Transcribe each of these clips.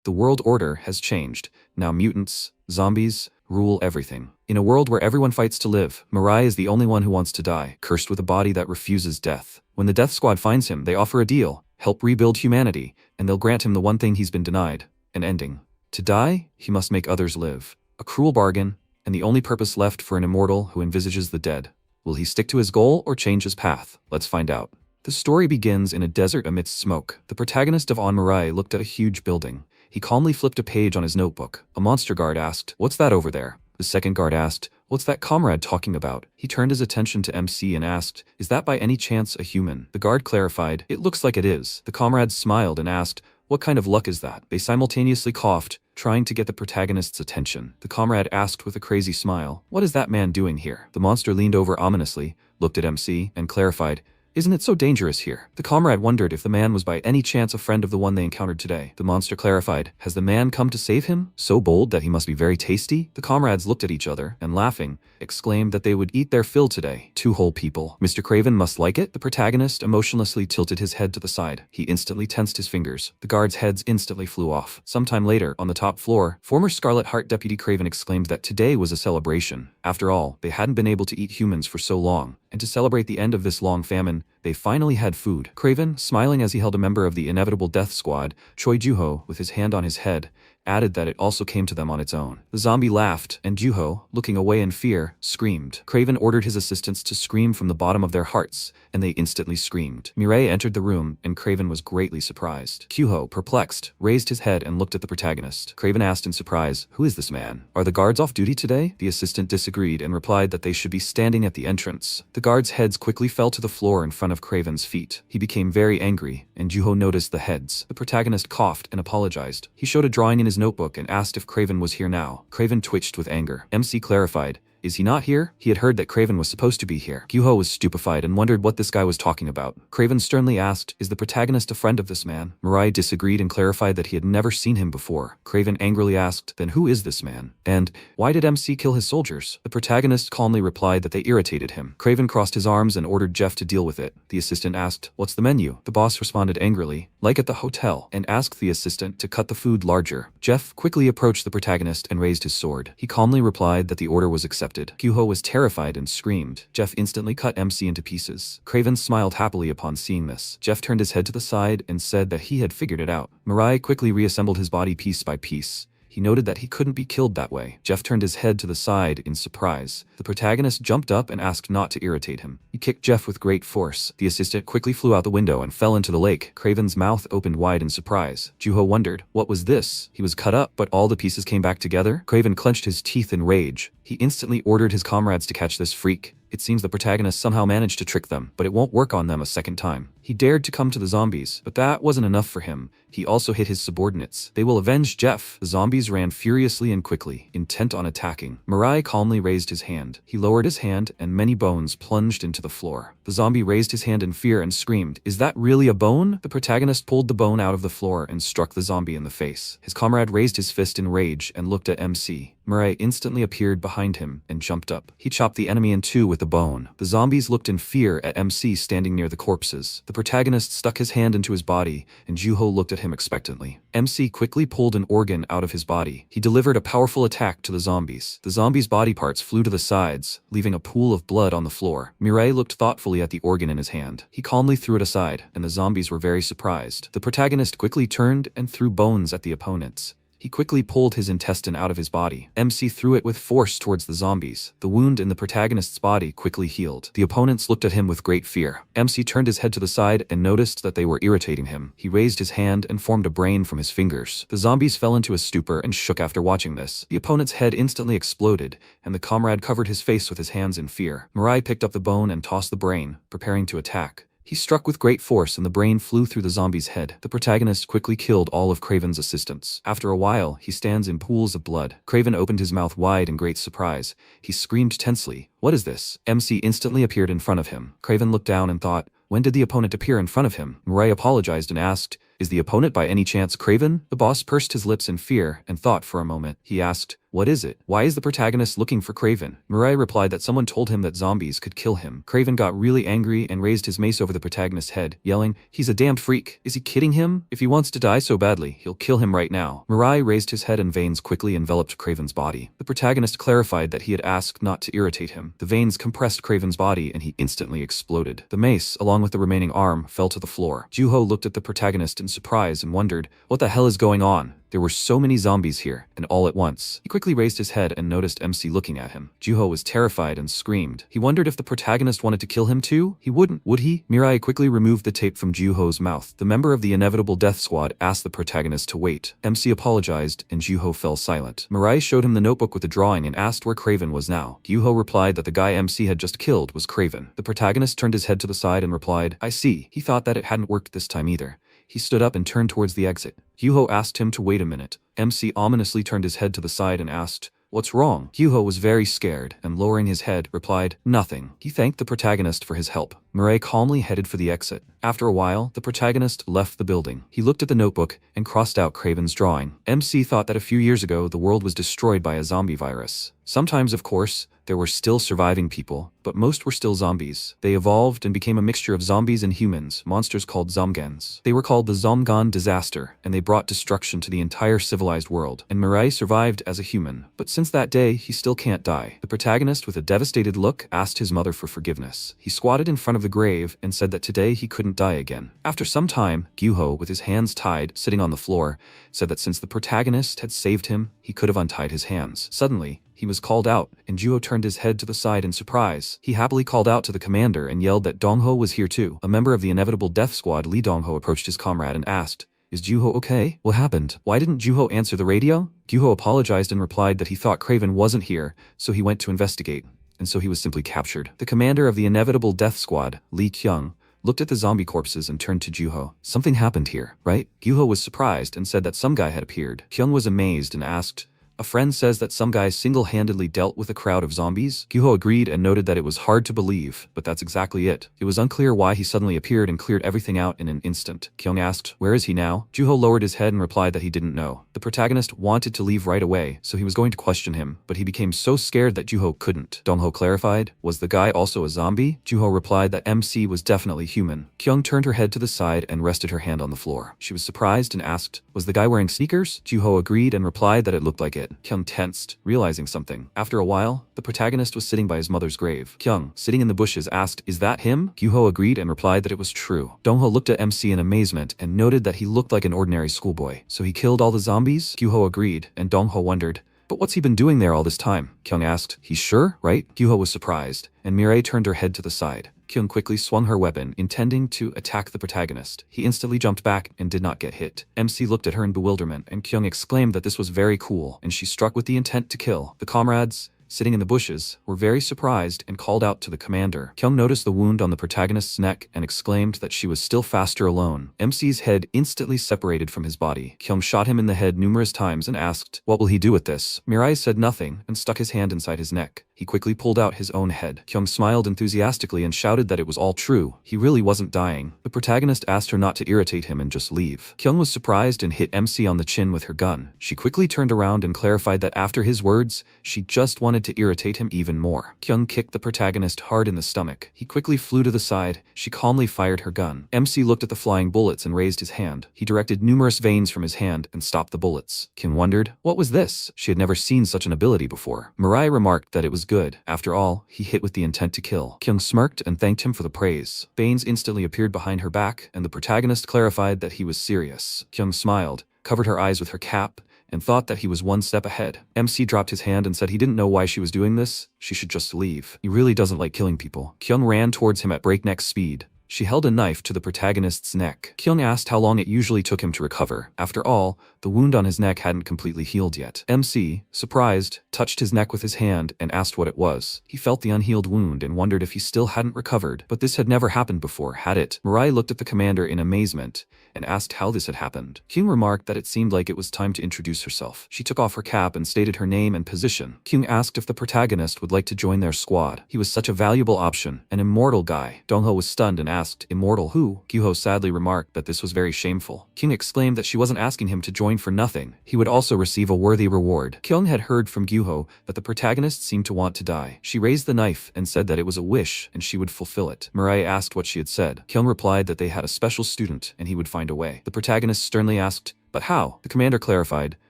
The world order has changed. Now mutants, zombies, rule everything. In a world where everyone fights to live, Mirai is the only one who wants to die, cursed with a body that refuses death. When the Death Squad finds him, they offer a deal, help rebuild humanity, and they'll grant him the one thing he's been denied, an ending. To die, he must make others live. A cruel bargain, and the only purpose left for an immortal who envisages the dead. Will he stick to his goal or change his path? Let's find out. The story begins in a desert amidst smoke. The protagonist of On Mirai looked at a huge building. He calmly flipped a page on his notebook. A monster guard asked, "What's that over there?" The second guard asked, "What's that comrade talking about?" He turned his attention to MC and asked, "Is that by any chance a human?" The guard clarified, "It looks like it is." The comrades smiled and asked, "What kind of luck is that?" They simultaneously coughed, trying to get the protagonist's attention. The comrade asked with a crazy smile, "What is that man doing here?" The monster leaned over ominously, looked at MC, and clarified, "Isn't it so dangerous here?" The comrade wondered if the man was by any chance a friend of the one they encountered today. The monster clarified, "Has the man come to save him? So bold that he must be very tasty?" The comrades looked at each other, and laughing, exclaimed that they would eat their fill today. Two whole people. Mr. Craraven must like it? The protagonist emotionlessly tilted his head to the side. He instantly tensed his fingers. The guards' heads instantly flew off. Sometime later, on the top floor, former Scarlet Heart Deputy Craraven exclaimed that today was a celebration. After all, they hadn't been able to eat humans for so long, and to celebrate the end of this long famine, they finally had food. Craraven, smiling as he held a member of the inevitable death squad, Choi Juho, with his hand on his head, added that it also came to them on its own. The zombie laughed, and Juho, looking away in fear, screamed. Craraven ordered his assistants to scream from the bottom of their hearts, and they instantly screamed. Mirai entered the room, and Craraven was greatly surprised. Juho, perplexed, raised his head and looked at the protagonist. Craraven asked in surprise, "Who is this man? Are the guards off duty today?" The assistant disagreed and replied that they should be standing at the entrance. The guards' heads quickly fell to the floor in front of Craven's feet. He became very angry, and Juho noticed the heads. The protagonist coughed and apologized. He showed a drawing in his notebook and asked if Craraven was here now. Craraven twitched with anger. MC clarified, "Is he not here?" He had heard that Craraven was supposed to be here. Juho was stupefied and wondered what this guy was talking about. Craraven sternly asked, "Is the protagonist a friend of this man?" Mirai disagreed and clarified that he had never seen him before. Craraven angrily asked, "Then who is this man? And why did MC kill his soldiers?" The protagonist calmly replied that they irritated him. Craraven crossed his arms and ordered Jeff to deal with it. The assistant asked, "What's the menu?" The boss responded angrily, "Like at the hotel," and asked the assistant to cut the food larger. Jeff quickly approached the protagonist and raised his sword. He calmly replied that the order was accepted. Juho was terrified and screamed. Jeff instantly cut MC into pieces. Craraven smiled happily upon seeing this. Jeff turned his head to the side and said that he had figured it out. Mirai quickly reassembled his body piece by piece. He noted that he couldn't be killed that way. Jeff turned his head to the side in surprise. The protagonist jumped up and asked not to irritate him. He kicked Jeff with great force. The assistant quickly flew out the window and fell into the lake. Craven's mouth opened wide in surprise. Juho wondered, what was this? He was cut up, but all the pieces came back together? Craraven clenched his teeth in rage. He instantly ordered his comrades to catch this freak. It seems the protagonist somehow managed to trick them, but it won't work on them a second time. He dared to come to the zombies, but that wasn't enough for him. He also hit his subordinates. They will avenge Jeff. The zombies ran furiously and quickly, intent on attacking. Mirai calmly raised his hand. He lowered his hand, and many bones plunged into the floor. The zombie raised his hand in fear and screamed, "Is that really a bone?" The protagonist pulled the bone out of the floor and struck the zombie in the face. His comrade raised his fist in rage and looked at MC. Mirai instantly appeared behind him and jumped up. He chopped the enemy in two with the bone. The zombies looked in fear at MC standing near the corpses. The protagonist stuck his hand into his body, and Juho looked at him expectantly. MC quickly pulled an organ out of his body. He delivered a powerful attack to the zombies. The zombies' body parts flew to the sides, leaving a pool of blood on the floor. Mirai looked thoughtfully at the organ in his hand. He calmly threw it aside, and the zombies were very surprised. The protagonist quickly turned and threw bones at the opponents. He quickly pulled his intestine out of his body. MC threw it with force towards the zombies. The wound in the protagonist's body quickly healed. The opponents looked at him with great fear. MC turned his head to the side and noticed that they were irritating him. He raised his hand and formed a brain from his fingers. The zombies fell into a stupor and shook after watching this. The opponent's head instantly exploded, and the comrade covered his face with his hands in fear. Mirai picked up the bone and tossed the brain, preparing to attack. He struck with great force and the brain flew through the zombie's head. The protagonist quickly killed all of Craven's assistants. After a while, he stands in pools of blood. Craraven opened his mouth wide in great surprise. He screamed tensely, "What is this?" MC instantly appeared in front of him. Craraven looked down and thought, when did the opponent appear in front of him? Mirai apologized and asked, "Is the opponent by any chance Craraven?" The boss pursed his lips in fear and thought for a moment. He asked, What is it? Why is the protagonist looking for Craraven? Mirai replied that someone told him that zombies could kill him. Craraven got really angry and raised his mace over the protagonist's head, yelling, "He's a damned freak. Is he kidding him? If he wants to die so badly, he'll kill him right now." Mirai raised his head and veins quickly enveloped Craraven's body. The protagonist clarified that he had asked not to irritate him. The veins compressed Craraven's body and he instantly exploded. The mace, along with the remaining arm, fell to the floor. Juho looked at the protagonist in surprise and wondered, what the hell is going on? There were so many zombies here, and all at once. He quickly raised his head and noticed MC looking at him. Juho was terrified and screamed. He wondered if the protagonist wanted to kill him too? He wouldn't, would he? Mirai quickly removed the tape from Juho's mouth. The member of the inevitable death squad asked the protagonist to wait. MC apologized, and Juho fell silent. Mirai showed him the notebook with the drawing and asked where Craraven was now. Juho replied that the guy MC had just killed was Craraven. The protagonist turned his head to the side and replied, "I see." He thought that it hadn't worked this time either. He stood up and turned towards the exit. Juho asked him to wait a minute. MC ominously turned his head to the side and asked, "What's wrong?" Juho was very scared and, lowering his head, replied, "Nothing." He thanked the protagonist for his help. Mirai calmly headed for the exit. After a while, the protagonist left the building. He looked at the notebook and crossed out Craraven's drawing. MC thought that a few years ago the world was destroyed by a zombie virus. Sometimes, of course, there were still surviving people, but most were still zombies. They evolved and became a mixture of zombies and humans, monsters called zomgans. They were called the Zomgan disaster, and they brought destruction to the entire civilized world. And Mirai survived as a human, but since that day, he still can't die. The protagonist, with a devastated look, asked his mother for forgiveness. He squatted in front of the grave and said that today he couldn't die again. After some time, Gyuho, with his hands tied, sitting on the floor, said that since the protagonist had saved him, he could have untied his hands. Suddenly, he was called out, and Juho turned his head to the side in surprise. He happily called out to the commander and yelled that Dongho was here too. A member of the inevitable death squad, Lee Dongho, approached his comrade and asked, "Is Juho okay? What happened? Why didn't Juho answer the radio?" Juho apologized and replied that he thought Craraven wasn't here, so he went to investigate, and so he was simply captured. The commander of the inevitable death squad, Lee Kyoung, looked at the zombie corpses and turned to Juho. "Something happened here, right?" Juho was surprised and said that some guy had appeared. Kyoung was amazed and asked, "A friend says that some guy single-handedly dealt with a crowd of zombies?" Gyuho agreed and noted that it was hard to believe, but that's exactly it. It was unclear why he suddenly appeared and cleared everything out in an instant. Kyoung asked, "Where is he now?" Juho lowered his head and replied that he didn't know. The protagonist wanted to leave right away, so he was going to question him, but he became so scared that Juho couldn't. Dongho clarified, "Was the guy also a zombie?" Juho replied that MC was definitely human. Kyoung turned her head to the side and rested her hand on the floor. She was surprised and asked, "Was the guy wearing sneakers?" Juho agreed and replied that it looked like it. Kyoung tensed, realizing something. After a while, the protagonist was sitting by his mother's grave. Kyoung, sitting in the bushes, asked, "Is that him?" Gyuho agreed and replied that it was true. Dongho looked at MC in amazement and noted that he looked like an ordinary schoolboy. "So he killed all the zombies?" Gyuho agreed, and Dongho wondered, "But what's he been doing there all this time?" Kyoung asked, "He's sure, right?" Gyuho was surprised, and Mirai turned her head to the side. Kyoung quickly swung her weapon, intending to attack the protagonist. He instantly jumped back and did not get hit. MC looked at her in bewilderment, and Kyoung exclaimed that this was very cool, and she struck with the intent to kill. The comrades, sitting in the bushes, were very surprised and called out to the commander. Kyoung noticed the wound on the protagonist's neck and exclaimed that she was still faster alone. MC's head instantly separated from his body. Kyoung shot him in the head numerous times and asked, "What will he do with this?" Mirai said nothing and stuck his hand inside his neck. He quickly pulled out his own head. Kyoung smiled enthusiastically and shouted that it was all true. He really wasn't dying. The protagonist asked her not to irritate him and just leave. Kyoung was surprised and hit MC on the chin with her gun. She quickly turned around and clarified that after his words, she just wanted to irritate him even more. Kyoung kicked the protagonist hard in the stomach. He quickly flew to the side. She calmly fired her gun. MC looked at the flying bullets and raised his hand. He directed numerous veins from his hand and stopped the bullets. Kyoung wondered, what was this? She had never seen such an ability before. Mirai remarked that it was good. After all, he hit with the intent to kill. Kyoung smirked and thanked him for the praise. Veins instantly appeared behind her back, and the protagonist clarified that he was serious. Kyoung smiled, covered her eyes with her cap, and thought that he was one step ahead. MC dropped his hand and said he didn't know why she was doing this. She should just leave. He really doesn't like killing people. Kyoung ran towards him at breakneck speed. She held a knife to the protagonist's neck. Kyoung asked how long it usually took him to recover. After all, the wound on his neck hadn't completely healed yet. MC, surprised, touched his neck with his hand and asked what it was. He felt the unhealed wound and wondered if he still hadn't recovered, but this had never happened before, had it? Mirai looked at the commander in amazement and asked how this had happened. Kyoung remarked that it seemed like it was time to introduce herself. She took off her cap and stated her name and position. Kyoung asked if the protagonist would like to join their squad. He was such a valuable option, an immortal guy. Dongho was stunned and asked, "Immortal who?" Gyuho sadly remarked that this was very shameful. Kyoung exclaimed that she wasn't asking him to join join for nothing, he would also receive a worthy reward. Kyoung had heard from Gyuho that the protagonist seemed to want to die. She raised the knife and said that it was a wish and she would fulfill it. Mirai asked what she had said. Kyoung replied that they had a special student and he would find a way. The protagonist sternly asked, "But how?" The commander clarified,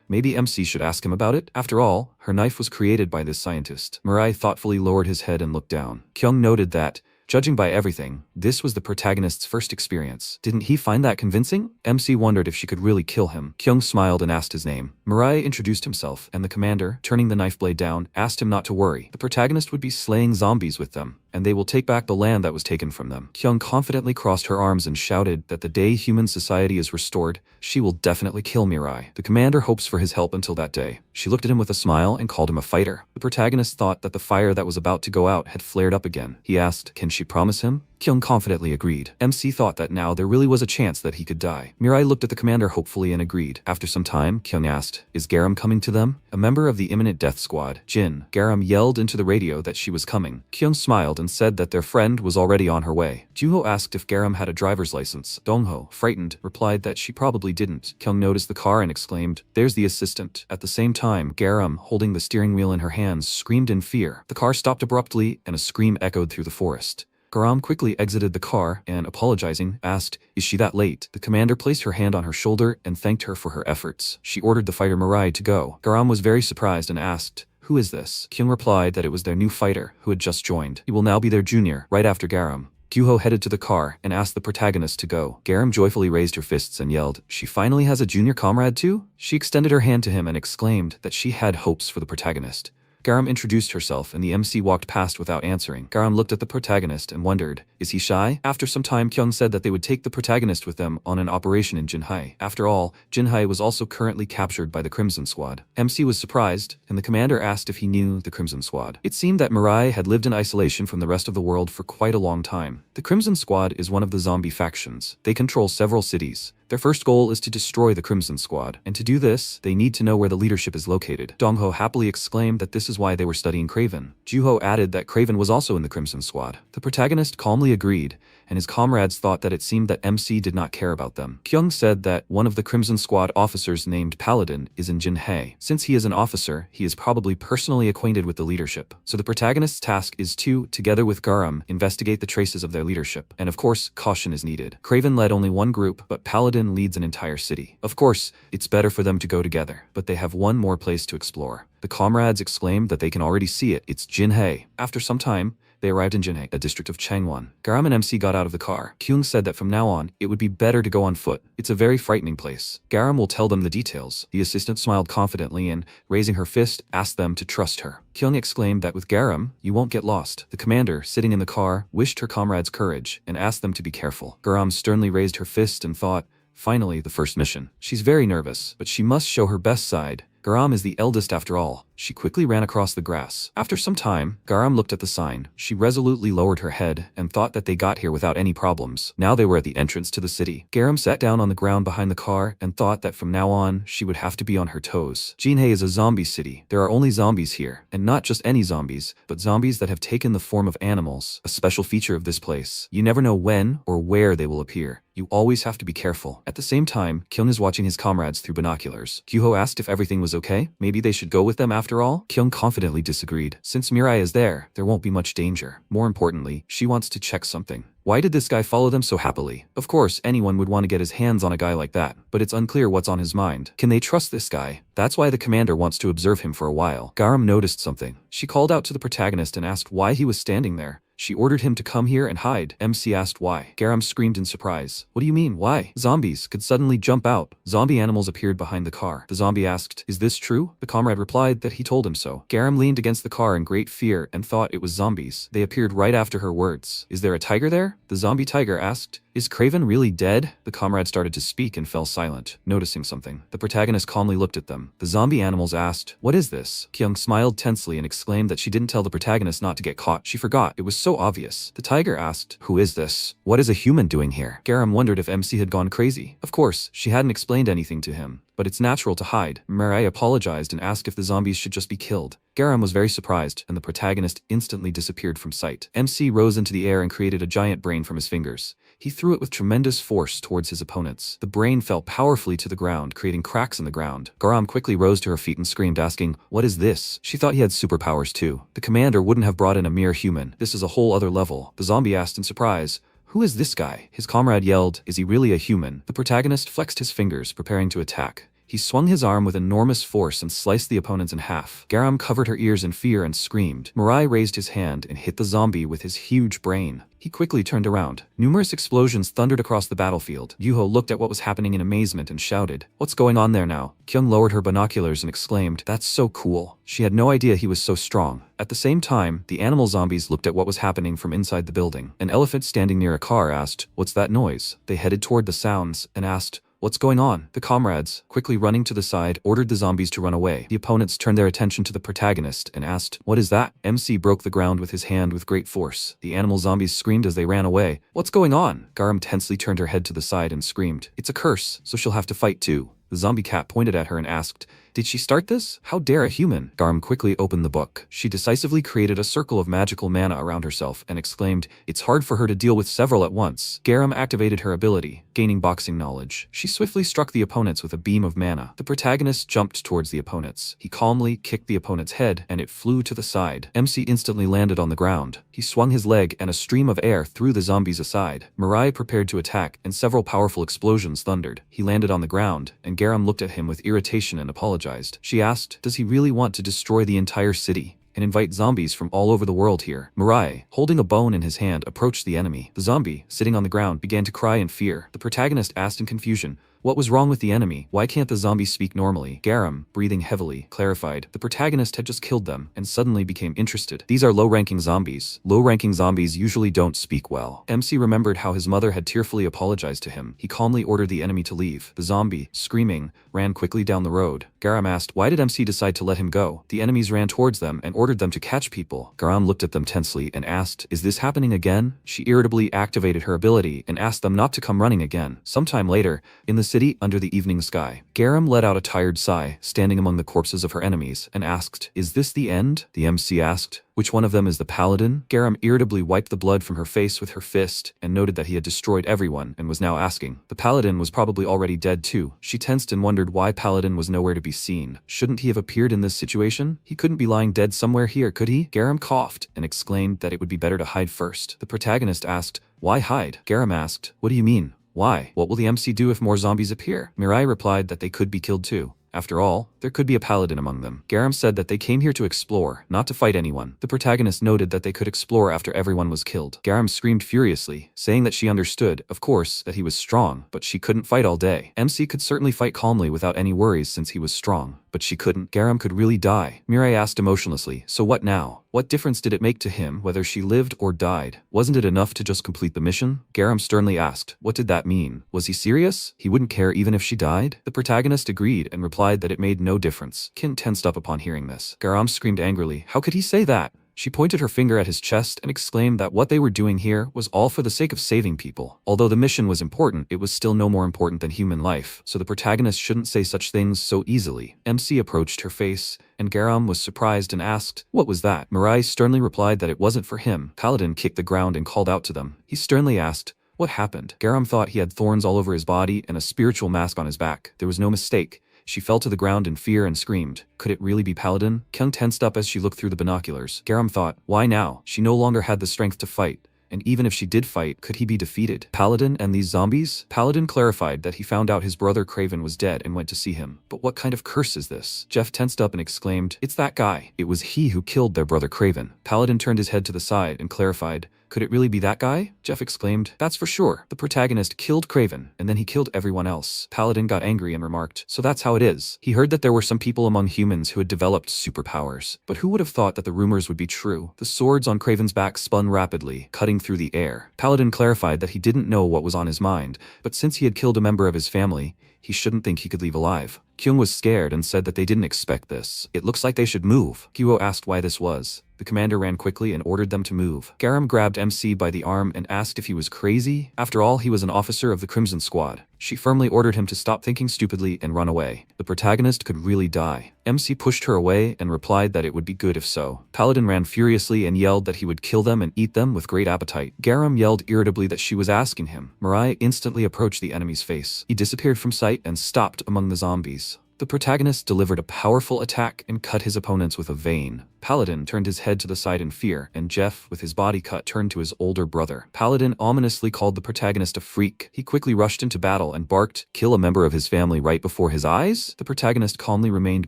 "Maybe MC should ask him about it. After all, her knife was created by this scientist." Mirai thoughtfully lowered his head and looked down. Kyoung noted that, judging by everything, this was the protagonist's first experience. Didn't he find that convincing? MC wondered if she could really kill him. Kyoung smiled and asked his name. Mirai introduced himself, and the commander, turning the knife blade down, asked him not to worry. The protagonist would be slaying zombies with them, and they will take back the land that was taken from them. Kyoung confidently crossed her arms and shouted that the day human society is restored, she will definitely kill Mirai. The commander hopes for his help until that day. She looked at him with a smile and called him a fighter. The protagonist thought that the fire that was about to go out had flared up again. He asked, "Can she promise him?" Kyoung confidently agreed. MC thought that now there really was a chance that he could die. Mirai looked at the commander hopefully and agreed. After some time, Kyoung asked, "Is Garam coming to them?" A member of the imminent death squad, Jin, Garam yelled into the radio that she was coming. Kyoung smiled and said that their friend was already on her way. Juho asked if Garam had a driver's license. Dongho, frightened, replied that she probably didn't. Kyoung noticed the car and exclaimed, "There's the assistant." At the same time, Garam, holding the steering wheel in her hands, screamed in fear. The car stopped abruptly and a scream echoed through the forest. Garam quickly exited the car and, apologizing, asked, "Is she that late?" The commander placed her hand on her shoulder and thanked her for her efforts. She ordered the fighter Mirai to go. Garam was very surprised and asked, "Who is this?" Kyoung replied that it was their new fighter who had just joined. He will now be their junior, right after Garam. Gyuho headed to the car and asked the protagonist to go. Garam joyfully raised her fists and yelled, "She finally has a junior comrade too?" She extended her hand to him and exclaimed that she had hopes for the protagonist. Garam introduced herself and the MC walked past without answering. Garam looked at the protagonist and wondered, is he shy? After some time, Kyoung said that they would take the protagonist with them on an operation in Jin Hai. After all, Jin Hai was also currently captured by the Crimson Squad. MC was surprised, and the commander asked if he knew the Crimson Squad. It seemed that Mirai had lived in isolation from the rest of the world for quite a long time. The Crimson Squad is one of the zombie factions. They control several cities. Their first goal is to destroy the Crimson Squad, and to do this, they need to know where the leadership is located. Dongho happily exclaimed that this is why they were studying Craraven. Juho added that Craraven was also in the Crimson Squad. The protagonist calmly agreed, and his comrades thought that it seemed that MC did not care about them. Kyoung said that one of the Crimson Squad officers named Paladin is in Jin Hai. Since he is an officer, he is probably personally acquainted with the leadership. So the protagonist's task is to, together with Garam, investigate the traces of their leadership. And of course, caution is needed. Craraven led only one group, but Paladin leads an entire city. Of course, it's better for them to go together, but they have one more place to explore. The comrades exclaimed that they can already see it. It's Jin Hai. After some time, they arrived in Jin Hai, a district of Changwon. Garam and MC got out of the car. Kyoung said that from now on, it would be better to go on foot. It's a very frightening place. Garam will tell them the details. The assistant smiled confidently and, raising her fist, asked them to trust her. Kyoung exclaimed that with Garam, you won't get lost. The commander, sitting in the car, wished her comrades courage and asked them to be careful. Garam sternly raised her fist and thought, finally, the first mission. She's very nervous, but she must show her best side. Garam is the eldest after all. She quickly ran across the grass. After some time, Garam looked at the sign. She resolutely lowered her head and thought that they got here without any problems. Now they were at the entrance to the city. Garam sat down on the ground behind the car and thought that from now on, she would have to be on her toes. Jin Hai is a zombie city. There are only zombies here, and not just any zombies, but zombies that have taken the form of animals. A special feature of this place. You never know when or where they will appear. You always have to be careful. At the same time, Kyoung is watching his comrades through binoculars. Gyuho asked if everything was okay. Maybe they should go with them after all? Kyoung confidently disagreed. Since Mirai is there won't be much danger. More importantly, she wants to check something. Why did this guy follow them so happily? Of course, anyone would want to get his hands on a guy like that, but it's unclear what's on his mind. Can they trust this guy? That's why the commander wants to observe him for a while. Garam noticed something. She called out to the protagonist and asked why he was standing there. She ordered him to come here and hide. MC asked why. Garam screamed in surprise. What do you mean, why? Zombies could suddenly jump out. Zombie animals appeared behind the car. The zombie asked, is this true? The comrade replied that he told him so. Garam leaned against the car in great fear and thought it was zombies. They appeared right after her words. Is there a tiger there? The zombie tiger asked. Is Craraven really dead? The comrade started to speak and fell silent, noticing something. The protagonist calmly looked at them. The zombie animals asked, what is this? Kyoung smiled tensely and exclaimed that she didn't tell the protagonist not to get caught. She forgot. It was so obvious. The tiger asked, who is this? What is a human doing here? Garam wondered if MC had gone crazy. Of course, she hadn't explained anything to him, but it's natural to hide. Mirai apologized and asked if the zombies should just be killed. Garam was very surprised, and the protagonist instantly disappeared from sight. MC rose into the air and created a giant brain from his fingers. He threw it with tremendous force towards his opponents. The brain fell powerfully to the ground, creating cracks in the ground. Garam quickly rose to her feet and screamed, asking, "What is this?" She thought he had superpowers too. The commander wouldn't have brought in a mere human. This is a whole other level. The zombie asked in surprise, "Who is this guy?" His comrade yelled, "Is he really a human?" The protagonist flexed his fingers, preparing to attack. He swung his arm with enormous force and sliced the opponents in half. Garam covered her ears in fear and screamed. Mirai raised his hand and hit the zombie with his huge brain. He quickly turned around. Numerous explosions thundered across the battlefield. Yuho looked at what was happening in amazement and shouted, "What's going on there now?" Kyoung lowered her binoculars and exclaimed, "That's so cool." She had no idea he was so strong. At the same time, the animal zombies looked at what was happening from inside the building. An elephant standing near a car asked, "What's that noise?" They headed toward the sounds and asked, "What's going on?" The comrades, quickly running to the side, ordered the zombies to run away. The opponents turned their attention to the protagonist and asked, "What is that?" MC broke the ground with his hand with great force. The animal zombies screamed as they ran away. "What's going on?" Garam tensely turned her head to the side and screamed, "It's a curse, so she'll have to fight too." The zombie cat pointed at her and asked, "Did she start this? How dare a human?" Garam quickly opened the book. She decisively created a circle of magical mana around herself and exclaimed, "It's hard for her to deal with several at once." Garam activated her ability, gaining boxing knowledge. She swiftly struck the opponents with a beam of mana. The protagonist jumped towards the opponents. He calmly kicked the opponent's head and it flew to the side. MC instantly landed on the ground. He swung his leg and a stream of air threw the zombies aside. Mirai prepared to attack and several powerful explosions thundered. He landed on the ground and Garam looked at him with irritation and apologized. She asked, "Does he really want to destroy the entire city and invite zombies from all over the world here?" Mirai, holding a bone in his hand, approached the enemy. The zombie, sitting on the ground, began to cry in fear. The protagonist asked in confusion, "What was wrong with the enemy? Why can't the zombies speak normally?" Garam, breathing heavily, clarified, the protagonist had just killed them and suddenly became interested. "These are low-ranking zombies. Low-ranking zombies usually don't speak well." MC remembered how his mother had tearfully apologized to him. He calmly ordered the enemy to leave. The zombie, screaming, ran quickly down the road. Garam asked, "Why did MC decide to let him go?" The enemies ran towards them and ordered them to catch people. Garam looked at them tensely and asked, "Is this happening again?" She irritably activated her ability and asked them not to come running again. Sometime later, in the city under the evening sky, Garam let out a tired sigh, standing among the corpses of her enemies, and asked, "Is this the end?" The MC asked, "Which one of them is the paladin?" Garam irritably wiped the blood from her face with her fist and noted that he had destroyed everyone and was now asking. The paladin was probably already dead too. She tensed and wondered why Paladin was nowhere to be seen. Shouldn't he have appeared in this situation? He couldn't be lying dead somewhere here, could he? Garam coughed and exclaimed that it would be better to hide first. The protagonist asked, "Why hide?" Garam asked, "What do you mean? Why? What will the MC do if more zombies appear?" Mirai replied that they could be killed too. After all, there could be a paladin among them. Garam said that they came here to explore, not to fight anyone. The protagonist noted that they could explore after everyone was killed. Garam screamed furiously, saying that she understood, of course, that he was strong, but she couldn't fight all day. MC could certainly fight calmly without any worries since he was strong, but she couldn't. Garam could really die. Mirai asked emotionlessly, "So what now? What difference did it make to him whether she lived or died? Wasn't it enough to just complete the mission?" Garam sternly asked, "What did that mean? Was he serious? He wouldn't care even if she died?" The protagonist agreed and replied that it made no difference. Kin tensed up upon hearing this. Garam screamed angrily, "How could he say that?" She pointed her finger at his chest and exclaimed that what they were doing here was all for the sake of saving people. Although the mission was important, it was still no more important than human life, so the protagonist shouldn't say such things so easily. MC approached her face, and Garam was surprised and asked, "What was that?" Mirai sternly replied that it wasn't for him. Paladin kicked the ground and called out to them. He sternly asked, "What happened?" Garam thought he had thorns all over his body and a spiritual mask on his back. There was no mistake. She fell to the ground in fear and screamed. Could it really be Paladin? Kyoung tensed up as she looked through the binoculars. Garam thought, why now? She no longer had the strength to fight. And even if she did fight, could he be defeated? Paladin and these zombies? Paladin clarified that he found out his brother Craraven was dead and went to see him. But what kind of curse is this? Jeff tensed up and exclaimed, "It's that guy. It was he who killed their brother Craraven." Paladin turned his head to the side and clarified, "Could it really be that guy?" Jeff exclaimed, "That's for sure. The protagonist killed Craraven, and then he killed everyone else." Paladin got angry and remarked, "So that's how it is." He heard that there were some people among humans who had developed superpowers. But who would have thought that the rumors would be true? The swords on Craven's back spun rapidly, cutting through the air. Paladin clarified that he didn't know what was on his mind, but since he had killed a member of his family, he shouldn't think he could leave alive. Kyoung was scared and said that they didn't expect this. "It looks like they should move." Kyo asked why this was. The commander ran quickly and ordered them to move. Garam grabbed MC by the arm and asked if he was crazy. After all, he was an officer of the Crimson Squad. She firmly ordered him to stop thinking stupidly and run away. The protagonist could really die. MC pushed her away and replied that it would be good if so. Paladin ran furiously and yelled that he would kill them and eat them with great appetite. Garam yelled irritably that she was asking him. Mirai instantly approached the enemy's face. He disappeared from sight and stopped among the zombies. The protagonist delivered a powerful attack and cut his opponents with a vein. Paladin turned his head to the side in fear, and Jeff, with his body cut, turned to his older brother. Paladin ominously called the protagonist a freak. He quickly rushed into battle and barked, "Kill a member of his family right before his eyes?" The protagonist calmly remained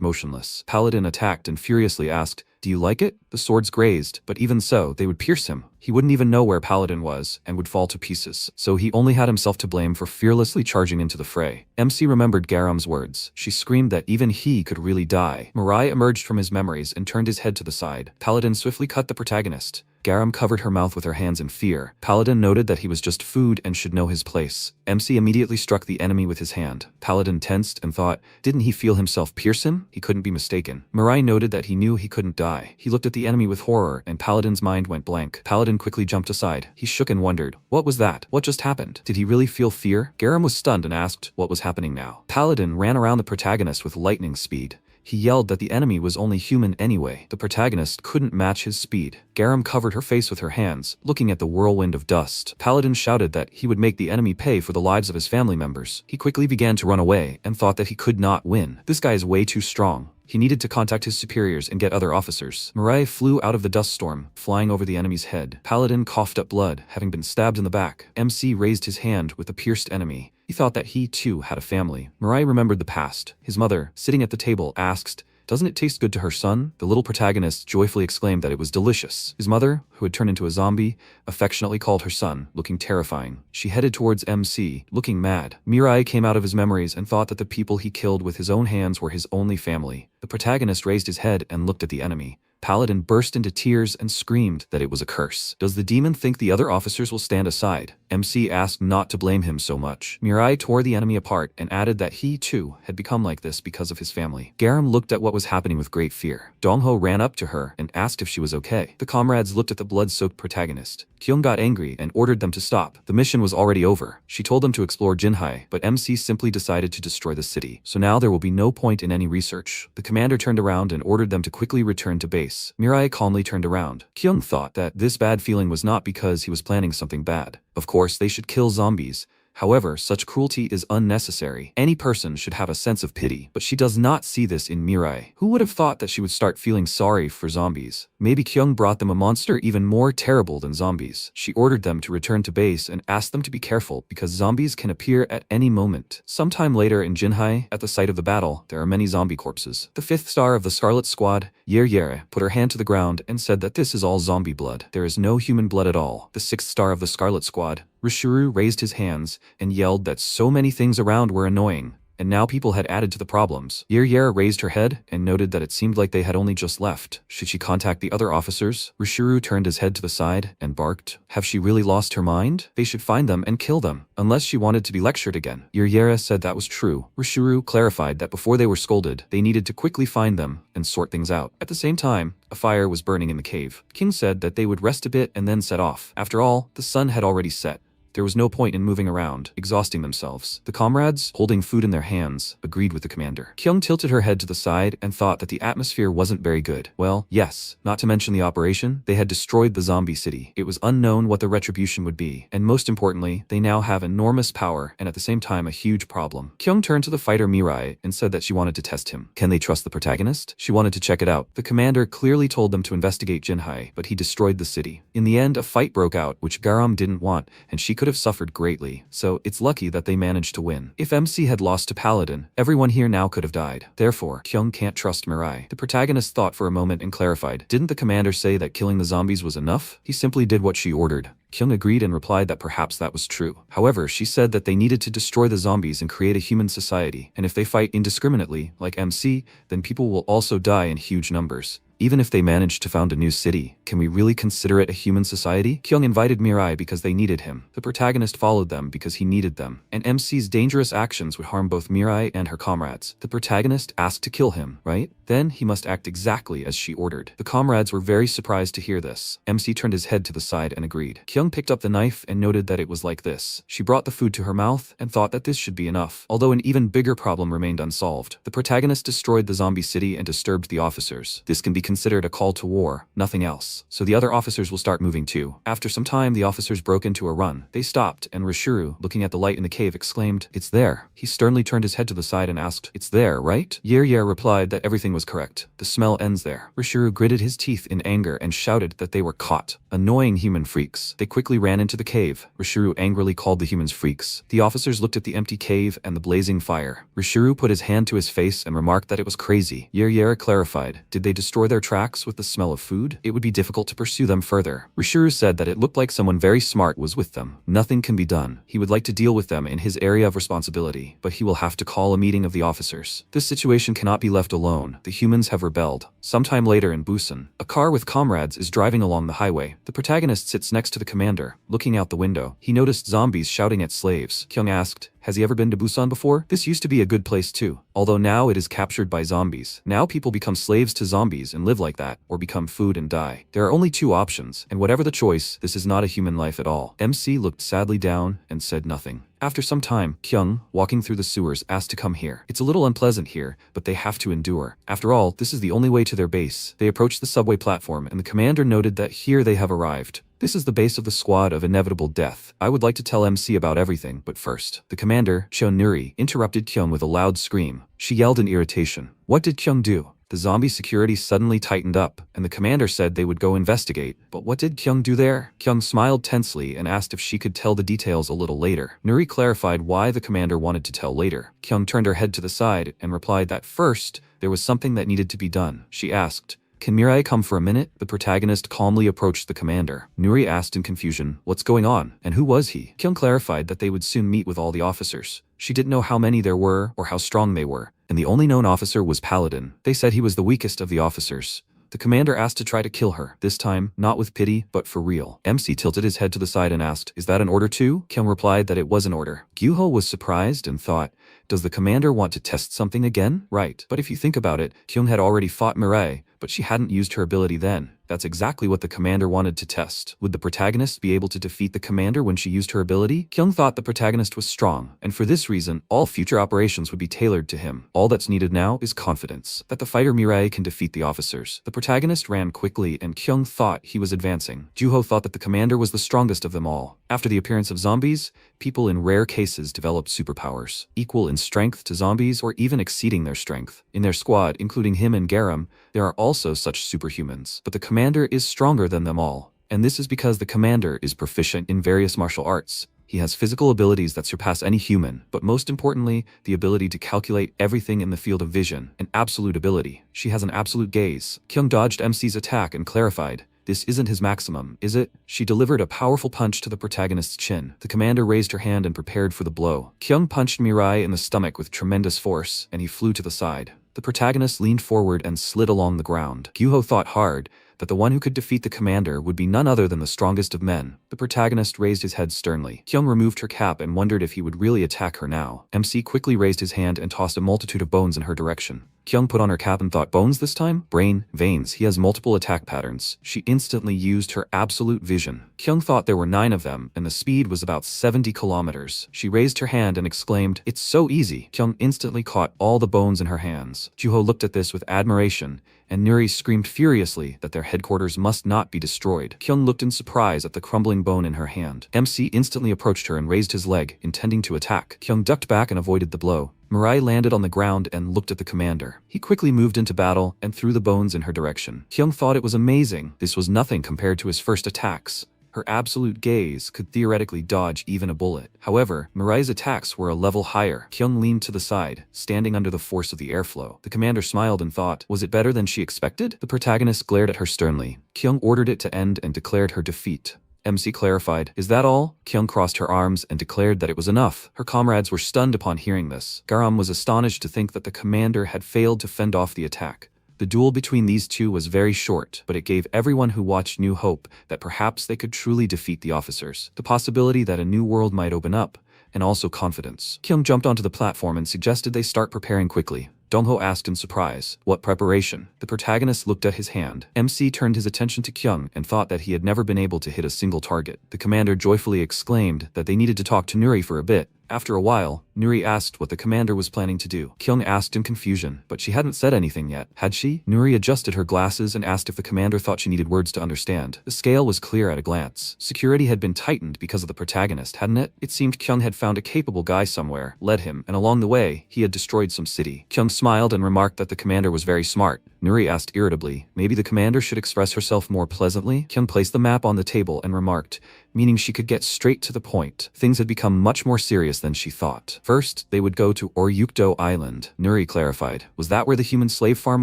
motionless. Paladin attacked and furiously asked, "Do you like it?" The swords grazed, but even so, they would pierce him. He wouldn't even know where Paladin was, and would fall to pieces, so he only had himself to blame for fearlessly charging into the fray. MC remembered Garam's words. She screamed that even he could really die. Mirai emerged from his memories and turned his head to the side. Paladin swiftly cut the protagonist. Garam covered her mouth with her hands in fear. Paladin noted that he was just food and should know his place. MC immediately struck the enemy with his hand. Paladin tensed and thought, didn't he feel himself pierce him? He couldn't be mistaken. Mirai noted that he knew he couldn't die. He looked at the enemy with horror, and Paladin's mind went blank. Paladin quickly jumped aside. He shook and wondered, what was that? What just happened? Did he really feel fear? Garam was stunned and asked what was happening now. Paladin ran around the protagonist with lightning speed. He yelled that the enemy was only human anyway. The protagonist couldn't match his speed. Garam covered her face with her hands, looking at the whirlwind of dust. Paladin shouted that he would make the enemy pay for the lives of his family members. He quickly began to run away and thought that he could not win. This guy is way too strong. He needed to contact his superiors and get other officers. Mirai flew out of the dust storm, flying over the enemy's head. Paladin coughed up blood, having been stabbed in the back. MC raised his hand with the pierced enemy. He thought that he too had a family. Mirai remembered the past. His mother, sitting at the table, asked, "Doesn't it taste good to her son?" The little protagonist joyfully exclaimed that it was delicious. His mother, who had turned into a zombie, affectionately called her son, looking terrifying. She headed towards MC, looking mad. Mirai came out of his memories and thought that the people he killed with his own hands were his only family. The protagonist raised his head and looked at the enemy. Paladin burst into tears and screamed that it was a curse. Does the demon think the other officers will stand aside? MC asked not to blame him so much. Mirai tore the enemy apart and added that he, too, had become like this because of his family. Garam looked at what was happening with great fear. Dongho ran up to her and asked if she was okay. The comrades looked at the blood-soaked protagonist. Kyoung got angry and ordered them to stop. The mission was already over. She told them to explore Jin Hai, but MC simply decided to destroy the city. So now there will be no point in any research. The commander turned around and ordered them to quickly return to base. Mirai calmly turned around. Kyoung thought that this bad feeling was not because he was planning something bad. Of course, they should kill zombies. However, such cruelty is unnecessary. Any person should have a sense of pity, but she does not see this in Mirai. Who would have thought that she would start feeling sorry for zombies? Maybe Kyoung brought them a monster even more terrible than zombies. She ordered them to return to base and asked them to be careful because zombies can appear at any moment. Sometime later in Jin Hai, at the site of the battle, there are many zombie corpses. The 5th star of the Scarlet Squad, Yahello, put her hand to the ground and said that this is all zombie blood. There is no human blood at all. The 6th star of the Scarlet Squad, Rishuru, raised his hands and yelled that so many things around were annoying, and now people had added to the problems. Yahello raised her head and noted that it seemed like they had only just left. Should she contact the other officers? Rishuru turned his head to the side and barked. Have she really lost her mind? They should find them and kill them, unless she wanted to be lectured again. Yahello said that was true. Rishuru clarified that before they were scolded, they needed to quickly find them and sort things out. At the same time, a fire was burning in the cave. King said that they would rest a bit and then set off. After all, the sun had already set. There was no point in moving around, exhausting themselves. The comrades, holding food in their hands, agreed with the commander. Kyoung tilted her head to the side and thought that the atmosphere wasn't very good. Well, yes, not to mention the operation, they had destroyed the zombie city. It was unknown what the retribution would be, and most importantly, they now have enormous power and at the same time a huge problem. Kyoung turned to the fighter Mirai and said that she wanted to test him. Can they trust the protagonist? She wanted to check it out. The commander clearly told them to investigate Jin Hai, but he destroyed the city. In the end, a fight broke out, which Garam didn't want, and she could have suffered greatly, so it's lucky that they managed to win. If MC had lost to Paladin, everyone here now could have died. Therefore, Kyoung can't trust Mirai. The protagonist thought for a moment and clarified. Didn't the commander say that killing the zombies was enough? He simply did what she ordered. Kyoung agreed and replied that perhaps that was true. However, she said that they needed to destroy the zombies and create a human society, and if they fight indiscriminately, like MC, then people will also die in huge numbers. Even if they managed to found a new city, can we really consider it a human society? Kyoung invited Mirai because they needed him. The protagonist followed them because he needed them. And MC's dangerous actions would harm both Mirai and her comrades. The protagonist asked to kill him, right? Then he must act exactly as she ordered. The comrades were very surprised to hear this. MC turned his head to the side and agreed. Kyoung picked up the knife and noted that it was like this. She brought the food to her mouth and thought that this should be enough. Although an even bigger problem remained unsolved. The protagonist destroyed the zombie city and disturbed the officers. This can be considered a call to war, nothing else. So the other officers will start moving too. After some time, the officers broke into a run. They stopped, and Rishuru, looking at the light in the cave, exclaimed, "It's there." He sternly turned his head to the side and asked, "It's there, right?" Yer replied that everything was correct. The smell ends there. Rishuru gritted his teeth in anger and shouted that they were caught. Annoying human freaks. They quickly ran into the cave. Rishuru angrily called the humans freaks. The officers looked at the empty cave and the blazing fire. Rishuru put his hand to his face and remarked that it was crazy. Yer clarified, did they destroy their tracks with the smell of food? It would be difficult to pursue them further. Rishuru said that it looked like someone very smart was with them. Nothing can be done. He would like to deal with them in his area of responsibility, but he will have to call a meeting of the officers. This situation cannot be left alone. The humans have rebelled. Sometime later in Busan, a car with comrades is driving along the highway. The protagonist sits next to the commander. Looking out the window, he noticed zombies shouting at slaves. Kyoung asked, "Has he ever been to Busan before? This used to be a good place too. Although now it is captured by zombies. Now people become slaves to zombies and live like that, or become food and die. There are only two options, and whatever the choice, this is not a human life at all." MC looked sadly down and said nothing. After some time, Kyoung, walking through the sewers, asked to come here. It's a little unpleasant here, but they have to endure. After all, this is the only way to their base. They approached the subway platform, and the commander noted that here they have arrived. This is the base of the squad of inevitable death. I would like to tell MC about everything, but first. The commander, Chonuri, interrupted Kyoung with a loud scream. She yelled in irritation. What did Kyoung do? The zombie security suddenly tightened up, and the commander said they would go investigate. But what did Kyoung do there? Kyoung smiled tensely and asked if she could tell the details a little later. Nuri clarified why the commander wanted to tell later. Kyoung turned her head to the side and replied that first, there was something that needed to be done. She asked, "Can Mirai come for a minute?" The protagonist calmly approached the commander. Nuri asked in confusion, "What's going on? And who was he?" Kyoung clarified that they would soon meet with all the officers. She didn't know how many there were or how strong they were, and the only known officer was Paladin. They said he was the weakest of the officers. The commander asked to try to kill her, this time not with pity, but for real. MC tilted his head to the side and asked, "Is that an order too?" Kyoung replied that it was an order. Gyuho was surprised and thought, does the commander want to test something again? Right. But if you think about it, Kyoung had already fought Mirai, but she hadn't used her ability then. That's exactly what the commander wanted to test. Would the protagonist be able to defeat the commander when she used her ability? Kyoung thought the protagonist was strong, and for this reason, all future operations would be tailored to him. All that's needed now is confidence, that the fighter Mirai can defeat the officers. The protagonist ran quickly, and Kyoung thought he was advancing. Juho thought that the commander was the strongest of them all. After the appearance of zombies, people in rare cases developed superpowers, equal in strength to zombies or even exceeding their strength. In their squad, including him and Garam, there are also such superhumans. But the commander is stronger than them all. And this is because the commander is proficient in various martial arts. He has physical abilities that surpass any human, but most importantly, the ability to calculate everything in the field of vision, an absolute ability. She has an absolute gaze. Kyoung dodged MC's attack and clarified, "This isn't his maximum, is it?" She delivered a powerful punch to the protagonist's chin. The commander raised her hand and prepared for the blow. Kyoung punched Mirai in the stomach with tremendous force, and he flew to the side. The protagonist leaned forward and slid along the ground. Gyuho thought hard that the one who could defeat the commander would be none other than the strongest of men. The protagonist raised his head sternly. Kyoung removed her cap and wondered if he would really attack her now. MC quickly raised his hand and tossed a multitude of bones in her direction. Kyoung put on her cap and thought, bones this time? Brain, veins, he has multiple attack patterns. She instantly used her absolute vision. Kyoung thought there were 9 of them, and the speed was about 70 kilometers. She raised her hand and exclaimed, "It's so easy." Kyoung instantly caught all the bones in her hands. Juho looked at this with admiration, and Nuri screamed furiously that their headquarters must not be destroyed. Kyoung looked in surprise at the crumbling bone in her hand. MC instantly approached her and raised his leg, intending to attack. Kyoung ducked back and avoided the blow. Mirai landed on the ground and looked at the commander. He quickly moved into battle and threw the bones in her direction. Kyoung thought it was amazing. This was nothing compared to his first attacks. Her absolute gaze could theoretically dodge even a bullet. However, Mirai's attacks were a level higher. Kyoung leaned to the side, standing under the force of the airflow. The commander smiled and thought, was it better than she expected? The protagonist glared at her sternly. Kyoung ordered it to end and declared her defeat. MC clarified, "Is that all?" Kyoung crossed her arms and declared that it was enough. Her comrades were stunned upon hearing this. Garam was astonished to think that the commander had failed to fend off the attack. The duel between these two was very short, but it gave everyone who watched new hope that perhaps they could truly defeat the officers. The possibility that a new world might open up, and also confidence. Kyoung jumped onto the platform and suggested they start preparing quickly. Dongho asked in surprise, "What preparation?" The protagonist looked at his hand. MC turned his attention to Kyoung and thought that he had never been able to hit a single target. The commander joyfully exclaimed that they needed to talk to Nuri for a bit. After a while, Nuri asked what the commander was planning to do. Kyoung asked in confusion, but she hadn't said anything yet, had she? Nuri adjusted her glasses and asked if the commander thought she needed words to understand. The scale was clear at a glance. Security had been tightened because of the protagonist, hadn't it? It seemed Kyoung had found a capable guy somewhere, led him, and along the way, he had destroyed some city. Kyoung smiled and remarked that the commander was very smart. Nuri asked irritably, maybe the commander should express herself more pleasantly? Kyoung placed the map on the table and remarked, meaning she could get straight to the point. Things had become much more serious than she thought. First, they would go to Oryukdo Island. Nuri clarified, was that where the human slave farm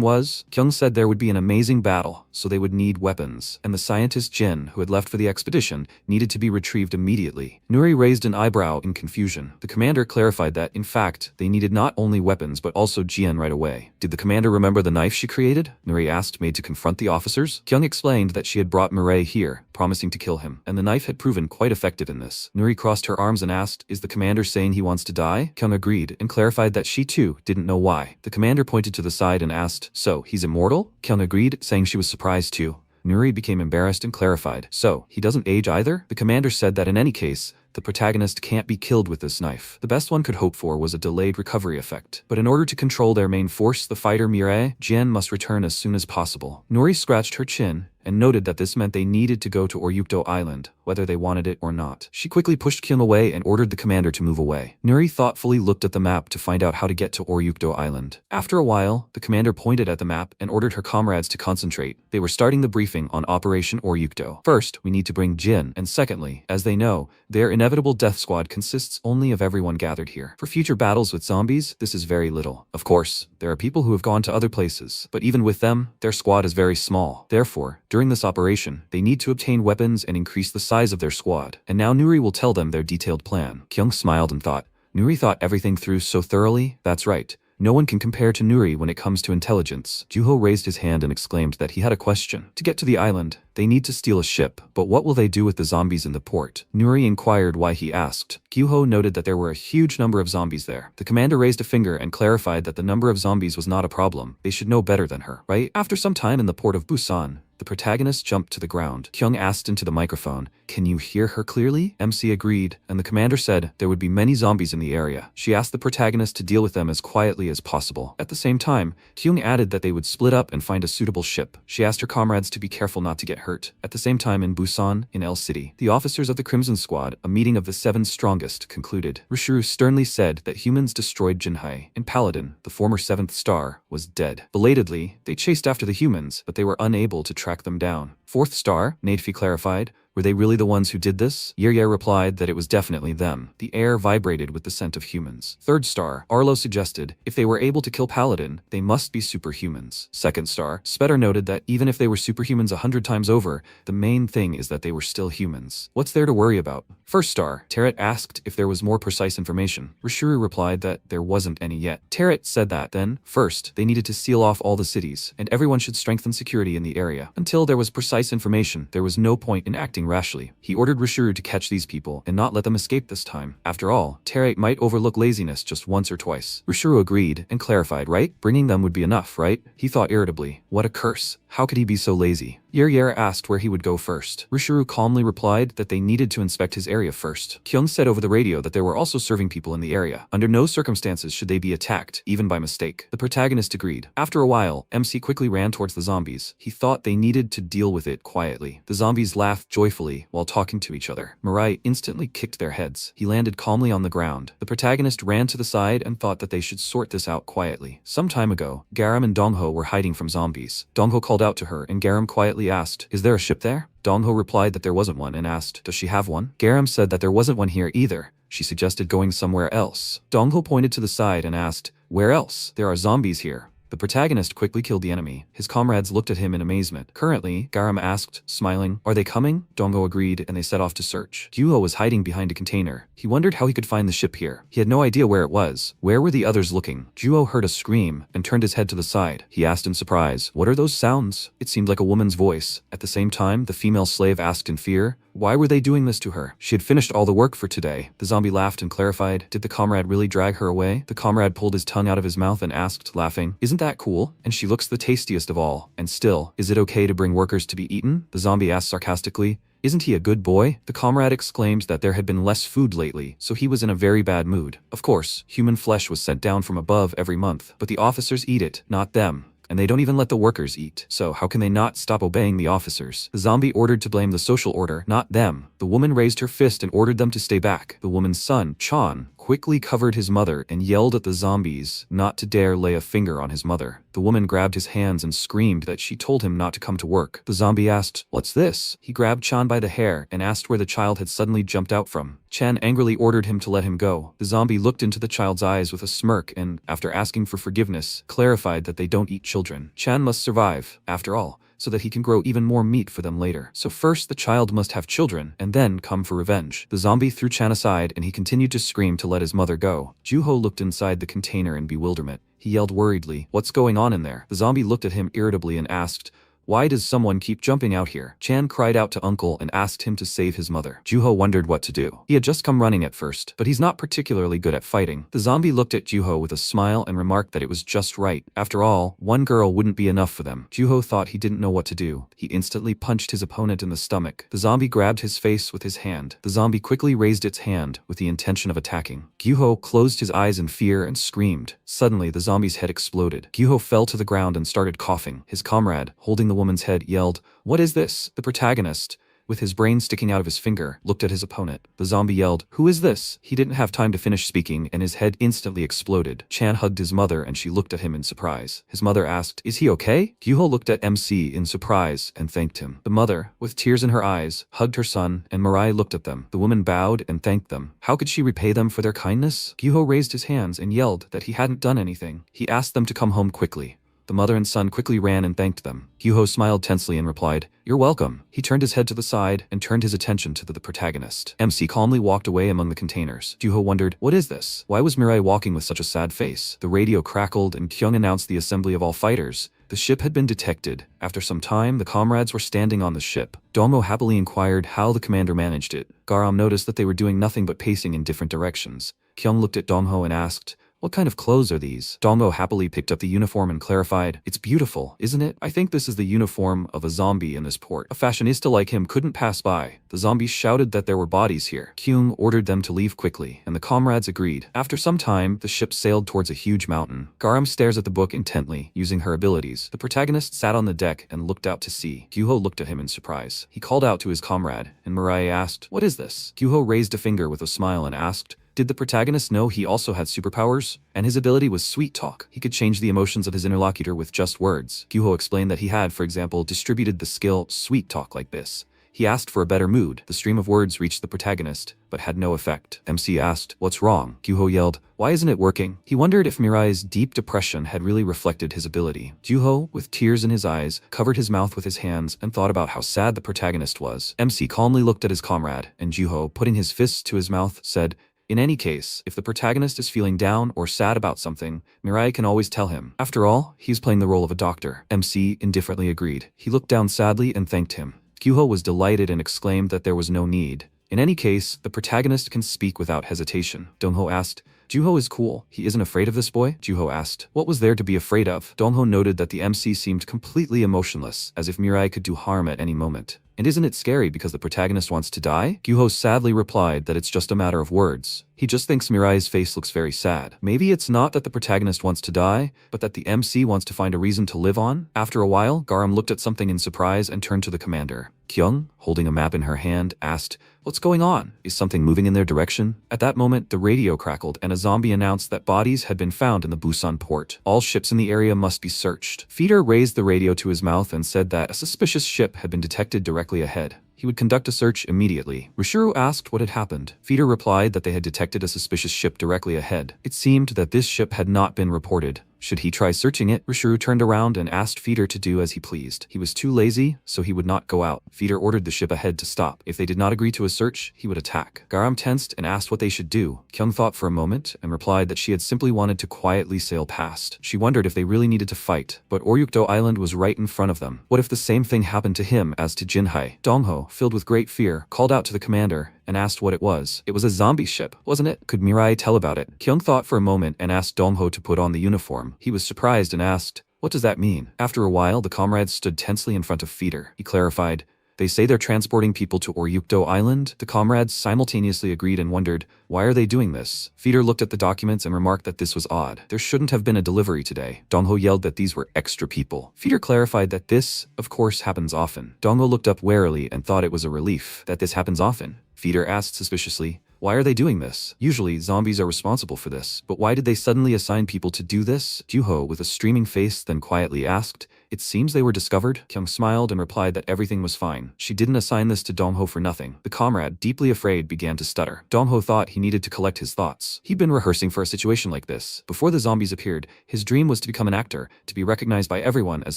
was? Kyoung said there would be an amazing battle, so they would need weapons, and the scientist Jin, who had left for the expedition, needed to be retrieved immediately. Nuri raised an eyebrow in confusion. The commander clarified that, in fact, they needed not only weapons but also Jin right away. Did the commander remember the knife she created? Nuri asked, made to confront the officers. Kyoung explained that she had brought Mireille here, promising to kill him, and the knife had proven quite effective in this. Nuri crossed her arms and asked, is the commander saying he wants to die? Kyoung agreed and clarified that she too didn't know why. The commander pointed to the side and asked, so, he's immortal? Kyoung agreed, saying she was surprised too. Nuri became embarrassed and clarified, so, he doesn't age either? The commander said that in any case, the protagonist can't be killed with this knife. The best one could hope for was a delayed recovery effect. But in order to control their main force, the fighter Mireille, Jin must return as soon as possible. Nuri scratched her chin and noted that this meant they needed to go to Oryukdo Island, whether they wanted it or not. She quickly pushed Kyoung away and ordered the commander to move away. Nuri thoughtfully looked at the map to find out how to get to Oryukdo Island. After a while, the commander pointed at the map and ordered her comrades to concentrate. They were starting the briefing on Operation Oryukdo. First, we need to bring Jin, and secondly, as they know, their inevitable death squad consists only of everyone gathered here. For future battles with zombies, this is very little. Of course, there are people who have gone to other places, but even with them, their squad is very small. Therefore, during this operation, they need to obtain weapons and increase the size of their squad. And now Nuri will tell them their detailed plan. Kyoung smiled and thought, Nuri thought everything through so thoroughly? That's right. No one can compare to Nuri when it comes to intelligence. Juho raised his hand and exclaimed that he had a question. To get to the island, they need to steal a ship, but what will they do with the zombies in the port? Nuri inquired why he asked. Juho noted that there were a huge number of zombies there. The commander raised a finger and clarified that the number of zombies was not a problem. They should know better than her, right? After some time in the port of Busan, the protagonist jumped to the ground. Kyoung asked into the microphone, can you hear her clearly? MC agreed, and the commander said there would be many zombies in the area. She asked the protagonist to deal with them as quietly as possible. At the same time, Kyoung added that they would split up and find a suitable ship. She asked her comrades to be careful not to get hurt. At the same time in Busan, in L City, the officers of the Crimson Squad, a meeting of the 7 strongest, concluded. Rishuru sternly said that humans destroyed Jin Hai, and Paladin, the former 7th star, was dead. Belatedly, they chased after the humans, but they were unable to track them down. 4th star, Nadfi clarified, were they really the ones who did this? Yeryer replied that it was definitely them. The air vibrated with the scent of humans. 3rd star, Arlo suggested, if they were able to kill Paladin, they must be superhumans. 2nd star, Spetter noted that even if they were superhumans 100 times over, the main thing is that they were still humans. What's there to worry about? 1st star, Terret asked if there was more precise information. Rishuru replied that there wasn't any yet. Terret said that, then, first, they needed to seal off all the cities, and everyone should strengthen security in the area. Until there was precise information, there was no point in acting rashly. He ordered Rishuru to catch these people and not let them escape this time. After all, Terret might overlook laziness just once or twice. Rishuru agreed and clarified, right? Bringing them would be enough, right? He thought irritably, what a curse. How could he be so lazy? Yeryer asked where he would go first. Rishuru calmly replied that they needed to inspect his area first. Kyoung said over the radio that there were also serving people in the area. Under no circumstances should they be attacked, even by mistake. The protagonist agreed. After a while, MC quickly ran towards the zombies. He thought they needed to deal with it quietly. The zombies laughed joyfully while talking to each other. Mirai instantly kicked their heads. He landed calmly on the ground. The protagonist ran to the side and thought that they should sort this out quietly. Some time ago, Garam and Dongho were hiding from zombies. Dongho called out to her and Garam quietly asked, is there a ship there? Dongho replied that there wasn't one and asked, does she have one? Garam said that there wasn't one here either. She suggested going somewhere else. Dongho pointed to the side and asked, where else? There are zombies here. The protagonist quickly killed the enemy. His comrades looked at him in amazement. Currently, Garam asked, smiling, "Are they coming?" Dongho agreed, and they set off to search. Juho was hiding behind a container. He wondered how he could find the ship here. He had no idea where it was. Where were the others looking? Juho heard a scream and turned his head to the side. He asked in surprise, "What are those sounds?" It seemed like a woman's voice. At the same time, the female slave asked in fear, why were they doing this to her? She had finished all the work for today. The zombie laughed and clarified, "Did the comrade really drag her away?" The comrade pulled his tongue out of his mouth and asked, laughing, "Isn't that cool? And she looks the tastiest of all. And still, is it okay to bring workers to be eaten?" The zombie asked sarcastically, "Isn't he a good boy?" The comrade exclaimed that there had been less food lately, so he was in a very bad mood. Of course, human flesh was sent down from above every month, but the officers eat it, not them. And they don't even let the workers eat. So how can they not stop obeying the officers? The zombie ordered to blame the social order, not them. The woman raised her fist and ordered them to stay back. The woman's son, Chan, quickly covered his mother and yelled at the zombies not to dare lay a finger on his mother. The woman grabbed his hands and screamed that she told him not to come to work. The zombie asked, "What's this?" He grabbed Chan by the hair and asked where the child had suddenly jumped out from. Chan angrily ordered him to let him go. The zombie looked into the child's eyes with a smirk and, after asking for forgiveness, clarified that they don't eat children. Chan must survive, after all, so that he can grow even more meat for them later. So first the child must have children, and then come for revenge. The zombie threw Chan aside and he continued to scream to let his mother go. Juho looked inside the container in bewilderment. He yelled worriedly, "What's going on in there?" The zombie looked at him irritably and asked, "Why does someone keep jumping out here?" Chan cried out to Uncle and asked him to save his mother. Juho wondered what to do. He had just come running at first, but he's not particularly good at fighting. The zombie looked at Juho with a smile and remarked that it was just right. After all, one girl wouldn't be enough for them. Juho thought he didn't know what to do. He instantly punched his opponent in the stomach. The zombie grabbed his face with his hand. The zombie quickly raised its hand with the intention of attacking. Juho closed his eyes in fear and screamed. Suddenly, the zombie's head exploded. Juho fell to the ground and started coughing. His comrade, holding the woman's head, yelled, "What is this?" The protagonist, with his brain sticking out of his finger, looked at his opponent. The zombie yelled, "Who is this?" He didn't have time to finish speaking and his head instantly exploded. Chan hugged his mother and she looked at him in surprise. His mother asked, "Is he okay?" Gyuho looked at MC in surprise and thanked him. The mother, with tears in her eyes, hugged her son and Mirai looked at them. The woman bowed and thanked them. How could she repay them for their kindness? Gyuho raised his hands and yelled that he hadn't done anything. He asked them to come home quickly. The mother and son quickly ran and thanked them. Gyuho smiled tensely and replied, "You're welcome." He turned his head to the side and turned his attention to the protagonist. MC calmly walked away among the containers. Gyuho wondered, what is this? Why was Mirai walking with such a sad face? The radio crackled and Kyoung announced the assembly of all fighters. The ship had been detected. After some time, the comrades were standing on the ship. Dongho happily inquired how the commander managed it. Garam noticed that they were doing nothing but pacing in different directions. Kyoung looked at Dongho and asked, "What kind of clothes are these?" Dongho happily picked up the uniform and clarified, "It's beautiful, isn't it? I think this is the uniform of a zombie in this port. A fashionista like him couldn't pass by." The zombies shouted that there were bodies here. Kyoung ordered them to leave quickly, and the comrades agreed. After some time, the ship sailed towards a huge mountain. Garam stares at the book intently, using her abilities. The protagonist sat on the deck and looked out to sea. Gyuho looked at him in surprise. He called out to his comrade, and Mirai asked, "What is this?" Gyuho raised a finger with a smile and asked, did the protagonist know he also had superpowers? And his ability was sweet talk. He could change the emotions of his interlocutor with just words. Gyuho explained that he had, for example, distributed the skill sweet talk like this. He asked for a better mood. The stream of words reached the protagonist, but had no effect. MC asked, "What's wrong?" Gyuho yelled, "Why isn't it working?" He wondered if Mirai's deep depression had really reflected his ability. Gyuho, with tears in his eyes, covered his mouth with his hands and thought about how sad the protagonist was. MC calmly looked at his comrade, and Gyuho, putting his fists to his mouth, said, "In any case, if the protagonist is feeling down or sad about something, Mirai can always tell him. After all, he's playing the role of a doctor." MC indifferently agreed. He looked down sadly and thanked him. Gyuho was delighted and exclaimed that there was no need. In any case, the protagonist can speak without hesitation. Dongho asked, "Juho is cool. He isn't afraid of this boy?" Juho asked, "What was there to be afraid of?" Dongho noted that the MC seemed completely emotionless, as if Mirai could do harm at any moment. "And isn't it scary because the protagonist wants to die?" Gyuho sadly replied that it's just a matter of words. He just thinks Mirai's face looks very sad. Maybe it's not that the protagonist wants to die, but that the MC wants to find a reason to live on. After a while, Garam looked at something in surprise and turned to the commander. Kyoung, holding a map in her hand, asked, "What's going on? Is something moving in their direction?" At that moment, the radio crackled and a zombie announced that bodies had been found in the Busan port. All ships in the area must be searched. Feeder raised the radio to his mouth and said that a suspicious ship had been detected directly ahead. he would conduct a search immediately. Rishuru asked what had happened. Feeder replied that they had detected a suspicious ship directly ahead. It seemed that this ship had not been reported. Should he try searching it? Rishuru turned around and asked Feeder to do as he pleased. He was too lazy, so he would not go out. Feeder ordered the ship ahead to stop. If they did not agree to a search, he would attack. Garam tensed and asked what they should do. Kyoung thought for a moment and replied that she had simply wanted to quietly sail past. She wondered if they really needed to fight, but Oryukdo Island was right in front of them. What if the same thing happened to him as to Jin Hai? Dongho, filled with great fear, called out to the commander and asked what it was. It was a zombie ship, wasn't it? Could Mirai tell about it? Kyoung thought for a moment and asked Dongho to put on the uniform. He was surprised and asked, "What does that mean?" After a while, the comrades stood tensely in front of Feeder. He clarified, "They say they're transporting people to Oryukdo Island." The comrades simultaneously agreed and wondered, why are they doing this? Feeder looked at the documents and remarked that this was odd. There shouldn't have been a delivery today. Dongho yelled that these were extra people. Feeder clarified that this, of course, happens often. Dongho looked up warily and thought it was a relief that this happens often. Feeder asked suspiciously, why are they doing this? Usually, zombies are responsible for this, but why did they suddenly assign people to do this? Juho, with a streaming face, then quietly asked, "It seems they were discovered?" Kyoung smiled and replied that everything was fine. She didn't assign this to Dongho for nothing. The comrade, deeply afraid, began to stutter. Dongho thought he needed to collect his thoughts. He'd been rehearsing for a situation like this. Before the zombies appeared, his dream was to become an actor, to be recognized by everyone as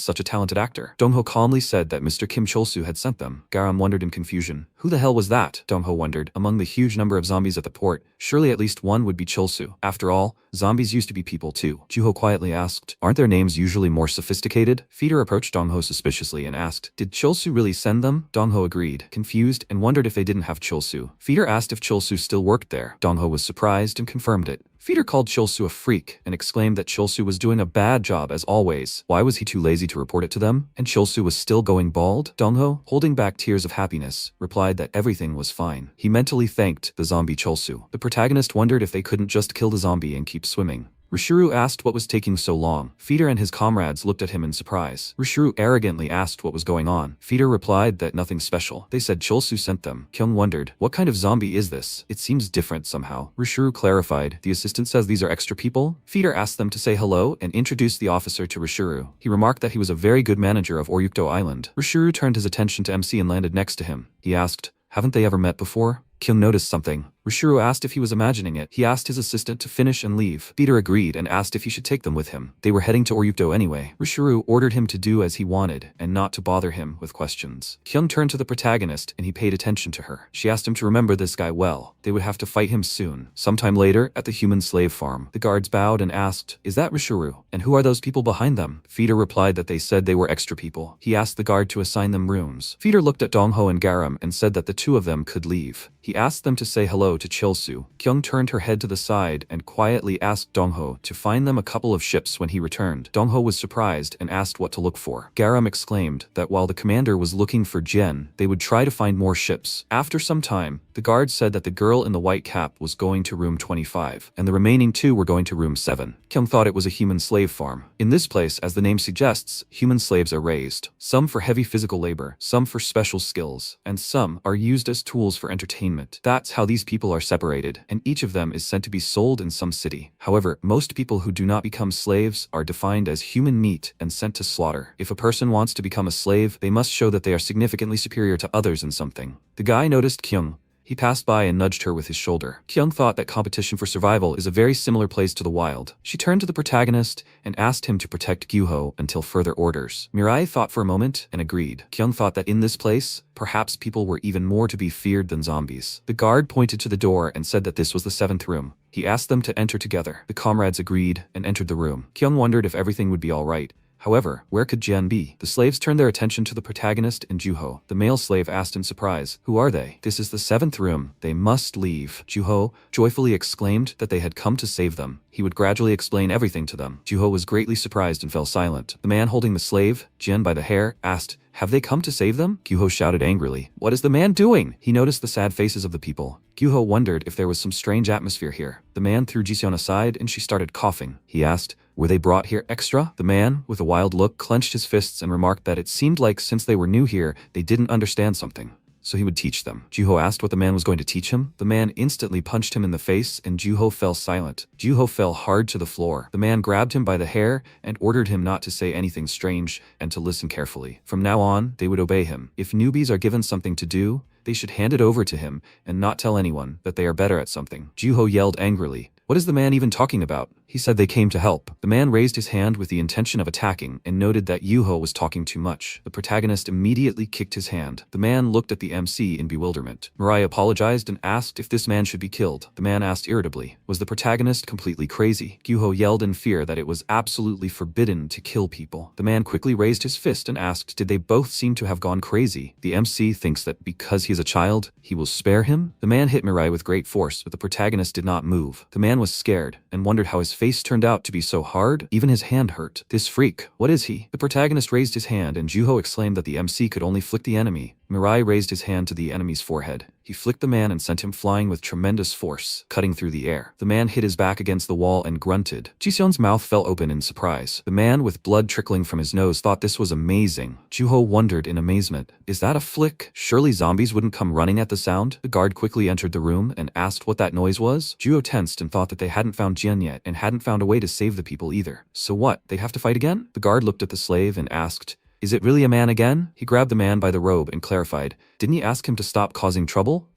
such a talented actor. Dongho calmly said that Mr. Kim Cholsu had sent them. Garam wondered in confusion. Who the hell was that? Dongho wondered. Among the huge number of zombies at the port, surely at least one would be Cholsu. After all, zombies used to be people too. Juho quietly asked, aren't their names usually more sophisticated? Feeder approached Dongho suspiciously and asked, did Cholsu really send them? Dongho agreed, confused, and wondered if they didn't have Cholsu. Feeder asked if Cholsu still worked there. Dongho was surprised and confirmed it. Feeder called Cholsu a freak and exclaimed that Cholsu was doing a bad job as always. Why was he too lazy to report it to them? And Cholsu was still going bald? Dongho, holding back tears of happiness, replied that everything was fine. He mentally thanked the zombie Cholsu. The protagonist wondered if they couldn't just kill the zombie and keep swimming. Rishuru asked what was taking so long. Feeder and his comrades looked at him in surprise. Rishuru arrogantly asked what was going on. Feeder replied that nothing special. They said Cholsu sent them. Kyoung wondered, what kind of zombie is this? It seems different somehow. Rishuru clarified, the assistant says these are extra people? Feeder asked them to say hello and introduced the officer to Rishuru. He remarked that he was a very good manager of Oryukdo Island. Rishuru turned his attention to MC and landed next to him. He asked, haven't they ever met before? Kyoung noticed something. Rishuru asked if he was imagining it. He asked his assistant to finish and leave. Feeder agreed and asked if he should take them with him. They were heading to Oryukdo anyway. Rishuru ordered him to do as he wanted and not to bother him with questions. Kyoung turned to the protagonist and he paid attention to her. She asked him to remember this guy well. They would have to fight him soon. Sometime later, at the human slave farm, the guards bowed and asked, is that Rishuru? And who are those people behind them? Feeder replied that they said they were extra people. He asked the guard to assign them rooms. Feeder looked at Dongho and Garam and said that the two of them could leave. He asked them to say hello to Cholsu. Kyoung turned her head to the side and quietly asked Dongho to find them a couple of ships when he returned. Dongho was surprised and asked what to look for. Garam exclaimed that while the commander was looking for Jen, they would try to find more ships. After some time, the guard said that the girl in the white cap was going to room 25, and the remaining two were going to room 7. Kyoung thought it was a human slave farm. In this place, as the name suggests, human slaves are raised. Some for heavy physical labor, some for special skills, and some are used as tools for entertainment. That's how these people are separated, and each of them is sent to be sold in some city. However, most people who do not become slaves are defined as human meat and sent to slaughter. If a person wants to become a slave, they must show that they are significantly superior to others in something. The guy noticed Kyoung. He passed by and nudged her with his shoulder. Kyoung thought that competition for survival is a very similar place to the wild. She turned to the protagonist and asked him to protect Gyuho until further orders. Mirai thought for a moment and agreed. Kyoung thought that in this place, perhaps people were even more to be feared than zombies. The guard pointed to the door and said that this was the 7th room. He asked them to enter together. The comrades agreed and entered the room. Kyoung wondered if everything would be all right. However, where could Jen be? The slaves turned their attention to the protagonist and Juho. The male slave asked in surprise, who are they? This is the 7th room. They must leave. Juho joyfully exclaimed that they had come to save them. He would gradually explain everything to them. Juho was greatly surprised and fell silent. The man holding the slave, Jen by the hair, asked, have they come to save them? Gyuho shouted angrily. What is the man doing? He noticed the sad faces of the people. Gyuho wondered if there was some strange atmosphere here. The man threw Jiseon aside and she started coughing. He asked, were they brought here extra? The man, with a wild look, clenched his fists and remarked that it seemed like since they were new here, they didn't understand something. so he would teach them. Juho asked what the man was going to teach him. The man instantly punched him in the face and Juho fell silent. Juho fell hard to the floor. The man grabbed him by the hair and ordered him not to say anything strange and to listen carefully. From now on, they would obey him. If newbies are given something to do, they should hand it over to him and not tell anyone that they are better at something. Juho yelled angrily. What is the man even talking about? He said they came to help. The man raised his hand with the intention of attacking and noted that Juho was talking too much. The protagonist immediately kicked his hand. The man looked at the MC in bewilderment. Mirai apologized and asked if this man should be killed. The man asked irritably, was the protagonist completely crazy? Juho yelled in fear that it was absolutely forbidden to kill people. The man quickly raised his fist and asked, did they both seem to have gone crazy? The MC thinks that because he is a child, he will spare him? The man hit Mirai with great force, but the protagonist did not move. The man was scared and wondered how his face turned out to be so hard. Even his hand hurt. This freak, what is he? The protagonist raised his hand and Juho exclaimed that the MC could only flick the enemy. Mirai raised his hand to the enemy's forehead. He flicked the man and sent him flying with tremendous force, cutting through the air. The man hit his back against the wall and grunted. Jiseon's mouth fell open in surprise. The man with blood trickling from his nose thought this was amazing. Juho wondered in amazement. Is that a flick? Surely zombies wouldn't come running at the sound? The guard quickly entered the room and asked what that noise was. Juho tensed and thought that they hadn't found Jin yet and hadn't found a way to save the people either. So what? They'd have to fight again? The guard looked at the slave and asked, is it really a man again? He grabbed the man by the robe and clarified, didn't he ask him to stop causing trouble?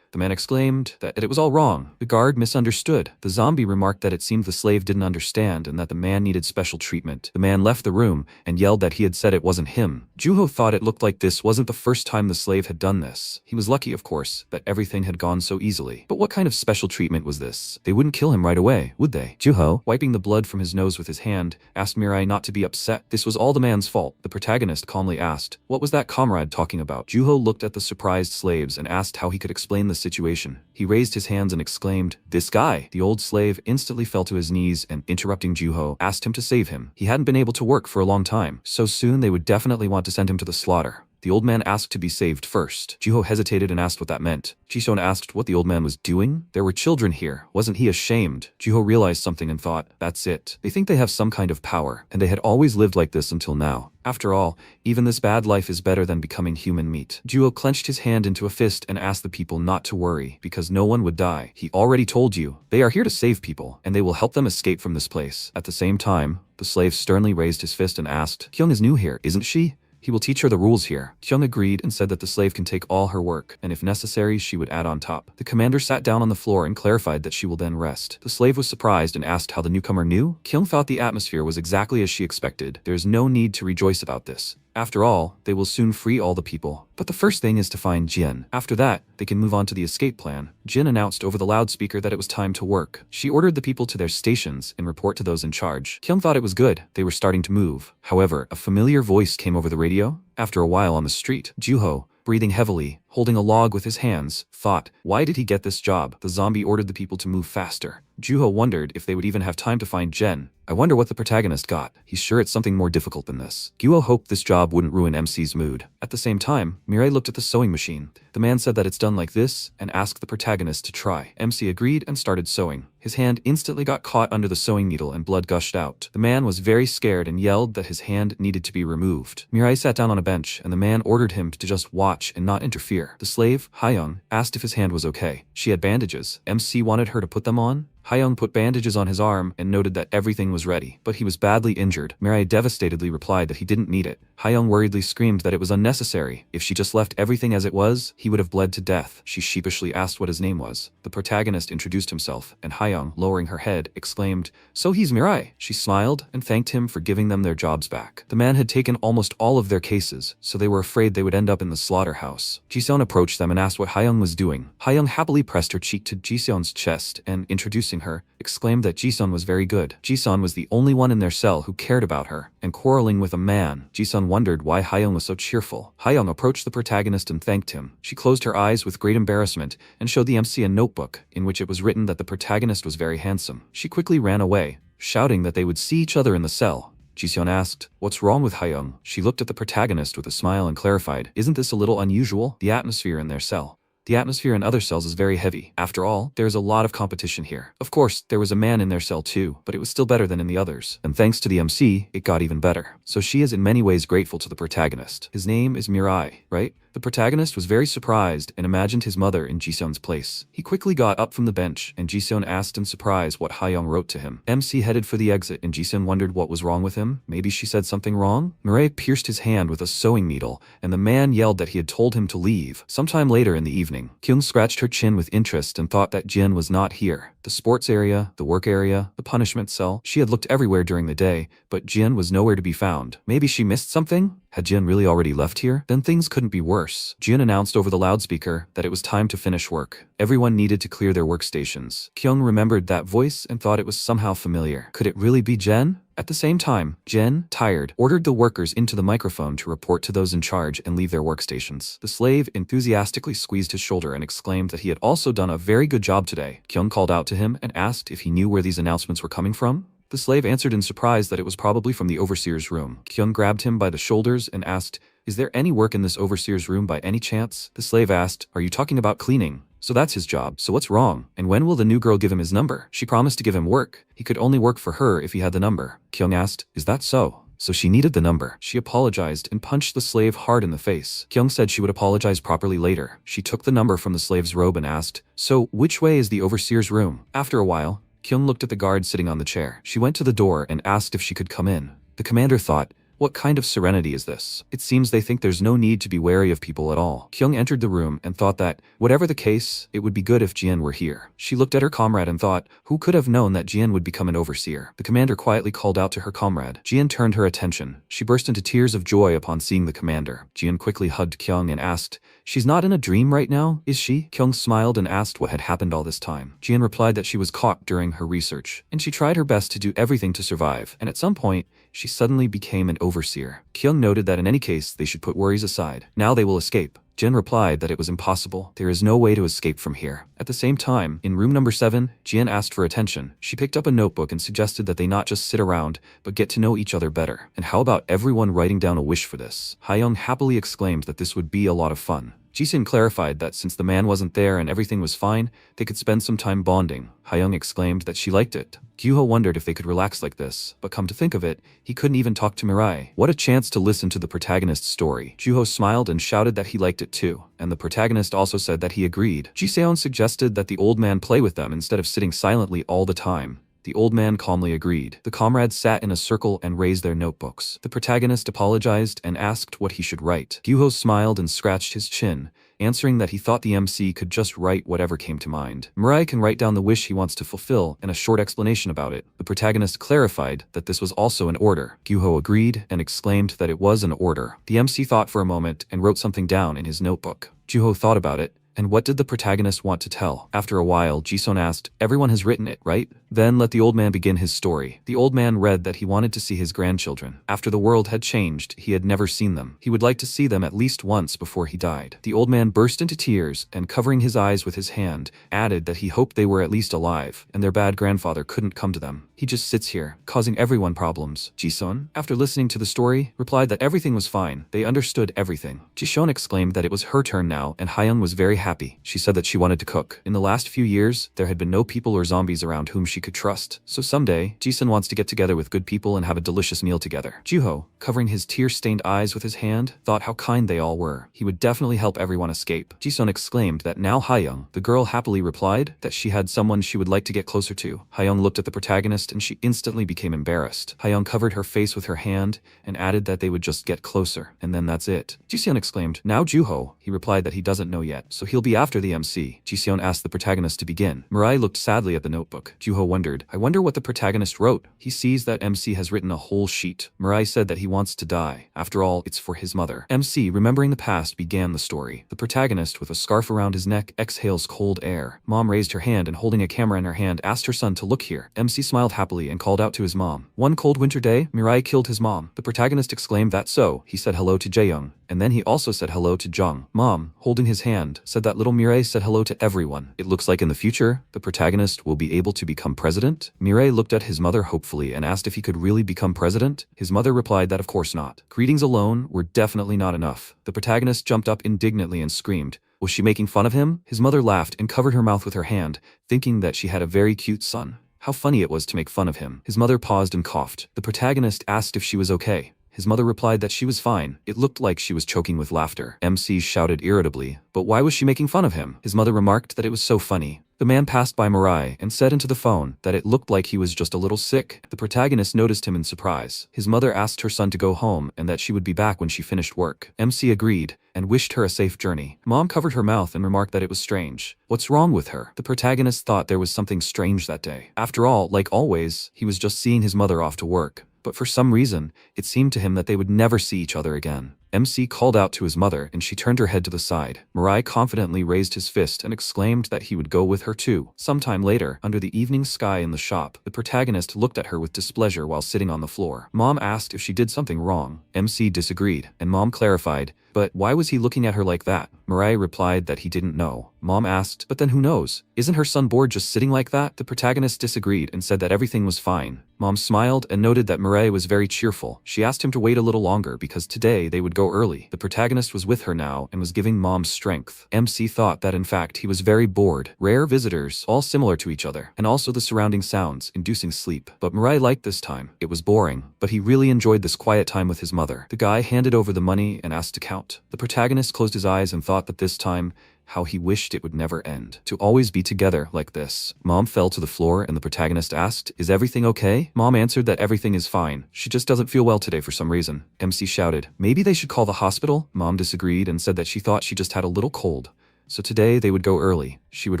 The man exclaimed that it was all wrong. The guard misunderstood. The zombie remarked that it seemed the slave didn't understand and that the man needed special treatment. The man left the room and yelled that he had said it wasn't him. Juho thought it looked like this wasn't the first time the slave had done this. He was lucky, of course, that everything had gone so easily. But what kind of special treatment was this? They wouldn't kill him right away, would they? Juho, wiping the blood from his nose with his hand, asked Mirai not to be upset. This was all the man's fault. The protagonist calmly asked, what was that comrade talking about? Juho looked at the surprised slaves and asked how he could explain the situation. He raised his hands and exclaimed, this guy. The old slave instantly fell to his knees and, interrupting Juho, asked him to save him. He hadn't been able to work for a long time, so soon they would definitely want to send him to the slaughter. The old man asked to be saved first. Juho hesitated and asked what that meant. Jiseon asked what the old man was doing. There were children here. Wasn't he ashamed? Juho realized something and thought, that's it. They think they have some kind of power, and they had always lived like this until now. After all, even this bad life is better than becoming human meat. Juho clenched his hand into a fist and asked the people not to worry, because no one would die. He already told you, they are here to save people, and they will help them escape from this place. At the same time, the slave sternly raised his fist and asked, Kyoung is new here, isn't she? He will teach her the rules here. Kyoung agreed and said that the slave can take all her work, and if necessary, she would add on top. The commander sat down on the floor and clarified that she will then rest. The slave was surprised and asked how the newcomer knew. Kyoung thought the atmosphere was exactly as she expected. There is no need to rejoice about this. After all, they will soon free all the people. But the first thing is to find Jin. After that, they can move on to the escape plan. Jin announced over the loudspeaker that it was time to work. She ordered the people to their stations and report to those in charge. Kyoung thought it was good. They were starting to move. However, a familiar voice came over the radio. After a while on the street, Juho, breathing heavily, holding a log with his hands, thought, why did he get this job? The zombie ordered the people to move faster. Juho wondered if they would even have time to find Jen. I wonder what the protagonist got. He's sure it's something more difficult than this. Guo hoped this job wouldn't ruin MC's mood. At the same time, Mirai looked at the sewing machine. The man said that it's done like this and asked the protagonist to try. MC agreed and started sewing. His hand instantly got caught under the sewing needle and blood gushed out. The man was very scared and yelled that his hand needed to be removed. Mirai sat down on a bench and the man ordered him to just watch and not interfere. The slave, Hayoung, asked if his hand was okay. She had bandages. MC wanted her to put them on. Hayoung put bandages on his arm and noted that everything was ready, but he was badly injured. Mirai devastatedly replied that he didn't need it. Hayoung worriedly screamed that it was unnecessary. If she just left everything as it was, he would have bled to death. She sheepishly asked what his name was. The protagonist introduced himself, and Hayoung, lowering her head, exclaimed, "So he's Mirai." She smiled and thanked him for giving them their jobs back. The man had taken almost all of their cases, so they were afraid they would end up in the slaughterhouse. Jiseon approached them and asked what Hayoung was doing. Hayoung happily pressed her cheek to Jiseon's chest and, introducing her, exclaimed that Jiseon was very good. Jiseon was the only one in their cell who cared about her, and quarreling with a man. Jiseon wondered why Hayoung was so cheerful. Hayoung approached the protagonist and thanked him. She closed her eyes with great embarrassment and showed the MC a notebook in which it was written that the protagonist was very handsome. She quickly ran away, shouting that they would see each other in the cell. Jiseon asked, "What's wrong with Hayoung?" She looked at the protagonist with a smile and clarified, "Isn't this a little unusual? The atmosphere in their cell." The atmosphere in other cells is very heavy. After all, there is a lot of competition here. Of course, there was a man in their cell too, but it was still better than in the others. And thanks to the MC, it got even better. So she is in many ways grateful to the protagonist. His name is Mirai, right? The protagonist was very surprised and imagined his mother in Jiseon's place. He quickly got up from the bench, and Jiseon asked in surprise what Hayoung wrote to him. MC headed for the exit, and Jiseon wondered what was wrong with him. Maybe she said something wrong? Mirai pierced his hand with a sewing needle, and the man yelled that he had told him to leave. Sometime later in the evening, Kyoung scratched her chin with interest and thought that Jin was not here. The sports area, the work area, the punishment cell. She had looked everywhere during the day, but Jin was nowhere to be found. Maybe she missed something? Had Jin really already left here? Then things couldn't be worse. Jin announced over the loudspeaker that it was time to finish work. Everyone needed to clear their workstations. Kyoung remembered that voice and thought it was somehow familiar. Could it really be Jin? At the same time, Jin, tired, ordered the workers into the microphone to report to those in charge and leave their workstations. The slave enthusiastically squeezed his shoulder and exclaimed that he had also done a very good job today. Kyoung called out to him and asked if he knew where these announcements were coming from. The slave answered in surprise that it was probably from the overseer's room. Kyoung grabbed him by the shoulders and asked, "Is there any work in this overseer's room by any chance?" The slave asked, "Are you talking about cleaning?" "So that's his job. So what's wrong? And when will the new girl give him his number? She promised to give him work. He could only work for her if he had the number." Kyoung asked, "Is that so?" So she needed the number. She apologized and punched the slave hard in the face. Kyoung said she would apologize properly later. She took the number from the slave's robe and asked, "So which way is the overseer's room?" After a while, Kyoung looked at the guard sitting on the chair. She went to the door and asked if she could come in. The commander thought, "What kind of serenity is this? It seems they think there's no need to be wary of people at all." Kyoung entered the room and thought that, whatever the case, it would be good if Jian were here. She looked at her comrade and thought, who could have known that Jian would become an overseer? The commander quietly called out to her comrade. Jian turned her attention. She burst into tears of joy upon seeing the commander. Jian quickly hugged Kyoung and asked, "She's not in a dream right now, is she?" Kyoung smiled and asked what had happened all this time. Jian replied that she was caught during her research, and she tried her best to do everything to survive, and at some point, she suddenly became an overseer. Kyoung noted that in any case, they should put worries aside. Now they will escape. Jin replied that it was impossible. There is no way to escape from here. At the same time, in room number 7, Jian asked for attention. She picked up a notebook and suggested that they not just sit around, but get to know each other better. And how about everyone writing down a wish for this? Hayoung happily exclaimed that this would be a lot of fun. Jisun clarified that since the man wasn't there and everything was fine, they could spend some time bonding. Hayoung exclaimed that she liked it. Gyuho wondered if they could relax like this, but come to think of it, he couldn't even talk to Mirai. What a chance to listen to the protagonist's story. Gyuho smiled and shouted that he liked it too, and the protagonist also said that he agreed. Jiseon suggested that the old man play with them instead of sitting silently all the time. The old man calmly agreed. The comrades sat in a circle and raised their notebooks. The protagonist apologized and asked what he should write. Gyuho smiled and scratched his chin, answering that he thought the MC could just write whatever came to mind. Mirai can write down the wish he wants to fulfill and a short explanation about it. The protagonist clarified that this was also an order. Gyuho agreed and exclaimed that it was an order. The MC thought for a moment and wrote something down in his notebook. Gyuho thought about it. And what did the protagonist want to tell? After a while, Jisun asked, "Everyone has written it, right? Then let the old man begin his story." The old man read that he wanted to see his grandchildren. After the world had changed, he had never seen them. He would like to see them at least once before he died. The old man burst into tears and, covering his eyes with his hand, added that he hoped they were at least alive and their bad grandfather couldn't come to them. He just sits here, causing everyone problems. Jisun, after listening to the story, replied that everything was fine. They understood everything. Jishon exclaimed that it was her turn now, and Hayoung was very happy. She said that she wanted to cook. In the last few years, there had been no people or zombies around whom she could trust. So someday, Jisun wants to get together with good people and have a delicious meal together. Juho, covering his tear-stained eyes with his hand, thought how kind they all were. He would definitely help everyone escape. Jisun exclaimed that now Hayoung. The girl happily replied that she had someone she would like to get closer to. Hayoung looked at the protagonist and she instantly became embarrassed. Hayoung covered her face with her hand and added that they would just get closer, and then that's it. Jisun exclaimed, "Now Juho." He replied that he doesn't know yet, so he'll be after the MC. Jisun asked the protagonist to begin. Mirai looked sadly at the notebook. Juho wondered, I wonder what the protagonist wrote. He sees that MC has written a whole sheet. Mirai said that he wants to die. After all, it's for his mother. MC, remembering the past, began the story. The protagonist, with a scarf around his neck, exhales cold air. Mom raised her hand and, holding a camera in her hand, asked her son to look here. MC smiled happily and called out to his mom. One cold winter day, Mirai killed his mom. The protagonist exclaimed that so. He said hello to Jaeyoung, and then he also said hello to Jung. Mom, holding his hand, said that little Mirai said hello to everyone. It looks like in the future, the protagonist will be able to become president? Mirai looked at his mother hopefully and asked if he could really become president. His mother replied that of course not. Greetings alone were definitely not enough. The protagonist jumped up indignantly and screamed, Was she making fun of him? His mother laughed and covered her mouth with her hand, thinking that she had a very cute son. How funny it was to make fun of him. His mother paused and coughed. The protagonist asked if she was okay. His mother replied that she was fine. It looked like she was choking with laughter. MC shouted irritably, but why was she making fun of him? His mother remarked that it was so funny. The man passed by Mirai and said into the phone that it looked like he was just a little sick. The protagonist noticed him in surprise. His mother asked her son to go home and that she would be back when she finished work. MC agreed and wished her a safe journey. Mom covered her mouth and remarked that it was strange. What's wrong with her? The protagonist thought there was something strange that day. After all, like always, he was just seeing his mother off to work. But for some reason, it seemed to him that they would never see each other again. MC called out to his mother and she turned her head to the side. Mirai confidently raised his fist and exclaimed that he would go with her too. Sometime later, under the evening sky in the shop, the protagonist looked at her with displeasure while sitting on the floor. Mom asked if she did something wrong. MC disagreed, and Mom clarified, but why was he looking at her like that? Mirai replied that he didn't know. Mom asked, but then who knows? Isn't her son bored just sitting like that? The protagonist disagreed and said that everything was fine. Mom smiled and noted that Mirai was very cheerful. She asked him to wait a little longer because today they would go early. The protagonist was with her now and was giving Mom strength. MC thought that in fact he was very bored. Rare visitors, all similar to each other, and also the surrounding sounds, inducing sleep. But Mirai liked this time. It was boring, but he really enjoyed this quiet time with his mother. The guy handed over the money and asked to count. The protagonist closed his eyes and thought that this time, how he wished it would never end. To always be together like this. Mom fell to the floor and the protagonist asked, is everything okay? Mom answered that everything is fine. She just doesn't feel well today for some reason. MC shouted, maybe they should call the hospital? Mom disagreed and said that she thought she just had a little cold. So today they would go early. She would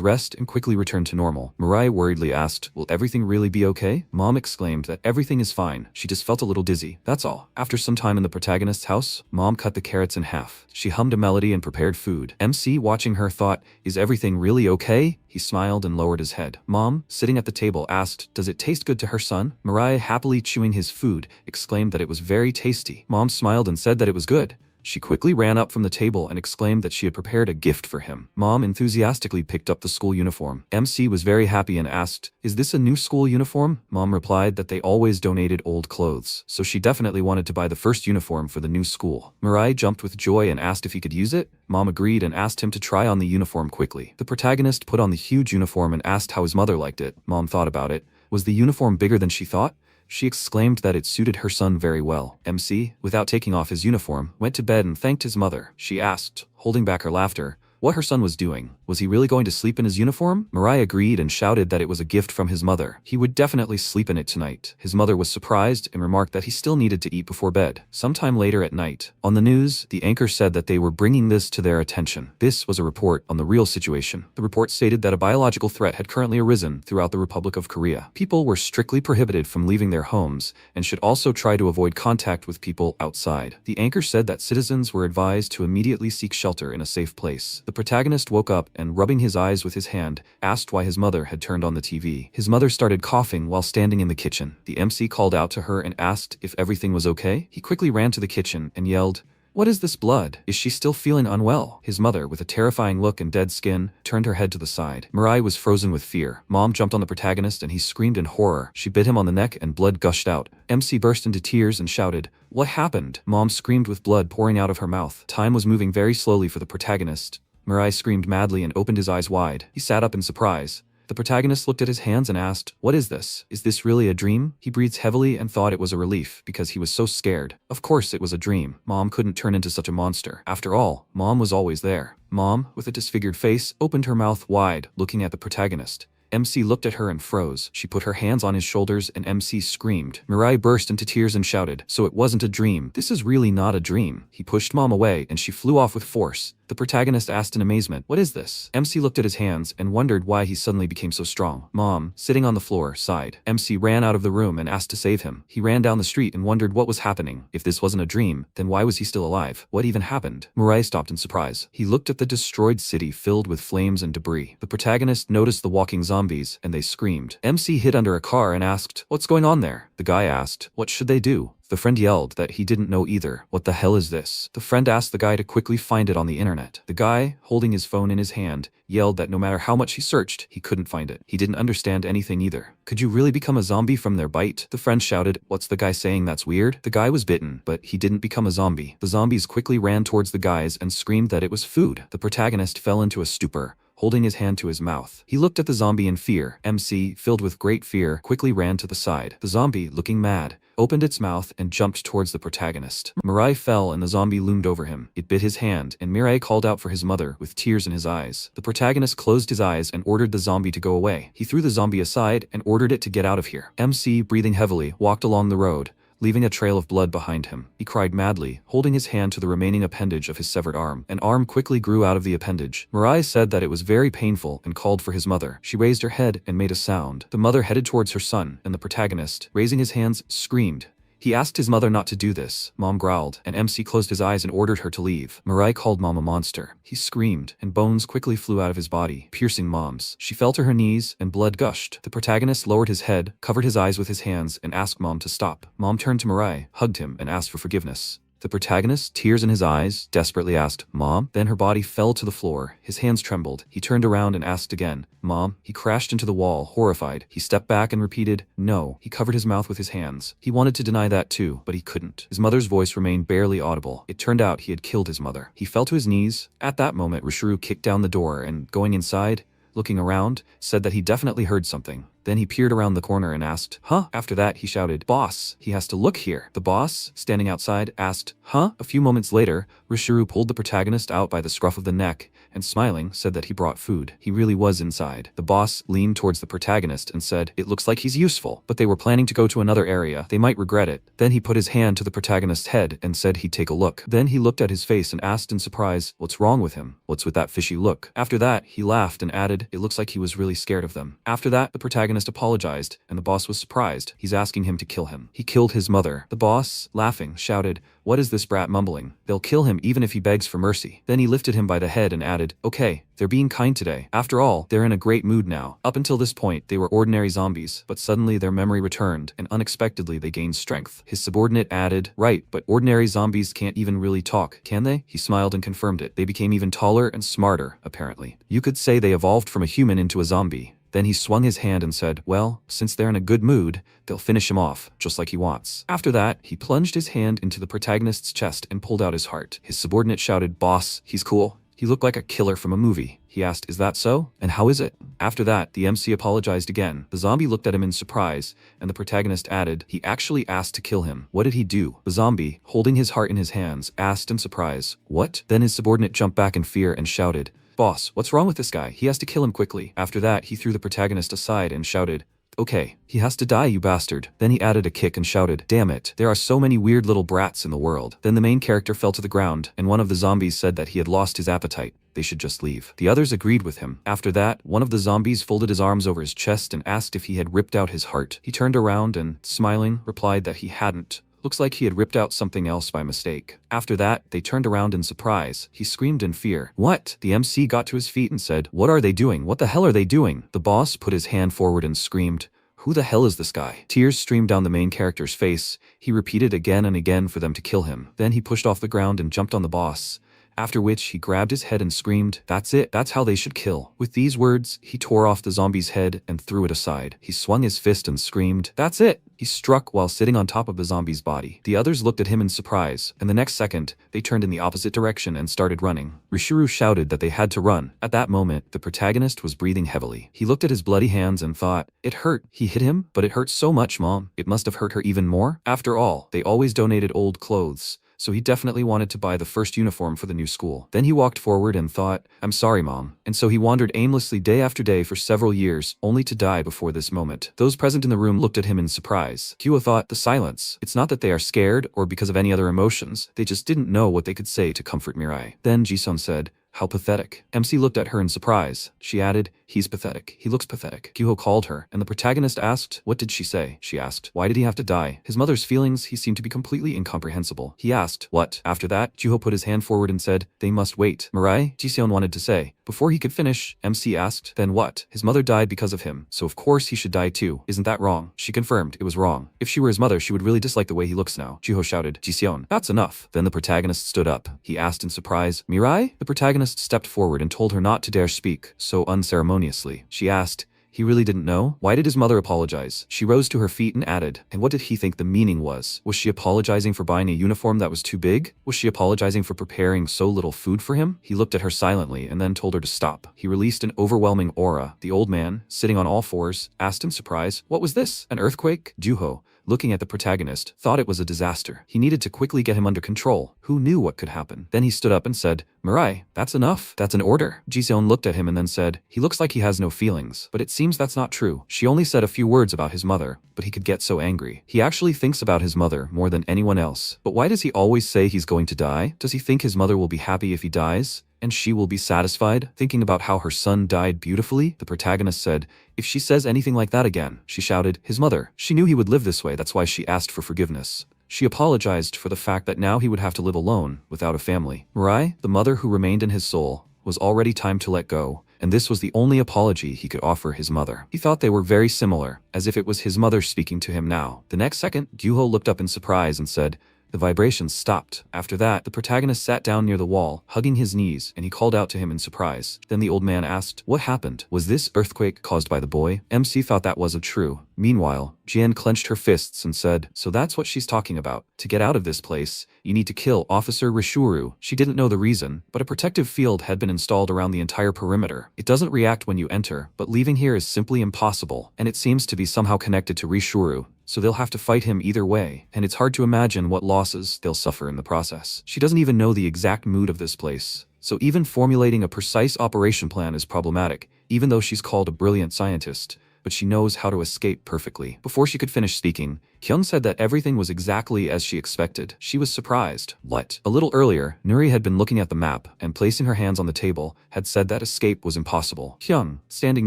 rest and quickly return to normal. Mirai worriedly asked, will everything really be okay? Mom exclaimed that everything is fine. She just felt a little dizzy. That's all. After some time in the protagonist's house, Mom cut the carrots in half. She hummed a melody and prepared food. MC, watching her, thought, is everything really okay? He smiled and lowered his head. Mom, sitting at the table, asked, does it taste good to her son? Mirai, happily chewing his food, exclaimed that it was very tasty. Mom smiled and said that it was good. She quickly ran up from the table and exclaimed that she had prepared a gift for him. Mom enthusiastically picked up the school uniform. MC was very happy and asked, is this a new school uniform? Mom replied that they always donated old clothes, so she definitely wanted to buy the first uniform for the new school. Mirai jumped with joy and asked if he could use it. Mom agreed and asked him to try on the uniform quickly. The protagonist put on the huge uniform and asked how his mother liked it. Mom thought about it. Was the uniform bigger than she thought? She exclaimed that it suited her son very well. MC, without taking off his uniform, went to bed and thanked his mother. She asked, holding back her laughter, what her son was doing. Was he really going to sleep in his uniform? Mirai agreed and shouted that it was a gift from his mother. He would definitely sleep in it tonight. His mother was surprised and remarked that he still needed to eat before bed. Sometime later at night, on the news, the anchor said that they were bringing this to their attention. This was a report on the real situation. The report stated that a biological threat had currently arisen throughout the Republic of Korea. People were strictly prohibited from leaving their homes and should also try to avoid contact with people outside. The anchor said that citizens were advised to immediately seek shelter in a safe place. The protagonist woke up and, rubbing his eyes with his hand, asked why his mother had turned on the TV. His mother started coughing while standing in the kitchen. The MC called out to her and asked if everything was okay. He quickly ran to the kitchen and yelled, what is this blood? Is she still feeling unwell? His mother, with a terrifying look and dead skin, turned her head to the side. Mirai was frozen with fear. Mom jumped on the protagonist and he screamed in horror. She bit him on the neck and blood gushed out. MC burst into tears and shouted, what happened? Mom screamed with blood pouring out of her mouth. Time was moving very slowly for the protagonist. Mirai screamed madly and opened his eyes wide. He sat up in surprise. The protagonist looked at his hands and asked, what is this? Is this really a dream? He breathed heavily and thought it was a relief because he was so scared. Of course it was a dream. Mom couldn't turn into such a monster. After all, Mom was always there. Mom, with a disfigured face, opened her mouth wide, looking at the protagonist. MC looked at her and froze. She put her hands on his shoulders and MC screamed. Mirai burst into tears and shouted, so it wasn't a dream. This is really not a dream. He pushed Mom away and she flew off with force. The protagonist asked in amazement, what is this? MC looked at his hands and wondered why he suddenly became so strong. Mom, sitting on the floor, sighed. MC ran out of the room and asked to save him. He ran down the street and wondered what was happening. If this wasn't a dream, then why was he still alive? What even happened? Mirai stopped in surprise. He looked at the destroyed city filled with flames and debris. The protagonist noticed the walking zombies and they screamed. MC hid under a car and asked, what's going on there? The guy asked, what should they do? The friend yelled that he didn't know either. What the hell is this? The friend asked the guy to quickly find it on the internet. The guy, holding his phone in his hand, yelled that no matter how much he searched, he couldn't find it. He didn't understand anything either. Could you really become a zombie from their bite? The friend shouted, what's the guy saying that's weird? The guy was bitten, but he didn't become a zombie. The zombies quickly ran towards the guys and screamed that it was food. The protagonist fell into a stupor, holding his hand to his mouth. He looked at the zombie in fear. MC, filled with great fear, quickly ran to the side. The zombie, looking mad, opened its mouth and jumped towards the protagonist. Mirai fell and the zombie loomed over him. It bit his hand, and Mirai called out for his mother with tears in his eyes. The protagonist closed his eyes and ordered the zombie to go away. He threw the zombie aside and ordered it to get out of here. MC, breathing heavily, walked along the road, leaving a trail of blood behind him. He cried madly, holding his hand to the remaining appendage of his severed arm. An arm quickly grew out of the appendage. Mirai said that it was very painful and called for his mother. She raised her head and made a sound. The mother headed towards her son, and the protagonist, raising his hands, screamed. He asked his mother not to do this. Mom growled, and MC closed his eyes and ordered her to leave. Mirai called Mom a monster. He screamed, and bones quickly flew out of his body, piercing Mom's. She fell to her knees, and blood gushed. The protagonist lowered his head, covered his eyes with his hands, and asked Mom to stop. Mom turned to Mirai, hugged him, and asked for forgiveness. The protagonist, tears in his eyes, desperately asked, Mom? Then her body fell to the floor. His hands trembled. He turned around and asked again, Mom? He crashed into the wall, horrified. He stepped back and repeated, no. He covered his mouth with his hands. He wanted to deny that too, but he couldn't. His mother's voice remained barely audible. It turned out he had killed his mother. He fell to his knees. At that moment, Rishuru kicked down the door and, going inside, looking around, said that he definitely heard something. Then he peered around the corner and asked, huh? After that, he shouted, boss, he has to look here. The boss, standing outside, asked, huh? A few moments later, Rishuru pulled the protagonist out by the scruff of the neck and, smiling, said that he brought food. He really was inside. The boss leaned towards the protagonist and said, it looks like he's useful, but they were planning to go to another area. They might regret it. Then he put his hand to the protagonist's head and said he'd take a look. Then he looked at his face and asked in surprise, what's wrong with him? What's with that fishy look? After that, he laughed and added, it looks like he was really scared of them. After that, the protagonist apologized, and the boss was surprised. He's asking him to kill him. He killed his mother. The boss, laughing, shouted, what is this brat mumbling? They'll kill him even if he begs for mercy. Then he lifted him by the head and added, okay, they're being kind today. After all, they're in a great mood now. Up until this point, they were ordinary zombies, but suddenly their memory returned, and unexpectedly they gained strength. His subordinate added, right, but ordinary zombies can't even really talk, can they? He smiled and confirmed it. They became even taller and smarter, apparently. You could say they evolved from a human into a zombie. Then he swung his hand and said, well, since they're in a good mood, they'll finish him off, just like he wants. After that, he plunged his hand into the protagonist's chest and pulled out his heart. His subordinate shouted, boss, he's cool. He looked like a killer from a movie. He asked, is that so? And how is it? After that, the MC apologized again. The zombie looked at him in surprise, and the protagonist added, he actually asked to kill him. What did he do? The zombie, holding his heart in his hands, asked in surprise, what? Then his subordinate jumped back in fear and shouted, boss, what's wrong with this guy? He has to kill him quickly. After that, he threw the protagonist aside and shouted, okay, he has to die, you bastard. Then he added a kick and shouted, damn it, there are so many weird little brats in the world. Then the main character fell to the ground, and one of the zombies said that he had lost his appetite. They should just leave. The others agreed with him. After that, one of the zombies folded his arms over his chest and asked if he had ripped out his heart. He turned around and, smiling, replied that he hadn't. Looks like he had ripped out something else by mistake. After that, they turned around in surprise. He screamed in fear. What? The MC got to his feet and said, what are they doing? What the hell are they doing? The boss put his hand forward and screamed, who the hell is this guy? Tears streamed down the main character's face. He repeated again and again for them to kill him. Then he pushed off the ground and jumped on the boss. After which, he grabbed his head and screamed, that's it, that's how they should kill. With these words, he tore off the zombie's head and threw it aside. He swung his fist and screamed, that's it! He struck while sitting on top of the zombie's body. The others looked at him in surprise, and the next second, they turned in the opposite direction and started running. Rishuru shouted that they had to run. At that moment, the protagonist was breathing heavily. He looked at his bloody hands and thought, it hurt. He hit him, but it hurt so much, Mom. It must have hurt her even more. After all, they always donated old clothes, so he definitely wanted to buy the first uniform for the new school. Then he walked forward and thought, I'm sorry, Mom. And so he wandered aimlessly day after day for several years, only to die before this moment. Those present in the room looked at him in surprise. Kyoung thought, the silence. It's not that they are scared or because of any other emotions, they just didn't know what they could say to comfort Mirai. Then Jisung said, How pathetic. MC looked at her in surprise. She added, he's pathetic. He looks pathetic. Kyuho called her, and the protagonist asked, what did she say? She asked, why did he have to die? His mother's feelings, he seemed to be completely incomprehensible. He asked, what? After that, Kyuho put his hand forward and said, they must wait. Mirai, Jiseon wanted to say. Before he could finish, MC asked, then what? His mother died because of him, so of course he should die too. Isn't that wrong? She confirmed, it was wrong. If she were his mother, she would really dislike the way he looks now. Kyuho shouted, Jiseon, that's enough. Then the protagonist stood up. He asked in surprise, Mirai? The protagonist stepped forward and told her not to dare speak so unceremoniously. She asked, he really didn't know? Why did his mother apologize? She rose to her feet and added, and what did he think the meaning was? Was she apologizing for buying a uniform that was too big? Was she apologizing for preparing so little food for him? He looked at her silently and then told her to stop. He released an overwhelming aura. The old man, sitting on all fours, asked in surprise, what was this? An earthquake? Juho, looking at the protagonist, thought it was a disaster. He needed to quickly get him under control. Who knew what could happen? Then he stood up and said, Mirai, that's enough. That's an order. Jiseon looked at him and then said, he looks like he has no feelings, but it seems that's not true. She only said a few words about his mother, but he could get so angry. He actually thinks about his mother more than anyone else. But why does he always say he's going to die? Does he think his mother will be happy if he dies? And she will be satisfied, thinking about how her son died beautifully? The protagonist said, if she says anything like that again, she shouted, his mother. She knew he would live this way, that's why she asked for forgiveness. She apologized for the fact that now he would have to live alone, without a family. Mirai, the mother who remained in his soul, was already time to let go, and this was the only apology he could offer his mother. He thought they were very similar, as if it was his mother speaking to him now. The next second, Gyuho looked up in surprise and said, the vibrations stopped. After that, the protagonist sat down near the wall, hugging his knees, and he called out to him in surprise. Then the old man asked, what happened? Was this earthquake caused by the boy? MC thought that wasn't true. Meanwhile, Jian clenched her fists and said, so that's what she's talking about. To get out of this place, you need to kill Officer Rishuru. She didn't know the reason, but a protective field had been installed around the entire perimeter. It doesn't react when you enter, but leaving here is simply impossible, and it seems to be somehow connected to Rishuru. So they'll have to fight him either way, and it's hard to imagine what losses they'll suffer in the process. She doesn't even know the exact mood of this place, so even formulating a precise operation plan is problematic, even though she's called a brilliant scientist. But she knows how to escape perfectly. Before she could finish speaking, Kyoung said that everything was exactly as she expected. She was surprised. What? A little earlier, Nuri had been looking at the map and placing her hands on the table, had said that escape was impossible. Kyoung, standing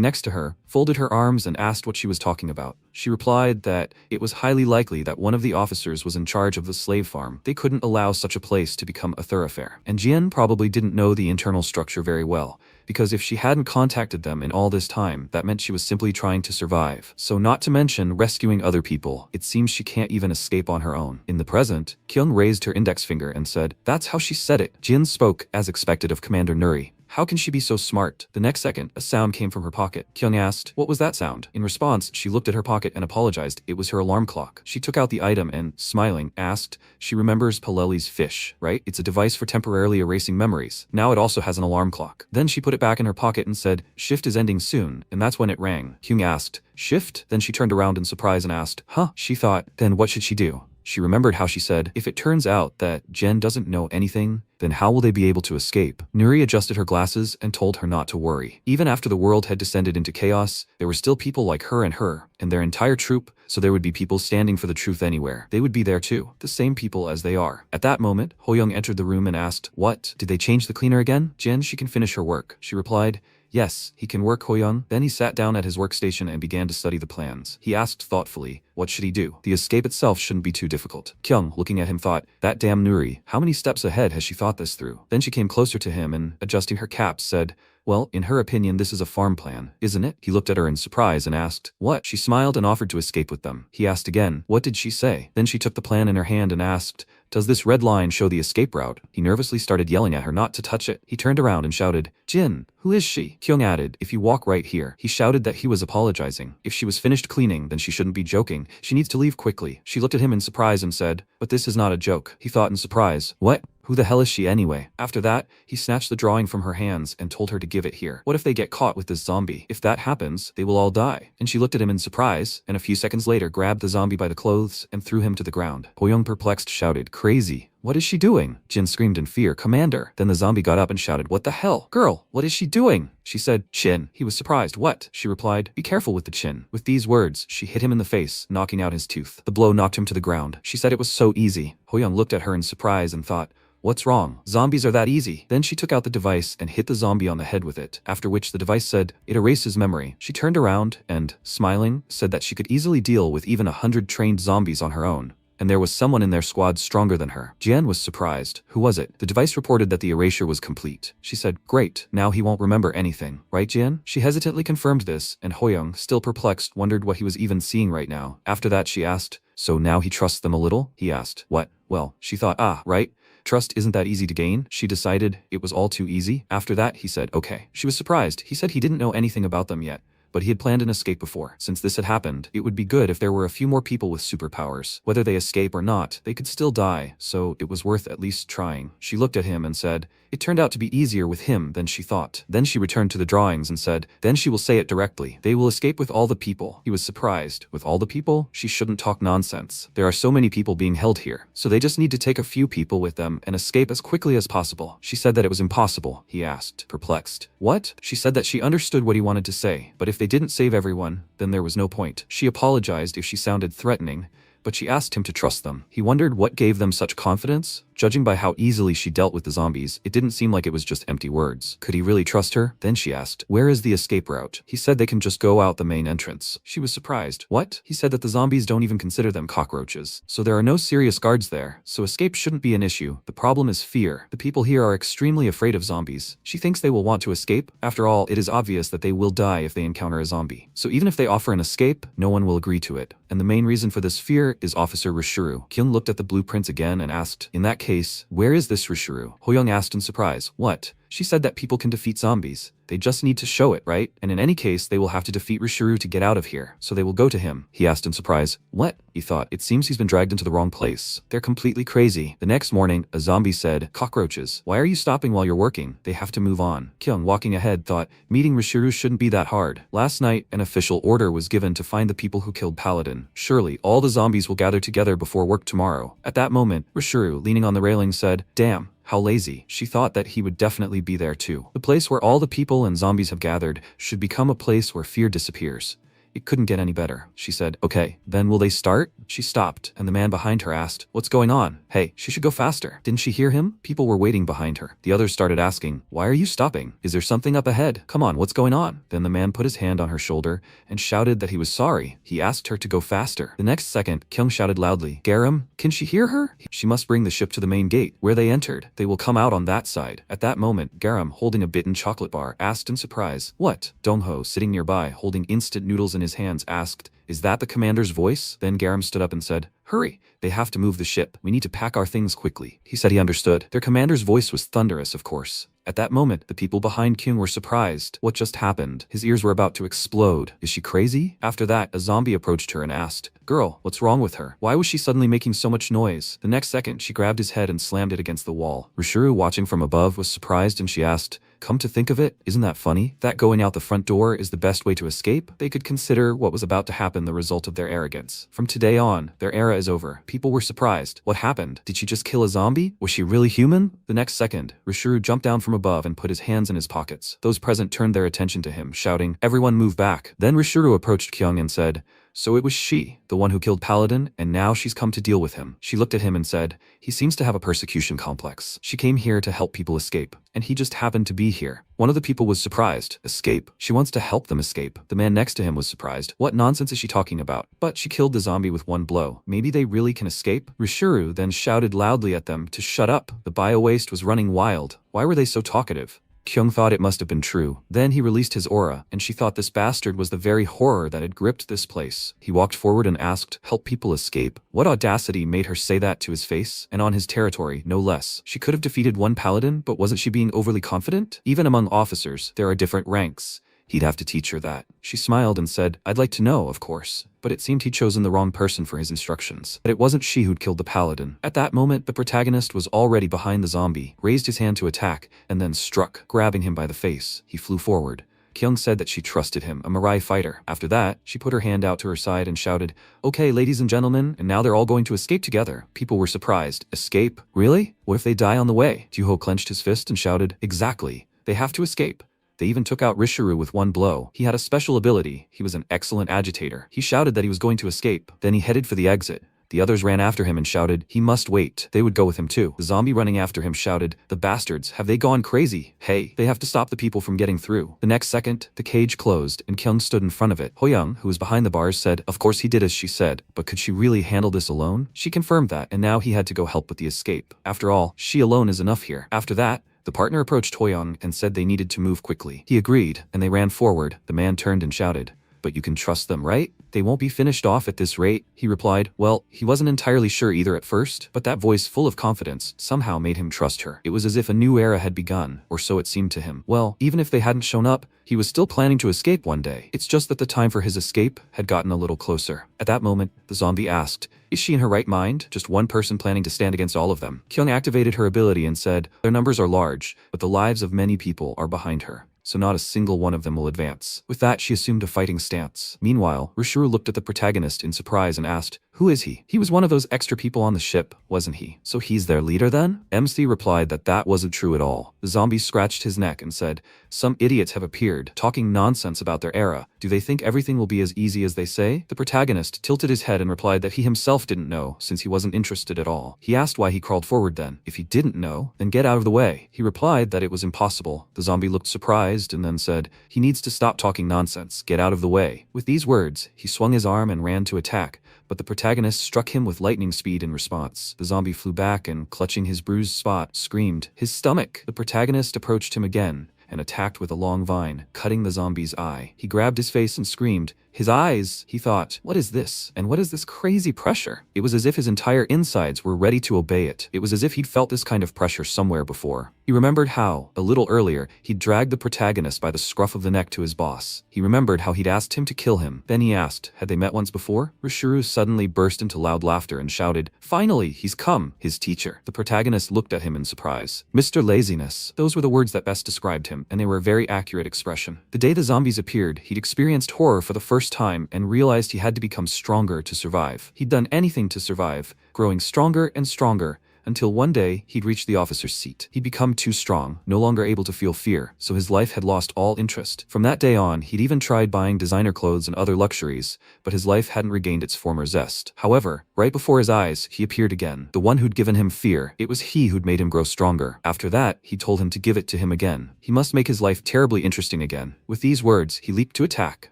next to her, folded her arms and asked what she was talking about. She replied that it was highly likely that one of the officers was in charge of the slave farm. They couldn't allow such a place to become a thoroughfare. And Jian probably didn't know the internal structure very well, because if she hadn't contacted them in all this time, that meant she was simply trying to survive. So not to mention rescuing other people, it seems she can't even escape on her own. In the present, Kyoung raised her index finger and said, that's how she said it. Jin spoke, as expected of Commander Nuri. How can she be so smart? The next second, a sound came from her pocket. Kyoung asked, what was that sound? In response, she looked at her pocket and apologized. It was her alarm clock. She took out the item and, smiling, asked, she remembers Paleli's fish, right? It's a device for temporarily erasing memories. Now it also has an alarm clock. Then she put it back in her pocket and said, shift is ending soon, and that's when it rang. Kyoung asked, shift? Then she turned around in surprise and asked, huh? She thought, then what should she do? She remembered how she said, if it turns out that Jen doesn't know anything, then how will they be able to escape? Nuri adjusted her glasses and told her not to worry. Even after the world had descended into chaos, there were still people like her and their entire troop, so there would be people standing for the truth anywhere. They would be there too, the same people as they are. At that moment, Hoyoung entered the room and asked, what? Did they change the cleaner again? Jen, she can finish her work. She replied, yes, he can work, Hoyoung. Then he sat down at his workstation and began to study the plans. He asked thoughtfully, what should he do? The escape itself shouldn't be too difficult. Kyoung, looking at him, thought, that damn Nuri, how many steps ahead has she thought this through? Then she came closer to him and, adjusting her caps, said, well, in her opinion, this is a farm plan, isn't it? He looked at her in surprise and asked, what? She smiled and offered to escape with them. He asked again, what did she say? Then she took the plan in her hand and asked, does this red line show the escape route? He nervously started yelling at her not to touch it. He turned around and shouted, Jin, who is she? Kyoung added, if you walk right here. He shouted that he was apologizing. If she was finished cleaning, then she shouldn't be joking. She needs to leave quickly. She looked at him in surprise and said, but this is not a joke. He thought in surprise, what? Who the hell is she anyway? After that, he snatched the drawing from her hands and told her to give it here. What if they get caught with this zombie? If that happens, they will all die. And she looked at him in surprise, and a few seconds later grabbed the zombie by the clothes and threw him to the ground. Hoyoung, perplexed, shouted, crazy. What is she doing? Jin screamed in fear, Commander. Then the zombie got up and shouted, what the hell? Girl, what is she doing? She said, chin. He was surprised. What? She replied, be careful with the chin. With these words, she hit him in the face, knocking out his tooth. The blow knocked him to the ground. She said it was so easy. Hoyoung looked at her in surprise and thought, What's wrong? Zombies are that easy. Then she took out the device and hit the zombie on the head with it, after which the device said it erased his memory. She turned around and, smiling, said that she could easily deal with even 100 trained zombies on her own. And there was someone in their squad stronger than her. Jian was surprised. Who was it? The device reported that the erasure was complete. She said, great, now he won't remember anything. Right, Jian? She hesitantly confirmed this, and Kyoung, still perplexed, wondered what he was even seeing right now. After that she asked, so now he trusts them a little? He asked. What? Well, she thought, right? Trust isn't that easy to gain. She decided it was all too easy. After that, he said, okay. She was surprised. He said he didn't know anything about them yet, but he had planned an escape before. Since this had happened, it would be good if there were a few more people with superpowers. Whether they escape or not, they could still die, so it was worth at least trying. She looked at him and said, it turned out to be easier with him than she thought. Then she returned to the drawings and said, then she will say it directly. They will escape with all the people. He was surprised. With all the people? She shouldn't talk nonsense. There are so many people being held here, so they just need to take a few people with them and escape as quickly as possible. She said that it was impossible, he asked, perplexed. What? She said that she understood what he wanted to say, but if they didn't save everyone, then there was no point. She apologized if she sounded threatening, but she asked him to trust them. He wondered what gave them such confidence. Judging by how easily she dealt with the zombies, it didn't seem like it was just empty words. Could he really trust her? Then she asked, where is the escape route? He said they can just go out the main entrance. She was surprised. What? He said that the zombies don't even consider them cockroaches, so there are no serious guards there, so escape shouldn't be an issue. The problem is fear. The people here are extremely afraid of zombies. She thinks they will want to escape. After all, it is obvious that they will die if they encounter a zombie. So even if they offer an escape, no one will agree to it. And the main reason for this fear is Officer Rishuru. Kyoung looked at the blueprints again and asked, in that case, where is this Rishuru? Kyoung asked in surprise. What? She said that people can defeat zombies. They just need to show it, right? And in any case, they will have to defeat Rishuru to get out of here, so they will go to him. He asked in surprise. What? He thought. It seems he's been dragged into the wrong place. They're completely crazy. The next morning, a zombie said, cockroaches, why are you stopping while you're working? They have to move on. Kyoung, walking ahead, thought, meeting Rishuru shouldn't be that hard. Last night, an official order was given to find the people who killed Paladin. Surely, all the zombies will gather together before work tomorrow. At that moment, Rishuru, leaning on the railing, said, damn. How lazy. She thought that he would definitely be there too. The place where all the people and zombies have gathered should become a place where fear disappears. It couldn't get any better. She said, okay, then will they start? She stopped, and the man behind her asked, what's going on? Hey, she should go faster. Didn't she hear him? People were waiting behind her. The others started asking, why are you stopping? Is there something up ahead? Come on, what's going on? Then the man put his hand on her shoulder and shouted that he was sorry. He asked her to go faster. The next second, Kyoung shouted loudly, Garam, can she hear her? She must bring the ship to the main gate, where they entered. They will come out on that side. At that moment, Garam, holding a bitten chocolate bar, asked in surprise, what? Dongho, sitting nearby, holding instant noodles in his hands, asked, is that the commander's voice? Then Garam stood up and said, hurry, they have to move the ship. We need to pack our things quickly. He said he understood. Their commander's voice was thunderous, of course. At that moment, the people behind Kyoung were surprised. What just happened? His ears were about to explode. Is she crazy? After that, a zombie approached her and asked, girl, what's wrong with her? Why was she suddenly making so much noise? The next second, she grabbed his head and slammed it against the wall. Rishuru, watching from above, was surprised and she asked, come to think of it, isn't that funny? That going out the front door is the best way to escape? They could consider what was about to happen the result of their arrogance. From today on, their era is over. People were surprised. What happened? Did she just kill a zombie? Was she really human? The next second, Rishuru jumped down from above and put his hands in his pockets. Those present turned their attention to him, shouting, everyone move back. Then Rishuru approached Kyoung and said, so it was she, the one who killed Paladin, and now she's come to deal with him. She looked at him and said, he seems to have a persecution complex. She came here to help people escape, and he just happened to be here. One of the people was surprised. Escape? She wants to help them escape. The man next to him was surprised. What nonsense is she talking about? But she killed the zombie with one blow. Maybe they really can escape? Rishuru then shouted loudly at them to shut up. The bio-waste was running wild. Why were they so talkative? Kyoung thought it must have been true. Then he released his aura, and she thought this bastard was the very horror that had gripped this place. He walked forward and asked, help people escape? What audacity made her say that to his face? And on his territory, no less. She could have defeated one paladin, but wasn't she being overly confident? Even among officers, there are different ranks. He'd have to teach her that. She smiled and said, I'd like to know, of course. But it seemed he'd chosen the wrong person for his instructions. But it wasn't she who'd killed the paladin. At that moment, the protagonist was already behind the zombie, raised his hand to attack, and then struck, grabbing him by the face. He flew forward. Kyoung said that she trusted him, a Mirai fighter. After that, she put her hand out to her side and shouted, okay, ladies and gentlemen, and now they're all going to escape together. People were surprised. Escape? Really? What if they die on the way? Juho clenched his fist and shouted, exactly. They have to escape. They even took out Rishuru with one blow. He had a special ability. He was an excellent agitator. He shouted that he was going to escape. Then he headed for the exit. The others ran after him and shouted, he must wait. They would go with him too. The zombie running after him shouted, the bastards, have they gone crazy? Hey, they have to stop the people from getting through. The next second, the cage closed and Kyoung stood in front of it. Kyoung, who was behind the bars, said, of course he did as she said, but could she really handle this alone? She confirmed that, and now he had to go help with the escape. After all, she alone is enough here. After that, the partner approached Kyoung and said they needed to move quickly. He agreed, and they ran forward. The man turned and shouted, but you can trust them, right? They won't be finished off at this rate, he replied. Well, he wasn't entirely sure either at first, but that voice full of confidence somehow made him trust her. It was as if a new era had begun, or so it seemed to him. Well, even if they hadn't shown up, he was still planning to escape one day. It's just that the time for his escape had gotten a little closer. At that moment, the zombie asked, is she in her right mind? Just one person planning to stand against all of them. Kyoung activated her ability and said, their numbers are large, but the lives of many people are behind her, so not a single one of them will advance. With that, she assumed a fighting stance. Meanwhile, Rishuru looked at the protagonist in surprise and asked, who is he? He was one of those extra people on the ship, wasn't he? So he's their leader then? MC replied that that wasn't true at all. The zombie scratched his neck and said, some idiots have appeared, talking nonsense about their era. Do they think everything will be as easy as they say? The protagonist tilted his head and replied that he himself didn't know, since he wasn't interested at all. He asked why he crawled forward then. If he didn't know, then get out of the way. He replied that it was impossible. The zombie looked surprised and then said, he needs to stop talking nonsense. Get out of the way. With these words, he swung his arm and ran to attack, but the protagonist struck him with lightning speed in response. The zombie flew back and, clutching his bruised spot, screamed, his stomach! The protagonist approached him again and attacked with a long vine, cutting the zombie's eye. He grabbed his face and screamed, his eyes! He thought, what is this? And what is this crazy pressure? It was as if his entire insides were ready to obey it. It was as if he'd felt this kind of pressure somewhere before. He remembered how, a little earlier, he'd dragged the protagonist by the scruff of the neck to his boss. He remembered how he'd asked him to kill him. Then he asked, had they met once before? Rishuru suddenly burst into loud laughter and shouted, finally, he's come, his teacher. The protagonist looked at him in surprise. Mr. Laziness. Those were the words that best described him, and they were a very accurate expression. The day the zombies appeared, he'd experienced horror for the first time and realized he had to become stronger to survive. He'd done anything to survive, growing stronger and stronger, until one day he'd reached the officer's seat. He'd become too strong, no longer able to feel fear, so his life had lost all interest. From that day on, he'd even tried buying designer clothes and other luxuries, but his life hadn't regained its former zest. However, right before his eyes, he appeared again. The one who'd given him fear. It was he who'd made him grow stronger. After that, he told him to give it to him again. He must make his life terribly interesting again. With these words, he leaped to attack,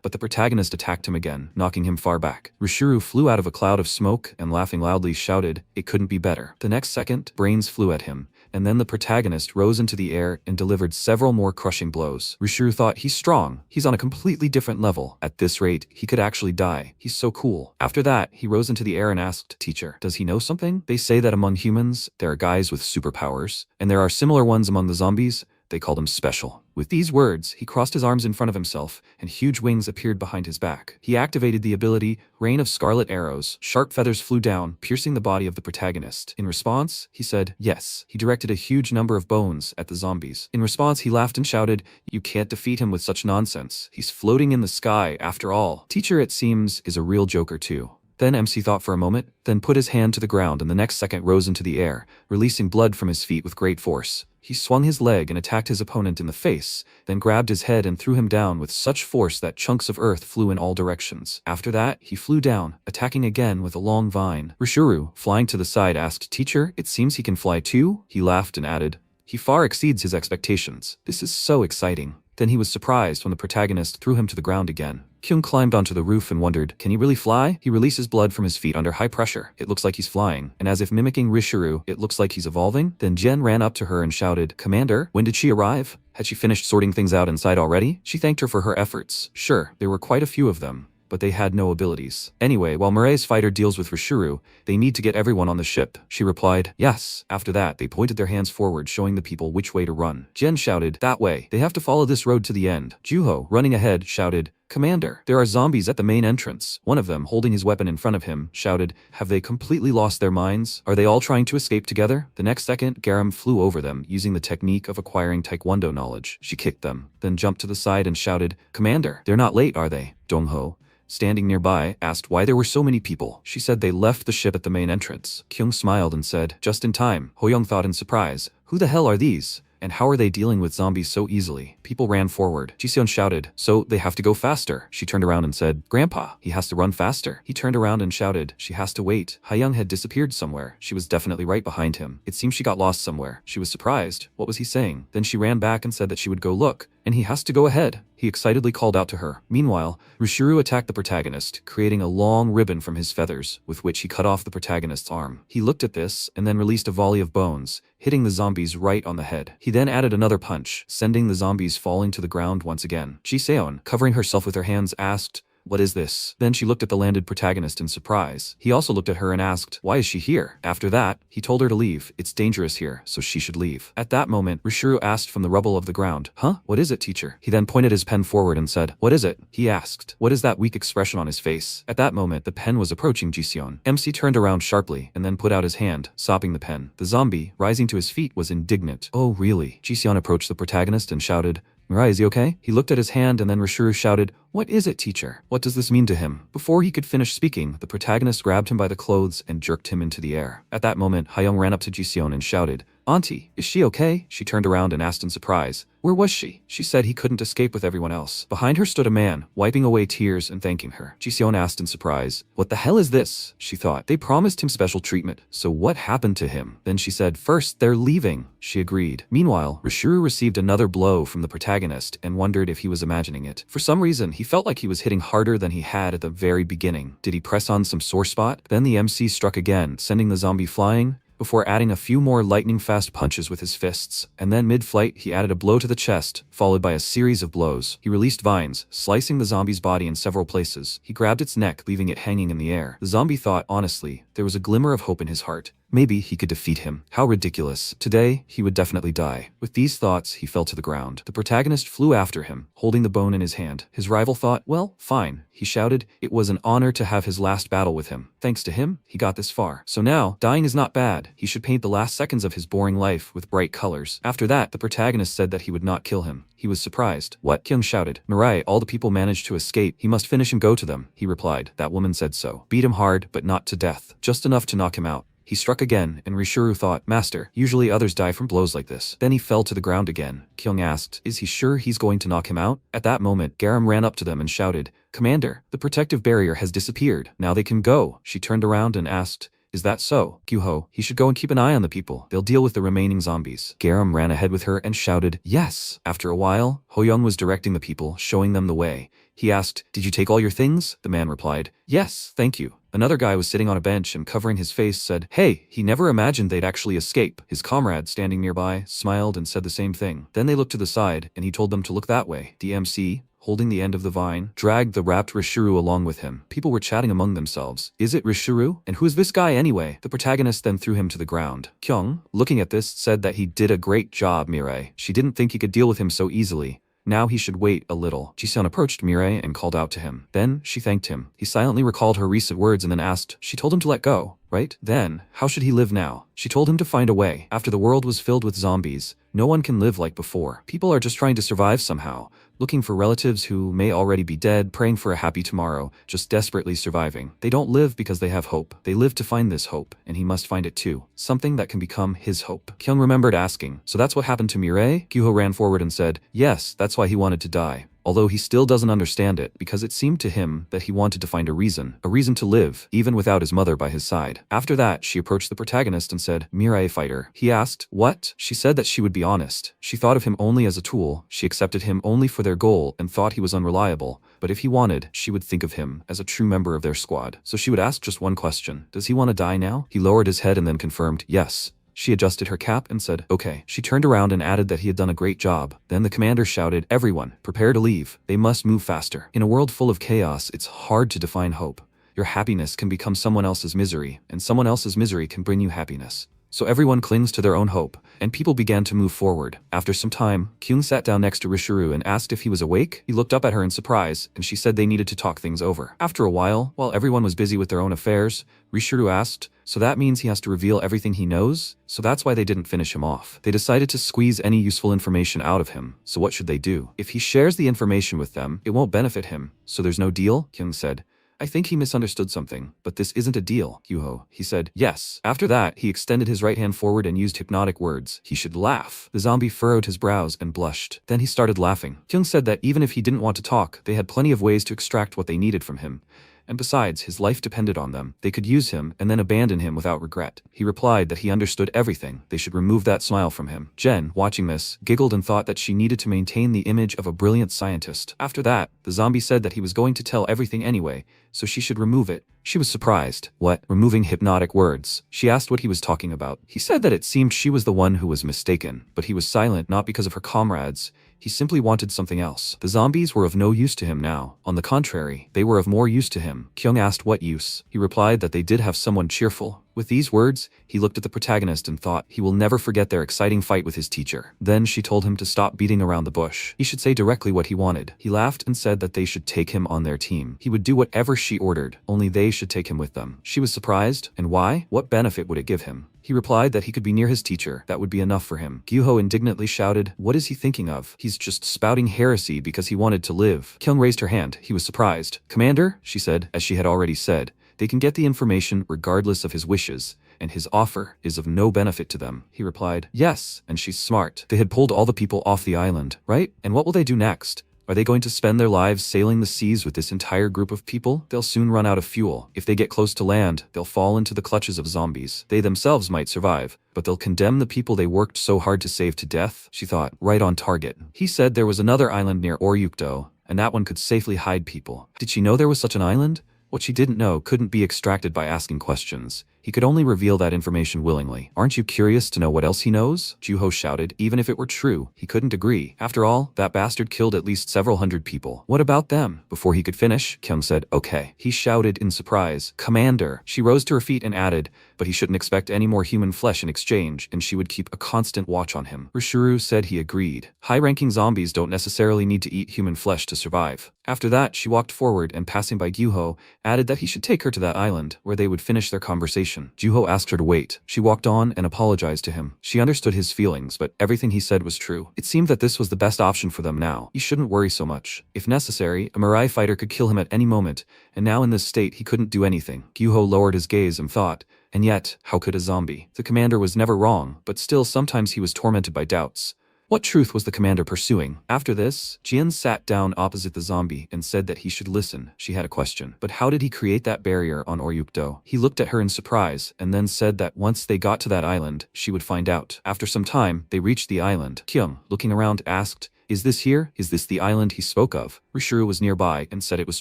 but the protagonist attacked him again, knocking him far back. Rishuru flew out of a cloud of smoke and, laughing loudly, shouted, it couldn't be better. The next second, brains flew at him, and then the protagonist rose into the air and delivered several more crushing blows. Rishuru thought, he's strong. He's on a completely different level. At this rate, he could actually die. He's so cool. After that, he rose into the air and asked, teacher, does he know something? They say that among humans, there are guys with superpowers, and there are similar ones among the zombies. They called him special. With these words, he crossed his arms in front of himself, and huge wings appeared behind his back. He activated the ability, Rain of Scarlet Arrows. Sharp feathers flew down, piercing the body of the protagonist. In response, he said, yes. He directed a huge number of bones at the zombies. In response, he laughed and shouted, you can't defeat him with such nonsense. He's floating in the sky, after all. Teacher, it seems, is a real joker too. Then MC thought for a moment, then put his hand to the ground and the next second rose into the air, releasing blood from his feet with great force. He swung his leg and attacked his opponent in the face, then grabbed his head and threw him down with such force that chunks of earth flew in all directions. After that, he flew down, attacking again with a long vine. Rishuru, flying to the side, asked, teacher, it seems he can fly too? He laughed and added, he far exceeds his expectations. This is so exciting. Then he was surprised when the protagonist threw him to the ground again. Kyoung climbed onto the roof and wondered, can he really fly? He releases blood from his feet under high pressure. It looks like he's flying, and as if mimicking Rishuru, it looks like he's evolving. Then Jen ran up to her and shouted, Commander, when did she arrive? Had she finished sorting things out inside already? She thanked her for her efforts. Sure, there were quite a few of them, but they had no abilities. Anyway, while Murray's fighter deals with Rishuru, they need to get everyone on the ship. She replied, yes. After that, they pointed their hands forward, showing the people which way to run. Jen shouted, that way. They have to follow this road to the end. Juho, running ahead, shouted, Commander, there are zombies at the main entrance. One of them, holding his weapon in front of him, shouted, have they completely lost their minds? Are they all trying to escape together? The next second, Garam flew over them, using the technique of acquiring taekwondo knowledge. She kicked them, then jumped to the side and shouted, Commander, they're not late, are they? Dongho, standing nearby, asked why there were so many people. She said they left the ship at the main entrance. Kyoung smiled and said, just in time. Hoyoung thought in surprise, who the hell are these? And how are they dealing with zombies so easily? People ran forward. Jiseon shouted, so they have to go faster. She turned around and said, Grandpa, he has to run faster. He turned around and shouted, she has to wait. Kyoung had disappeared somewhere. She was definitely right behind him. It seemed she got lost somewhere. She was surprised. What was he saying? Then she ran back and said that she would go look, and he has to go ahead. He excitedly called out to her. Meanwhile, Rushuru attacked the protagonist, creating a long ribbon from his feathers, with which he cut off the protagonist's arm. He looked at this, and then released a volley of bones, hitting the zombies right on the head. He then added another punch, sending the zombies falling to the ground once again. Jiseon, covering herself with her hands, asked, what is this? Then she looked at the landed protagonist in surprise. He also looked at her and asked, why is she here? After that, he told her to leave. It's dangerous here, so she should leave. At that moment, Rushuru asked from the rubble of the ground, huh? What is it, teacher? He then pointed his pen forward and said, what is it? He asked. What is that weak expression on his face? At that moment, the pen was approaching Jiseon. MC turned around sharply and then put out his hand, stopping the pen. The zombie, rising to his feet, was indignant. Oh, really? Jiseon approached the protagonist and shouted, Mirai, is he okay? He looked at his hand and then Rushuru shouted, what is it, teacher? What does this mean to him? Before he could finish speaking, the protagonist grabbed him by the clothes and jerked him into the air. At that moment, Kyoung ran up to Jiseon and shouted, Auntie, is she okay? She turned around and asked in surprise, where was she? She said he couldn't escape with everyone else. Behind her stood a man, wiping away tears and thanking her. Jiseon asked in surprise, what the hell is this? She thought, they promised him special treatment, so what happened to him? Then she said, first, they're leaving. She agreed. Meanwhile, Rushuru received another blow from the protagonist and wondered if he was imagining it. For some reason, he felt like he was hitting harder than he had at the very beginning. Did he press on some sore spot? Then the MC struck again, sending the zombie flying, before adding a few more lightning-fast punches with his fists, and then mid-flight he added a blow to the chest, followed by a series of blows. He released vines, slicing the zombie's body in several places. He grabbed its neck, leaving it hanging in the air. The zombie thought, honestly, there was a glimmer of hope in his heart. Maybe he could defeat him. How ridiculous. Today, he would definitely die. With these thoughts, he fell to the ground. The protagonist flew after him, holding the bone in his hand. His rival thought, well, fine. He shouted, it was an honor to have his last battle with him. Thanks to him, he got this far. So now, dying is not bad. He should paint the last seconds of his boring life with bright colors. After that, the protagonist said that he would not kill him. He was surprised. What? Kyoung shouted. Mirai, all the people managed to escape. He must finish and go to them. He replied. That woman said so. Beat him hard, but not to death. Just enough to knock him out. He struck again, and Rushuru thought, Master, usually others die from blows like this. Then he fell to the ground again. Kyoung asked, is he sure he's going to knock him out? At that moment, Garam ran up to them and shouted, Commander, the protective barrier has disappeared. Now they can go. She turned around and asked, is that so? Gyuho, he should go and keep an eye on the people. They'll deal with the remaining zombies. Garam ran ahead with her and shouted, yes. After a while, Hoyoung was directing the people, showing them the way. He asked, did you take all your things? The man replied, yes, thank you. Another guy was sitting on a bench and covering his face said, hey, he never imagined they'd actually escape. His comrade standing nearby smiled and said the same thing. Then they looked to the side and he told them to look that way. The MC, holding the end of the vine, dragged the wrapped Rushuru along with him. People were chatting among themselves. Is it Rushuru? And who's this guy anyway? The protagonist then threw him to the ground. Kyoung, looking at this, said that he did a great job, Mirai. She didn't think he could deal with him so easily. Now he should wait a little. Jiseon approached Mirai and called out to him. Then she thanked him. He silently recalled her recent words and then asked, she told him to let go, right? Then, how should he live now? She told him to find a way. After the world was filled with zombies, no one can live like before. People are just trying to survive somehow, looking for relatives who may already be dead, praying for a happy tomorrow, just desperately surviving. They don't live because they have hope. They live to find this hope, and he must find it too. Something that can become his hope. Kyoung remembered asking, so that's what happened to Mirai? Gyuho ran forward and said, yes, that's why he wanted to die. Although he still doesn't understand it, because it seemed to him that he wanted to find a reason to live, even without his mother by his side. After that, she approached the protagonist and said, Mirai fighter. He asked, what? She said that she would be honest. She thought of him only as a tool, she accepted him only for their goal and thought he was unreliable, but if he wanted, she would think of him as a true member of their squad. So she would ask just one question, does he want to die now? He lowered his head and then confirmed, yes. She adjusted her cap and said, okay. She turned around and added that he had done a great job. Then the commander shouted, everyone, prepare to leave. They must move faster. In a world full of chaos, it's hard to define hope. Your happiness can become someone else's misery, and someone else's misery can bring you happiness. So everyone clings to their own hope, and people began to move forward. After some time, Kyoung sat down next to Rushuru and asked if he was awake. He looked up at her in surprise, and she said they needed to talk things over. After a while everyone was busy with their own affairs, Rushuru asked, so that means he has to reveal everything he knows? So that's why they didn't finish him off. They decided to squeeze any useful information out of him. So what should they do? If he shares the information with them, it won't benefit him. So there's no deal? Kyoung said. I think he misunderstood something, but this isn't a deal, Yuho. He said, yes. After that, he extended his right hand forward and used hypnotic words. He should laugh. The zombie furrowed his brows and blushed. Then he started laughing. Kyoung said that even if he didn't want to talk, they had plenty of ways to extract what they needed from him. And besides, his life depended on them. They could use him and then abandon him without regret. He replied that he understood everything. They should remove that smile from him. Jen, watching this, giggled and thought that she needed to maintain the image of a brilliant scientist. After that, the zombie said that he was going to tell everything anyway, so she should remove it. She was surprised. What? Removing hypnotic words? She asked what he was talking about. He said that it seemed she was the one who was mistaken, but he was silent not because of her comrades. He simply wanted something else. The zombies were of no use to him now. On the contrary, they were of more use to him. Kyoung asked what use. He replied that they did have someone cheerful. With these words, he looked at the protagonist and thought he will never forget their exciting fight with his teacher. Then she told him to stop beating around the bush. He should say directly what he wanted. He laughed and said that they should take him on their team. He would do whatever she ordered, only they should take him with them. She was surprised. And why? What benefit would it give him? He replied that he could be near his teacher. That would be enough for him. Gyuho indignantly shouted, what is he thinking of? He's just spouting heresy because he wanted to live. Kyoung raised her hand. He was surprised. Commander, she said, as she had already said, they can get the information regardless of his wishes, and his offer is of no benefit to them. He replied, yes, and she's smart. They had pulled all the people off the island, right? And what will they do next? Are they going to spend their lives sailing the seas with this entire group of people? They'll soon run out of fuel. If they get close to land, they'll fall into the clutches of zombies. They themselves might survive, but they'll condemn the people they worked so hard to save to death. She thought, right on target. He said there was another island near Oryukdo, and that one could safely hide people. Did she know there was such an island? What she didn't know couldn't be extracted by asking questions. He could only reveal that information willingly. Aren't you curious to know what else he knows? Juho shouted. Even if it were true, he couldn't agree. After all, that bastard killed at least several hundred people. What about them? Before he could finish, Kyoung said, okay. He shouted in surprise, Commander. She rose to her feet and added, but he shouldn't expect any more human flesh in exchange, and she would keep a constant watch on him. Rishuru said he agreed. High-ranking zombies don't necessarily need to eat human flesh to survive. After that, she walked forward and, passing by Gyuho, added that he should take her to that island, where they would finish their conversation. Juho asked her to wait. She walked on and apologized to him. She understood his feelings, but everything he said was true. It seemed that this was the best option for them now. He shouldn't worry so much. If necessary, a Mirai fighter could kill him at any moment, and now in this state he couldn't do anything. Gyuho lowered his gaze and thought, and yet, how could a zombie? The commander was never wrong, but still sometimes he was tormented by doubts. What truth was the commander pursuing? After this, Jin sat down opposite the zombie and said that he should listen. She had a question. But how did he create that barrier on Oryukdo? He looked at her in surprise and then said that once they got to that island, she would find out. After some time, they reached the island. Kyoung, looking around, asked, is this here? Is this the island he spoke of? Rishuru was nearby and said it was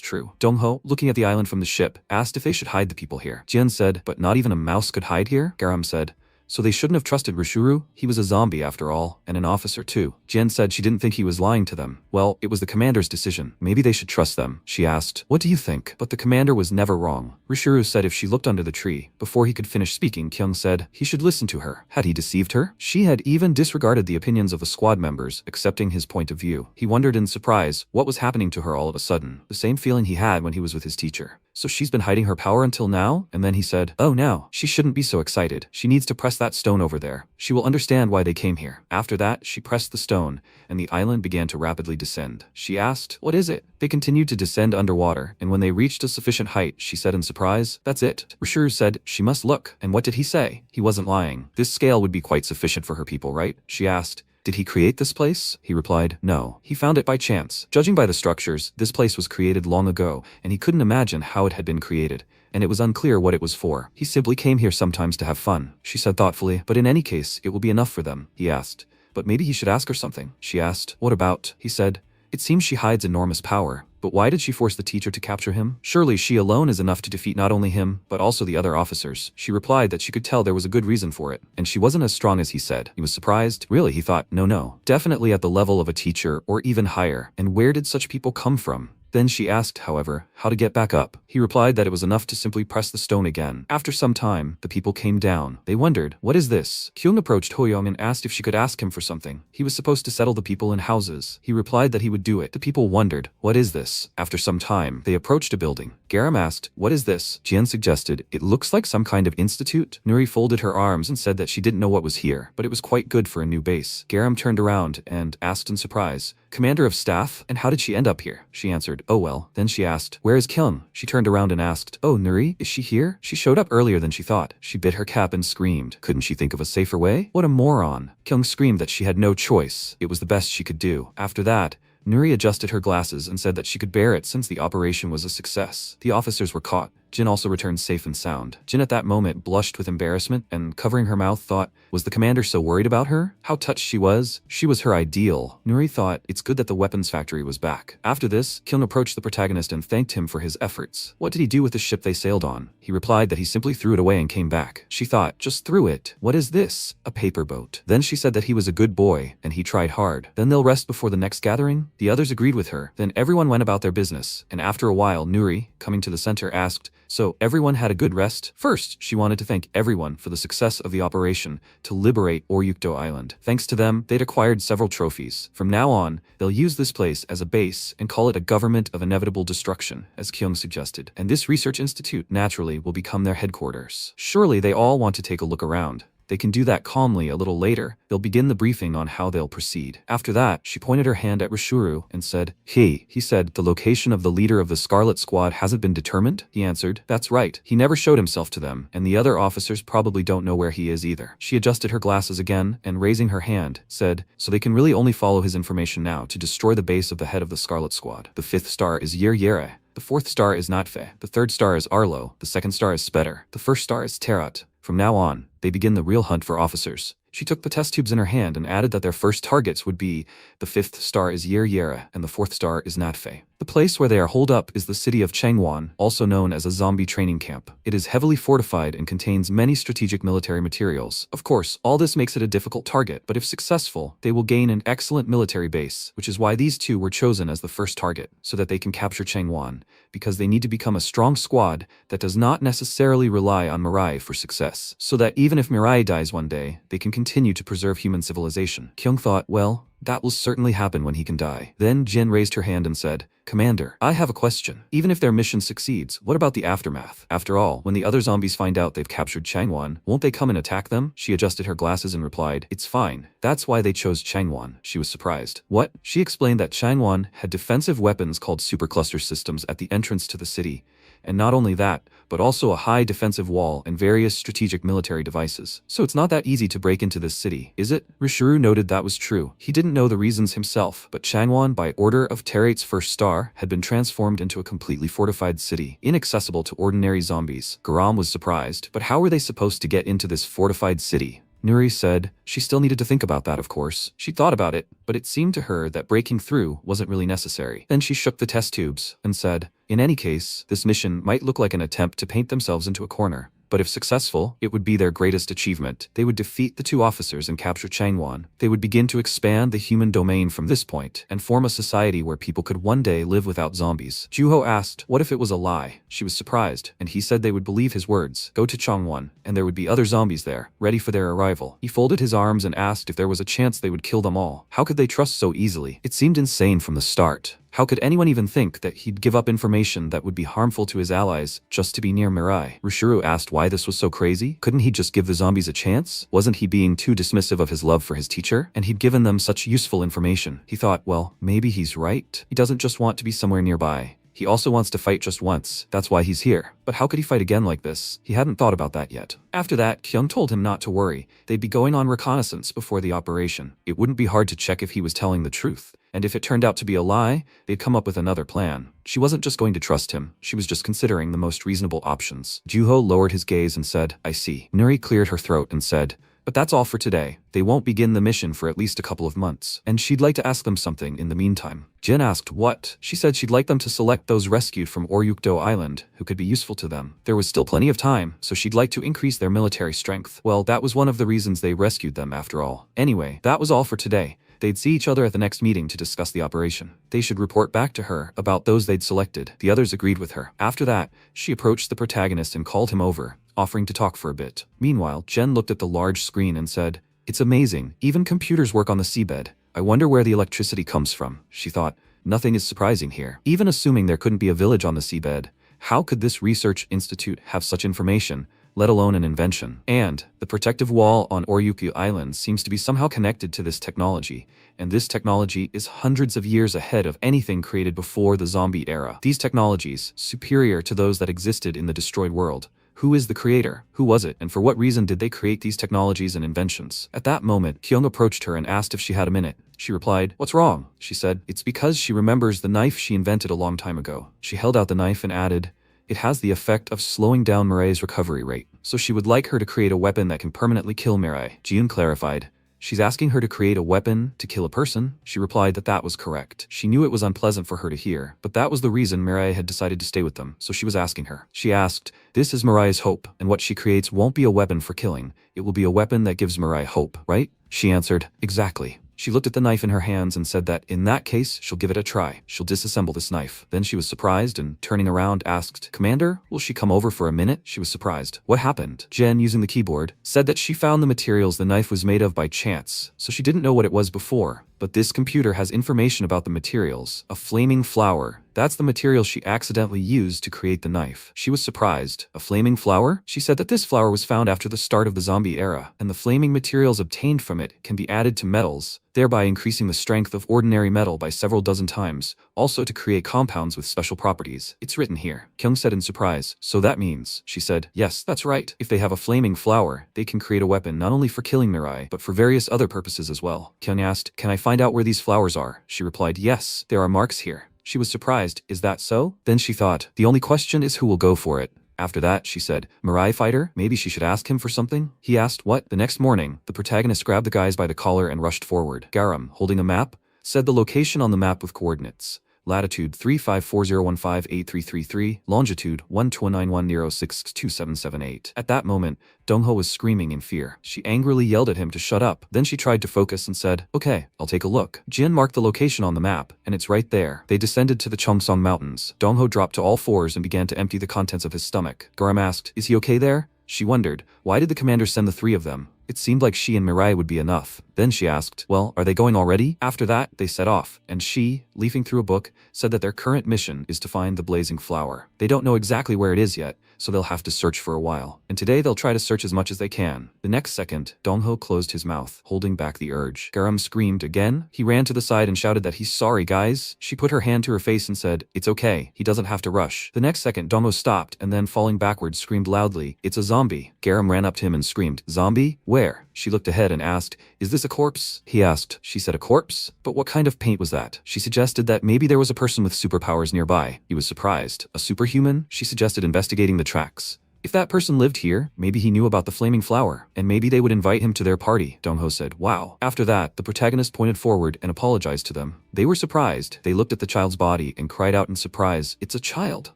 true. Dongho, looking at the island from the ship, asked if they should hide the people here. Jin said, but not even a mouse could hide here? Garam said, so they shouldn't have trusted Rishuru? He was a zombie after all, and an officer too. Jen said she didn't think he was lying to them. Well, it was the commander's decision. Maybe they should trust them. She asked, what do you think? But the commander was never wrong. Rishuru said if she looked under the tree. Before he could finish speaking, Kyoung said he should listen to her. Had he deceived her? She had even disregarded the opinions of the squad members, accepting his point of view. He wondered in surprise what was happening to her all of a sudden. The same feeling he had when he was with his teacher. So she's been hiding her power until now? And then he said, oh no, she shouldn't be so excited. She needs to press that stone over there. She will understand why they came here. After that, she pressed the stone, and the island began to rapidly descend. She asked, what is it? They continued to descend underwater, and when they reached a sufficient height, she said in surprise, that's it. Rishuru said, she must look. And what did he say? He wasn't lying. This scale would be quite sufficient for her people, right? She asked. Did he create this place? He replied, no. He found it by chance. Judging by the structures, this place was created long ago, and he couldn't imagine how it had been created, and it was unclear what it was for. He simply came here sometimes to have fun, she said thoughtfully, but in any case, it will be enough for them. He asked, but maybe he should ask her something. She asked, what about? He said, it seems she hides enormous power. But why did she force the teacher to capture him? Surely she alone is enough to defeat not only him, but also the other officers. She replied that she could tell there was a good reason for it, and she wasn't as strong as he said. He was surprised. Really, he thought, no. Definitely at the level of a teacher, or even higher. And where did such people come from? Then she asked, however, how to get back up. He replied that it was enough to simply press the stone again. After some time, the people came down. They wondered, what is this? Kyoung approached Hoyoung and asked if she could ask him for something. He was supposed to settle the people in houses. He replied that he would do it. The people wondered, what is this? After some time, they approached a building. Garam asked, what is this? Jian suggested, it looks like some kind of institute. Nuri folded her arms and said that she didn't know what was here, but it was quite good for a new base. Garam turned around and asked in surprise, Commander of Staff, and how did she end up here? She answered, answered, oh well. Then she asked, where is Kyoung? She turned around and asked, oh, Nuri, is she here? She showed up earlier than she thought. She bit her cap and screamed. Couldn't she think of a safer way? What a moron. Kyoung screamed that she had no choice. It was the best she could do. After that, Nuri adjusted her glasses and said that she could bear it since the operation was a success. The officers were caught. Jin also returned safe and sound. Jin at that moment blushed with embarrassment and, covering her mouth, thought, was the commander so worried about her? How touched she was. She was her ideal. Nuri thought, it's good that the weapons factory was back. After this, Kyoung approached the protagonist and thanked him for his efforts. What did he do with the ship they sailed on? He replied that he simply threw it away and came back. She thought, just threw it. What is this? A paper boat. Then she said that he was a good boy, and he tried hard. Then they'll rest before the next gathering? The others agreed with her. Then everyone went about their business, and after a while, Nuri, coming to the center, asked, so everyone had a good rest? First, she wanted to thank everyone for the success of the operation to liberate Oryukdo Island. Thanks to them, they'd acquired several trophies. From now on, they'll use this place as a base and call it a government of inevitable destruction, as Kyoung suggested. And this research institute, naturally, will become their headquarters. Surely they all want to take a look around. They can do that calmly a little later. They'll begin the briefing on how they'll proceed. After that, she pointed her hand at Rishuru and said, he said, the location of the leader of the Scarlet Squad hasn't been determined? He answered, that's right. He never showed himself to them, and the other officers probably don't know where he is either. She adjusted her glasses again and, raising her hand, said, so they can really only follow his information now to destroy the base of the head of the Scarlet Squad. The 5th star is Yere. The 4th star is Natfe. The 3rd star is Arlo. The 2nd star is Spetter. The 1st star is Terrat. From now on, they begin the real hunt for officers. She took the test tubes in her hand and added that their first targets would be the 5th star is Yere and the 4th star is Natfe. The place where they are holed up is the city of Changwon, also known as a zombie training camp. It is heavily fortified and contains many strategic military materials. Of course, all this makes it a difficult target, but if successful, they will gain an excellent military base, which is why these two were chosen as the first target, so that they can capture Changwon, because they need to become a strong squad that does not necessarily rely on Mirai for success, so that even if Mirai dies one day, they can continue to preserve human civilization. Kyoung thought, well, that will certainly happen when he can die. Then Jin raised her hand and said, Commander, I have a question. Even if their mission succeeds, what about the aftermath? After all, when the other zombies find out they've captured Changwon, won't they come and attack them? She adjusted her glasses and replied, it's fine. That's why they chose Changwon. She was surprised. What? She explained that Changwon had defensive weapons called supercluster systems at the entrance to the city. And not only that, but also a high defensive wall and various strategic military devices. So it's not that easy to break into this city, is it? Rishuru noted that was true. He didn't know the reasons himself, but Changwon, by order of Terrate's 1st star, had been transformed into a completely fortified city, inaccessible to ordinary zombies. Garam was surprised, but how were they supposed to get into this fortified city? Nuri said she still needed to think about that, of course. She thought about it, but it seemed to her that breaking through wasn't really necessary. Then she shook the test tubes and said, in any case, this mission might look like an attempt to paint themselves into a corner. But if successful, it would be their greatest achievement. They would defeat the 2 officers and capture Changwon. They would begin to expand the human domain from this point and form a society where people could one day live without zombies. Juho asked, what if it was a lie? She was surprised, and he said they would believe his words. Go to Changwon, and there would be other zombies there, ready for their arrival. He folded his arms and asked if there was a chance they would kill them all. How could they trust so easily? It seemed insane from the start. How could anyone even think that he'd give up information that would be harmful to his allies just to be near Mirai? Rishuru asked why this was so crazy. Couldn't he just give the zombies a chance? Wasn't he being too dismissive of his love for his teacher? And he'd given them such useful information. He thought, well, maybe he's right. He doesn't just want to be somewhere nearby. He also wants to fight just once. That's why he's here. But how could he fight again like this? He hadn't thought about that yet. After that, Kyoung told him not to worry. They'd be going on reconnaissance before the operation. It wouldn't be hard to check if he was telling the truth. And if it turned out to be a lie, they'd come up with another plan. She wasn't just going to trust him. She was just considering the most reasonable options. Juho lowered his gaze and said, I see. Nuri cleared her throat and said, but that's all for today. They won't begin the mission for at least a couple of months, and she'd like to ask them something in the meantime. Jin asked what? She said she'd like them to select those rescued from Oryukdo Island who could be useful to them. There was still plenty of time, so she'd like to increase their military strength. Well, that was one of the reasons they rescued them after all. Anyway, that was all for today. They'd see each other at the next meeting to discuss the operation. They should report back to her about those they'd selected. The others agreed with her. After that, she approached the protagonist and called him over, offering to talk for a bit. Meanwhile, Jen looked at the large screen and said, it's amazing. Even computers work on the seabed. I wonder where the electricity comes from. She thought, nothing is surprising here. Even assuming there couldn't be a village on the seabed, how could this research institute have such information, let alone an invention? And the protective wall on Oryukyu Island seems to be somehow connected to this technology, and this technology is hundreds of years ahead of anything created before the zombie era. These technologies, superior to those that existed in the destroyed world. Who is the creator? Who was it? And for what reason did they create these technologies and inventions? At that moment, Kyoung approached her and asked if she had a minute. She replied, "What's wrong?" She said, "It's because she remembers the knife she invented a long time ago." She held out the knife and added, "It has the effect of slowing down Mirai's recovery rate. So she would like her to create a weapon that can permanently kill Mirai." Jin clarified, "She's asking her to create a weapon to kill a person?" She replied that that was correct. She knew it was unpleasant for her to hear, but that was the reason Mirai had decided to stay with them, so she was asking her. She asked, "This is Mirai's hope, and what she creates won't be a weapon for killing. It will be a weapon that gives Mirai hope, right?" She answered, "Exactly." She looked at the knife in her hands and said that, in that case, she'll give it a try. She'll disassemble this knife. Then she was surprised and, turning around, asked, "Commander, will she come over for a minute?" She was surprised. What happened? Jen, using the keyboard, said that she found the materials the knife was made of by chance, so she didn't know what it was before. But this computer has information about the materials. A flaming flower. That's the material she accidentally used to create the knife. She was surprised. A flaming flower? She said that this flower was found after the start of the zombie era, and the flaming materials obtained from it can be added to metals, thereby increasing the strength of ordinary metal by several dozen times, also to create compounds with special properties. It's written here. Kyoung said in surprise. "So that means," she said, "yes, that's right. If they have a flaming flower, they can create a weapon not only for killing Mirai, but for various other purposes as well." Kyoung asked, "Can I find out where these flowers are?" She replied, "Yes, there are marks here." She was surprised. Is that so? Then she thought, the only question is who will go for it. After that, she said, "Mirai fighter? Maybe she should ask him for something?" He asked, "What?" The next morning, the protagonist grabbed the guys by the collar and rushed forward. Garam, holding a map, said the location on the map with coordinates. Latitude 3540158333, longitude 1291062778. At that moment, Dongho was screaming in fear. She angrily yelled at him to shut up. Then she tried to focus and said, "Okay, I'll take a look." Jin marked the location on the map, and it's right there. They descended to the Cheongsong Mountains. Dongho dropped to all fours and began to empty the contents of his stomach. Garam asked, "Is he okay there?" She wondered, why did the commander send the three of them? It seemed like she and Mirai would be enough. Then she asked, "Well, are they going already?" After that, they set off, and she, leafing through a book, said that their current mission is to find the blazing flower. They don't know exactly where it is yet, so they'll have to search for a while. And today they'll try to search as much as they can. The next second, Dongho closed his mouth, holding back the urge. Garam screamed again. He ran to the side and shouted that he's sorry, guys. She put her hand to her face and said, "It's okay. He doesn't have to rush." The next second, Dongho stopped and then, falling backwards, screamed loudly, "It's a zombie." Garam ran up to him and screamed, "Zombie? Where?" She looked ahead and asked, "Is this a corpse?" He asked. She said, "A corpse? But what kind of paint was that?" She suggested that maybe there was a person with superpowers nearby. He was surprised. "A superhuman?" She suggested investigating the tracks. If that person lived here, maybe he knew about the flaming flower, and maybe they would invite him to their party, Dongho said. Wow. After that, the protagonist pointed forward and apologized to them. They were surprised. They looked at the child's body and cried out in surprise, "It's a child."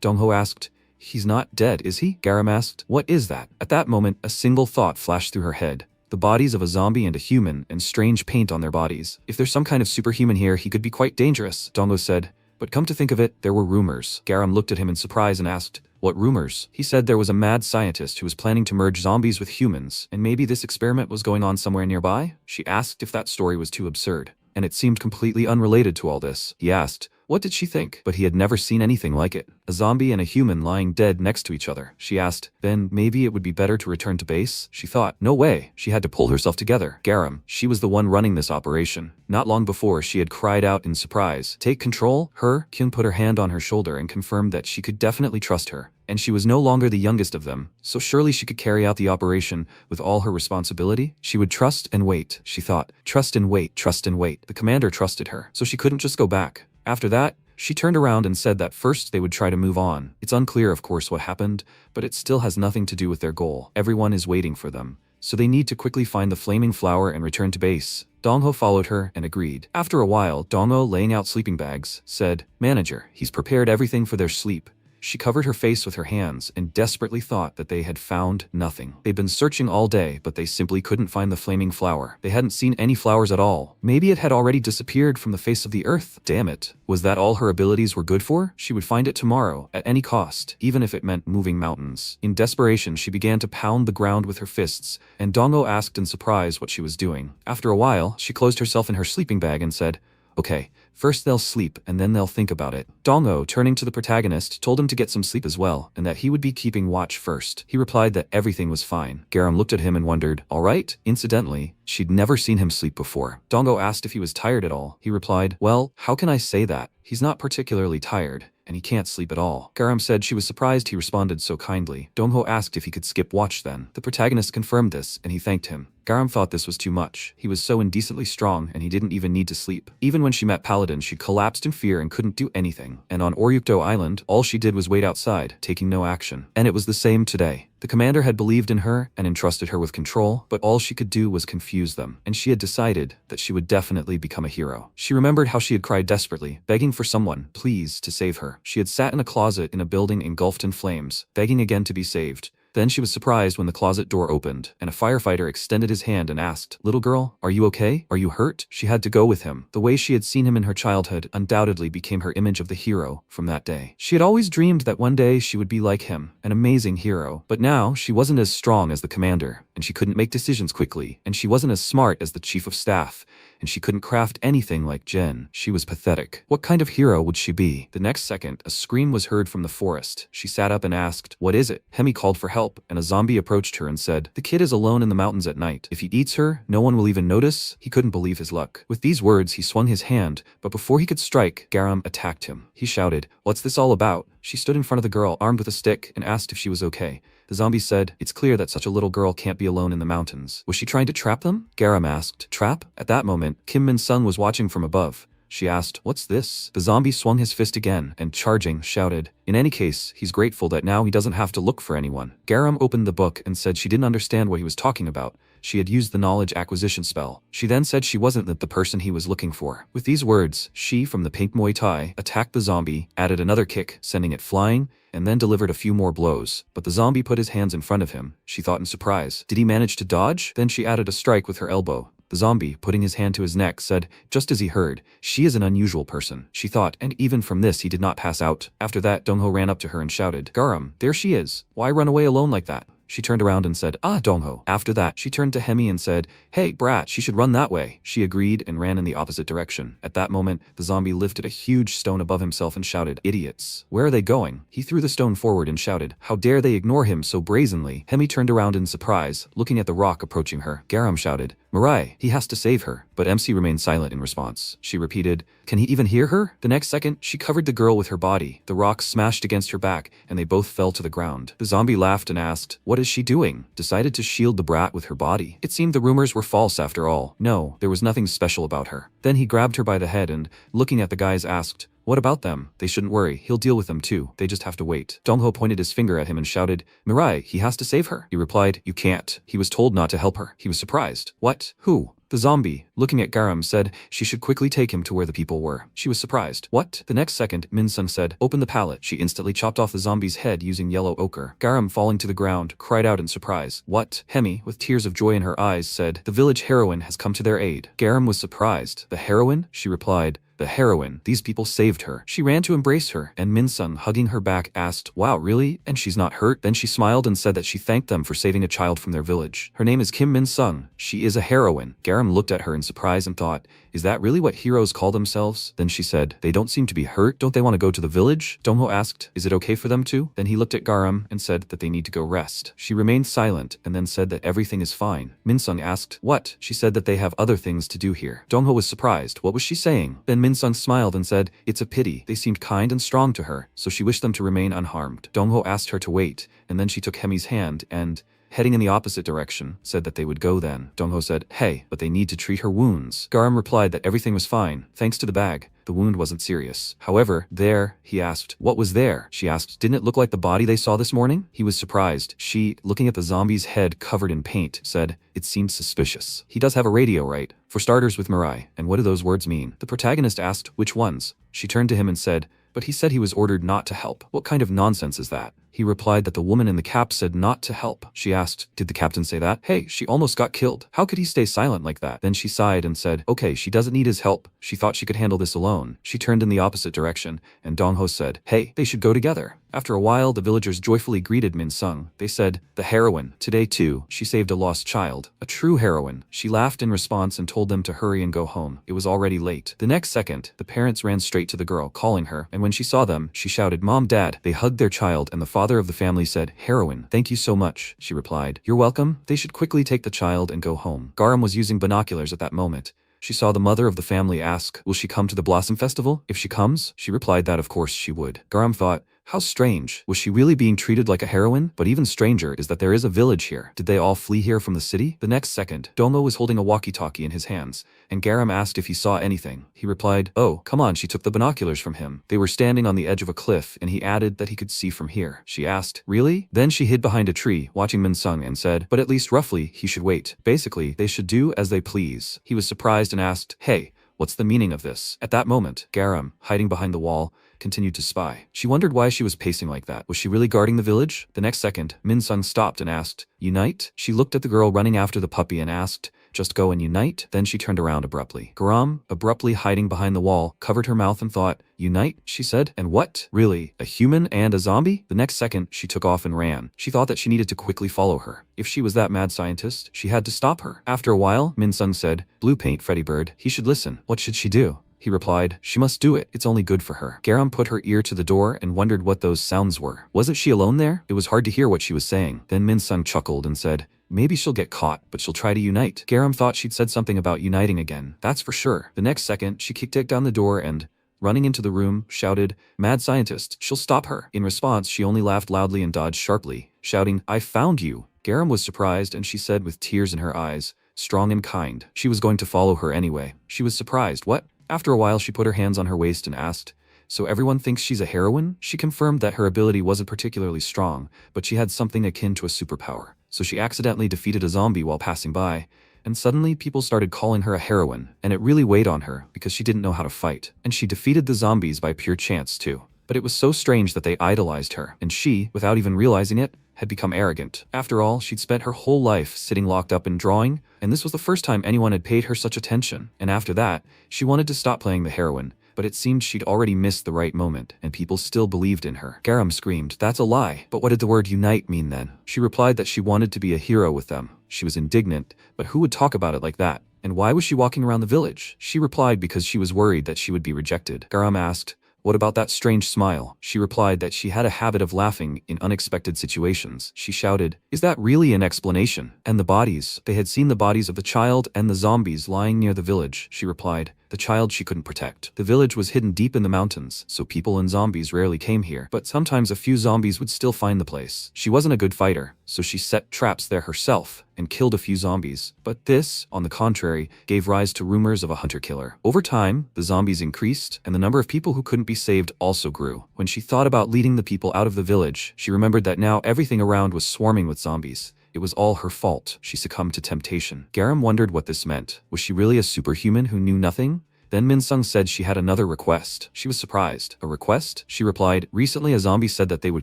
Dongho asked, "He's not dead, is he?" Garam asked, "What is that?" At that moment, a single thought flashed through her head. The bodies of a zombie and a human, and strange paint on their bodies. If there's some kind of superhuman here, he could be quite dangerous, Dongho said. But come to think of it, there were rumors. Garam looked at him in surprise and asked, "What rumors?" He said there was a mad scientist who was planning to merge zombies with humans, and maybe this experiment was going on somewhere nearby? She asked if that story was too absurd. And it seemed completely unrelated to all this. He asked, what did she think? But he had never seen anything like it. A zombie and a human lying dead next to each other. She asked, then maybe it would be better to return to base? She thought, no way. She had to pull herself together. Garam, she was the one running this operation. Not long before, she had cried out in surprise, "Take control?" Her, Kyoung put her hand on her shoulder and confirmed that she could definitely trust her. And she was no longer the youngest of them, so surely she could carry out the operation with all her responsibility. She would trust and wait, she thought. Trust and wait, trust and wait. The commander trusted her, so she couldn't just go back. After that, she turned around and said that first they would try to move on. It's unclear, of course, what happened, but it still has nothing to do with their goal. Everyone is waiting for them, so they need to quickly find the flaming flower and return to base. Dongho followed her and agreed. After a while, Dongho, laying out sleeping bags, said, "Manager, he's prepared everything for their sleep." She covered her face with her hands and desperately thought that they had found nothing. They'd been searching all day, but they simply couldn't find the flaming flower. They hadn't seen any flowers at all. Maybe it had already disappeared from the face of the earth. Damn it. Was that all her abilities were good for? She would find it tomorrow, at any cost, even if it meant moving mountains. In desperation, she began to pound the ground with her fists, and Dongho asked in surprise what she was doing. After a while, she closed herself in her sleeping bag and said, "Okay, First they'll sleep, and then they'll think about it. Dongho, turning to the protagonist, told him to get some sleep as well, and that he would be keeping watch first. He replied that everything was fine. Garam looked at him and wondered, alright? Incidentally, she'd never seen him sleep before. Dongho asked if he was tired at all. He replied, well, how can I say that? He's not particularly tired, and he can't sleep at all. Garam said she was surprised he responded so kindly. Dongho asked if he could skip watch then. The protagonist confirmed this, and he thanked him. Garam thought this was too much. He was so indecently strong, and he didn't even need to sleep. Even when she met Paladin, she collapsed in fear and couldn't do anything. And on Oryukdo Island, all she did was wait outside, taking no action. And it was the same today. The commander had believed in her and entrusted her with control, but all she could do was confuse them, and she had decided that she would definitely become a hero. She remembered how she had cried desperately, begging for someone, please, to save her. She had sat in a closet in a building engulfed in flames, begging again to be saved. Then she was surprised when the closet door opened, and a firefighter extended his hand and asked, little girl, are you okay? Are you hurt? She had to go with him. The way she had seen him in her childhood undoubtedly became her image of the hero from that day. She had always dreamed that one day she would be like him, an amazing hero. But now, she wasn't as strong as the commander, and she couldn't make decisions quickly, and she wasn't as smart as the chief of staff, and she couldn't craft anything like Jen. She was pathetic. What kind of hero would she be? The next second, a scream was heard from the forest. She sat up and asked, what is it? Hemi called for help, and a zombie approached her and said, the kid is alone in the mountains at night. If he eats her, no one will even notice. He couldn't believe his luck. With these words, he swung his hand, but before he could strike, Garam attacked him. He shouted, what's this all about? She stood in front of the girl, armed with a stick, and asked if she was okay. The zombie said, it's clear that such a little girl can't be alone in the mountains. Was she trying to trap them? Garam asked, trap? At that moment, Kim Min-sung was watching from above. She asked, what's this? The zombie swung his fist again, and charging, shouted, in any case, he's grateful that now he doesn't have to look for anyone. Garam opened the book and said she didn't understand what he was talking about. She had used the knowledge acquisition spell. She then said she wasn't the person he was looking for. With these words, she, from the pink Muay Thai, attacked the zombie, added another kick, sending it flying, and then delivered a few more blows. But the zombie put his hands in front of him, she thought in surprise. Did he manage to dodge? Then she added a strike with her elbow. The zombie, putting his hand to his neck, said, just as he heard, she is an unusual person, she thought, and even from this he did not pass out. After that, Dongho ran up to her and shouted, Garam, there she is. Why run away alone like that? She turned around and said, ah, Dongho. After that, she turned to Hemi and said, hey, brat, she should run that way. She agreed and ran in the opposite direction. At that moment, the zombie lifted a huge stone above himself and shouted, idiots. Where are they going? He threw the stone forward and shouted, how dare they ignore him so brazenly? Hemi turned around in surprise, looking at the rock approaching her. Garam shouted, Mirai, he has to save her. But MC remained silent in response. She repeated, can he even hear her? The next second, she covered the girl with her body. The rock smashed against her back, and they both fell to the ground. The zombie laughed and asked, what is she doing? Decided to shield the brat with her body. It seemed the rumors were false after all. No, there was nothing special about her. Then he grabbed her by the head and, looking at the guys, asked, what about them? They shouldn't worry, he'll deal with them too. They just have to wait. Dongho pointed his finger at him and shouted, Mirai, he has to save her. He replied, you can't. He was told not to help her. He was surprised. What? Who? The zombie, looking at Garam, said she should quickly take him to where the people were. She was surprised. What? The next second, Min-sung said, open the pallet. She instantly chopped off the zombie's head using yellow ochre. Garam, falling to the ground, cried out in surprise. What? Hemi, with tears of joy in her eyes, said, the village heroine has come to their aid. Garam was surprised. The heroine? She replied, the heroine. These people saved her. She ran to embrace her, and Min-sung, hugging her back, asked, wow, really? And she's not hurt? Then she smiled and said that she thanked them for saving a child from their village. Her name is Kim Min-sung. She is a heroine. Garam looked at her in surprise and thought, is that really what heroes call themselves? Then she said, they don't seem to be hurt. Don't they want to go to the village? Dongho asked, is it okay for them to? Then he looked at Garam and said that they need to go rest. She remained silent and then said that everything is fine. Min-sung asked, what? She said that they have other things to do here. Dongho was surprised. What was she saying? Then Min-sung smiled and said, it's a pity. They seemed kind and strong to her, so she wished them to remain unharmed. Dongho asked her to wait, and then she took Hemi's hand and, heading in the opposite direction, said that they would go then. Dongho said, hey, but they need to treat her wounds. Garam replied that everything was fine, thanks to the bag. The wound wasn't serious. However, there, he asked, what was there? She asked, didn't it look like the body they saw this morning? He was surprised. She, looking at the zombie's head covered in paint, said, it seemed suspicious. He does have a radio, right? For starters with Mirai. And what do those words mean? The protagonist asked, which ones? She turned to him and said, but he said he was ordered not to help. What kind of nonsense is that? He replied that the woman in the cap said not to help. She asked, did the captain say that? Hey, she almost got killed. How could he stay silent like that? Then she sighed and said, okay, she doesn't need his help. She thought she could handle this alone. She turned in the opposite direction, and Dongho said, hey, they should go together. After a while, the villagers joyfully greeted Min Sung. They said, "The heroine. Today too, she saved a lost child. A true heroine." She laughed in response and told them to hurry and go home. It was already late. The next second, the parents ran straight to the girl, calling her, and when she saw them, she shouted, "Mom, Dad." They hugged their child, and the father of the family said, "Heroine, thank you so much." She replied, "You're welcome." They should quickly take the child and go home. Garam was using binoculars at that moment. She saw the mother of the family ask, "Will she come to the Blossom Festival?" If she comes, she replied that of course she would. Garam thought, how strange. Was she really being treated like a heroine? But even stranger is that there is a village here. Did they all flee here from the city? The next second, Domo was holding a walkie-talkie in his hands, and Garam asked if he saw anything. He replied, "Oh, come on." She took the binoculars from him. They were standing on the edge of a cliff, and he added that he could see from here. She asked, "Really?" Then she hid behind a tree, watching Min Sung, and said, "But at least roughly, he should wait. Basically, they should do as they please." He was surprised and asked, "Hey, what's the meaning of this?" At that moment, Garam, hiding behind the wall, continued to spy. She wondered why she was pacing like that. Was she really guarding the village? The next second, Min Sung stopped and asked, "Unite?" She looked at the girl running after the puppy and asked, "Just go and unite?" Then she turned around abruptly. Garam, abruptly hiding behind the wall, covered her mouth and thought, "Unite?" she said. "And what? Really? A human and a zombie?" The next second, she took off and ran. She thought that she needed to quickly follow her. If she was that mad scientist, she had to stop her. After a while, Min Sung said, "Blue paint, Freddy Bird. He should listen." What should she do? He replied, "She must do it. It's only good for her." Garam put her ear to the door and wondered what those sounds were. Wasn't she alone there? It was hard to hear what she was saying. Then Min Sung chuckled and said, "Maybe she'll get caught, but she'll try to unite." Garam thought she'd said something about uniting again. That's for sure. The next second, she kicked it down the door and, running into the room, shouted, "Mad scientist, she'll stop her." In response, she only laughed loudly and dodged sharply, shouting, "I found you." Garam was surprised, and she said with tears in her eyes, strong and kind, she was going to follow her anyway. She was surprised. What? After a while, she put her hands on her waist and asked, "So everyone thinks she's a heroine?" She confirmed that her ability wasn't particularly strong, but she had something akin to a superpower. So she accidentally defeated a zombie while passing by, and suddenly people started calling her a heroine, and it really weighed on her because she didn't know how to fight. And she defeated the zombies by pure chance too. But it was so strange that they idolized her, and she, without even realizing it, had become arrogant. After all, she'd spent her whole life sitting locked up and drawing, and this was the first time anyone had paid her such attention. And after that, she wanted to stop playing the heroine, but it seemed she'd already missed the right moment, and people still believed in her. Garam screamed, "That's a lie." But what did the word unite mean then? She replied that she wanted to be a hero with them. She was indignant, but who would talk about it like that? And why was she walking around the village? She replied because she was worried that she would be rejected. Garam asked, "What about that strange smile?" She replied that she had a habit of laughing in unexpected situations. She shouted, "Is that really an explanation?" And the bodies? They had seen the bodies of the child and the zombies lying near the village. She replied, "The child she couldn't protect." The village was hidden deep in the mountains, so people and zombies rarely came here, but sometimes a few zombies would still find the place. She wasn't a good fighter, so she set traps there herself and killed a few zombies. But this, on the contrary, gave rise to rumors of a hunter-killer. Over time, the zombies increased, and the number of people who couldn't be saved also grew. When she thought about leading the people out of the village, she remembered that now everything around was swarming with zombies. It was all her fault. She succumbed to temptation. Garam wondered what this meant. Was she really a superhuman who knew nothing? Then Min Sung said she had another request. She was surprised. A request? She replied, "Recently a zombie said that they would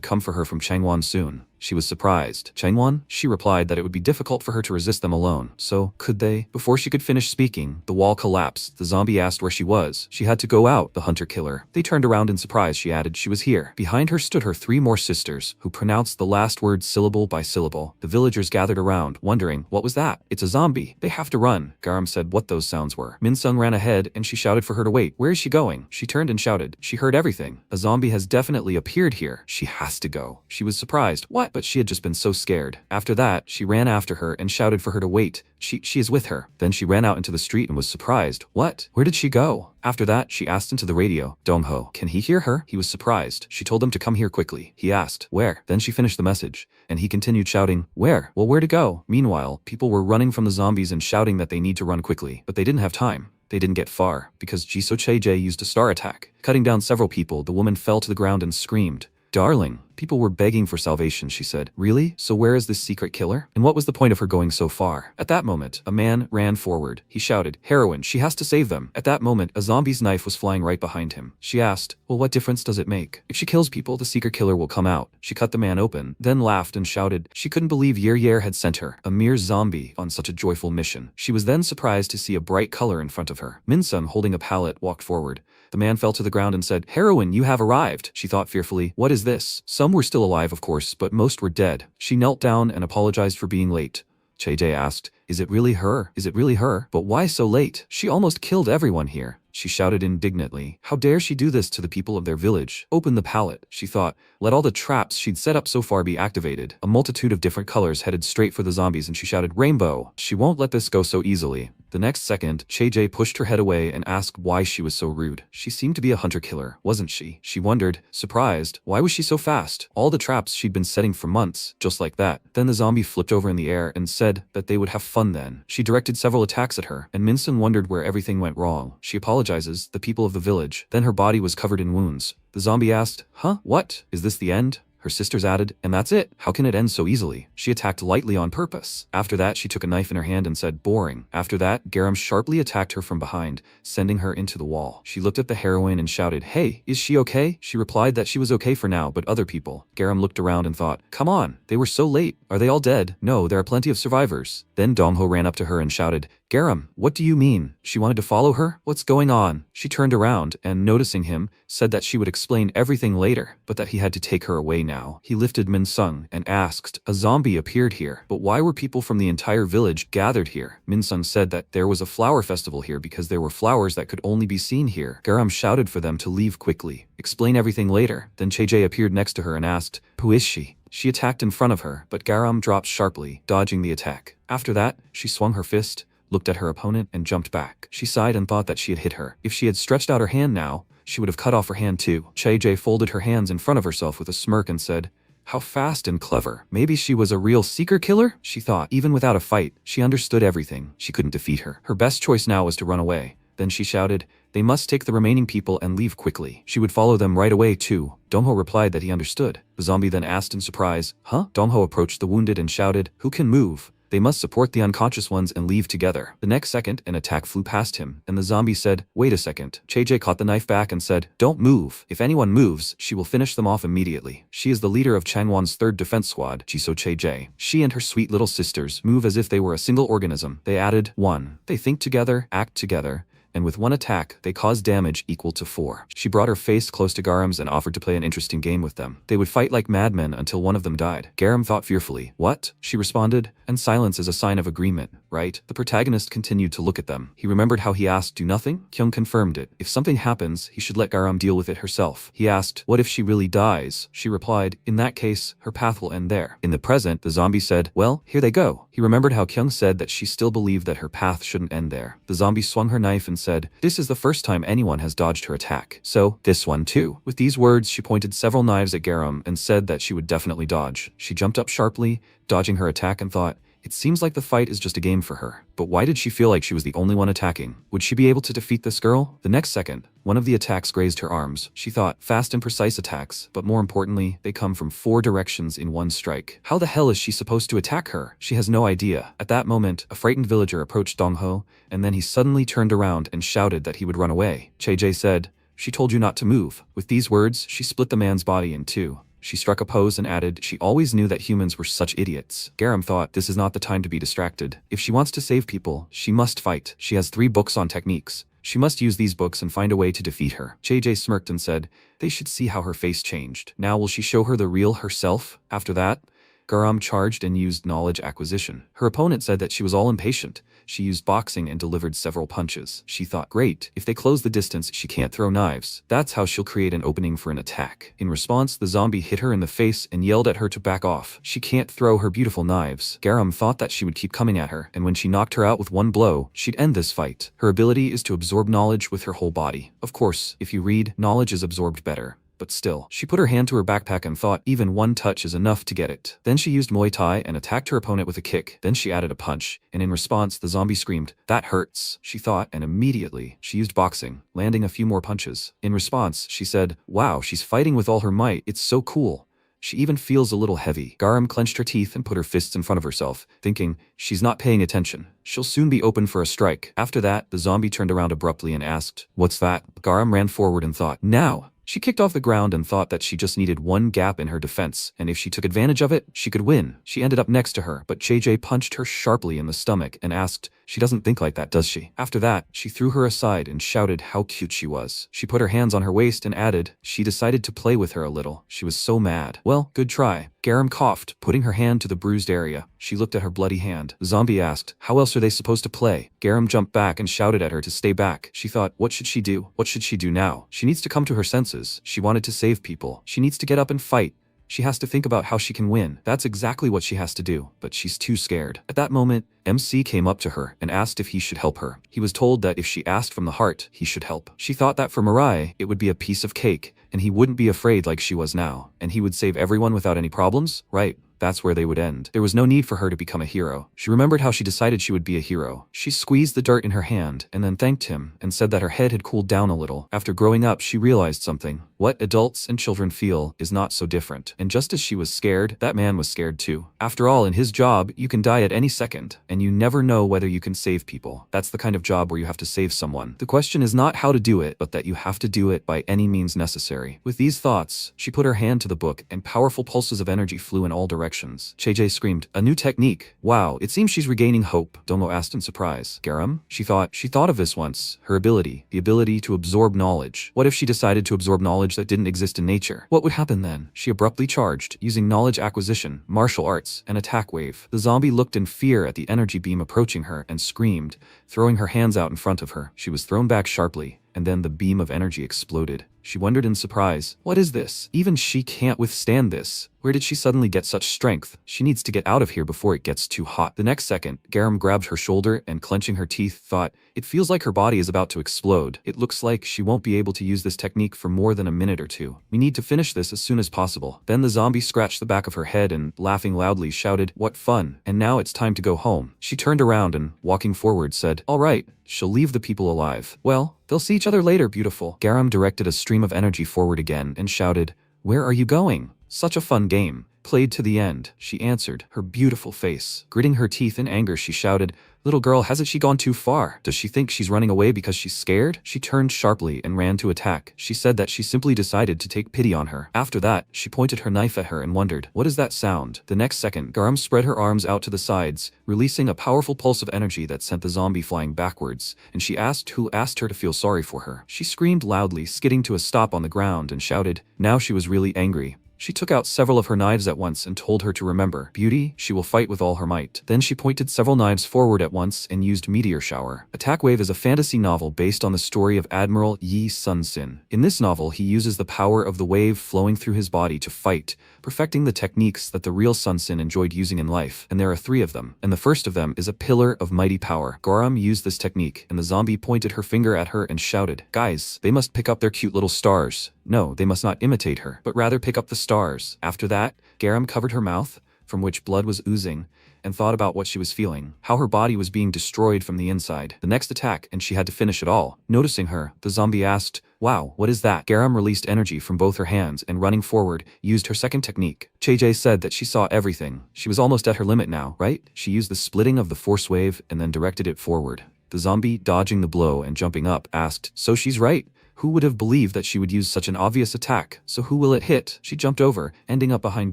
come for her from Changwon soon." She was surprised. "Changwon?" She replied that it would be difficult for her to resist them alone. So, could they? Before she could finish speaking, the wall collapsed. The zombie asked where she was. She had to go out, the hunter-killer. They turned around in surprise. She added she was here. Behind her stood her 3 more sisters, who pronounced the last word syllable by syllable. The villagers gathered around, wondering, what was that? "It's a zombie. They have to run." Garam said what those sounds were. Min Sung ran ahead, and she shouted for her to wait. "Where is she going?" She turned and shouted. She heard everything. "A zombie has definitely appeared here. She has to go." She was surprised. What? But she had just been so scared. After that, she ran after her and shouted for her to wait. She is with her." Then she ran out into the street and was surprised. What? Where did she go? After that, she asked into the radio, "Dongho, can he hear her?" He was surprised. She told him to come here quickly. He asked, "Where?" Then she finished the message, and he continued shouting, "Where? Well, where to go?" Meanwhile, people were running from the zombies and shouting that they need to run quickly, but they didn't have time. They didn't get far, because Jisoo Chae-jae used a star attack. Cutting down several people, the woman fell to the ground and screamed, "Darling, People were begging for salvation, she said. Really? So where is this secret killer? And what was the point of her going so far? At that moment, a man ran forward. He shouted, "Heroine, she has to save them." At that moment, a zombie's knife was flying right behind him. She asked, "Well, what difference does it make? If she kills people, the secret killer will come out." She cut the man open, then laughed and shouted. She couldn't believe Yer had sent her, a mere zombie, on such a joyful mission. She was then surprised to see a bright color in front of her. Min-sung, holding a pallet, walked forward. The man fell to the ground and said, "Heroine, you have arrived." She thought fearfully, what is this? Some were still alive, of course, but most were dead. She knelt down and apologized for being late. Che-jae asked, "Is it really her? Is it really her? But why so late? She almost killed everyone here." She shouted indignantly. How dare she do this to the people of their village? Open the pallet, she thought. Let all the traps she'd set up so far be activated. A multitude of different colors headed straight for the zombies and she shouted, "Rainbow!" She won't let this go so easily. The next second, Che-jae pushed her head away and asked why she was so rude. She seemed to be a hunter-killer, wasn't she? She wondered, surprised, why was she so fast? All the traps she'd been setting for months, just like that. Then the zombie flipped over in the air and said that they would have fun then. She directed several attacks at her, and Min-sung wondered where everything went wrong. She apologizes, the people of the village. Then her body was covered in wounds. The zombie asked, "Huh? What? Is this the end?" Her sisters added, "And that's it? How can it end so easily?" She attacked lightly on purpose. After that, she took a knife in her hand and said, "Boring." After that, Garam sharply attacked her from behind, sending her into the wall. She looked at the heroine and shouted, "Hey, is she okay?" She replied that she was okay for now, but other people. Garam looked around and thought, "Come on, they were so late. Are they all dead?" "No, there are plenty of survivors." Then Dong-ho ran up to her and shouted, "Garam, what do you mean?" She wanted to follow her? What's going on? She turned around and, noticing him, said that she would explain everything later, but that he had to take her away now. He lifted Min-sung and asked, "A zombie appeared here, but why were people from the entire village gathered here?" Min-sung said that there was a flower festival here because there were flowers that could only be seen here. Garam shouted for them to leave quickly. "Explain everything later." Then Che-jae appeared next to her and asked, "Who is she?" She attacked in front of her, but Garam dropped sharply, dodging the attack. After that, she swung her fist, looked at her opponent, and jumped back. She sighed and thought that she had hit her. If she had stretched out her hand now, she would have cut off her hand too. Che-jae folded her hands in front of herself with a smirk and said, "How fast and clever. Maybe she was a real seeker killer?" She thought. Even without a fight, she understood everything. She couldn't defeat her. Her best choice now was to run away. Then she shouted, "They must take the remaining people and leave quickly." She would follow them right away too. Dong-ho replied that he understood. The zombie then asked in surprise, "Huh?" Dong-ho approached the wounded and shouted, "Who can move? They must support the unconscious ones and leave together." The next second, an attack flew past him, and the zombie said, "Wait a second." Che-jae caught the knife back and said, "Don't move. If anyone moves, she will finish them off immediately." She is the leader of Changwon's 3rd defense squad, Jisoo Che-jae. She and her sweet little sisters move as if they were a single organism. They added, 1. They think together, act together, and with one attack, they cause damage equal to 4. She brought her face close to Garam's and offered to play an interesting game with them. They would fight like madmen until one of them died. Garam thought fearfully. "What?" she responded, and silence is a sign of agreement, right? The protagonist continued to look at them. He remembered how he asked, "Do nothing?" Kyoung confirmed it. If something happens, he should let Garam deal with it herself. He asked, "What if she really dies?" She replied, "In that case, her path will end there." In the present, the zombie said, "Well, here they go." He remembered how Kyoung said that she still believed that her path shouldn't end there. The zombie swung her knife and said, "This is the first time anyone has dodged her attack. So, this one too." With these words, she pointed several knives at Garam and said that she would definitely dodge. She jumped up sharply, dodging her attack, and thought, it seems like the fight is just a game for her. But why did she feel like she was the only one attacking? Would she be able to defeat this girl? The next second, one of the attacks grazed her arms. She thought, fast and precise attacks, but more importantly, they come from 4 directions in one strike. How the hell is she supposed to attack her? She has no idea. At that moment, a frightened villager approached Dong-ho, and then he suddenly turned around and shouted that he would run away. Che-jae said, "She told you not to move." With these words, she split the man's body in 2. She struck a pose and added, "She always knew that humans were such idiots." Garam thought, this is not the time to be distracted. If she wants to save people, she must fight. She has 3 books on techniques. She must use these books and find a way to defeat her. Che-jae smirked and said, they should see how her face changed. Now will she show her the real herself? After that, Garam charged and used knowledge acquisition. Her opponent said that she was all impatient. She used boxing and delivered several punches. She thought, great, if they close the distance, she can't throw knives. That's how she'll create an opening for an attack. In response, the zombie hit her in the face and yelled at her to back off. She can't throw her beautiful knives. Garam thought that she would keep coming at her, and when she knocked her out with one blow, she'd end this fight. Her ability is to absorb knowledge with her whole body. Of course, if you read, knowledge is absorbed better. But still, she put her hand to her backpack and thought even one touch is enough to get it. Then she used Muay Thai and attacked her opponent with a kick. Then she added a punch, and in response, the zombie screamed, "That hurts," she thought, and immediately, she used boxing, landing a few more punches. In response, she said, "Wow, she's fighting with all her might, it's so cool." She even feels a little heavy. Garam clenched her teeth and put her fists in front of herself, thinking, she's not paying attention. She'll soon be open for a strike. After that, the zombie turned around abruptly and asked, "What's that?" Garam ran forward and thought, "Now." She kicked off the ground and thought that she just needed one gap in her defense, and if she took advantage of it, she could win. She ended up next to her, but JJ punched her sharply in the stomach and asked, "She doesn't think like that, does she?" After that, she threw her aside and shouted how cute she was. She put her hands on her waist and added, she decided to play with her a little. She was so mad. "Well, good try." Garam coughed, putting her hand to the bruised area. She looked at her bloody hand. The zombie asked, "How else are they supposed to play?" Garam jumped back and shouted at her to stay back. She thought, what should she do? What should she do now? She needs to come to her senses. She wanted to save people. She needs to get up and fight. She has to think about how she can win. That's exactly what she has to do, but she's too scared. At that moment, MC came up to her and asked if he should help her. He was told that if she asked from the heart, he should help. She thought that for Mirai, it would be a piece of cake, and he wouldn't be afraid like she was now, and he would save everyone without any problems, right? That's where they would end. There was no need for her to become a hero. She remembered how she decided she would be a hero. She squeezed the dirt in her hand and then thanked him and said that her head had cooled down a little. After growing up, she realized something. What adults and children feel is not so different. And just as she was scared, that man was scared too. After all, in his job, you can die at any second, and you never know whether you can save people. That's the kind of job where you have to save someone. The question is not how to do it, but that you have to do it by any means necessary. With these thoughts, she put her hand to the book and powerful pulses of energy flew in all directions. JJ screamed, "A new technique. Wow, it seems she's regaining hope." Domo asked in surprise. Garam? She thought of this once. Her ability. The ability to absorb knowledge. What if she decided to absorb knowledge that didn't exist in nature? What would happen then? She abruptly charged, using knowledge acquisition, martial arts, and attack wave. The zombie looked in fear at the energy beam approaching her and screamed, throwing her hands out in front of her. She was thrown back sharply, and then the beam of energy exploded. She wondered in surprise, what is this? Even she can't withstand this. Where did she suddenly get such strength? She needs to get out of here before it gets too hot. The next second, Garam grabbed her shoulder and clenching her teeth thought, it feels like her body is about to explode. It looks like she won't be able to use this technique for more than a minute or two. We need to finish this as soon as possible. Then the zombie scratched the back of her head and, laughing loudly, shouted, "What fun. And now it's time to go home." She turned around and, walking forward, said, "All right, she'll leave the people alive. Well, they'll see each other later, beautiful." Garam directed a stream of energy forward again and shouted, "Where are you going? Such a fun game. Played to the end," she answered, her beautiful face. Gritting her teeth in anger, she shouted, "Little girl, hasn't she gone too far? Does she think she's running away because she's scared?" She turned sharply and ran to attack. She said that she simply decided to take pity on her. After that, she pointed her knife at her and wondered, what is that sound? The next second, Garam spread her arms out to the sides, releasing a powerful pulse of energy that sent the zombie flying backwards, and she asked who asked her to feel sorry for her. She screamed loudly, skidding to a stop on the ground, and shouted. Now she was really angry. She took out several of her knives at once and told her to remember, "Beauty, she will fight with all her might." Then she pointed several knives forward at once and used Meteor Shower. Attack Wave is a fantasy novel based on the story of Admiral Yi Sun-sin. In this novel, he uses the power of the wave flowing through his body to fight, perfecting the techniques that the real Sun-sin enjoyed using in life, and there are 3 of them, and the first of them is a pillar of mighty power. Garam used this technique, and the zombie pointed her finger at her and shouted, "Guys, they must pick up their cute little stars." No, they must not imitate her, but rather pick up the stars. After that, Garam covered her mouth, from which blood was oozing, and thought about what she was feeling, how her body was being destroyed from the inside. The next attack, and she had to finish it all. Noticing her, the zombie asked, "Wow, what is that?" Garam released energy from both her hands and running forward, used her second technique. JJ said that she saw everything. She was almost at her limit now, right? She used the splitting of the force wave and then directed it forward. The zombie, dodging the blow and jumping up, asked, "So she's right? Who would have believed that she would use such an obvious attack? So who will it hit?" She jumped over, ending up behind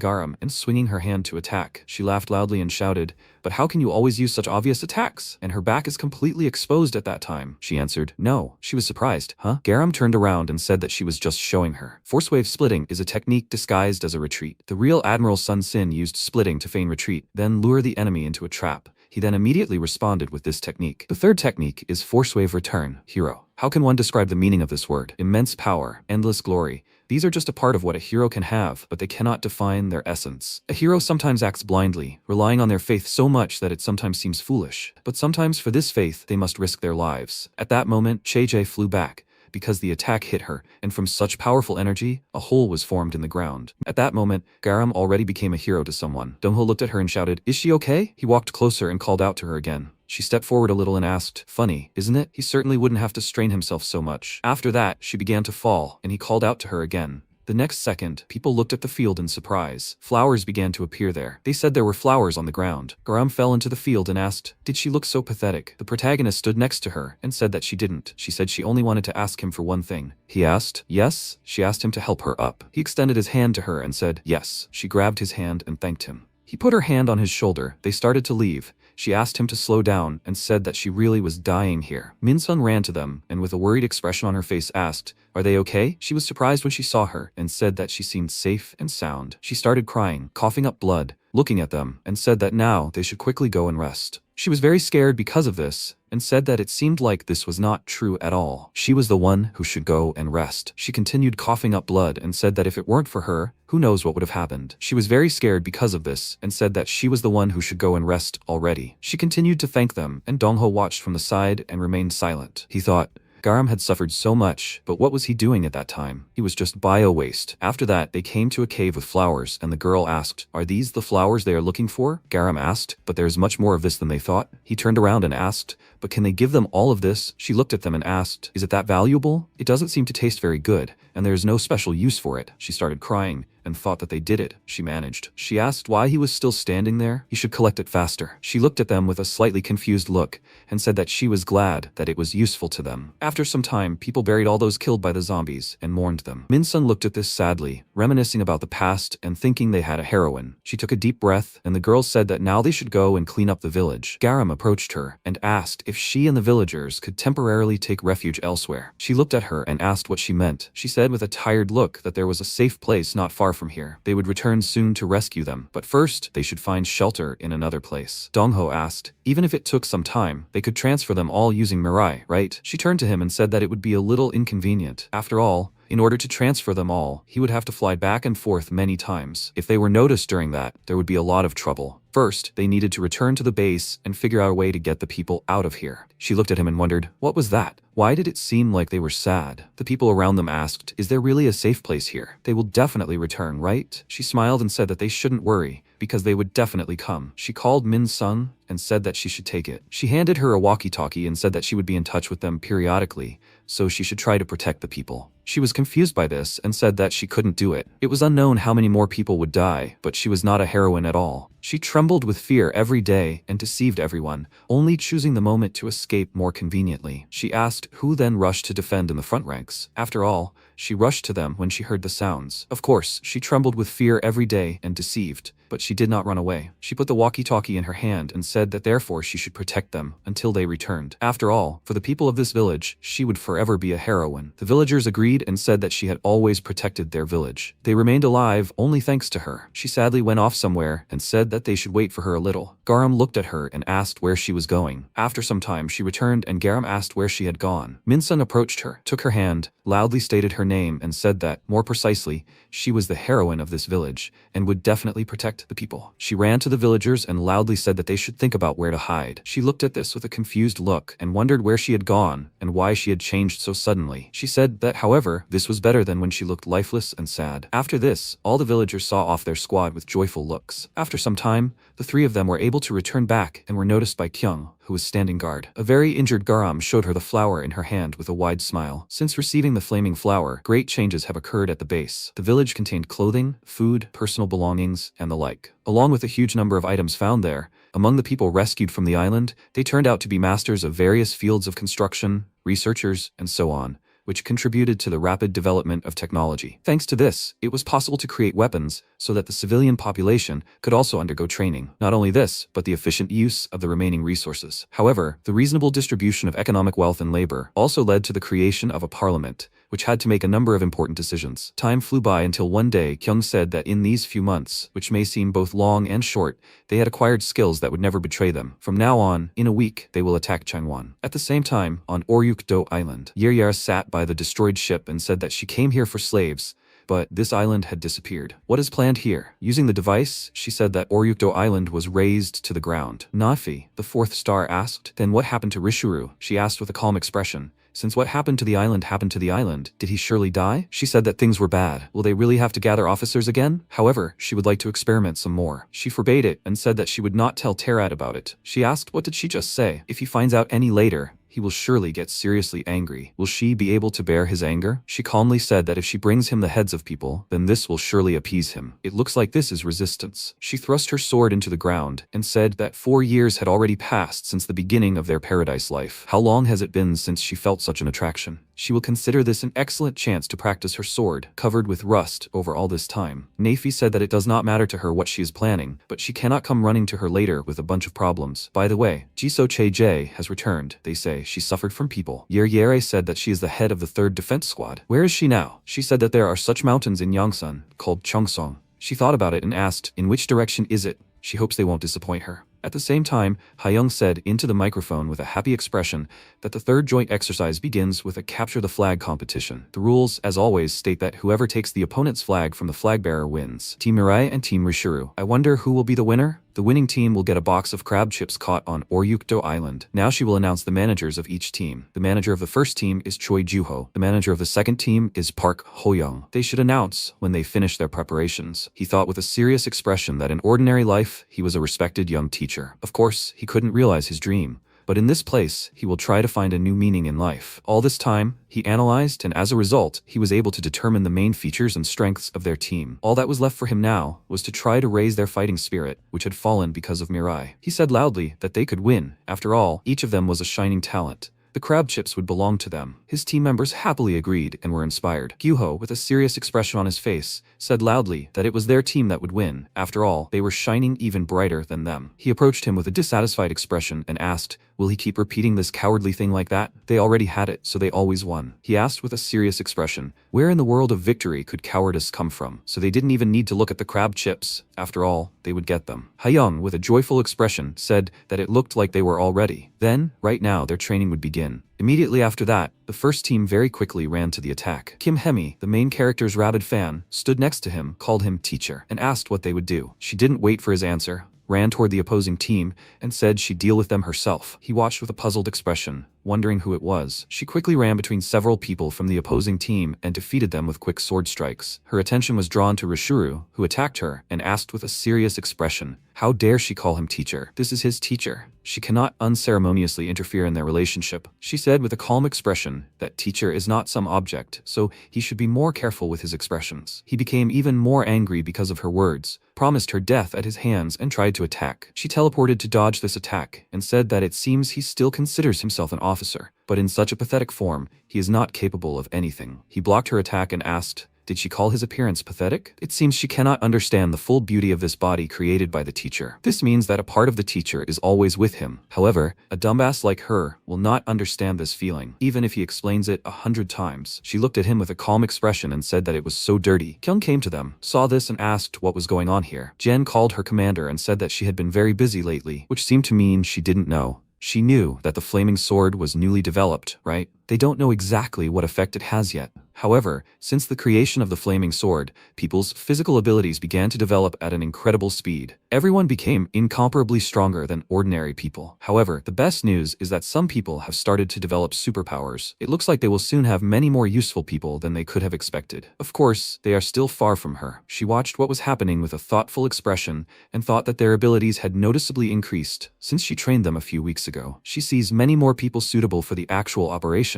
Garam and swinging her hand to attack. She laughed loudly and shouted, "But how can you always use such obvious attacks? And her back is completely exposed at that time." She answered, "No." She was surprised. Huh? Garam turned around and said that she was just showing her. Force wave splitting is a technique disguised as a retreat. The real Admiral Sun-sin used splitting to feign retreat, then lure the enemy into a trap. He then immediately responded with this technique. The third technique is Force Wave Return, Hero. How can one describe the meaning of this word? Immense power, endless glory. These are just a part of what a hero can have, but they cannot define their essence. A hero sometimes acts blindly, relying on their faith so much that it sometimes seems foolish. But sometimes for this faith, they must risk their lives. At that moment, Cheije flew back, because the attack hit her, and from such powerful energy, a hole was formed in the ground. At that moment, Garam already became a hero to someone. Dongho looked at her and shouted, "Is she okay?" He walked closer and called out to her again. She stepped forward a little and asked, "Funny, isn't it? He certainly wouldn't have to strain himself so much." After that, she began to fall, and he called out to her again. The next second, people looked at the field in surprise. Flowers began to appear there. They said there were flowers on the ground. Garam fell into the field and asked, did she look so pathetic? The protagonist stood next to her and said that she didn't. She said she only wanted to ask him for one thing. He asked, yes? She asked him to help her up. He extended his hand to her and said, yes. She grabbed his hand and thanked him. He put her hand on his shoulder. They started to leave. She asked him to slow down and said that she really was dying here. Min-sun ran to them and with a worried expression on her face asked, are they okay? She was surprised when she saw her and said that she seemed safe and sound. She started crying, coughing up blood, looking at them, and said that now they should quickly go and rest. She was very scared because of this, and said that it seemed like this was not true at all. She was the one who should go and rest. She continued coughing up blood and said that if it weren't for her, who knows what would have happened. She was very scared because of this, and said that she was the one who should go and rest already. She continued to thank them, and Dongho watched from the side and remained silent. He thought, Garam had suffered so much, but what was he doing at that time? He was just bio-waste. After that, they came to a cave with flowers, and the girl asked, are these the flowers they are looking for? Garam asked, but there's much more of this than they thought. He turned around and asked, but can they give them all of this? She looked at them and asked, is it that valuable? It doesn't seem to taste very good, and there is no special use for it. She started crying and thought that they did it. She managed. She asked why he was still standing there. He should collect it faster. She looked at them with a slightly confused look and said that she was glad that it was useful to them. After some time, people buried all those killed by the zombies and mourned them. Min-sun looked at this sadly, reminiscing about the past and thinking they had a heroine. She took a deep breath and the girls said that now they should go and clean up the village. Garam approached her and asked if she and the villagers could temporarily take refuge elsewhere. She looked at her and asked what she meant. She said with a tired look that there was a safe place not far from here. They would return soon to rescue them, but first they should find shelter in another place. Dongho asked, even if it took some time, they could transfer them all using Mirai, right? She turned to him and said that it would be a little inconvenient. After all, in order to transfer them all, he would have to fly back and forth many times. If they were noticed during that, there would be a lot of trouble. First, they needed to return to the base and figure out a way to get the people out of here. She looked at him and wondered, what was that? Why did it seem like they were sad? The people around them asked, is there really a safe place here? They will definitely return, right? She smiled and said that they shouldn't worry, because they would definitely come. She called Min-sun and said that she should take it. She handed her a walkie-talkie and said that she would be in touch with them periodically, so she should try to protect the people. She was confused by this and said that she couldn't do it. It was unknown how many more people would die, but she was not a heroine at all. She trembled with fear every day and deceived everyone, only choosing the moment to escape more conveniently. She asked who then rushed to defend in the front ranks. After all, she rushed to them when she heard the sounds. Of course, she trembled with fear every day and deceived, but she did not run away. She put the walkie-talkie in her hand and said that therefore she should protect them until they returned. After all, for the people of this village, she would forever be a heroine. The villagers agreed and said that she had always protected their village. They remained alive only thanks to her. She sadly went off somewhere and said that they should wait for her a little. Garam looked at her and asked where she was going. After some time, she returned and Garam asked where she had gone. Min-sun approached her, took her hand, loudly stated her name and said that, more precisely, she was the heroine of this village and would definitely protect the people. She ran to the villagers and loudly said that they should think about where to hide. She looked at this with a confused look and wondered where she had gone and why she had changed so suddenly. She said that, however, this was better than when she looked lifeless and sad. After this, all the villagers saw off their squad with joyful looks. After some time, the three of them were able to return back and were noticed by Kyoung, who was standing guard. A very injured Garam showed her the flower in her hand with a wide smile. Since receiving the flaming flower, great changes have occurred at the base. The village contained clothing, food, personal belongings, and the like. Along with a huge number of items found there, among the people rescued from the island, they turned out to be masters of various fields of construction, researchers, and so on, which contributed to the rapid development of technology. Thanks to this, it was possible to create weapons so that the civilian population could also undergo training. Not only this, but the efficient use of the remaining resources. However, the reasonable distribution of economic wealth and labor also led to the creation of a parliament, which had to make a number of important decisions. Time flew by until one day Kyoung said that in these few months, which may seem both long and short, they had acquired skills that would never betray them. From now on, in a week, they will attack Changwon. At the same time, on Oryuk-do Island, Yeryara sat by the destroyed ship and said that she came here for slaves, but this island had disappeared. What is planned here? Using the device, she said that Oryukdo Island was razed to the ground. Nafi, the fourth star, asked, then what happened to Rishuru? She asked with a calm expression. Since what happened to the island happened to the island, did he surely die? She said that things were bad. Will they really have to gather officers again? However, she would like to experiment some more. She forbade it and said that she would not tell Terad about it. She asked, what did she just say? If he finds out any later, he will surely get seriously angry. Will she be able to bear his anger? She calmly said that if she brings him the heads of people, then this will surely appease him. It looks like this is resistance. She thrust her sword into the ground and said that 4 years had already passed since the beginning of their paradise life. How long has it been since she felt such an attraction? She will consider this an excellent chance to practice her sword, covered with rust over all this time. Neifi said that it does not matter to her what she is planning, but she cannot come running to her later with a bunch of problems. By the way, Jisoo Chae-jae has returned. They say she suffered from people. Yere said that she is the head of the 3rd Defense Squad. Where is she now? She said that there are such mountains in Yongsan, called Cheongsong. She thought about it and asked, in which direction is it? She hopes they won't disappoint her. At the same time, Kyoung said into the microphone with a happy expression that the 3rd joint exercise begins with a capture the flag competition. The rules, as always, state that whoever takes the opponent's flag from the flag bearer wins. Team Mirai and Team Rishuru. I wonder who will be the winner? The winning team will get a box of crab chips caught on Oryukdo Island. Now she will announce the managers of each team. The manager of the first team is Choi Juho. The manager of the second team is Park Hoyoung. They should announce when they finish their preparations. He thought with a serious expression that in ordinary life, he was a respected young teacher. Of course, he couldn't realize his dream. But in this place, he will try to find a new meaning in life. All this time, he analyzed, and as a result, he was able to determine the main features and strengths of their team. All that was left for him now was to try to raise their fighting spirit, which had fallen because of Mirai. He said loudly that they could win. After all, each of them was a shining talent. The crab chips would belong to them. His team members happily agreed and were inspired. Gyuho, with a serious expression on his face, said loudly that it was their team that would win. After all, they were shining even brighter than them. He approached him with a dissatisfied expression and asked, will he keep repeating this cowardly thing like that? They already had it, so they always won. He asked with a serious expression, where in the world of victory could cowardice come from? So they didn't even need to look at the crab chips. After all, they would get them. Kyoung, with a joyful expression, said that it looked like they were all ready. Then, right now, their training would begin. Immediately after that, the first team very quickly ran to the attack. Kim Hemi, the main character's rabid fan, stood next to him, called him teacher, and asked what they would do. She didn't wait for his answer, ran toward the opposing team, and said she'd deal with them herself. He watched with a puzzled expression, wondering who it was. She quickly ran between several people from the opposing team and defeated them with quick sword strikes. Her attention was drawn to Rishuru, who attacked her, and asked with a serious expression, how dare she call him teacher? This is his teacher. She cannot unceremoniously interfere in their relationship. She said with a calm expression that teacher is not some object, so he should be more careful with his expressions. He became even more angry because of her words, promised her death at his hands, and tried to attack. She teleported to dodge this attack and said that it seems he still considers himself an officer, but in such a pathetic form, he is not capable of anything. He blocked her attack and asked, did she call his appearance pathetic? It seems she cannot understand the full beauty of this body created by the teacher. This means that a part of the teacher is always with him. However, a dumbass like her will not understand this feeling, even if he explains it 100 times. She looked at him with a calm expression and said that it was so dirty. Kyoung came to them, saw this, and asked what was going on here. Jen called her commander and said that she had been very busy lately, which seemed to mean she didn't know. She knew that the flaming sword was newly developed, right? They don't know exactly what effect it has yet. However, since the creation of the flaming sword, people's physical abilities began to develop at an incredible speed. Everyone became incomparably stronger than ordinary people. However, the best news is that some people have started to develop superpowers. It looks like they will soon have many more useful people than they could have expected. Of course, they are still far from her. She watched what was happening with a thoughtful expression and thought that their abilities had noticeably increased since she trained them a few weeks ago. She sees many more people suitable for the actual operation,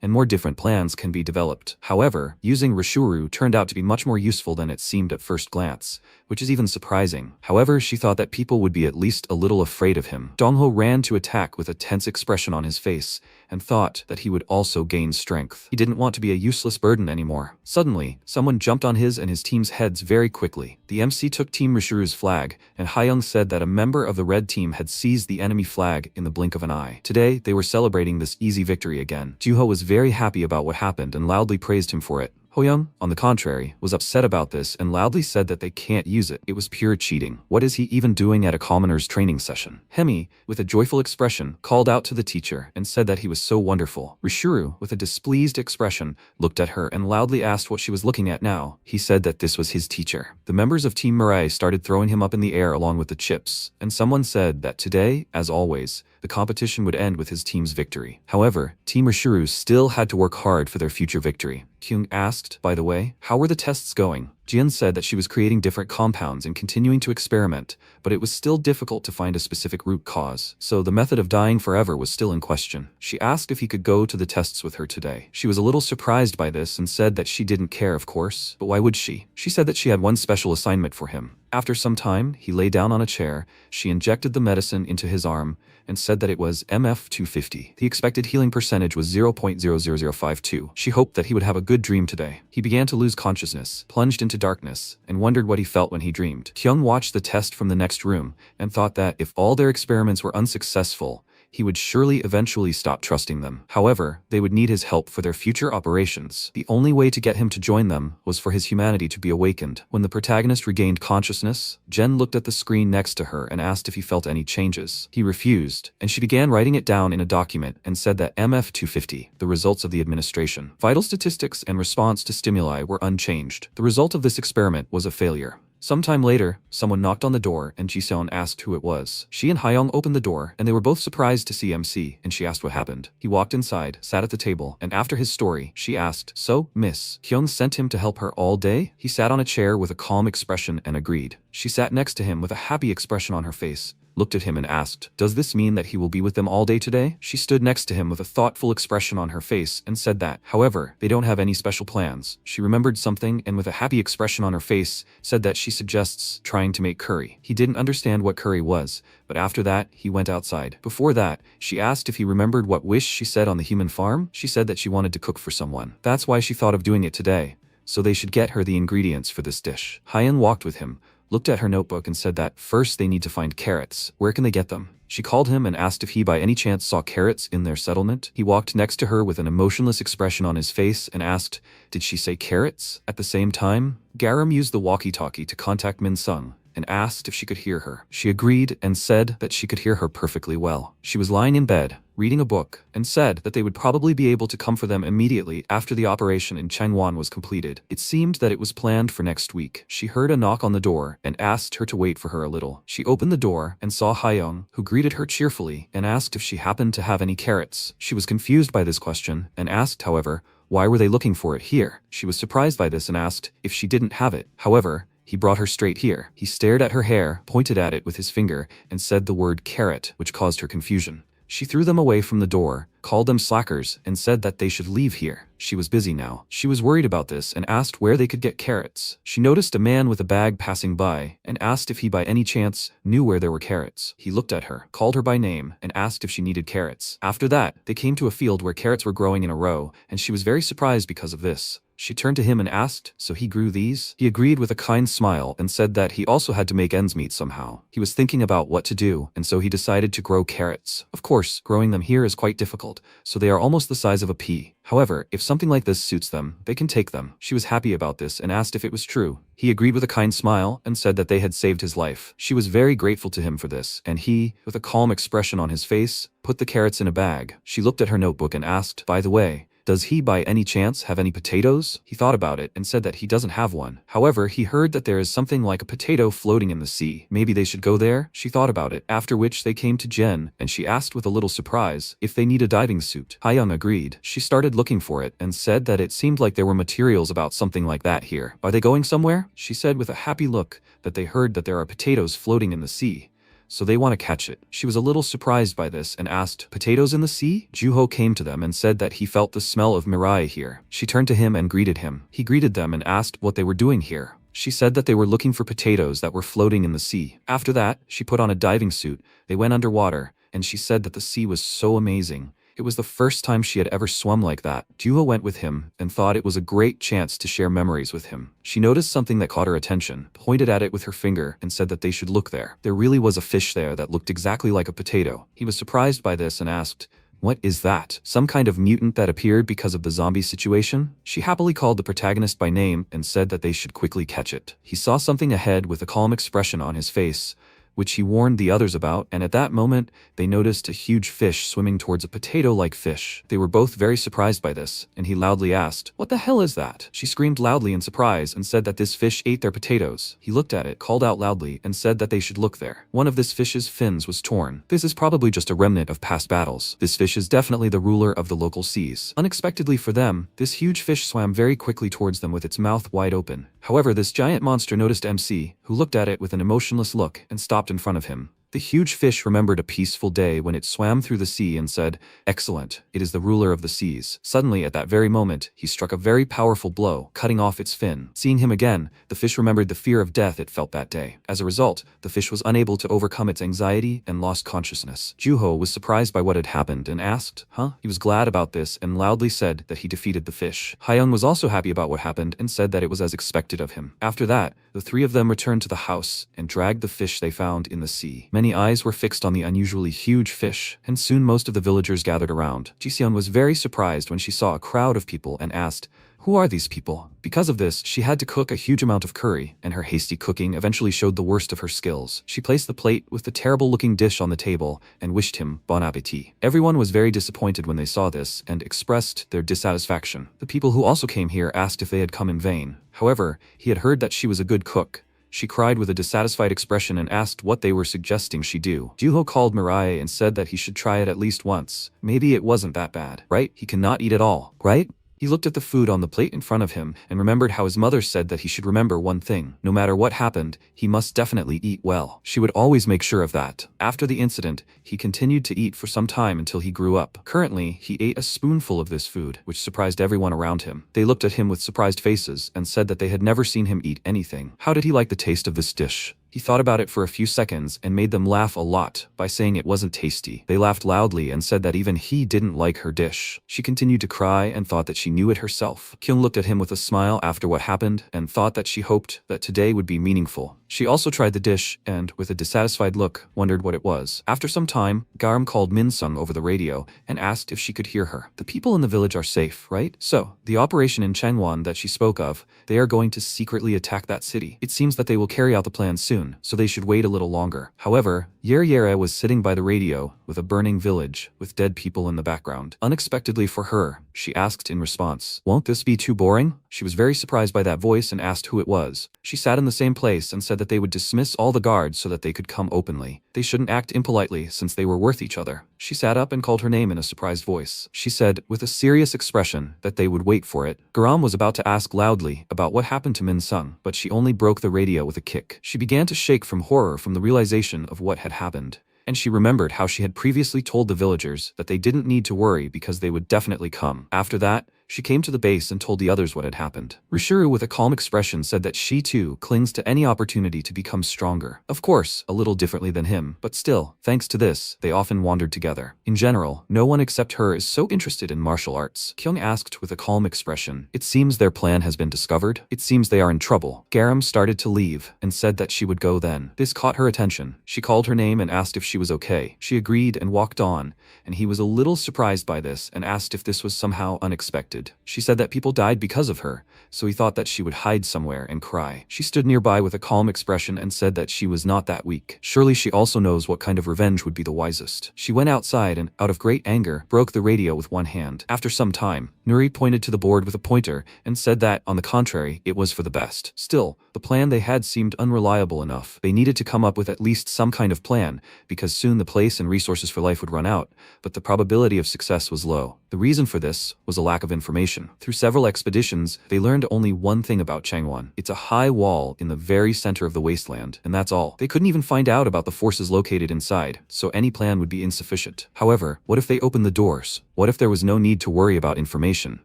and more different plans can be developed. However, using Rishuru turned out to be much more useful than it seemed at first glance, which is even surprising. However, she thought that people would be at least a little afraid of him. Dongho ran to attack with a tense expression on his face, and thought that he would also gain strength. He didn't want to be a useless burden anymore. Suddenly, someone jumped on his and his team's heads very quickly. The MC took Team Rishuru's flag, and Kyoung said that a member of the red team had seized the enemy flag in the blink of an eye. Today, they were celebrating this easy victory again. Juho was very happy about what happened and loudly praised him for it. Hoyoung, on the contrary, was upset about this and loudly said that they can't use it. It was pure cheating. What is he even doing at a commoner's training session? Hemi, with a joyful expression, called out to the teacher and said that he was so wonderful. Rishuru, with a displeased expression, looked at her and loudly asked what she was looking at now. He said that this was his teacher. The members of Team Mirai started throwing him up in the air along with the chips, and someone said that today, as always, the competition would end with his team's victory. However, Team Rishuru still had to work hard for their future victory. Kyoung asked, by the way, how were the tests going? Jin said that she was creating different compounds and continuing to experiment, but it was still difficult to find a specific root cause, so the method of dying forever was still in question. She asked if he could go to the tests with her today. She was a little surprised by this and said that she didn't care, of course, but why would she? She said that she had one special assignment for him. After some time, he lay down on a chair, she injected the medicine into his arm, and said that it was MF250. The expected healing percentage was 0.00052. She hoped that he would have a good dream today. He began to lose consciousness, plunged into darkness, and wondered what he felt when he dreamed. Kyoung watched the test from the next room, and thought that if all their experiments were unsuccessful, he would surely eventually stop trusting them. However, they would need his help for their future operations. The only way to get him to join them was for his humanity to be awakened. When the protagonist regained consciousness, Jen looked at the screen next to her and asked if he felt any changes. He refused, and she began writing it down in a document and said that MF250, the results of the administration, vital statistics and response to stimuli were unchanged. The result of this experiment was a failure. Sometime later, someone knocked on the door and Ji-seon asked who it was. She and Hayoung opened the door and they were both surprised to see MC, and she asked what happened. He walked inside, sat at the table, and after his story, she asked, "So, miss, Kyoung sent him to help her all day?" He sat on a chair with a calm expression and agreed. She sat next to him with a happy expression on her face, looked at him and asked, "Does this mean that he will be with them all day today?" She stood next to him with a thoughtful expression on her face and said that, however, they don't have any special plans. She remembered something and with a happy expression on her face, said that she suggests trying to make curry. He didn't understand what curry was, but after that, he went outside. Before that, she asked if he remembered what wish she said on the human farm. She said that she wanted to cook for someone. That's why she thought of doing it today, so they should get her the ingredients for this dish. Hyun walked with him, looked at her notebook and said that first they need to find carrots. Where can they get them? She called him and asked if he by any chance saw carrots in their settlement. He walked next to her with an emotionless expression on his face and asked, "Did she say carrots?" At the same time, Garam used the walkie-talkie to contact Min Sung and asked if she could hear her. She agreed and said that she could hear her perfectly well. She was lying in bed, reading a book, and said that they would probably be able to come for them immediately after the operation in Changwon was completed. It seemed that it was planned for next week. She heard a knock on the door and asked her to wait for her a little. She opened the door and saw Hayoung, who greeted her cheerfully and asked if she happened to have any carrots. She was confused by this question and asked, however, why were they looking for it here? She was surprised by this and asked if she didn't have it. However, he brought her straight here. He stared at her hair, pointed at it with his finger, and said the word carrot, which caused her confusion. She threw them away from the door, called them slackers, and said that they should leave here. She was busy now. She was worried about this and asked where they could get carrots. She noticed a man with a bag passing by and asked if he by any chance knew where there were carrots. He looked at her, called her by name, and asked if she needed carrots. After that, they came to a field where carrots were growing in a row, and she was very surprised because of this. She turned to him and asked, "So he grew these?" He agreed with a kind smile and said that he also had to make ends meet somehow. He was thinking about what to do, and so he decided to grow carrots. Of course, growing them here is quite difficult, so they are almost the size of a pea. However, if something like this suits them, they can take them. She was happy about this and asked if it was true. He agreed with a kind smile and said that they had saved his life. She was very grateful to him for this, and he, with a calm expression on his face, put the carrots in a bag. She looked at her notebook and asked, "By the way, does he by any chance have any potatoes?" He thought about it and said that he doesn't have one. However, he heard that there is something like a potato floating in the sea. Maybe they should go there? She thought about it, after which they came to Jen, and she asked with a little surprise if they need a diving suit. Hayoung agreed. She started looking for it and said that it seemed like there were materials about something like that here. "Are they going somewhere?" She said with a happy look that they heard that there are potatoes floating in the sea, so they want to catch it. She was a little surprised by this and asked, "Potatoes in the sea?" Juho came to them and said that he felt the smell of mirai here. She turned to him and greeted him. He greeted them and asked what they were doing here. She said that they were looking for potatoes that were floating in the sea. After that, she put on a diving suit. They went underwater, and she said that the sea was so amazing. It was the first time she had ever swum like that. Juho went with him and thought it was a great chance to share memories with him. She noticed something that caught her attention, pointed at it with her finger, and said that they should look there. There really was a fish there that looked exactly like a potato. He was surprised by this and asked, "What is that? Some kind of mutant that appeared because of the zombie situation?" She happily called the protagonist by name and said that they should quickly catch it. He saw something ahead with a calm expression on his face. which he warned the others about, and at that moment, they noticed a huge fish swimming towards a potato-like fish. They were both very surprised by this, and he loudly asked, "What the hell is that?" She screamed loudly in surprise and said that this fish ate their potatoes. He looked at it, called out loudly, and said that they should look there. One of this fish's fins was torn. This is probably just a remnant of past battles. This fish is definitely the ruler of the local seas. Unexpectedly for them, this huge fish swam very quickly towards them with its mouth wide open. However, this giant monster noticed MC, who looked at it with an emotionless look, and stopped in front of him. The huge fish remembered a peaceful day when it swam through the sea and said, "Excellent, it is the ruler of the seas." Suddenly, at that very moment, he struck a very powerful blow, cutting off its fin. Seeing him again, the fish remembered the fear of death it felt that day. As a result, the fish was unable to overcome its anxiety and lost consciousness. Juho was surprised by what had happened and asked, "Huh?" He was glad about this and loudly said that he defeated the fish. Hyung was also happy about what happened and said that it was as expected of him. After that, the three of them returned to the house and dragged the fish they found in the sea. Many eyes were fixed on the unusually huge fish, and soon most of the villagers gathered around. Jiseon was very surprised when she saw a crowd of people and asked, "Who are these people?" Because of this, she had to cook a huge amount of curry, and her hasty cooking eventually showed the worst of her skills. She placed the plate with the terrible-looking dish on the table and wished him bon appétit. Everyone was very disappointed when they saw this and expressed their dissatisfaction. The people who also came here asked if they had come in vain. However, he had heard that she was a good cook. She cried with a dissatisfied expression and asked what they were suggesting she do. Juho called Mirai and said that he should try it at least once. Maybe it wasn't that bad, right? He cannot eat it all, right? He looked at the food on the plate in front of him and remembered how his mother said that he should remember one thing. No matter what happened, he must definitely eat well. She would always make sure of that. After the incident, he continued to eat for some time until he grew up. Currently, he ate a spoonful of this food, which surprised everyone around him. They looked at him with surprised faces and said that they had never seen him eat anything. How did he like the taste of this dish? He thought about it for a few seconds and made them laugh a lot by saying it wasn't tasty. They laughed loudly and said that even he didn't like her dish. She continued to cry and thought that she knew it herself. Kyoung looked at him with a smile after what happened and thought that she hoped that today would be meaningful. She also tried the dish and, with a dissatisfied look, wondered what it was. After some time, Garam called Min-sung over the radio and asked if she could hear her. "The people in the village are safe, right? So, the operation in Changwon that she spoke of, they are going to secretly attack that city. It seems that they will carry out the plan soon, so they should wait a little longer." However, Yere was sitting by the radio with a burning village with dead people in the background. Unexpectedly for her, she asked in response, "Won't this be too boring?" She was very surprised by that voice and asked who it was. She sat in the same place and said that they would dismiss all the guards so that they could come openly. They shouldn't act impolitely since they were worth each other. She sat up and called her name in a surprised voice. She said, with a serious expression, that they would wait for it. Garam was about to ask loudly about what happened to Min-sung, but she only broke the radio with a kick. She began to shake from horror from the realization of what had happened. And she remembered how she had previously told the villagers that they didn't need to worry because they would definitely come. After that, she came to the base and told the others what had happened. Rishuru, with a calm expression, said that she too clings to any opportunity to become stronger. Of course, a little differently than him, but still, thanks to this, they often wandered together. In general, no one except her is so interested in martial arts. Kyoung asked with a calm expression, "It seems their plan has been discovered. It seems they are in trouble." Garam started to leave and said that she would go then. This caught her attention. She called her name and asked if she was okay. She agreed and walked on, and he was a little surprised by this and asked if this was somehow unexpected. She said that people died because of her, so he thought that she would hide somewhere and cry. She stood nearby with a calm expression and said that she was not that weak. Surely she also knows what kind of revenge would be the wisest. She went outside and, out of great anger, broke the radio with one hand. After some time, Nuri pointed to the board with a pointer and said that, on the contrary, it was for the best. Still, the plan they had seemed unreliable enough. They needed to come up with at least some kind of plan, because soon the place and resources for life would run out, but the probability of success was low. The reason for this was a lack of information. Through several expeditions, they learned only one thing about Changwon. It's a high wall in the very center of the wasteland, and that's all. They couldn't even find out about the forces located inside, so any plan would be insufficient. However, what if they opened the doors? What if there was no need to worry about information?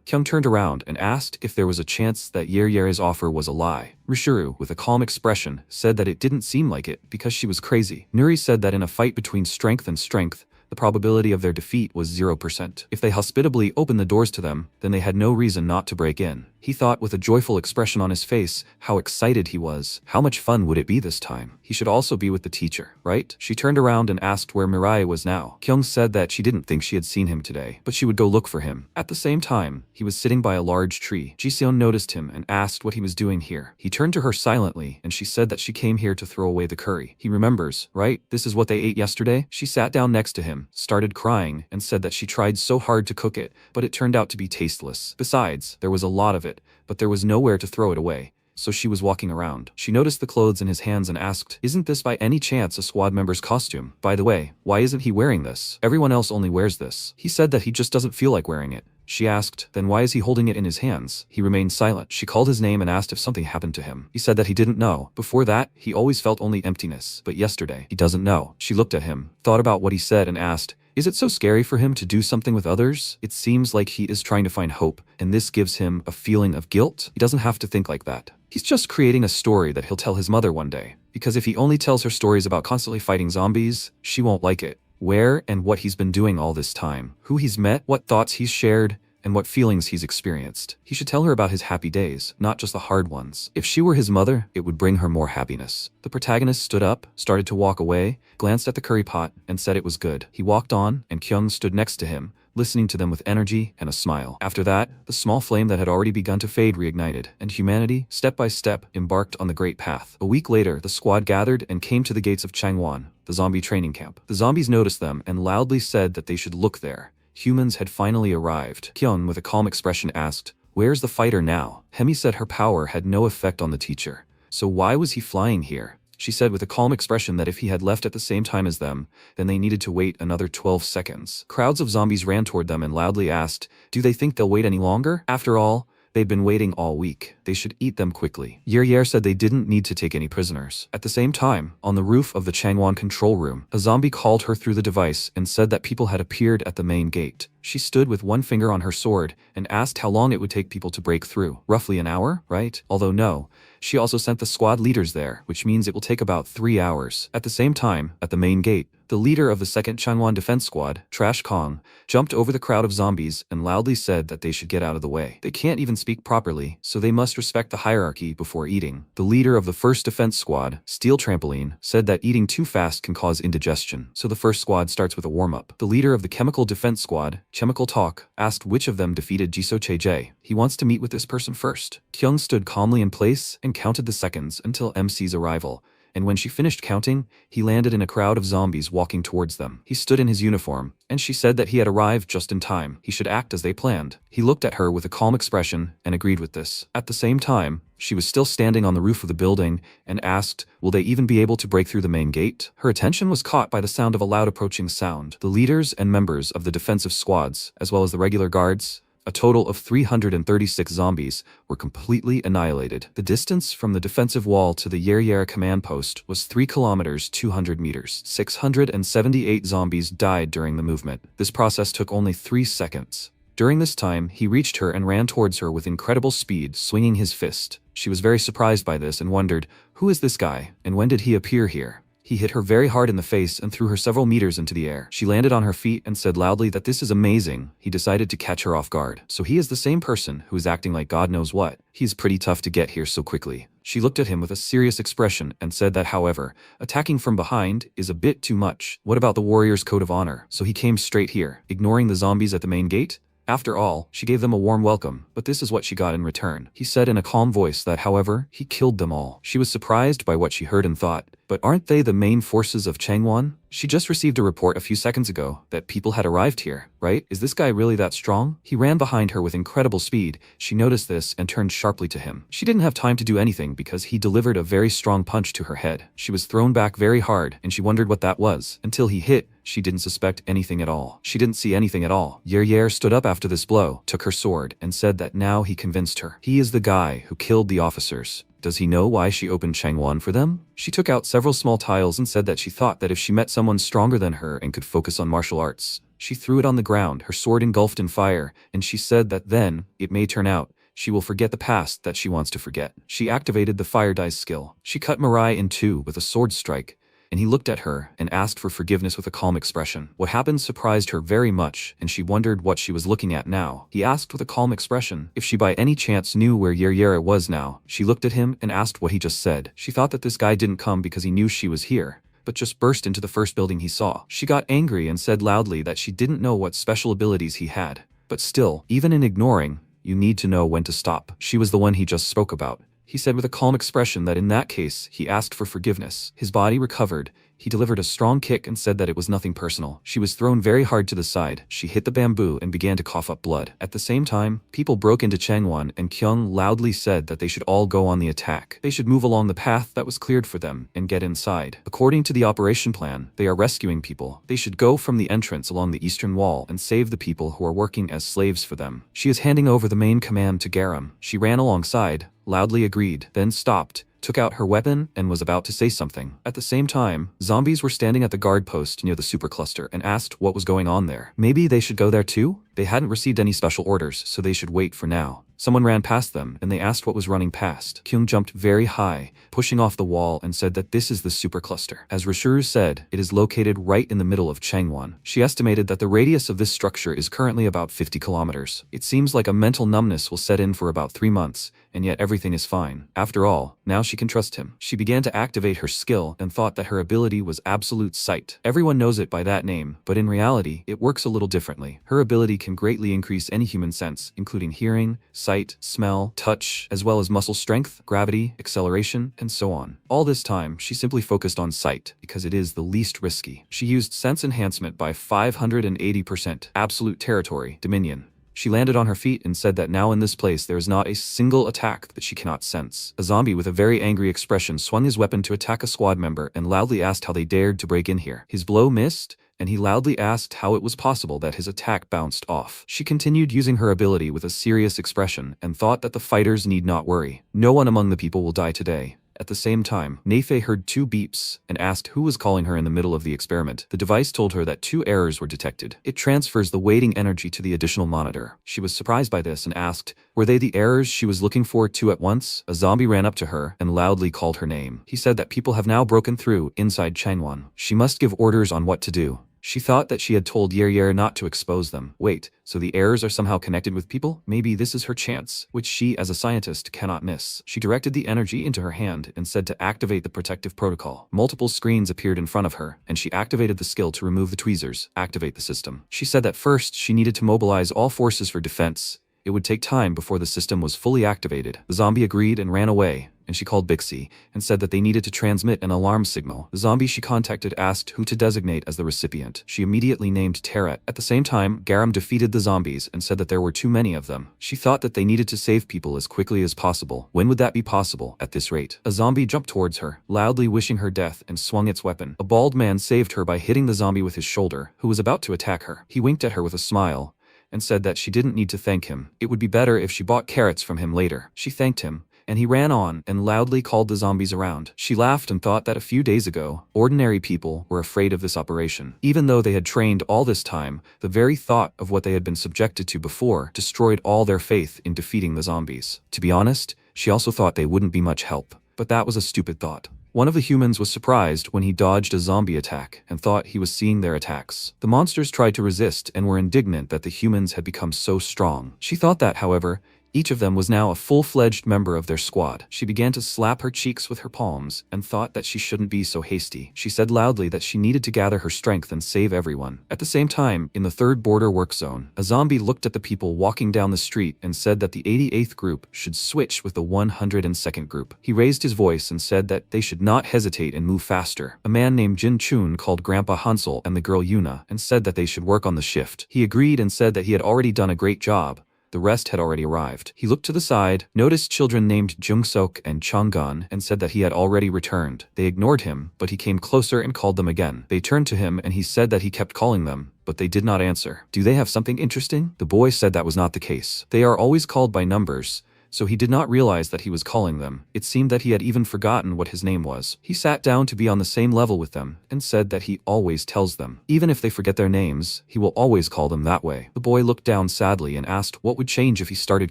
Kyoung turned around and asked if there was a chance that Yere's offer was a lie. Rishuru, with a calm expression, said that it didn't seem like it because she was crazy. Nuri said that in a fight between strength and strength, the probability of their defeat was 0%. If they hospitably opened the doors to them, then they had no reason not to break in. He thought with a joyful expression on his face how excited he was. How much fun would it be this time? He should also be with the teacher, right? She turned around and asked where Mirai was now. Kyoung said that she didn't think she had seen him today, but she would go look for him. At the same time, he was sitting by a large tree. Jiseon noticed him and asked what he was doing here. He turned to her silently, and she said that she came here to throw away the curry. He remembers, right? This is what they ate yesterday? She sat down next to him, started crying, and said that she tried so hard to cook it, but it turned out to be tasteless. Besides, there was a lot of it, but there was nowhere to throw it away. So she was walking around. She noticed the clothes in his hands and asked, "Isn't this by any chance a squad member's costume? By the way, why isn't he wearing this? Everyone else only wears this." He said that he just doesn't feel like wearing it. She asked, "Then why is he holding it in his hands?" He remained silent. She called his name and asked if something happened to him. He said that he didn't know. Before that, he always felt only emptiness. But yesterday, he doesn't know. She looked at him, thought about what he said and asked, "Is it so scary for him to do something with others? It seems like he is trying to find hope, and this gives him a feeling of guilt." He doesn't have to think like that. He's just creating a story that he'll tell his mother one day. Because if he only tells her stories about constantly fighting zombies, she won't like it. Where and what he's been doing all this time, who he's met, what thoughts he's shared, and what feelings he's experienced. He should tell her about his happy days, not just the hard ones. If she were his mother, it would bring her more happiness. The protagonist stood up, started to walk away, glanced at the curry pot, and said it was good. He walked on, and Kyoung stood next to him, listening to them with energy and a smile. After that, the small flame that had already begun to fade reignited, and humanity, step by step, embarked on the great path. A week later, the squad gathered and came to the gates of Changwon, the zombie training camp. The zombies noticed them and loudly said that they should look there. Humans had finally arrived. Kyoung, with a calm expression, asked, "Where's the fighter now?" Hemi said her power had no effect on the teacher. So why was he flying here? She said with a calm expression that if he had left at the same time as them, then they needed to wait another 12 seconds. Crowds of zombies ran toward them and loudly asked, "Do they think they'll wait any longer? After all, they've been waiting all week. They should eat them quickly." Yer said they didn't need to take any prisoners. At the same time, on the roof of the Changwon control room, a zombie called her through the device and said that people had appeared at the main gate. She stood with one finger on her sword and asked how long it would take people to break through. Roughly an hour, right? Although no. She also sent the squad leaders there, which means it will take about 3 hours. At the same time, at the main gate, the leader of the 2nd Changwon Defense Squad, Trash Kong, jumped over the crowd of zombies and loudly said that they should get out of the way. They can't even speak properly, so they must respect the hierarchy before eating. The leader of the 1st Defense Squad, Steel Trampoline, said that eating too fast can cause indigestion, so the first squad starts with a warm-up. The leader of the Chemical Defense Squad, Chemical Talk, asked which of them defeated Jisoo Chae-jae. He wants to meet with this person first. Kyoung stood calmly in place and counted the seconds until MC's arrival, and when she finished counting, he landed in a crowd of zombies walking towards them. He stood in his uniform, and she said that he had arrived just in time. He should act as they planned. He looked at her with a calm expression and agreed with this. At the same time, she was still standing on the roof of the building and asked, "Will they even be able to break through the main gate?" Her attention was caught by the sound of a loud approaching sound. The leaders and members of the defensive squads, as well as the regular guards, a total of 336 zombies, were completely annihilated. The distance from the defensive wall to the Yer command post was 3 kilometers 200 meters. 678 zombies died during the movement. This process took only 3 seconds. During this time, he reached her and ran towards her with incredible speed, swinging his fist. She was very surprised by this and wondered, who is this guy, and when did he appear here? He hit her very hard in the face and threw her several meters into the air. She landed on her feet and said loudly that this is amazing. He decided to catch her off guard. So he is the same person who is acting like God knows what. He's pretty tough to get here so quickly. She looked at him with a serious expression and said that, however, attacking from behind is a bit too much. What about the warrior's code of honor? So he came straight here, ignoring the zombies at the main gate? After all, she gave them a warm welcome, but this is what she got in return. He said in a calm voice that, however, he killed them all. She was surprised by what she heard and thought, but aren't they the main forces of Changwon? She just received a report a few seconds ago that people had arrived here, right? Is this guy really that strong? He ran behind her with incredible speed. She noticed this and turned sharply to him. She didn't have time to do anything because he delivered a very strong punch to her head. She was thrown back very hard and she wondered what that was. Until he hit, she didn't suspect anything at all. She didn't see anything at all. Yer stood up after this blow, took her sword, and said that now he convinced her. He is the guy who killed the officers. Does he know why she opened Changwon for them? She took out several small tiles and said that she thought that if she met someone stronger than her and could focus on martial arts. She threw it on the ground, her sword engulfed in fire, and she said that then, it may turn out, she will forget the past that she wants to forget. She activated the fire dice skill. She cut Mirai in two with a sword strike, and he looked at her and asked for forgiveness with a calm expression. What happened surprised her very much, and she wondered what she was looking at now. He asked with a calm expression if she by any chance knew where Yahello was now. She looked at him and asked what he just said. She thought that this guy didn't come because he knew she was here, but just burst into the first building he saw. She got angry and said loudly that she didn't know what special abilities he had. But still, even in ignoring, you need to know when to stop. She was the one he just spoke about. He said with a calm expression that in that case, he asked for forgiveness. His body recovered. He delivered a strong kick and said that it was nothing personal. She was thrown very hard to the side. She hit the bamboo and began to cough up blood. At the same time, people broke into Changwon and Kyoung loudly said that they should all go on the attack. They should move along the path that was cleared for them and get inside. According to the operation plan, they are rescuing people. They should go from the entrance along the eastern wall and save the people who are working as slaves for them. She is handing over the main command to Garam. She ran alongside, loudly agreed, then stopped, took out her weapon, and was about to say something. At the same time, zombies were standing at the guard post near the supercluster and asked what was going on there. Maybe they should go there too? They hadn't received any special orders, so they should wait for now. Someone ran past them, and they asked what was running past. Kyoung jumped very high, pushing off the wall, and said that this is the supercluster. As Rashuru said, it is located right in the middle of Changwon. She estimated that the radius of this structure is currently about 50 kilometers. It seems like a mental numbness will set in for about 3 months, and yet everything is fine. After all, now she can trust him. She began to activate her skill and thought that her ability was Absolute Sight. Everyone knows it by that name, but in reality, it works a little differently. Her ability can greatly increase any human sense, including hearing, sight, smell, touch, as well as muscle strength, gravity, acceleration, and so on. All this time, she simply focused on sight, because it is the least risky. She used sense enhancement by 580%, absolute territory, dominion. She landed on her feet and said that now in this place there is not a single attack that she cannot sense. A zombie with a very angry expression swung his weapon to attack a squad member and loudly asked how they dared to break in here. His blow missed, and he loudly asked how it was possible that his attack bounced off. She continued using her ability with a serious expression and thought that the fighters need not worry. No one among the people will die today. At the same time, Neifei heard 2 beeps and asked who was calling her in the middle of the experiment. The device told her that 2 errors were detected. It transfers the waiting energy to the additional monitor. She was surprised by this and asked, were they the errors she was looking for 2 at once? A zombie ran up to her and loudly called her name. He said that people have now broken through inside Changwon. She must give orders on what to do. She thought that she had told Yahello not to expose them. Wait, so the errors are somehow connected with people? Maybe this is her chance, which she as a scientist cannot miss. She directed the energy into her hand and said to activate the protective protocol. Multiple screens appeared in front of her, and she activated the skill to remove the tweezers, activate the system. She said that first she needed to mobilize all forces for defense. It would take time before the system was fully activated. The zombie agreed and ran away, and she called Bixie and said that they needed to transmit an alarm signal. The zombie she contacted asked who to designate as the recipient. She immediately named Terret. At the same time, Garam defeated the zombies and said that there were too many of them. She thought that they needed to save people as quickly as possible. When would that be possible at this rate? A zombie jumped towards her, loudly wishing her death, and swung its weapon. A bald man saved her by hitting the zombie with his shoulder, who was about to attack her. He winked at her with a smile and said that she didn't need to thank him. It would be better if she bought carrots from him later. She thanked him, and he ran on and loudly called the zombies around. She laughed and thought that a few days ago, ordinary people were afraid of this operation. Even though they had trained all this time, the very thought of what they had been subjected to before destroyed all their faith in defeating the zombies. To be honest, she also thought they wouldn't be much help. But that was a stupid thought. One of the humans was surprised when he dodged a zombie attack and thought he was seeing their attacks. The monsters tried to resist and were indignant that the humans had become so strong. She thought that, however, each of them was now a full-fledged member of their squad. She began to slap her cheeks with her palms and thought that she shouldn't be so hasty. She said loudly that she needed to gather her strength and save everyone. At the same time, in the 3rd border work zone, a zombie looked at the people walking down the street and said that the 88th group should switch with the 102nd group. He raised his voice and said that they should not hesitate and move faster. A man named Jin Chun called Grandpa Hansel and the girl Yuna and said that they should work on the shift. He agreed and said that he had already done a great job. The rest had already arrived. He looked to the side, noticed children named Jungsok and Changgun, and said that he had already returned. They ignored him, but he came closer and called them again. They turned to him and he said that he kept calling them, but they did not answer. Do they have something interesting? The boy said that was not the case. They are always called by numbers, so he did not realize that he was calling them. It seemed that he had even forgotten what his name was. He sat down to be on the same level with them and said that he always tells them. Even if they forget their names, he will always call them that way. The boy looked down sadly and asked what would change if he started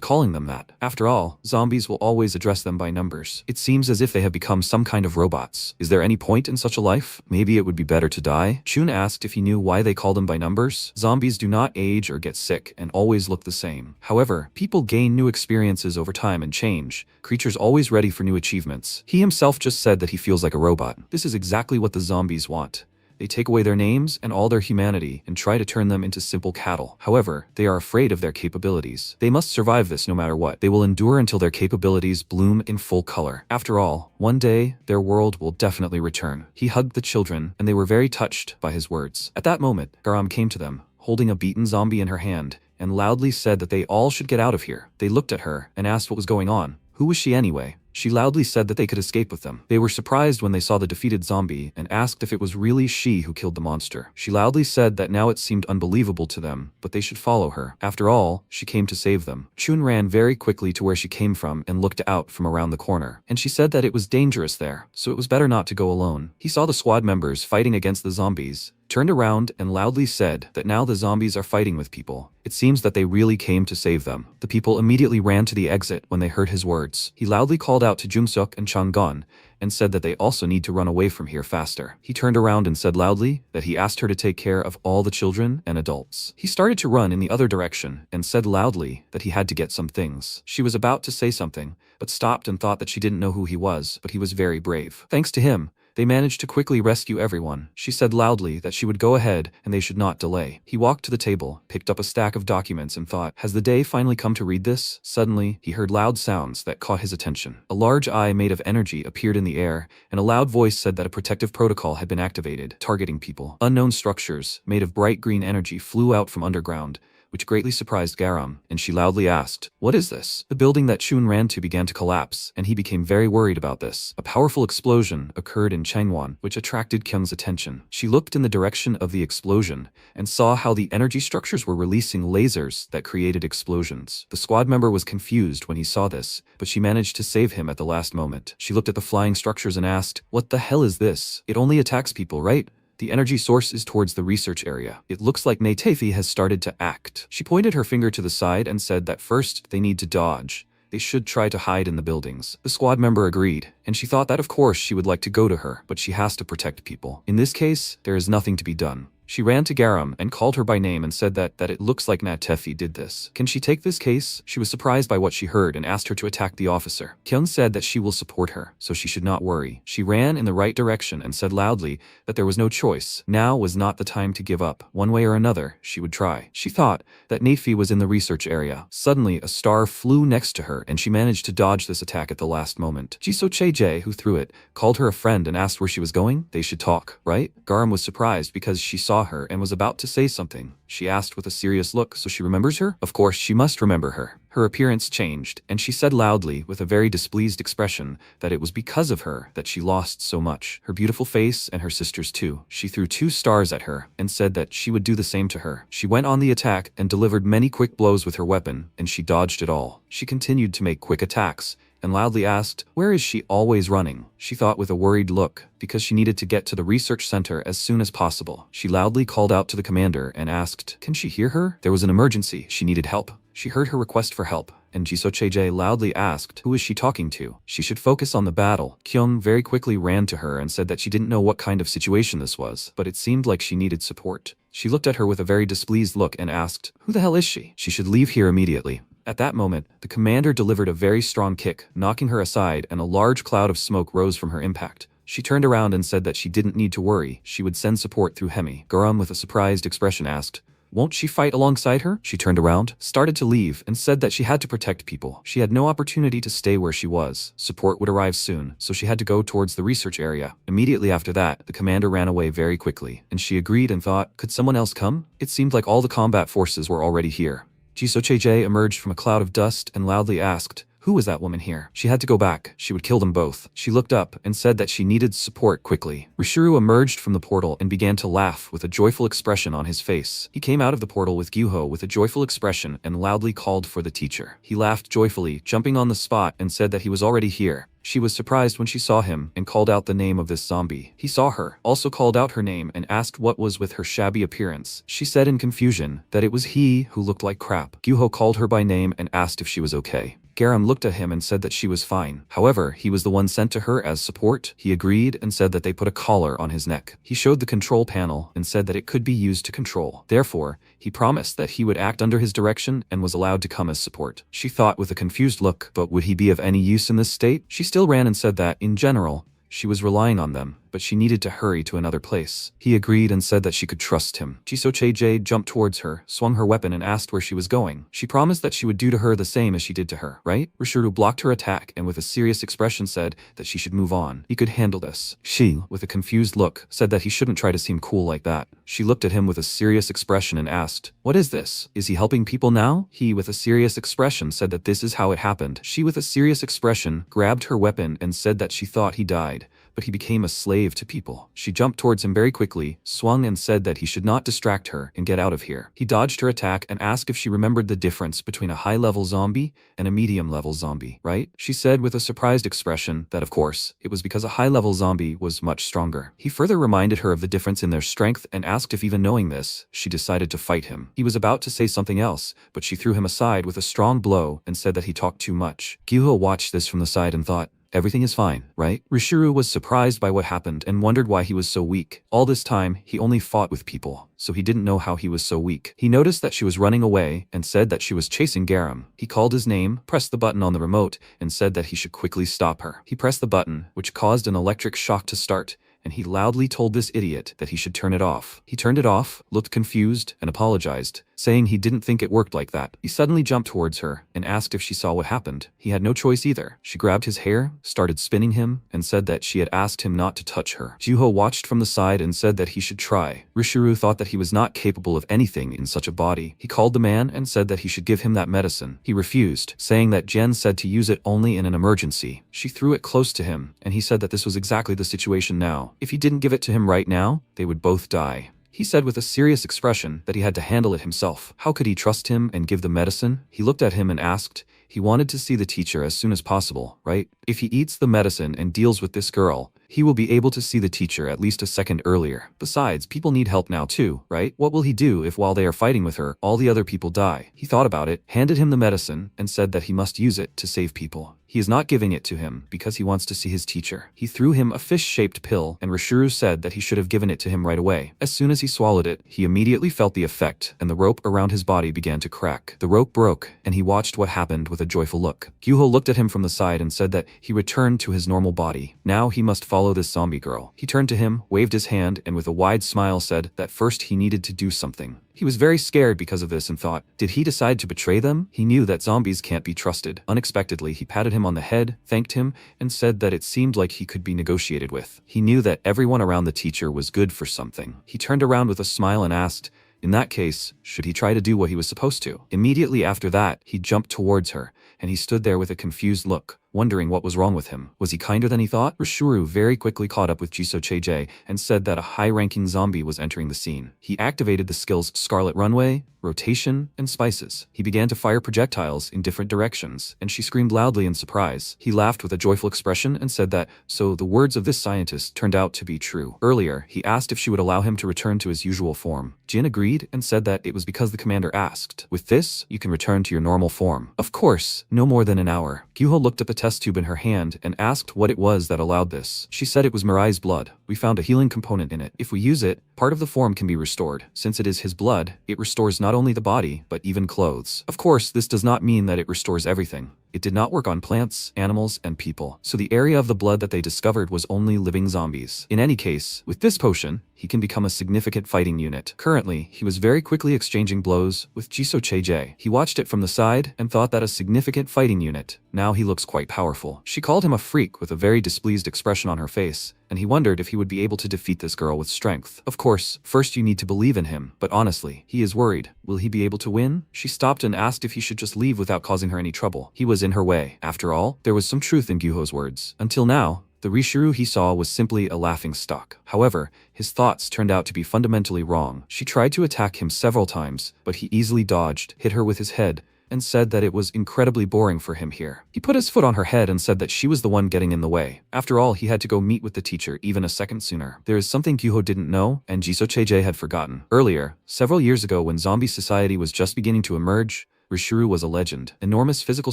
calling them that. After all, zombies will always address them by numbers. It seems as if they have become some kind of robots. Is there any point in such a life? Maybe it would be better to die? Chun asked if he knew why they call them by numbers. Zombies do not age or get sick and always look the same. However, people gain new experiences over time and change. Creatures always ready for new achievements. He himself just said that he feels like a robot. This is exactly what the zombies want. They take away their names and all their humanity and try to turn them into simple cattle. However, they are afraid of their capabilities. They must survive this no matter what. They will endure until their capabilities bloom in full color. After all, one day, their world will definitely return. He hugged the children, and they were very touched by his words. At that moment, Garam came to them, holding a beaten zombie in her hand, and loudly said that they all should get out of here. They looked at her and asked what was going on. Who was she anyway? She loudly said that they could escape with them. They were surprised when they saw the defeated zombie and asked if it was really she who killed the monster. She loudly said that now it seemed unbelievable to them, but they should follow her. After all, she came to save them. Chun ran very quickly to where she came from and looked out from around the corner. And she said that it was dangerous there, so it was better not to go alone. He saw the squad members fighting against the zombies, turned around and loudly said that now the zombies are fighting with people. It seems that they really came to save them. The people immediately ran to the exit when they heard his words. He loudly called out to Jungsuk and Changgon and said that they also need to run away from here faster. He turned around and said loudly that he asked her to take care of all the children and adults. He started to run in the other direction and said loudly that he had to get some things. She was about to say something, but stopped and thought that she didn't know who he was, but he was very brave. Thanks to him, they managed to quickly rescue everyone. She said loudly that she would go ahead and they should not delay. He walked to the table, picked up a stack of documents and thought, has the day finally come to read this? Suddenly, he heard loud sounds that caught his attention. A large eye made of energy appeared in the air, and a loud voice said that a protective protocol had been activated, targeting people. Unknown structures, made of bright green energy, flew out from underground, which greatly surprised Garam, and she loudly asked, "What is this?" The building that Chun ran to began to collapse, and he became very worried about this. A powerful explosion occurred in Changwon, which attracted Kyung's attention. She looked in the direction of the explosion, and saw how the energy structures were releasing lasers that created explosions. The squad member was confused when he saw this, but she managed to save him at the last moment. She looked at the flying structures and asked, "What the hell is this? It only attacks people, right?" The energy source is towards the research area. It looks like Natefi has started to act. She pointed her finger to the side and said that first they need to dodge. They should try to hide in the buildings. The squad member agreed, and she thought that of course she would like to go to her, but she has to protect people. In this case, there is nothing to be done. She ran to Garam and called her by name and said that it looks like Natefi did this. Can she take this case? She was surprised by what she heard and asked her to attack the officer. Kyoung said that she will support her, so she should not worry. She ran in the right direction and said loudly that there was no choice. Now was not the time to give up. One way or another, she would try. She thought that Natefi was in the research area. Suddenly, a star flew next to her and she managed to dodge this attack at the last moment. Jisoo Chae-jae, who threw it, called her a friend and asked where she was going. They should talk, right? Garam was surprised because she saw her and was about to say something. She asked with a serious look, so she remembers her? Of course, she must remember her. Her appearance changed, and she said loudly with a very displeased expression that it was because of her that she lost so much. Her beautiful face and her sister's too. She threw 2 stars at her and said that she would do the same to her. She went on the attack and delivered many quick blows with her weapon, and she dodged it all. She continued to make quick attacks, and loudly asked, where is she always running? She thought with a worried look, because she needed to get to the research center as soon as possible. She loudly called out to the commander and asked, can she hear her? There was an emergency. She needed help. She heard her request for help, and Jisoo Chae-jae loudly asked, who is she talking to? She should focus on the battle. Kyoung very quickly ran to her and said that she didn't know what kind of situation this was, but it seemed like she needed support. She looked at her with a very displeased look and asked, who the hell is she? She should leave here immediately. At that moment, the commander delivered a very strong kick, knocking her aside, and a large cloud of smoke rose from her impact. She turned around and said that she didn't need to worry, she would send support through Hemi. Garam with a surprised expression asked, won't she fight alongside her? She turned around, started to leave, and said that she had to protect people. She had no opportunity to stay where she was. Support would arrive soon, so she had to go towards the research area. Immediately after that, the commander ran away very quickly, and she agreed and thought, could someone else come? It seemed like all the combat forces were already here. Jisoo Chae-jae emerged from a cloud of dust and loudly asked, Who was that woman here? She had to go back. She would kill them both. She looked up and said that she needed support quickly. Rishuru emerged from the portal and began to laugh with a joyful expression on his face. He came out of the portal with Gyuho with a joyful expression and loudly called for the teacher. He laughed joyfully, jumping on the spot, and said that he was already here. She was surprised when she saw him and called out the name of this zombie. He saw her, also called out her name and asked what was with her shabby appearance. She said in confusion that it was he who looked like crap. Gyuho called her by name and asked if she was okay. Garam looked at him and said that she was fine. However, he was the one sent to her as support. He agreed and said that they put a collar on his neck. He showed the control panel and said that it could be used to control. Therefore, he promised that he would act under his direction and was allowed to come as support. She thought with a confused look, but would he be of any use in this state? She still ran and said that, in general, she was relying on them, but she needed to hurry to another place. He agreed and said that she could trust him. Jisoo Chae-jae jumped towards her, swung her weapon and asked where she was going. She promised that she would do to her the same as she did to her, right? Rishuru blocked her attack and with a serious expression said that she should move on. He could handle this. She, with a confused look, said that he shouldn't try to seem cool like that. She looked at him with a serious expression and asked, "What is this? Is he helping people now?" He, with a serious expression, said that this is how it happened. She, with a serious expression, grabbed her weapon and said that she thought he died, but he became a slave to people. She jumped towards him very quickly, swung and said that he should not distract her and get out of here. He dodged her attack and asked if she remembered the difference between a high-level zombie and a medium-level zombie, right? She said with a surprised expression that of course, it was because a high-level zombie was much stronger. He further reminded her of the difference in their strength and asked if even knowing this, she decided to fight him. He was about to say something else, but she threw him aside with a strong blow and said that he talked too much. Gyuho watched this from the side and thought, "Everything is fine, right?" Rishuru was surprised by what happened and wondered why he was so weak. All this time, he only fought with people, so he didn't know how he was so weak. He noticed that she was running away and said that she was chasing Garam. He called his name, pressed the button on the remote, and said that he should quickly stop her. He pressed the button, which caused an electric shock to start, and he loudly told this idiot that he should turn it off. He turned it off, looked confused, and apologized, saying he didn't think it worked like that. He suddenly jumped towards her and asked if she saw what happened. He had no choice either. She grabbed his hair, started spinning him, and said that she had asked him not to touch her. Juho watched from the side and said that he should try. Rishuru thought that he was not capable of anything in such a body. He called the man and said that he should give him that medicine. He refused, saying that Jen said to use it only in an emergency. She threw it close to him, and he said that this was exactly the situation now. If he didn't give it to him right now, they would both die. He said with a serious expression that he had to handle it himself. How could he trust him and give the medicine? He looked at him and asked. He wanted to see the teacher as soon as possible, right? If he eats the medicine and deals with this girl, he will be able to see the teacher at least a second earlier. Besides, people need help now too, right? What will he do if while they are fighting with her, all the other people die? He thought about it, handed him the medicine, and said that he must use it to save people. He is not giving it to him because he wants to see his teacher. He threw him a fish-shaped pill, and Rishuru said that he should have given it to him right away. As soon as he swallowed it, he immediately felt the effect, and the rope around his body began to crack. The rope broke, and he watched what happened with a joyful look. Gyuho looked at him from the side and said that he returned to his normal body. Now he must follow this zombie girl. He turned to him, waved his hand, and with a wide smile said that first he needed to do something. He was very scared because of this and thought, did he decide to betray them? He knew that zombies can't be trusted. Unexpectedly, he patted him on the head, thanked him, and said that it seemed like he could be negotiated with. He knew that everyone around the teacher was good for something. He turned around with a smile and asked, in that case, should he try to do what he was supposed to? Immediately after that, he jumped towards her, and he stood there with a confused look, wondering what was wrong with him. Was he kinder than he thought? Rishuru very quickly caught up with Jisoo Chae-jae and said that a high-ranking zombie was entering the scene. He activated the skills Scarlet Runway, Rotation, and Spices. He began to fire projectiles in different directions, and she screamed loudly in surprise. He laughed with a joyful expression and said that, so the words of this scientist turned out to be true. Earlier, he asked if she would allow him to return to his usual form. Jin agreed and said that it was because the commander asked. With this, you can return to your normal form. Of course, no more than an hour. Gyuho looked at the test tube in her hand and asked what it was that allowed this. She said it was Mirai's blood. We found a healing component in it. If we use it, part of the form can be restored. Since it is his blood, it restores not only the body, but even clothes. Of course, this does not mean that it restores everything. It did not work on plants, animals, and people, so the area of the blood that they discovered was only living zombies. In any case, with this potion, he can become a significant fighting unit. Currently, he was very quickly exchanging blows with Jisoo Chae-jae. He watched it from the side and thought that a significant fighting unit. Now he looks quite powerful. She called him a freak with a very displeased expression on her face and he wondered if he would be able to defeat this girl with strength. Of course, first you need to believe in him, but honestly, he is worried. Will he be able to win? She stopped and asked if he should just leave without causing her any trouble. He was in her way. After all, there was some truth in Gyuho's words. Until now, the Rishuru he saw was simply a laughingstock. However, his thoughts turned out to be fundamentally wrong. She tried to attack him several times, but he easily dodged, hit her with his head, and said that it was incredibly boring for him here. He put his foot on her head and said that she was the one getting in the way. After all, he had to go meet with the teacher even a second sooner. There is something Gyuho didn't know, and Jisoo Chejae had forgotten. Earlier, several years ago when zombie society was just beginning to emerge, Rishuru was a legend. Enormous physical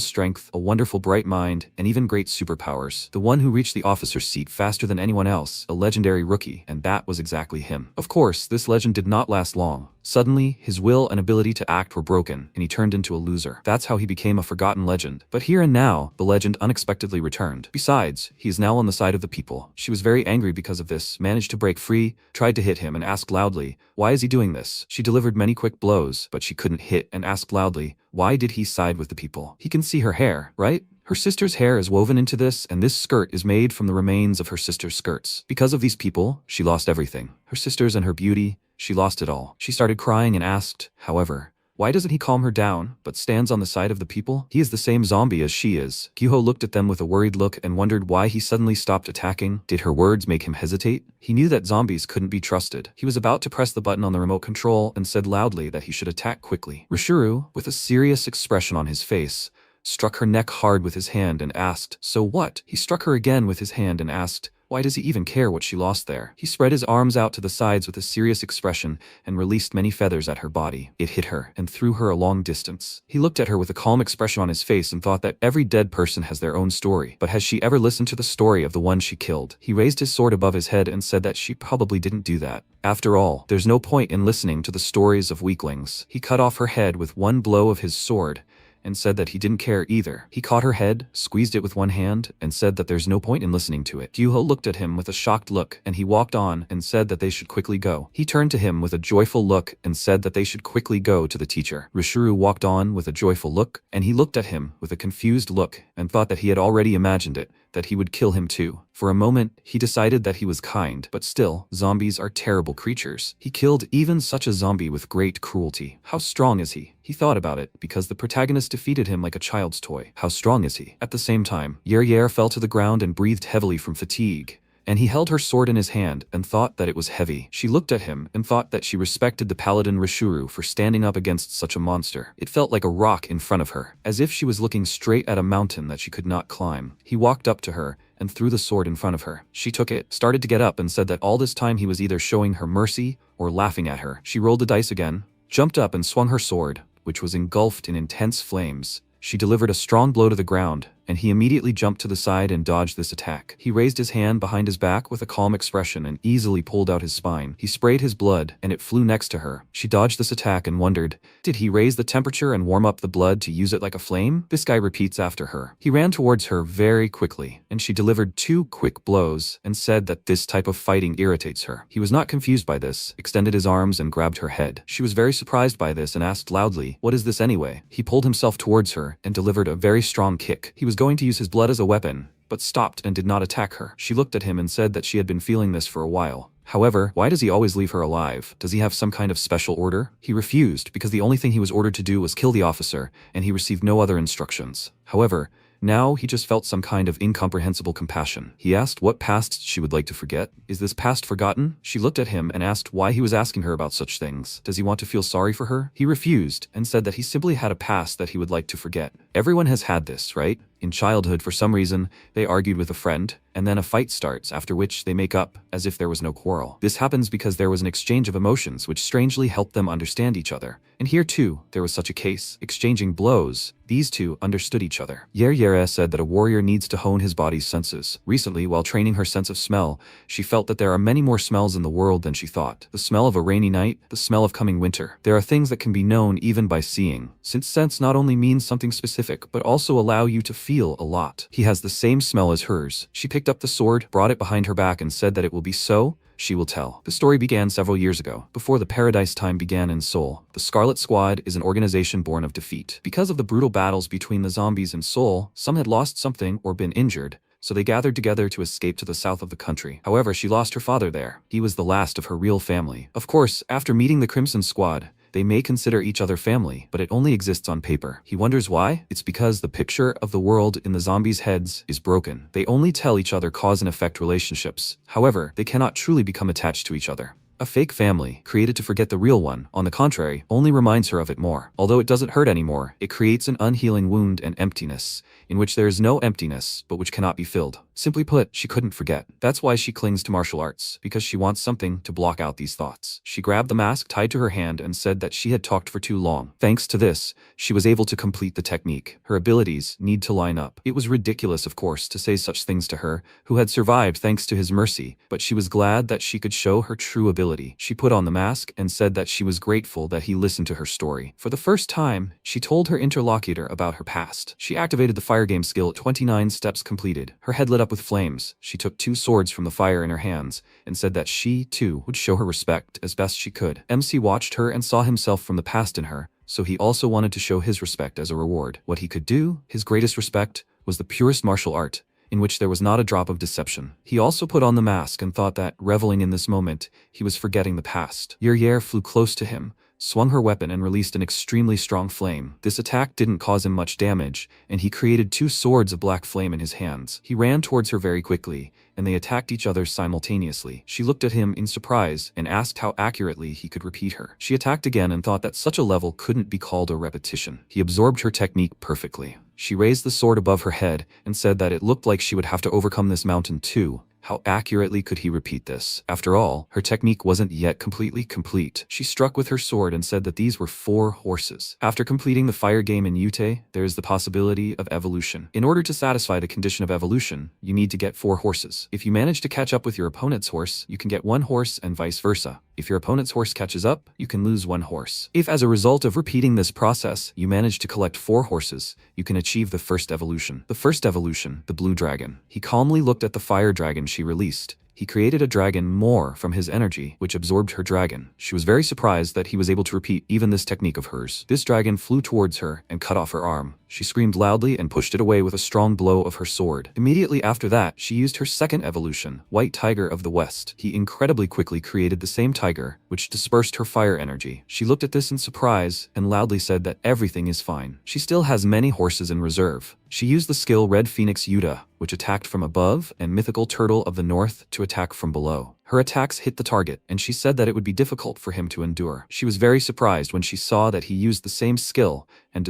strength, a wonderful bright mind, and even great superpowers. The one who reached the officer's seat faster than anyone else, a legendary rookie, and that was exactly him. Of course, this legend did not last long. Suddenly, his will and ability to act were broken, and he turned into a loser. That's how he became a forgotten legend. But here and now, the legend unexpectedly returned. Besides, he is now on the side of the people. She was very angry because of this, managed to break free, tried to hit him, and asked loudly, "Why is he doing this?" She delivered many quick blows, but she couldn't hit, and asked loudly, "Why did he side with the people?" He can see her hair, right? Her sister's hair is woven into this, and this skirt is made from the remains of her sister's skirts. Because of these people, she lost everything. Her sisters and her beauty, she lost it all. She started crying and asked, however, why doesn't he calm her down, but stands on the side of the people? He is the same zombie as she is. Gyuho looked at them with a worried look and wondered why he suddenly stopped attacking. Did her words make him hesitate? He knew that zombies couldn't be trusted. He was about to press the button on the remote control and said loudly that he should attack quickly. Rishuru, with a serious expression on his face, struck her neck hard with his hand and asked, "So what?" He struck her again with his hand and asked, why does he even care what she lost there? He spread his arms out to the sides with a serious expression and released many feathers at her body. It hit her and threw her a long distance. He looked at her with a calm expression on his face and thought that every dead person has their own story. But has she ever listened to the story of the one she killed? He raised his sword above his head and said that she probably didn't do that. After all, there's no point in listening to the stories of weaklings. He cut off her head with one blow of his sword and said that he didn't care either. He caught her head, squeezed it with one hand, and said that there's no point in listening to it. Gyuho looked at him with a shocked look, and he walked on and said that they should quickly go. He turned to him with a joyful look and said that they should quickly go to the teacher. Rishuru walked on with a joyful look, and he looked at him with a confused look and thought that he had already imagined it, that he would kill him too. For a moment, he decided that he was kind, but still, zombies are terrible creatures. He killed even such a zombie with great cruelty. How strong is he? He thought about it, because the protagonist defeated him like a child's toy. How strong is he? At the same time, Yer fell to the ground and breathed heavily from fatigue. And he held her sword in his hand and thought that it was heavy. She looked at him and thought that she respected the paladin Rishuru for standing up against such a monster. It felt like a rock in front of her, as if she was looking straight at a mountain that she could not climb. He walked up to her and threw the sword in front of her. She took it, started to get up, and said that all this time he was either showing her mercy or laughing at her. She rolled the dice again, jumped up and swung her sword, which was engulfed in intense flames. She delivered a strong blow to the ground, and he immediately jumped to the side and dodged this attack. He raised his hand behind his back with a calm expression and easily pulled out his spine. He sprayed his blood, and it flew next to her. She dodged this attack and wondered, did he raise the temperature and warm up the blood to use it like a flame? This guy repeats after her. He ran towards her very quickly, and she delivered 2 quick blows and said that this type of fighting irritates her. He was not confused by this, extended his arms and grabbed her head. She was very surprised by this and asked loudly, what is this anyway? He pulled himself towards her and delivered a very strong kick. He was going to use his blood as a weapon, but stopped and did not attack her. She looked at him and said that she had been feeling this for a while. However, why does he always leave her alive? Does he have some kind of special order? He refused because the only thing he was ordered to do was kill the officer, and he received no other instructions. However, now he just felt some kind of incomprehensible compassion. He asked what past she would like to forget. Is this past forgotten? She looked at him and asked why he was asking her about such things. Does he want to feel sorry for her? He refused and said that he simply had a past that he would like to forget. Everyone has had this, right? In childhood, for some reason, they argued with a friend, and then a fight starts, after which they make up, as if there was no quarrel. This happens because there was an exchange of emotions which strangely helped them understand each other. And here too, there was such a case. Exchanging blows, these two understood each other. Yer said that a warrior needs to hone his body's senses. Recently, while training her sense of smell, she felt that there are many more smells in the world than she thought. The smell of a rainy night, the smell of coming winter. There are things that can be known even by seeing, since sense not only means something specific, but also allow you to feel a lot. He has the same smell as hers. She picked up the sword, brought it behind her back and said that it will be so. She will tell. The story began several years ago, before the Paradise Time began in Seoul. The Scarlet Squad is an organization born of defeat. Because of the brutal battles between the zombies and Seoul, some had lost something or been injured, so they gathered together to escape to the south of the country. However, she lost her father there. He was the last of her real family. Of course, after meeting the Crimson Squad, they may consider each other family, but it only exists on paper. He wonders why? It's because the picture of the world in the zombies' heads is broken. They only tell each other cause and effect relationships. However, they cannot truly become attached to each other. A fake family, created to forget the real one, on the contrary, only reminds her of it more. Although it doesn't hurt anymore, it creates an unhealing wound and emptiness, in which there is no emptiness, but which cannot be filled. Simply put, she couldn't forget. That's why she clings to martial arts, because she wants something to block out these thoughts. She grabbed the mask tied to her hand and said that she had talked for too long. Thanks to this, she was able to complete the technique. Her abilities need to line up. It was ridiculous, of course, to say such things to her, who had survived thanks to his mercy, but she was glad that she could show her true ability. She put on the mask and said that she was grateful that he listened to her story. For the first time, she told her interlocutor about her past. She activated the fire game skill at 29 steps completed. Her head lit up with flames. She took 2 swords from the fire in her hands and said that she, too, would show her respect as best she could. MC watched her and saw himself from the past in her, so he also wanted to show his respect as a reward. What he could do, his greatest respect, was the purest martial art, in which there was not a drop of deception. He also put on the mask and thought that, reveling in this moment, he was forgetting the past. Yer flew close to him, swung her weapon and released an extremely strong flame. This attack didn't cause him much damage, and he created 2 swords of black flame in his hands. He ran towards her very quickly, and they attacked each other simultaneously. She looked at him in surprise and asked how accurately he could repeat her. She attacked again and thought that such a level couldn't be called a repetition. He absorbed her technique perfectly. She raised the sword above her head and said that it looked like she would have to overcome this mountain too. How accurately could he repeat this? After all, her technique wasn't yet completely complete. She struck with her sword and said that these were 4 horses. After completing the fire game in Yute, there is the possibility of evolution. In order to satisfy the condition of evolution, you need to get 4 horses. If you manage to catch up with your opponent's horse, you can get 1 horse and vice versa. If your opponent's horse catches up, you can lose 1 horse. If as a result of repeating this process, you manage to collect 4 horses, you can achieve the first evolution. The first evolution, the blue dragon. He calmly looked at the fire dragon she released. He created a dragon more from his energy, which absorbed her dragon. She was very surprised that he was able to repeat even this technique of hers. This dragon flew towards her and cut off her arm. She screamed loudly and pushed it away with a strong blow of her sword. Immediately after that, she used her second evolution, White Tiger of the West. He incredibly quickly created the same tiger, which dispersed her fire energy. She looked at this in surprise and loudly said that everything is fine. She still has many horses in reserve. She used the skill Red Phoenix Yuta, which attacked from above, and Mythical Turtle of the North to attack from below. Her attacks hit the target, and she said that it would be difficult for him to endure. She was very surprised when she saw that he used the same skill and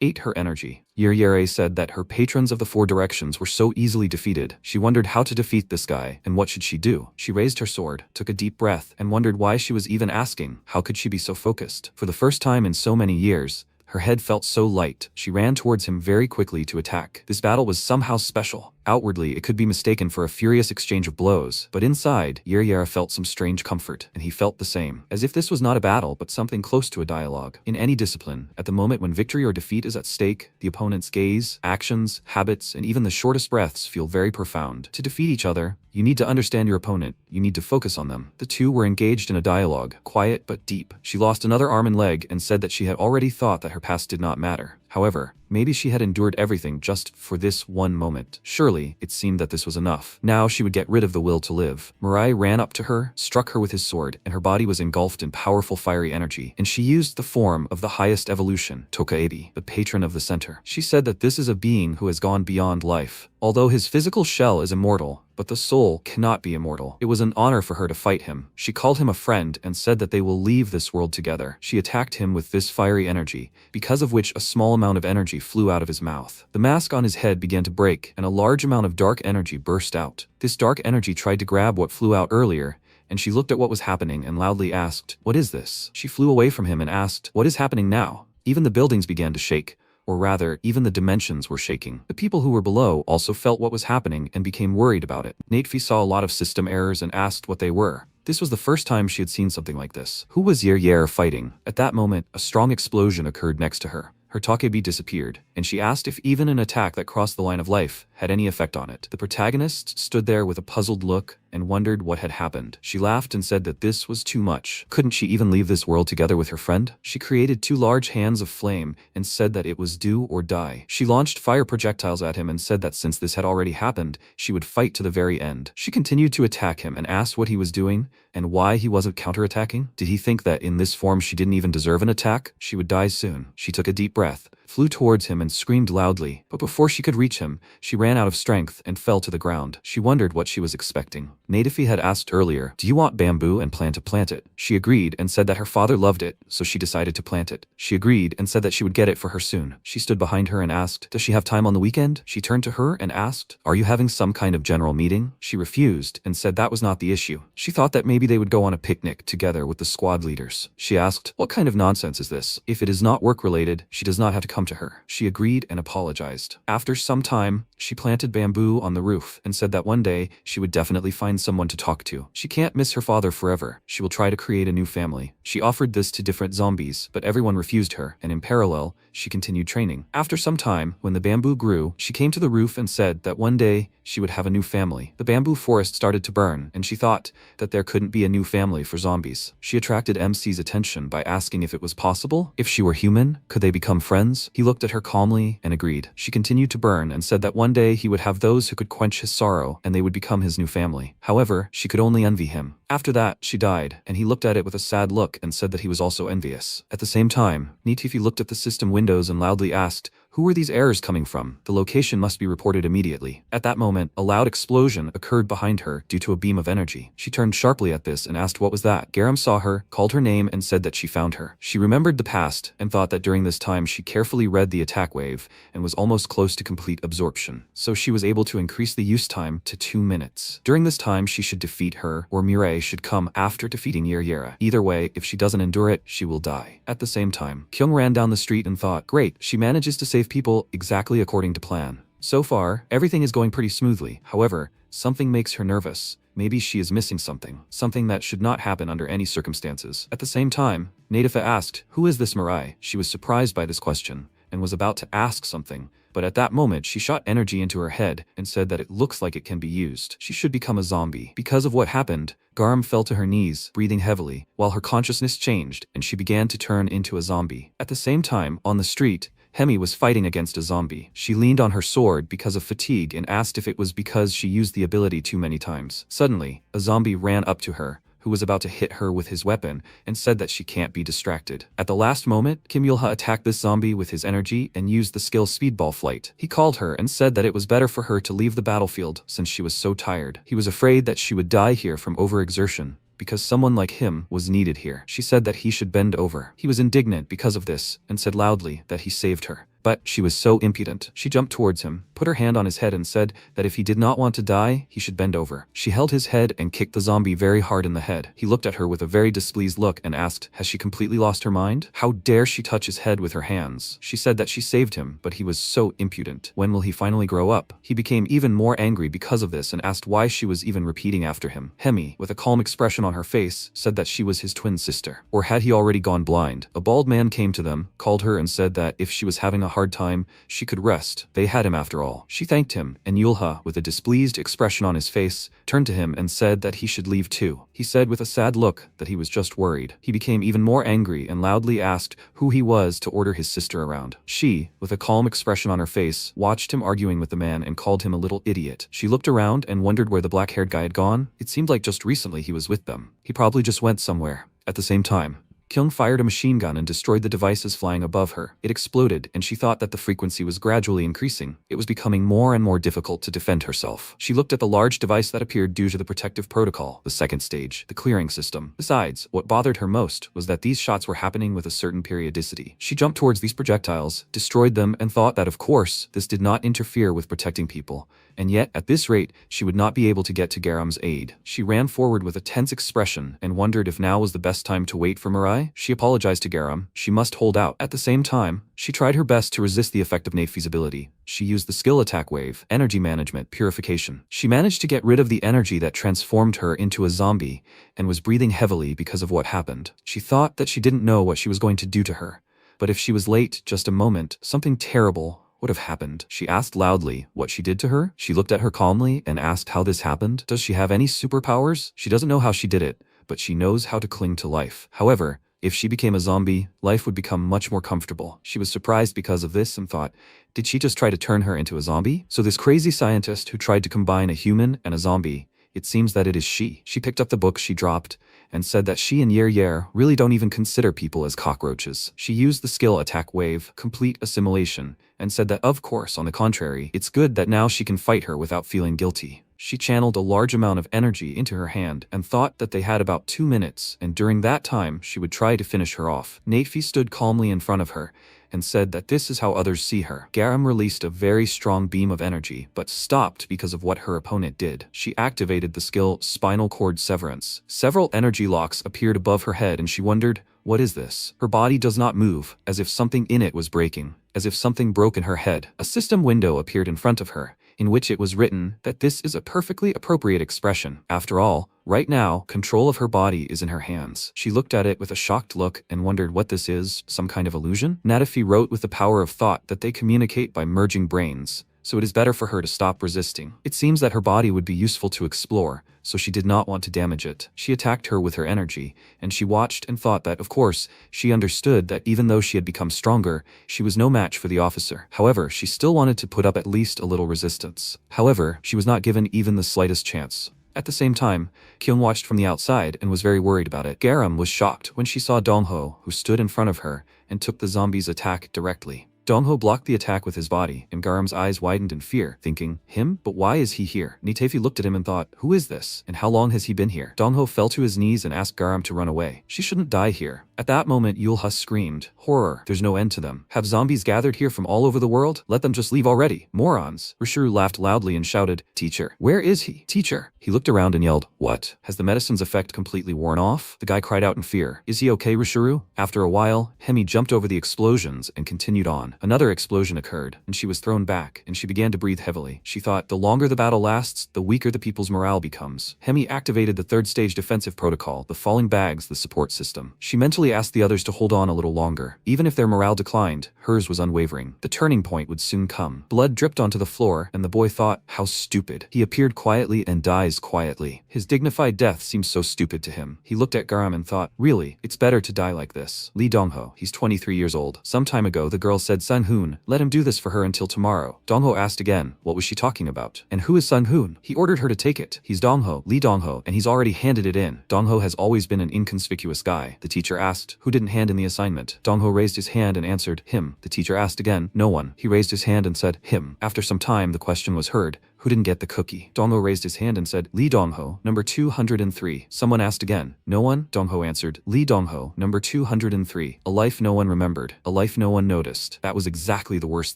ate her energy. Yere said that her patrons of the 4 directions were so easily defeated. She wondered how to defeat this guy, and what should she do? She raised her sword, took a deep breath, and wondered why she was even asking. How could she be so focused? For the first time in so many years, her head felt so light. She ran towards him very quickly to attack. This battle was somehow special. Outwardly, it could be mistaken for a furious exchange of blows, but inside, Yere felt some strange comfort, and he felt the same. As if this was not a battle, but something close to a dialogue. In any discipline, at the moment when victory or defeat is at stake, the opponent's gaze, actions, habits, and even the shortest breaths feel very profound. To defeat each other, you need to understand your opponent. You need to focus on them. The two were engaged in a dialogue, quiet but deep. She lost another arm and leg and said that she had already thought that her past did not matter. However, maybe she had endured everything just for this one moment. Surely, it seemed that this was enough. Now she would get rid of the will to live. Mirai ran up to her, struck her with his sword, and her body was engulfed in powerful fiery energy, and she used the form of the highest evolution, Tokaebi, the patron of the center. She said that this is a being who has gone beyond life. Although his physical shell is immortal, but the soul cannot be immortal. It was an honor for her to fight him. She called him a friend and said that they will leave this world together. She attacked him with this fiery energy, because of which a small amount of energy flew out of his mouth. The mask on his head began to break, and a large amount of dark energy burst out. This dark energy tried to grab what flew out earlier, and she looked at what was happening and loudly asked, "What is this?" She flew away from him and asked, "What is happening now?" Even the buildings began to shake. Or rather, even the dimensions were shaking. The people who were below also felt what was happening and became worried about it. Natefi saw a lot of system errors and asked what they were. This was the first time she had seen something like this. Who was Yer fighting? At that moment, a strong explosion occurred next to her. Her Takebi disappeared, and she asked if even an attack that crossed the line of life had any effect on it. The protagonist stood there with a puzzled look and wondered what had happened. She laughed and said that this was too much. Couldn't she even leave this world together with her friend? She created 2 large hands of flame and said that it was do or die. She launched fire projectiles at him and said that since this had already happened, she would fight to the very end. She continued to attack him and asked what he was doing and why he wasn't counterattacking. Did he think that in this form she didn't even deserve an attack? She would die soon. She took a deep breath, flew towards him and screamed loudly, but before she could reach him, she ran out of strength and fell to the ground. She wondered what she was expecting. Natifi had asked earlier, "Do you want bamboo and plan to plant it?" She agreed and said that her father loved it, so she decided to plant it. She agreed and said that she would get it for her soon. She stood behind her and asked, "Does she have time on the weekend?" She turned to her and asked, "Are you having some kind of general meeting?" She refused and said that was not the issue. She thought that maybe they would go on a picnic together with the squad leaders. She asked, "What kind of nonsense is this? If it is not work-related, she does not have to come to her." She agreed and apologized. After some time, she planted bamboo on the roof and said that one day she would definitely find someone to talk to. She can't miss her father forever. She will try to create a new family. She offered this to different zombies, but everyone refused her, and in parallel, she continued training. After some time, when the bamboo grew, she came to the roof and said that one day she would have a new family. The bamboo forest started to burn, and she thought that there couldn't be a new family for zombies. She attracted MC's attention by asking if it was possible. If she were human, could they become friends? He looked at her calmly and agreed. She continued to burn and said that one day he would have those who could quench his sorrow and they would become his new family. However, she could only envy him. After that, she died, and he looked at it with a sad look and said that he was also envious. At the same time, Natifi looked at the system windows and loudly asked, "Who were these errors coming from? The location must be reported immediately." At that moment, a loud explosion occurred behind her due to a beam of energy. She turned sharply at this and asked what was that. Garam saw her, called her name and said that she found her. She remembered the past and thought that during this time she carefully read the attack wave and was almost close to complete absorption. So she was able to increase the use time to 2 minutes. During this time she should defeat her, or Mirai should come after defeating Yera. Either way, if she doesn't endure it, she will die. At the same time, Kyoung ran down the street and thought, great, she manages to save people exactly according to plan. So far, everything is going pretty smoothly. However, something makes her nervous. Maybe she is missing something that should not happen under any circumstances. At the same time, Natifa asked, "Who is this Mirai?" She was surprised by this question and was about to ask something, but at that moment she shot energy into her head and said that it looks like it can be used. She should become a zombie. Because of what happened, Garam fell to her knees, breathing heavily, while her consciousness changed and she began to turn into a zombie. At the same time, on the street, Hemi was fighting against a zombie. She leaned on her sword because of fatigue and asked if it was because she used the ability too many times. Suddenly, a zombie ran up to her, who was about to hit her with his weapon, and said that she can't be distracted. At the last moment, Kim Yulha attacked this zombie with his energy and used the skill Speedball Flight. He called her and said that it was better for her to leave the battlefield since she was so tired. He was afraid that she would die here from overexertion, because someone like him was needed here. She said that he should bend over. He was indignant because of this and said loudly that he saved her. But she was so impudent. She jumped towards him, put her hand on his head and said that if he did not want to die, he should bend over. She held his head and kicked the zombie very hard in the head. He looked at her with a very displeased look and asked, has she completely lost her mind? How dare she touch his head with her hands? She said that she saved him, but he was so impudent. When will he finally grow up? He became even more angry because of this and asked why she was even repeating after him. Hemi, with a calm expression on her face, said that she was his twin sister. Or had he already gone blind? A bald man came to them, called her and said that if she was having a hard time, she could rest. They had him after all. She thanked him, and Yulha, with a displeased expression on his face, turned to him and said that he should leave too. He said with a sad look that he was just worried. He became even more angry and loudly asked who he was to order his sister around. She, with a calm expression on her face, watched him arguing with the man and called him a little idiot. She looked around and wondered where the black-haired guy had gone. It seemed like just recently he was with them. He probably just went somewhere. At the same time, Kyoung fired a machine gun and destroyed the devices flying above her. It exploded, and she thought that the frequency was gradually increasing. It was becoming more and more difficult to defend herself. She looked at the large device that appeared due to the protective protocol, the second stage, the clearing system. Besides, what bothered her most was that these shots were happening with a certain periodicity. She jumped towards these projectiles, destroyed them, and thought that of course, this did not interfere with protecting people. And yet, at this rate, she would not be able to get to Garam's aid. She ran forward with a tense expression and wondered if now was the best time to wait for Mirai. She apologized to Garam. She must hold out. At the same time, she tried her best to resist the effect of Natifi's ability. She used the skill attack wave, energy management, purification. She managed to get rid of the energy that transformed her into a zombie and was breathing heavily because of what happened. She thought that she didn't know what she was going to do to her. But if she was late just a moment, something terrible What have happened? She asked loudly what she did to her. She looked at her calmly and asked how this happened. Does she have any superpowers? She doesn't know how she did it, but she knows how to cling to life. However, if she became a zombie, life would become much more comfortable. She was surprised because of this and thought, did she just try to turn her into a zombie? So this crazy scientist who tried to combine a human and a zombie, it seems that it is she. She picked up the book she dropped and said that she and Yer really don't even consider people as cockroaches. She used the skill attack wave, complete assimilation, and said that of course, on the contrary, it's good that now she can fight her without feeling guilty. She channeled a large amount of energy into her hand and thought that they had about 2 minutes, and during that time she would try to finish her off. Nafi stood calmly in front of her and said that this is how others see her. Garam released a very strong beam of energy, but stopped because of what her opponent did. She activated the skill Spinal Cord Severance. Several energy locks appeared above her head and she wondered, what is this? Her body does not move, as if something in it was breaking, as if something broke in her head. A system window appeared in front of her, in which it was written that this is a perfectly appropriate expression. After all, right now, control of her body is in her hands. She looked at it with a shocked look and wondered what this is, some kind of illusion? Natafi wrote with the power of thought that they communicate by merging brains, so it is better for her to stop resisting. It seems that her body would be useful to explore, so she did not want to damage it. She attacked her with her energy, and she watched and thought that, of course, she understood that even though she had become stronger, she was no match for the officer. However, she still wanted to put up at least a little resistance. However, she was not given even the slightest chance. At the same time, Kyoung watched from the outside and was very worried about it. Garam was shocked when she saw Dongho, who stood in front of her, and took the zombie's attack directly. Dongho blocked the attack with his body, and Garam's eyes widened in fear, thinking, him? But why is he here? Nitefi looked at him and thought, who is this? And how long has he been here? Dongho fell to his knees and asked Garam to run away. She shouldn't die here. At that moment, Yulha screamed, horror, there's no end to them. Have zombies gathered here from all over the world? Let them just leave already. Morons. Rishuru laughed loudly and shouted, teacher, where is he? Teacher. He looked around and yelled, what? Has the medicine's effect completely worn off? The guy cried out in fear. Is he okay, Rishuru? After a while, Hemi jumped over the explosions and continued on. Another explosion occurred, and she was thrown back, and she began to breathe heavily. She thought, the longer the battle lasts, the weaker the people's morale becomes. Hemi activated the third stage defensive protocol, the falling bags, the support system. She mentally asked the others to hold on a little longer. Even if their morale declined, hers was unwavering. The turning point would soon come. Blood dripped onto the floor, and the boy thought, how stupid. He appeared quietly and dies quietly. His dignified death seemed so stupid to him. He looked at Garam and thought, really, it's better to die like this. Lee Dongho, he's 23 years old. Some time ago, the girl said Sang-hoon, let him do this for her until tomorrow. Dongho asked again, what was she talking about? And who is Sang-hoon? He ordered her to take it. He's Dongho, Lee Dongho, and he's already handed it in. Dongho has always been an inconspicuous guy. The teacher asked, who didn't hand in the assignment? Dongho raised his hand and answered, him. The teacher asked again, no one. He raised his hand and said, him. After some time, the question was heard, who didn't get the cookie? Dongho raised his hand and said, Lee Dongho, number 203. Someone asked again, no one? Dongho answered, Lee Dongho, number 203. A life no one remembered. A life no one noticed. That was exactly the worst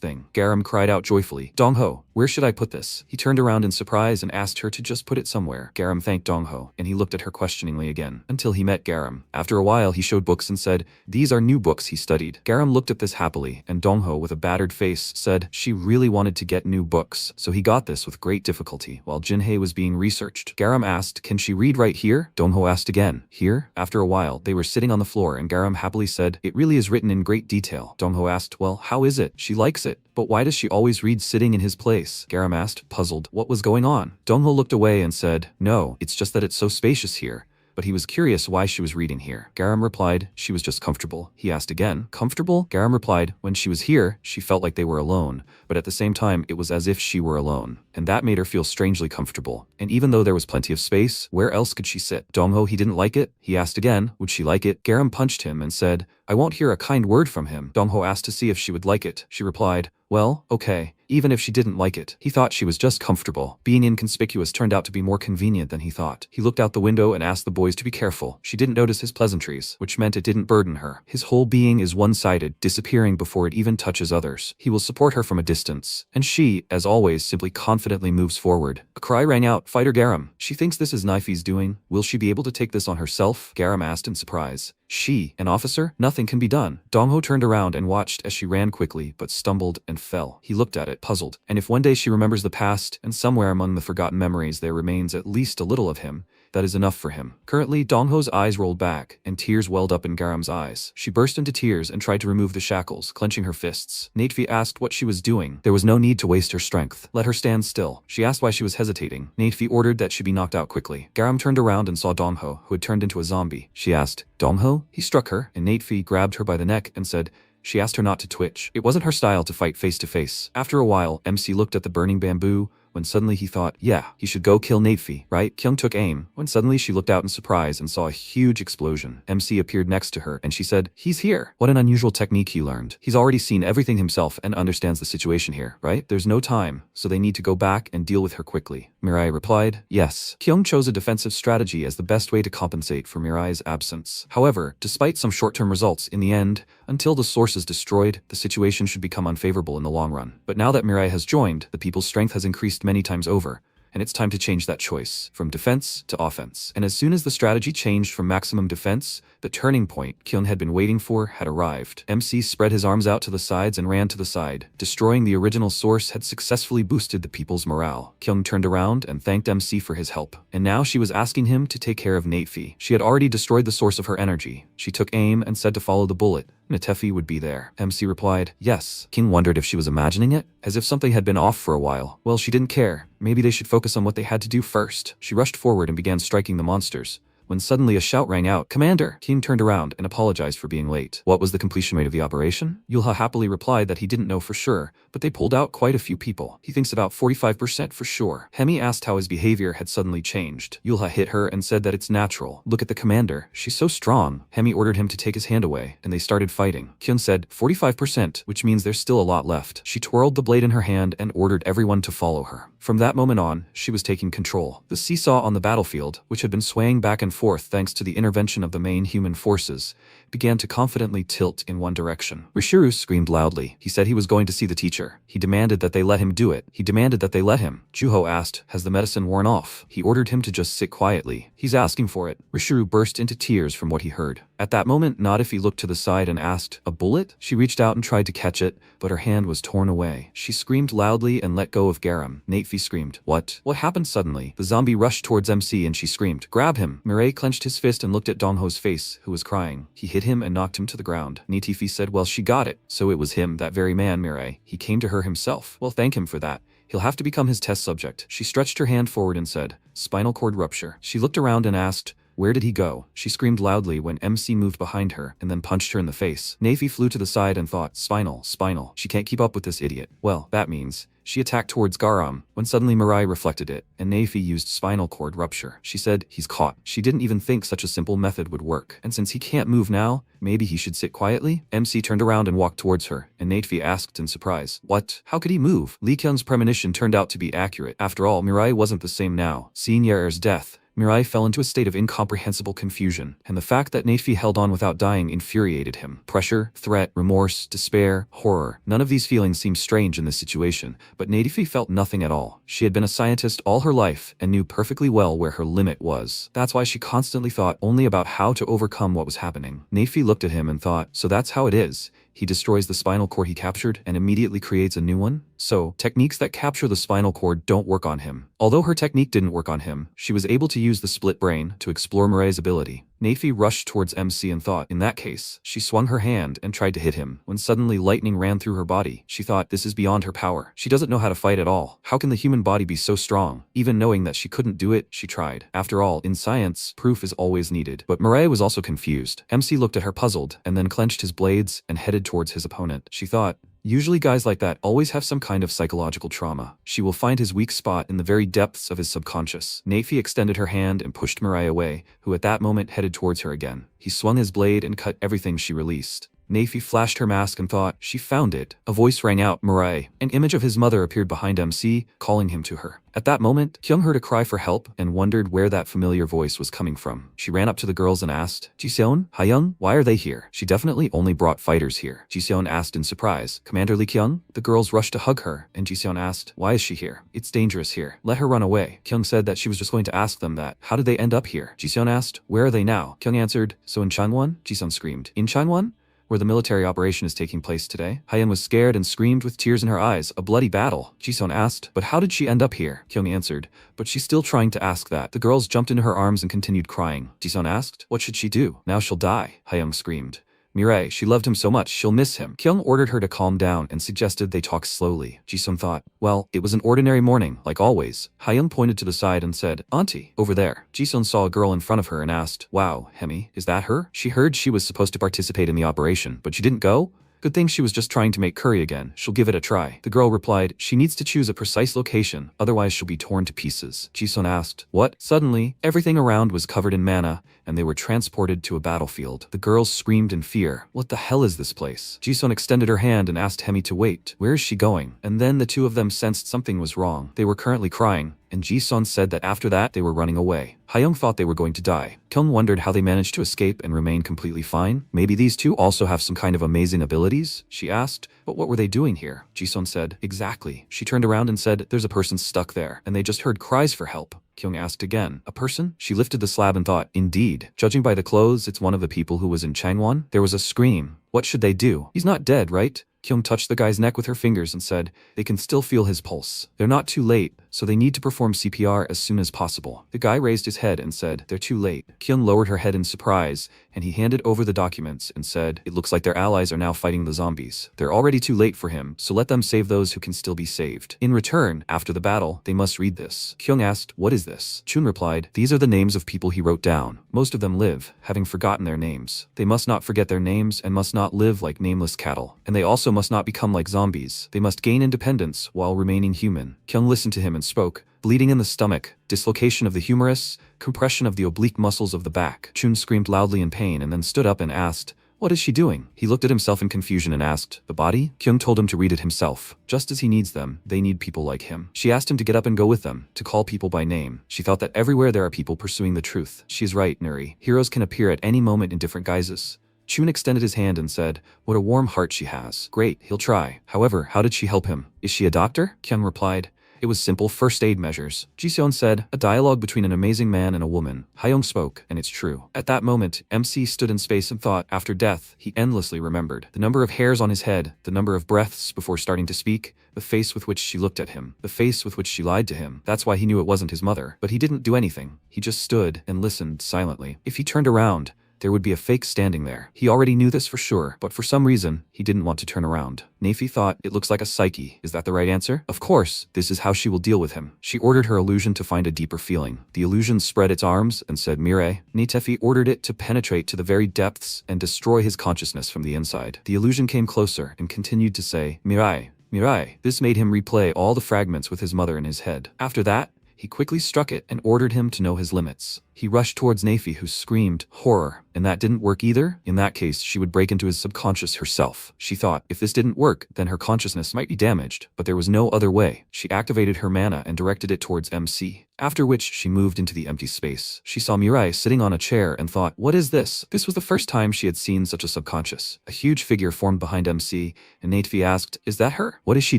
thing. Garam cried out joyfully, Dongho, where should I put this? He turned around in surprise and asked her to just put it somewhere. Garam thanked Dongho, and he looked at her questioningly again, until he met Garam. After a while, he showed books and said, these are new books he studied. Garam looked at this happily, and Dongho, with a battered face, said she really wanted to get new books, so he got this with great difficulty. While Jin Hai was being researched, Garam asked, can she read right here? Dongho asked again, here? After a while, they were sitting on the floor and Garam happily said, it really is written in great detail. Dongho asked, well, how is it? She likes it. But why does she always read sitting in his place? Garam asked, puzzled, what was going on? Dongho looked away and said, no, it's just that it's so spacious here. But he was curious why she was reading here. Garam replied, she was just comfortable. He asked again, comfortable? Garam replied, when she was here, she felt like they were alone, but at the same time, it was as if she were alone. And that made her feel strangely comfortable. And even though there was plenty of space, where else could she sit? Dongho, he didn't like it? He asked again, would she like it? Garam punched him and said, I won't hear a kind word from him. Dongho asked to see if she would like it. She replied, well, okay, even if she didn't like it. He thought she was just comfortable. Being inconspicuous turned out to be more convenient than he thought. He looked out the window and asked the boys to be careful. She didn't notice his pleasantries, which meant it didn't burden her. His whole being is one-sided, disappearing before it even touches others. He will support her from a distance. And she, as always, simply confidently moves forward. A cry rang out, Fighter Garam. She thinks this is Naifi's doing. Will she be able to take this on herself? Garam asked in surprise. She, an officer? Nothing can be done. Dongho turned around and watched as she ran quickly, but stumbled and fell. He looked at it, puzzled. And if one day she remembers the past, and somewhere among the forgotten memories there remains at least a little of him, that is enough for him. Currently, Dongho's eyes rolled back, and tears welled up in Garam's eyes. She burst into tears and tried to remove the shackles, clenching her fists. Natefi asked what she was doing. There was no need to waste her strength. Let her stand still. She asked why she was hesitating. Natefi ordered that she be knocked out quickly. Garam turned around and saw Dongho, who had turned into a zombie. She asked, "Dongho?" He struck her, and Natefi grabbed her by the neck and said, she asked her not to twitch. It wasn't her style to fight face to face. After a while, MC looked at the burning bamboo, when suddenly he thought, yeah, he should go kill Natefi, right? Kyoung took aim, when suddenly she looked out in surprise and saw a huge explosion. MC appeared next to her and she said, he's here. What an unusual technique he learned. He's already seen everything himself and understands the situation here, right? There's no time, so they need to go back and deal with her quickly. Mirai replied, yes. Kyoung chose a defensive strategy as the best way to compensate for Mirai's absence. However, despite some short-term results, in the end, until the source is destroyed, the situation should become unfavorable in the long run. But now that Mirai has joined, the people's strength has increased many times over, and it's time to change that choice, from defense to offense. And as soon as the strategy changed from maximum defense, the turning point Kyoung had been waiting for had arrived. MC spread his arms out to the sides and ran to the side. Destroying the original source had successfully boosted the people's morale. Kyoung turned around and thanked MC for his help. And now she was asking him to take care of Natefi. She had already destroyed the source of her energy. She took aim and said to follow the bullet. Natefi would be there. MC replied, yes. King wondered if she was imagining it, as if something had been off for a while. Well, she didn't care. Maybe they should focus on what they had to do first. She rushed forward and began striking the monsters, when suddenly a shout rang out, Commander! King turned around and apologized for being late. What was the completion rate of the operation? Yulha happily replied that he didn't know for sure, but they pulled out quite a few people. He thinks about 45% for sure. Hemi asked how his behavior had suddenly changed. Yulha hit her and said that it's natural. Look at the commander. She's so strong. Hemi ordered him to take his hand away, and they started fighting. Kyun said, 45%, which means there's still a lot left. She twirled the blade in her hand and ordered everyone to follow her. From that moment on, she was taking control. The seesaw on the battlefield, which had been swaying back and forth thanks to the intervention of the main human forces, began to confidently tilt in one direction. Rishiru screamed loudly. He said he was going to see the teacher. He demanded that they let him do it. He demanded that they let him. Juho asked, has the medicine worn off? He ordered him to just sit quietly. He's asking for it. Rishiru burst into tears from what he heard. At that moment, Nadifi looked to the side and asked, a bullet? She reached out and tried to catch it, but her hand was torn away. She screamed loudly and let go of Garam. Natefi screamed, what? What happened suddenly? The zombie rushed towards MC and she screamed, grab him. Mirai clenched his fist and looked at Dongho's face, who was crying. He hit him and knocked him to the ground. Natefi said, well, she got it. So it was him, that very man, Mirai. He came to her himself. Well, thank him for that. He'll have to become his test subject. She stretched her hand forward and said, spinal cord rupture. She looked around and asked, where did he go? She screamed loudly when MC moved behind her and then punched her in the face. Nafi flew to the side and thought, spinal. She can't keep up with this idiot. Well, that means she attacked towards Garam, when suddenly Mirai reflected it, and Nafi used spinal cord rupture. She said, he's caught. She didn't even think such a simple method would work. And since he can't move now, maybe he should sit quietly? MC turned around and walked towards her, and Nafi asked in surprise, what? How could he move? Lee Kyung's premonition turned out to be accurate. After all, Mirai wasn't the same now. Seeing Yair's death, Mirai fell into a state of incomprehensible confusion, and the fact that Natefi held on without dying infuriated him. Pressure, threat, remorse, despair, horror. None of these feelings seemed strange in this situation, but Natefi felt nothing at all. She had been a scientist all her life and knew perfectly well where her limit was. That's why she constantly thought only about how to overcome what was happening. Natefi looked at him and thought, so that's how it is. He destroys the spinal cord he captured and immediately creates a new one? So, techniques that capture the spinal cord don't work on him. Although her technique didn't work on him, she was able to use the split brain to explore Mirai's ability. Nafi rushed towards MC and thought, in that case, she swung her hand and tried to hit him, when suddenly lightning ran through her body. She thought, this is beyond her power. She doesn't know how to fight at all. How can the human body be so strong? Even knowing that she couldn't do it, she tried. After all, in science, proof is always needed. But Mirai was also confused. MC looked at her puzzled, and then clenched his blades and headed towards his opponent. She thought, usually guys like that always have some kind of psychological trauma. She will find his weak spot in the very depths of his subconscious. Nafi extended her hand and pushed Mirai away, who at that moment headed towards her again. He swung his blade and cut everything she released. Nafi flashed her mask and thought, she found it. A voice rang out, Mirai. An image of his mother appeared behind MC, calling him to her. At that moment, Kyoung heard a cry for help and wondered where that familiar voice was coming from. She ran up to the girls and asked, Jiseon, Hayoung, why are they here? She definitely only brought fighters here. Jiseon asked in surprise, Commander Lee Kyoung? The girls rushed to hug her, and Jiseon asked, why is she here? It's dangerous here. Let her run away. Kyoung said that she was just going to ask them that. How did they end up here? Jiseon asked, where are they now? Kyoung answered, so in Changwon? Jiseon screamed, in Changwon? where the military operation is taking place today? Hyun was scared and screamed with tears in her eyes. A bloody battle. Jisun asked, but how did she end up here? Kyoung answered, but she's still trying to ask that. The girls jumped into her arms and continued crying. Jisun asked, what should she do? Now she'll die. Hyun screamed. Mirai, she loved him so much, she'll miss him. Kyoung ordered her to calm down and suggested they talk slowly. Jisun thought, well, it was an ordinary morning, like always. Hyun pointed to the side and said, Auntie, over there. Jisun saw a girl in front of her and asked, wow, Hemi, is that her? She heard she was supposed to participate in the operation, but she didn't go? Good thing she was just trying to make curry again. She'll give it a try. The girl replied, she needs to choose a precise location, otherwise she'll be torn to pieces. Jisun asked, what? Suddenly, everything around was covered in mana, and they were transported to a battlefield. The girls screamed in fear. What the hell is this place? Jisun extended her hand and asked Hemi to wait. Where is she going? And then the two of them sensed something was wrong. They were currently crying, and Jisun said that after that they were running away. Hyung thought they were going to die. Kyoung wondered how they managed to escape and remain completely fine. Maybe these two also have some kind of amazing abilities? She asked. But what were they doing here? Jisun said, exactly. She turned around and said, there's a person stuck there, and they just heard cries for help. Kyoung asked again, a person? She lifted the slab and thought, indeed. Judging by the clothes, it's one of the people who was in Changwon. There was a scream. What should they do? He's not dead, right? Kyoung touched the guy's neck with her fingers and said, they can still feel his pulse. They're not too late, so they need to perform CPR as soon as possible. The guy raised his head and said, they're too late. Kyoung lowered her head in surprise, and he handed over the documents and said, it looks like their allies are now fighting the zombies. They're already too late for him, so let them save those who can still be saved. In return, after the battle, they must read this. Kyoung asked, what is this? Chun replied, these are the names of people he wrote down. Most of them live, having forgotten their names. They must not forget their names and must not live like nameless cattle. And they also must not become like zombies. They must gain independence while remaining human. Kyoung listened to him and spoke, bleeding in the stomach, dislocation of the humerus, compression of the oblique muscles of the back. Chun screamed loudly in pain and then stood up and asked, what is she doing? He looked at himself in confusion and asked, the body? Kyoung told him to read it himself. Just as he needs them, they need people like him. She asked him to get up and go with them, to call people by name. She thought that everywhere there are people pursuing the truth. She's right, Nuri. Heroes can appear at any moment in different guises. Chun extended his hand and said, what a warm heart she has. Great, he'll try. However, how did she help him? Is she a doctor? Kyoung replied, it was simple first aid measures. Jiseon said, a dialogue between an amazing man and a woman. Hyung spoke, and it's true. At that moment, MC stood in space and thought, after death, he endlessly remembered. The number of hairs on his head, the number of breaths before starting to speak, the face with which she looked at him, the face with which she lied to him. That's why he knew it wasn't his mother. But he didn't do anything. He just stood and listened silently. If he turned around, there would be a fake standing there. He already knew this for sure, but for some reason, he didn't want to turn around. Nafi thought, it looks like a psyche. Is that the right answer? Of course, this is how she will deal with him. She ordered her illusion to find a deeper feeling. The illusion spread its arms and said, Mirai. Natefi ordered it to penetrate to the very depths and destroy his consciousness from the inside. The illusion came closer and continued to say, Mirai, Mirai. This made him replay all the fragments with his mother in his head. After that, he quickly struck it and ordered him to know his limits. He rushed towards Nafi, who screamed, horror, and that didn't work either. In that case, she would break into his subconscious herself. She thought, if this didn't work, then her consciousness might be damaged, but there was no other way. She activated her mana and directed it towards MC, after which she moved into the empty space. She saw Mirai sitting on a chair and thought, what is this? This was the first time she had seen such a subconscious. A huge figure formed behind MC, and Natefi asked, is that her? What is she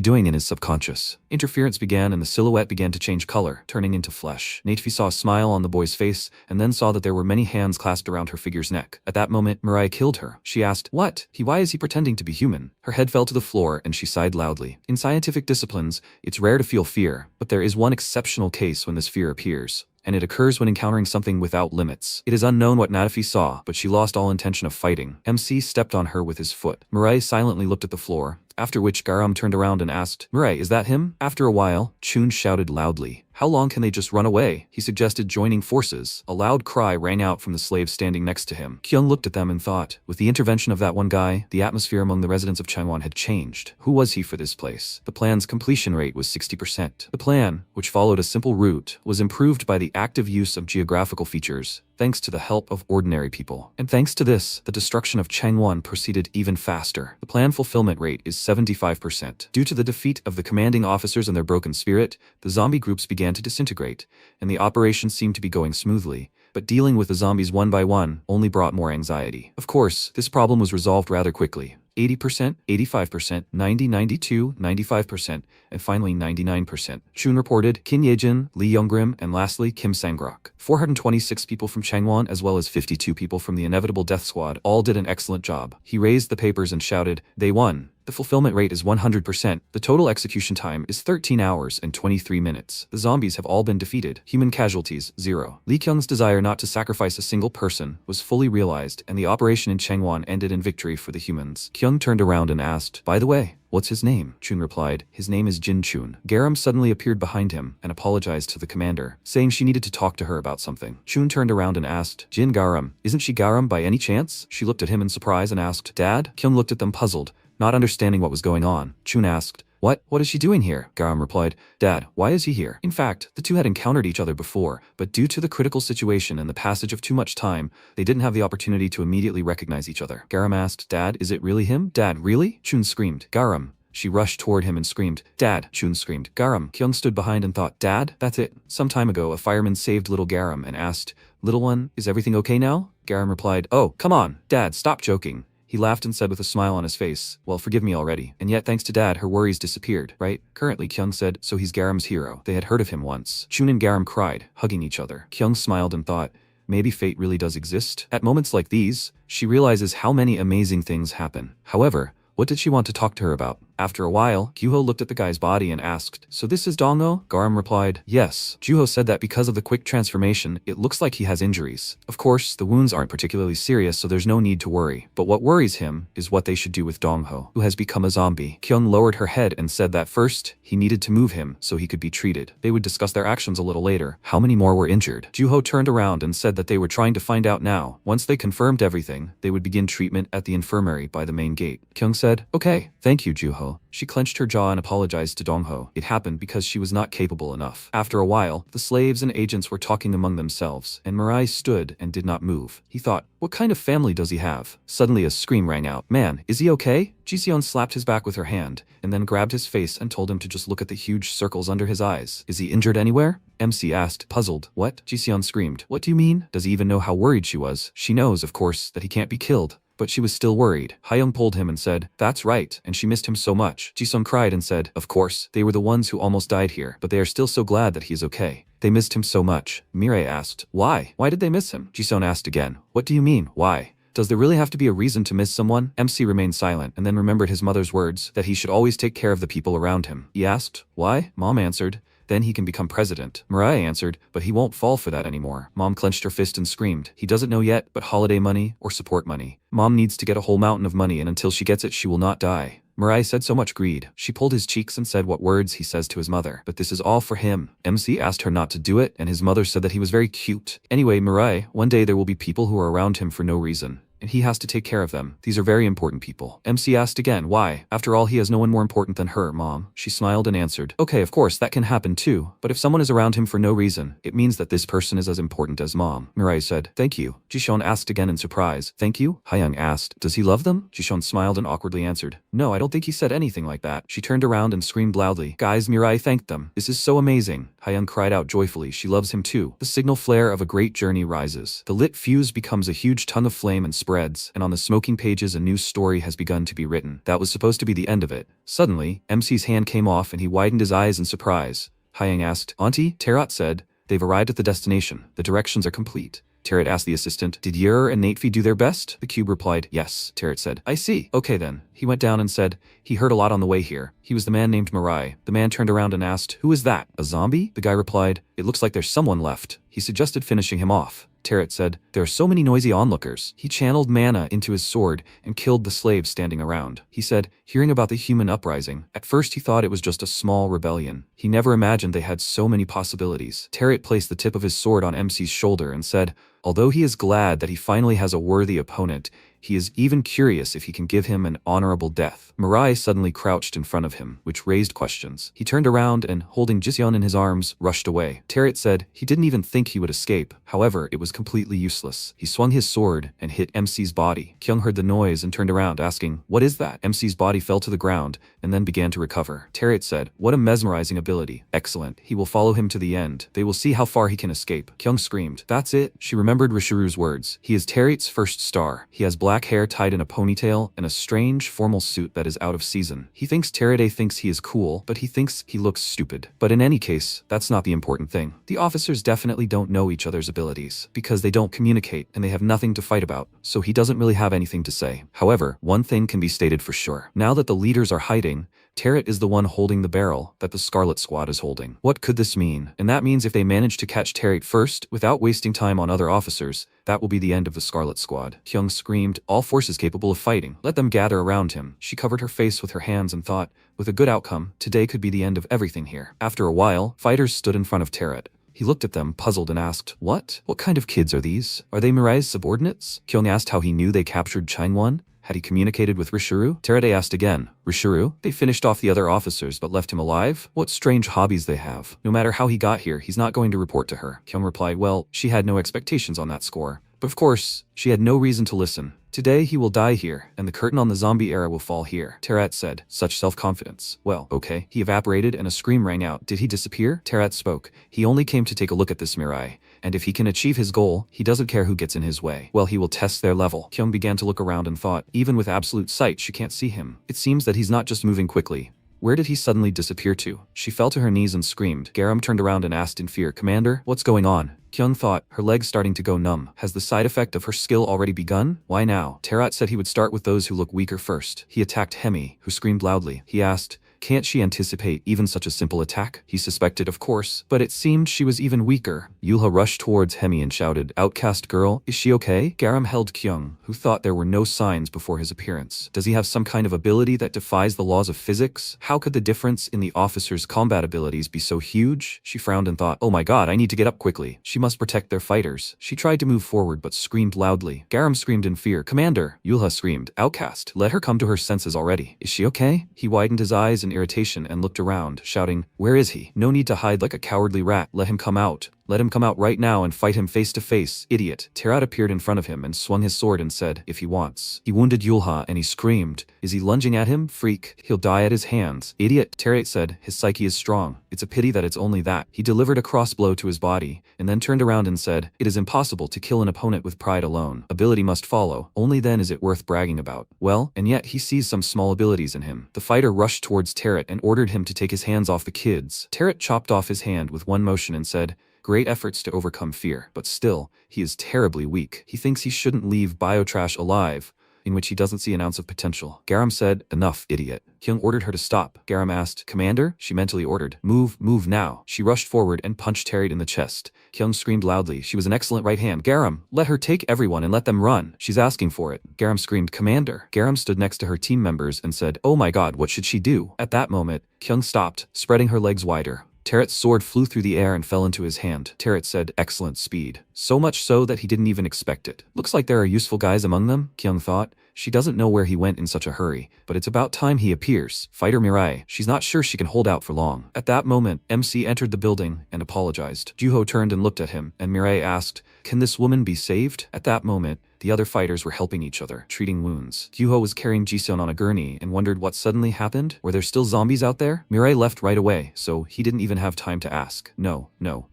doing in his subconscious? Interference began and the silhouette began to change color, turning into flesh. Natefi saw a smile on the boy's face, and then saw that there were many hands clasped around her figure's neck. At that moment, Mirai killed her. She asked, what? Why is he pretending to be human? Her head fell to the floor and she sighed loudly. In scientific disciplines, it's rare to feel fear, but there is one exceptional case when this fear appears. And it occurs when encountering something without limits. It is unknown what Natafi saw, but she lost all intention of fighting. MC stepped on her with his foot. Mirai silently looked at the floor, after which Garam turned around and asked, Mirai, is that him? After a while, Chun shouted loudly, how long can they just run away? He suggested joining forces. A loud cry rang out from the slaves standing next to him. Kyoung looked at them and thought, with the intervention of that one guy, the atmosphere among the residents of Changwon had changed. Who was he for this place? The plan's completion rate was 60%. The plan, which followed a simple route, was improved by the active use of geographical features, thanks to the help of ordinary people. And thanks to this, the destruction of Changwon proceeded even faster. The plan fulfillment rate is 75%. Due to the defeat of the commanding officers and their broken spirit, the zombie groups began to disintegrate, and the operation seemed to be going smoothly. But dealing with the zombies one by one only brought more anxiety. Of course, this problem was resolved rather quickly. 80%, 85%, 90, 92, 95%, and finally 99%. Chun reported Kim Yejin, Lee Younggrim, and lastly Kim Sangrok. 426 people from Changwon as well as 52 people from the Inevitable Death Squad all did an excellent job. He raised the papers and shouted, "They won. The fulfillment rate is 100%. The total execution time is 13 hours and 23 minutes. The zombies have all been defeated. Human casualties, 0. Lee Kyung's desire not to sacrifice a single person was fully realized, and the operation in Changwon ended in victory for the humans. Kyoung turned around and asked, "By the way, what's his name?" Chun replied, "His name is Jin Chun." Garam suddenly appeared behind him and apologized to the commander, saying she needed to talk to her about something. Chun turned around and asked, "Jin Garam, isn't she Garam by any chance?" She looked at him in surprise and asked, "Dad?" Kyoung looked at them puzzled, not understanding what was going on. Chun asked, What is she doing here?" Garam replied, "Dad, why is he here?" In fact, the two had encountered each other before, but due to the critical situation and the passage of too much time, they didn't have the opportunity to immediately recognize each other. Garam asked, "Dad, is it really him?" "Dad, really?" Chun screamed, "Garam." She rushed toward him and screamed, "Dad!" Chun screamed, "Garam!" Kyoung stood behind and thought, "Dad? That's it." Some time ago, a fireman saved little Garam and asked, "Little one, is everything okay now?" Garam replied, "Oh, come on, Dad, stop joking." He laughed and said with a smile on his face, "Well, forgive me already." And yet, thanks to Dad, her worries disappeared, right? Currently, Kyoung said, "So he's Garam's hero." They had heard of him once. Chun and Garam cried, hugging each other. Kyoung smiled and thought, maybe fate really does exist. At moments like these, she realizes how many amazing things happen. However, what did she want to talk to her about? After a while, Kyuho looked at the guy's body and asked, "So this is Dongho?" Garam replied, "Yes." Juho said that because of the quick transformation, it looks like he has injuries. Of course, the wounds aren't particularly serious, so there's no need to worry. But what worries him is what they should do with Dongho, who has become a zombie. Kyoung lowered her head and said that first, he needed to move him so he could be treated. They would discuss their actions a little later. How many more were injured? Juho turned around and said that they were trying to find out now. Once they confirmed everything, they would begin treatment at the infirmary by the main gate. Kyoung said, "Okay, thank you, Juho." She clenched her jaw and apologized to Dongho. It happened because she was not capable enough. After a while, the slaves and agents were talking among themselves, and Mirai stood and did not move. He thought, what kind of family does he have? Suddenly a scream rang out. "Man, is he okay?" Jiseon slapped his back with her hand, and then grabbed his face and told him to just look at the huge circles under his eyes. "Is he injured anywhere?" MC asked, puzzled. "What?" Jiseon screamed. "What do you mean?" Does he even know how worried she was? She knows, of course, that he can't be killed. But she was still worried. Hayoung pulled him and said, "That's right, and she missed him so much." Jisung cried and said, "Of course, they were the ones who almost died here, but they are still so glad that he is okay. They missed him so much." Mirai asked, "Why? Why did they miss him?" Jisung asked again, "What do you mean, why? Does there really have to be a reason to miss someone?" MC remained silent and then remembered his mother's words that he should always take care of the people around him. He asked, "Why?" Mom answered, "Then he can become president." Mariah answered, "But he won't fall for that anymore." Mom clenched her fist and screamed, "He doesn't know yet, but holiday money or support money. Mom needs to get a whole mountain of money, and until she gets it, she will not die." Mariah said so much greed. She pulled his cheeks and said what words he says to his mother. "But this is all for him." MC asked her not to do it, and his mother said that he was very cute. Anyway, Mariah, one day there will be people who are around him for no reason, and he has to take care of them. These are very important people. MC asked again, "Why? After all, he has no one more important than her, Mom." She smiled and answered, "Okay, of course, that can happen too. But if someone is around him for no reason, it means that this person is as important as Mom." Mirai said, "Thank you." Jishon asked again in surprise, "Thank you?" Hayoung asked, "Does he love them?" Jishon smiled and awkwardly answered, "No, I don't think he said anything like that." She turned around and screamed loudly, "Guys, Mirai thanked them. This is so amazing." Hayoung cried out joyfully, she loves him too. The signal flare of a great journey rises. The lit fuse becomes a huge tongue of flame and spreads, and on the smoking pages a new story has begun to be written. That was supposed to be the end of it. Suddenly, MC's hand came off and he widened his eyes in surprise. Hayoung asked, "Auntie?" Tarot said, "They've arrived at the destination. The directions are complete." Tarot asked the assistant, "Did Yer and Natefi do their best?" The cube replied, "Yes." Tarot said, "I see. Okay then." He went down and said, he heard a lot on the way here. He was the man named Mirai. The man turned around and asked, "Who is that? A zombie?" The guy replied, "It looks like there's someone left." He suggested finishing him off. Tarot said, "There are so many noisy onlookers." He channeled mana into his sword and killed the slaves standing around. He said, hearing about the human uprising, at first he thought it was just a small rebellion. He never imagined they had so many possibilities. Tarot placed the tip of his sword on MC's shoulder and said, although he is glad that he finally has a worthy opponent, he is even curious if he can give him an honorable death. Mirai suddenly crouched in front of him, which raised questions. He turned around and, holding Jiseon in his arms, rushed away. Tarot said he didn't even think he would escape. However, it was completely useless. He swung his sword and hit MC's body. Kyoung heard the noise and turned around, asking, "What is that?" MC's body fell to the ground and then began to recover. Tarot said, "What a mesmerizing ability. Excellent. He will follow him to the end. They will see how far he can escape." Kyoung screamed, "That's it." She remembered Rishiru's words. He is Tarot's first star. He has black black hair tied in a ponytail, and a strange, formal suit that is out of season. He thinks Terry thinks he is cool, but he thinks he looks stupid. But in any case, that's not the important thing. The officers definitely don't know each other's abilities, because they don't communicate and they have nothing to fight about, so he doesn't really have anything to say. However, one thing can be stated for sure. Now that the leaders are hiding, Terry is the one holding the barrel that the Scarlet Squad is holding. What could this mean? And that means if they manage to catch Terry first, without wasting time on other officers, that will be the end of the Scarlet Squad. Kyoung screamed, all forces capable of fighting, let them gather around him. She covered her face with her hands and thought, with a good outcome, today could be the end of everything here. After a while, fighters stood in front of Terry. He looked at them, puzzled, and asked, what? What kind of kids are these? Are they Mirai's subordinates? Kyoung asked how he knew they captured Changwon. Had he communicated with Rishuru? Terade asked again. Rishuru? They finished off the other officers but left him alive? What strange hobbies they have. No matter how he got here, he's not going to report to her. Kyoung replied, well, she had no expectations on that score. But of course, she had no reason to listen. Today he will die here, and the curtain on the zombie era will fall here. Tarat said, such self-confidence. Well, okay. He evaporated and a scream rang out. Did he disappear? Tarat spoke. He only came to take a look at this Mirai. And if he can achieve his goal, he doesn't care who gets in his way. Well, he will test their level. Kyoung began to look around and thought, even with absolute sight, she can't see him. It seems that he's not just moving quickly. Where did he suddenly disappear to? She fell to her knees and screamed. Garam turned around and asked in fear, Commander, what's going on? Kyoung thought, her legs starting to go numb. Has the side effect of her skill already begun? Why now? Tarat said he would start with those who look weaker first. He attacked Hemi, who screamed loudly. He asked, can't she anticipate even such a simple attack? He suspected, of course, but it seemed she was even weaker. Yulha rushed towards Hemi and shouted, outcast girl, is she okay? Garam held Kyoung, who thought there were no signs before his appearance. Does he have some kind of ability that defies the laws of physics? How could the difference in the officer's combat abilities be so huge? She frowned and thought, oh my god, I need to get up quickly. She must protect their fighters. She tried to move forward but screamed loudly. Garam screamed in fear, Commander! Yulha screamed, outcast, let her come to her senses already. Is she okay? He widened his eyes in irritation and looked around, shouting, where is he? No need to hide like a cowardly rat. Let him come out. Let him come out right now and fight him face to face, idiot. Tarat appeared in front of him and swung his sword and said, if he wants. He wounded Yulha and he screamed, is he lunging at him? Freak. He'll die at his hands. Idiot. Tarat said, his psyche is strong. It's a pity that it's only that. He delivered a cross blow to his body, and then turned around and said, it is impossible to kill an opponent with pride alone. Ability must follow. Only then is it worth bragging about. Well, and yet he sees some small abilities in him. The fighter rushed towards Tarat and ordered him to take his hands off the kids. Tarat chopped off his hand with one motion and said, great efforts to overcome fear, but still, he is terribly weak. He thinks he shouldn't leave Biotrash alive, in which he doesn't see an ounce of potential. Garam said, enough, idiot. Kyoung ordered her to stop. Garam asked, Commander? She mentally ordered, move now. She rushed forward and punched Terry in the chest. Kyoung screamed loudly, she was an excellent right hand. Garam, let her take everyone and let them run. She's asking for it. Garam screamed, Commander. Garam stood next to her team members and said, oh my god, what should she do? At that moment, Kyoung stopped, spreading her legs wider. Tarat's sword flew through the air and fell into his hand. Tarat said, excellent speed. So much so that he didn't even expect it. Looks like there are useful guys among them, Kyoung thought. She doesn't know where he went in such a hurry, but it's about time he appears. Fighter Mirai. She's not sure she can hold out for long. At that moment, MC entered the building and apologized. Juho turned and looked at him, and Mirai asked, can this woman be saved? At that moment, the other fighters were helping each other, treating wounds. Juho was carrying Jisun on a gurney and wondered what suddenly happened. Were there still zombies out there? Mirai left right away, so he didn't even have time to ask. No,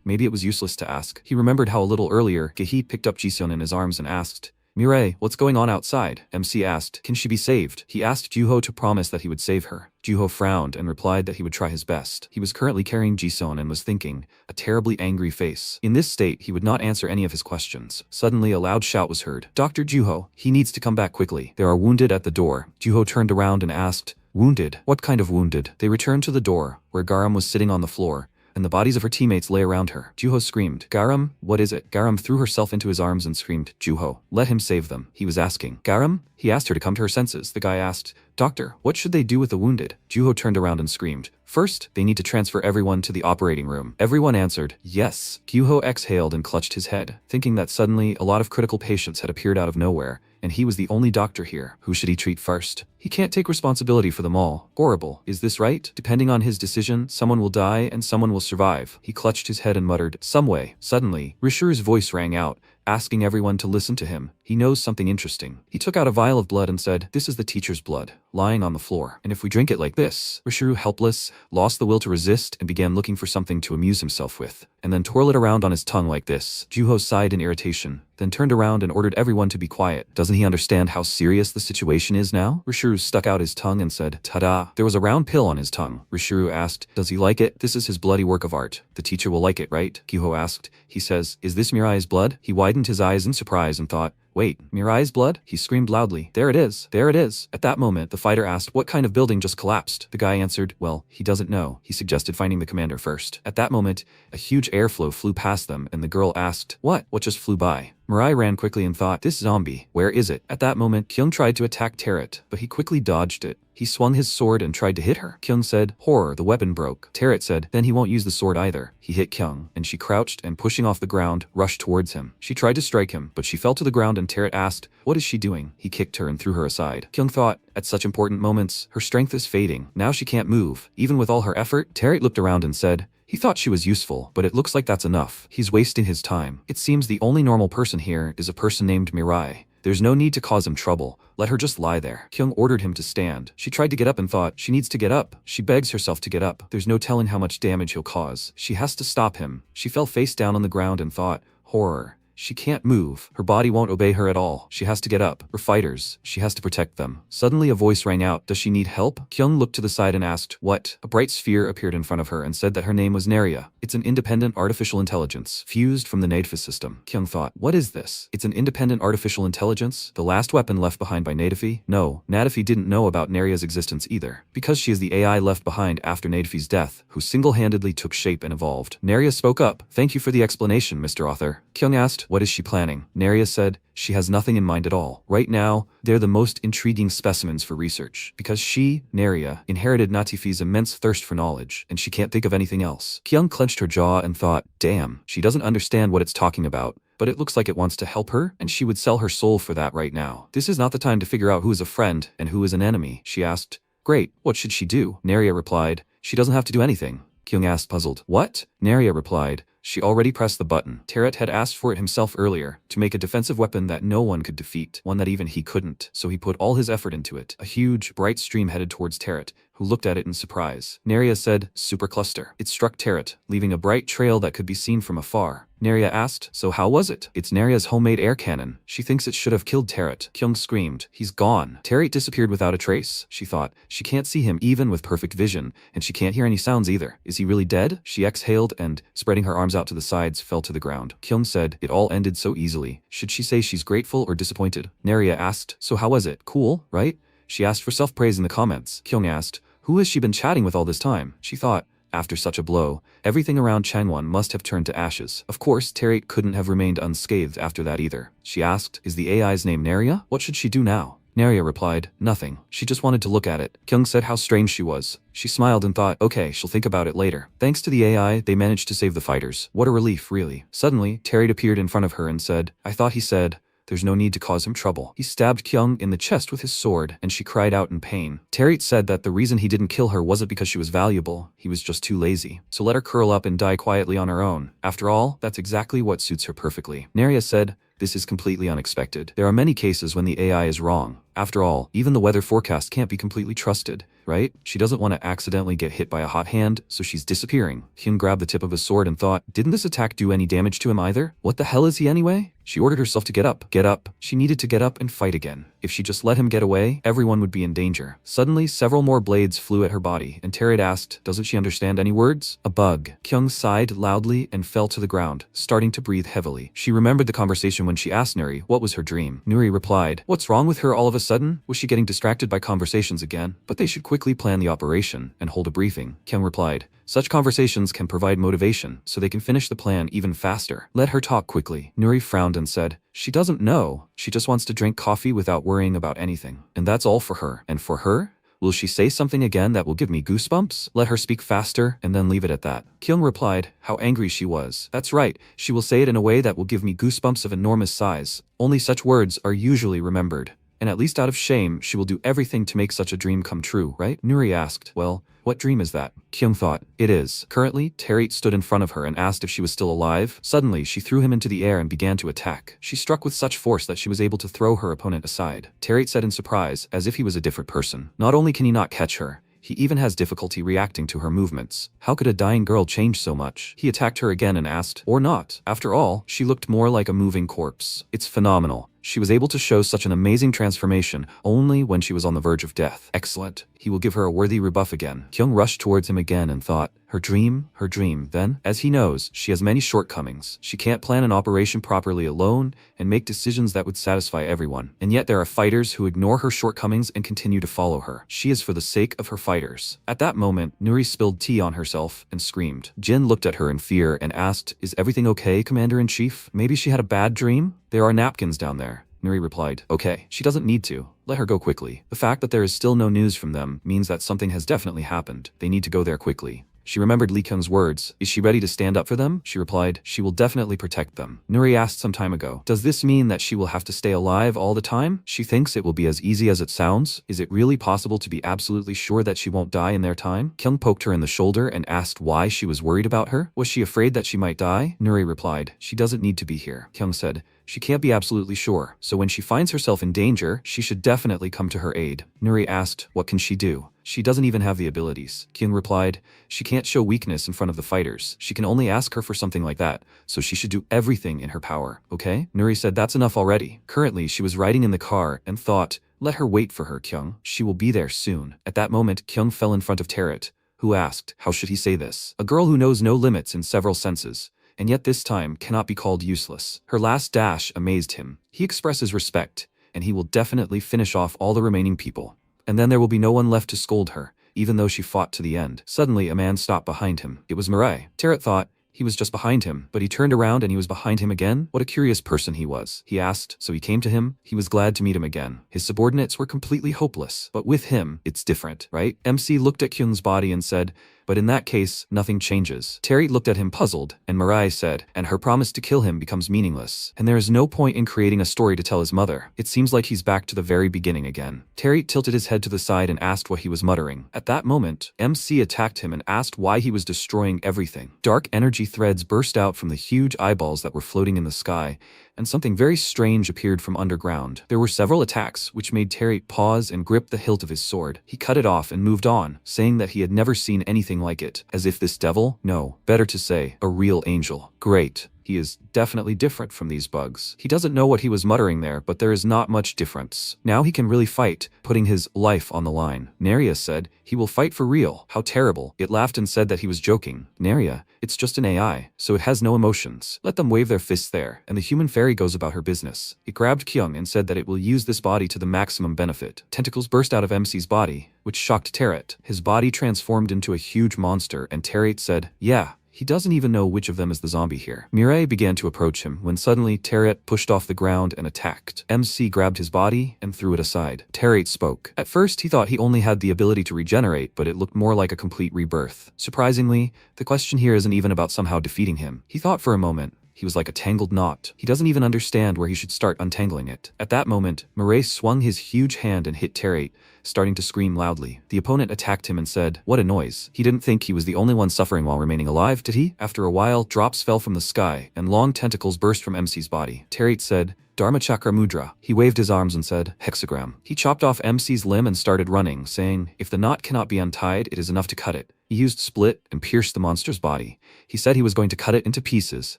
maybe it was useless to ask. He remembered how a little earlier, Gehi picked up Jisun in his arms and asked, Mirai, what's going on outside? MC asked, can she be saved? He asked Juho to promise that he would save her. Juho frowned and replied that he would try his best. He was currently carrying Jisun and was thinking, a terribly angry face. In this state, he would not answer any of his questions. Suddenly, a loud shout was heard. Dr. Juho, he needs to come back quickly. There are wounded at the door. Juho turned around and asked, wounded? What kind of wounded? They returned to the door, where Garam was sitting on the floor, and the bodies of her teammates lay around her. Juho screamed, Garam, what is it? Garam threw herself into his arms and screamed, Juho, let him save them. He was asking, Garam? He asked her to come to her senses. The guy asked, Doctor, what should they do with the wounded? Juho turned around and screamed, first, they need to transfer everyone to the operating room. Everyone answered, yes. Juho exhaled and clutched his head, thinking that suddenly a lot of critical patients had appeared out of nowhere, and he was the only doctor here. Who should he treat first? He can't take responsibility for them all. Horrible. Is this right? Depending on his decision, someone will die and someone will survive. He clutched his head and muttered, some way. Suddenly, Rishuru's voice rang out, asking everyone to listen to him. He knows something interesting. He took out a vial of blood and said, this is the teacher's blood, lying on the floor. And if we drink it like this, Rishuru, helpless, lost the will to resist and began looking for something to amuse himself with, and then twirl it around on his tongue like this. Juho sighed in irritation, then turned around and ordered everyone to be quiet. Doesn't he understand how serious the situation is now? Rishuru stuck out his tongue and said, ta-da. There was a round pill on his tongue. Rishuru asked, does he like it? This is his bloody work of art. The teacher will like it, right? Juho asked. He says, is this Mirai's blood? He widened his eyes in surprise and thought, wait, Mirai's blood? He screamed loudly. There it is. There it is. At that moment, the fighter asked, what kind of building just collapsed? The guy answered, well, he doesn't know. He suggested finding the commander first. At that moment, a huge airflow flew past them and the girl asked, what? What just flew by? Mirai ran quickly and thought, this zombie, where is it? At that moment, Kyoung tried to attack Terret, but he quickly dodged it. He swung his sword and tried to hit her. Kyoung said, horror, the weapon broke. Terret said, then he won't use the sword either. He hit Kyoung, and she crouched and pushing off the ground, rushed towards him. She tried to strike him, but she fell to the ground and Terret asked, what is she doing? He kicked her and threw her aside. Kyoung thought, at such important moments, her strength is fading. Now she can't move. Even with all her effort, Terret looked around and said, he thought she was useful, but it looks like that's enough. He's wasting his time. It seems the only normal person here is a person named Mirai. There's no need to cause him trouble. Let her just lie there. Kyoung ordered him to stand. She tried to get up and thought, she needs to get up. She begs herself to get up. There's no telling how much damage he'll cause. She has to stop him. She fell face down on the ground and thought, horror. She can't move. Her body won't obey her at all. She has to get up. We're fighters. She has to protect them. Suddenly a voice rang out. Does she need help? Kyoung looked to the side and asked, what? A bright sphere appeared in front of her and said that her name was Neria. It's an independent artificial intelligence, fused from the Native system. Kyoung thought, what is this? It's an independent artificial intelligence? The last weapon left behind by Natifi? No, Natifi didn't know about Neria's existence either, because she is the AI left behind after Natifi's death, who single-handedly took shape and evolved. Neria spoke up. Thank you for the explanation, Mr. Author. Kyoung asked, what is she planning? Neria said, she has nothing in mind at all. Right now, they're the most intriguing specimens for research, because she, Neria, inherited Natifi's immense thirst for knowledge, and she can't think of anything else. Kyoung clenched her jaw and thought, damn, she doesn't understand what it's talking about, but it looks like it wants to help her, and she would sell her soul for that right now. This is not the time to figure out who is a friend and who is an enemy, she asked. Great, what should she do? Neria replied, she doesn't have to do anything. Kyoung asked, puzzled. What? Neria replied, she already pressed the button. Terret had asked for it himself earlier, to make a defensive weapon that no one could defeat, one that even he couldn't, so he put all his effort into it. A huge, bright stream headed towards Terret, who looked at it in surprise. Neria said, supercluster. It struck Terret, leaving a bright trail that could be seen from afar. Neria asked, so how was it? It's Neria's homemade air cannon. She thinks it should have killed Terret. Kyoung screamed, he's gone. Terret disappeared without a trace, she thought. She can't see him even with perfect vision, and she can't hear any sounds either. Is he really dead? She exhaled and, spreading her arms out to the sides, fell to the ground. Kyoung said, it all ended so easily. Should she say she's grateful or disappointed? Neria asked, so how was it? Cool, right? She asked for self-praise in the comments. Kyoung asked, who has she been chatting with all this time? She thought, after such a blow, everything around Changwon must have turned to ashes. Of course, Terret couldn't have remained unscathed after that either. She asked, is the AI's name Neria? What should she do now? Neria replied, nothing. She just wanted to look at it. Kyoung said how strange she was. She smiled and thought, okay, she'll think about it later. Thanks to the AI, they managed to save the fighters. What a relief, really. Suddenly, Terret appeared in front of her and said, I thought he said, there's no need to cause him trouble. He stabbed Kyoung in the chest with his sword, and she cried out in pain. Terret said that the reason he didn't kill her wasn't because she was valuable, he was just too lazy. So let her curl up and die quietly on her own. After all, that's exactly what suits her perfectly. Neria said, this is completely unexpected. There are many cases when the AI is wrong. After all, even the weather forecast can't be completely trusted, right? She doesn't want to accidentally get hit by a hot hand, so she's disappearing. Hyun grabbed the tip of his sword and thought, didn't this attack do any damage to him either? What the hell is he anyway? She ordered herself to get up. Get up. She needed to get up and fight again. If she just let him get away, everyone would be in danger. Suddenly, several more blades flew at her body, and Terret asked, doesn't she understand any words? A bug. Kyoung sighed loudly and fell to the ground, starting to breathe heavily. She remembered the conversation when she asked Nuri what was her dream. Nuri replied, what's wrong with her all of a sudden? Was she getting distracted by conversations again? But they should quickly plan the operation and hold a briefing. Kyoung replied, such conversations can provide motivation, so they can finish the plan even faster. Let her talk quickly. Nuri frowned and said, she doesn't know. She just wants to drink coffee without worrying about anything. And that's all for her. And for her? Will she say something again that will give me goosebumps? Let her speak faster and then leave it at that. Kyoung replied, how angry she was. That's right, she will say it in a way that will give me goosebumps of enormous size. Only such words are usually remembered. and at least out of shame, she will do everything to make such a dream come true, right? Nuri asked, well, what dream is that? Kyoung thought, it is. Currently, Terry stood in front of her and asked if she was still alive. Suddenly, she threw him into the air and began to attack. She struck with such force that she was able to throw her opponent aside. Terry said in surprise, as if he was a different person. Not only can he not catch her, he even has difficulty reacting to her movements. How could a dying girl change so much? He attacked her again and asked, or not. After all, she looked more like a moving corpse. It's phenomenal. She was able to show such an amazing transformation only when she was on the verge of death. Excellent. He will give her a worthy rebuff again. Kyoung rushed towards him again and thought, her dream. Then, as he knows, she has many shortcomings. She can't plan an operation properly alone and make decisions that would satisfy everyone. And yet there are fighters who ignore her shortcomings and continue to follow her. She is for the sake of her fighters. At that moment, Nuri spilled tea on herself and screamed. Jin looked at her in fear and asked, is everything okay, Commander-in-Chief? Maybe she had a bad dream? There are napkins down there. Nuri replied, okay, she doesn't need to. Let her go quickly. The fact that there is still no news from them means that something has definitely happened. They need to go there quickly. She remembered Lee Kyung's words. Is she ready to stand up for them? She replied, she will definitely protect them. Nuri asked some time ago, does this mean that she will have to stay alive all the time? She thinks it will be as easy as it sounds. Is it really possible to be absolutely sure that she won't die in their time? Kyoung poked her in the shoulder and asked why she was worried about her. Was she afraid that she might die? Nuri replied, she doesn't need to be here. Kyoung said, she can't be absolutely sure, so when she finds herself in danger, she should definitely come to her aid. Nuri asked, what can she do? She doesn't even have the abilities. Kyoung replied, she can't show weakness in front of the fighters. She can only ask her for something like that, so she should do everything in her power, okay? Nuri said that's enough already. Currently, she was riding in the car and thought, let her wait for her, Kyoung. She will be there soon. At that moment, Kyoung fell in front of Terret, who asked, how should he say this? A girl who knows no limits in several senses, and yet this time cannot be called useless. Her last dash amazed him. He expresses respect, and he will definitely finish off all the remaining people. And then there will be no one left to scold her, even though she fought to the end. Suddenly, a man stopped behind him. It was Mirai. Terret thought he was just behind him, but he turned around and he was behind him again. What a curious person he was. He asked, so he came to him. He was glad to meet him again. His subordinates were completely hopeless, but with him, it's different, right? MC looked at Kyung's body and said, but in that case, nothing changes. Terry looked at him puzzled, and Mirai said, and her promise to kill him becomes meaningless. And there is no point in creating a story to tell his mother. It seems like he's back to the very beginning again. Terry tilted his head to the side and asked what he was muttering. At that moment, MC attacked him and asked why he was destroying everything. Dark energy threads burst out from the huge eyeballs that were floating in the sky, and something very strange appeared from underground. There were several attacks, which made Terry pause and grip the hilt of his sword. He cut it off and moved on, saying that he had never seen anything like it. As if this devil? No, better to say, a real angel. Great. He is definitely different from these bugs. He doesn't know what he was muttering there, but there is not much difference. Now he can really fight, putting his life on the line. Neria said, he will fight for real. How terrible. It laughed and said that he was joking. Neria, it's just an AI, so it has no emotions. Let them wave their fists there, and the human fairy goes about her business. It grabbed Kyoung and said that it will use this body to the maximum benefit. Tentacles burst out of MC's body, which shocked Terret. His body transformed into a huge monster, and Terret said, yeah. He doesn't even know which of them is the zombie here. Mirai began to approach him when suddenly Terret pushed off the ground and attacked. MC grabbed his body and threw it aside. Terret spoke. At first, he thought he only had the ability to regenerate, but it looked more like a complete rebirth. Surprisingly, the question here isn't even about somehow defeating him. He thought for a moment. He was like a tangled knot. He doesn't even understand where he should start untangling it. At that moment, Mirai swung his huge hand and hit Terret, starting to scream loudly. The opponent attacked him and said, what a noise. He didn't think he was the only one suffering while remaining alive, did he? After a while, drops fell from the sky, and long tentacles burst from MC's body. Terret said, Dharma Chakra Mudra. He waved his arms and said, hexagram. He chopped off MC's limb and started running, saying, if the knot cannot be untied, it is enough to cut it. He used split and pierced the monster's body. He said he was going to cut it into pieces,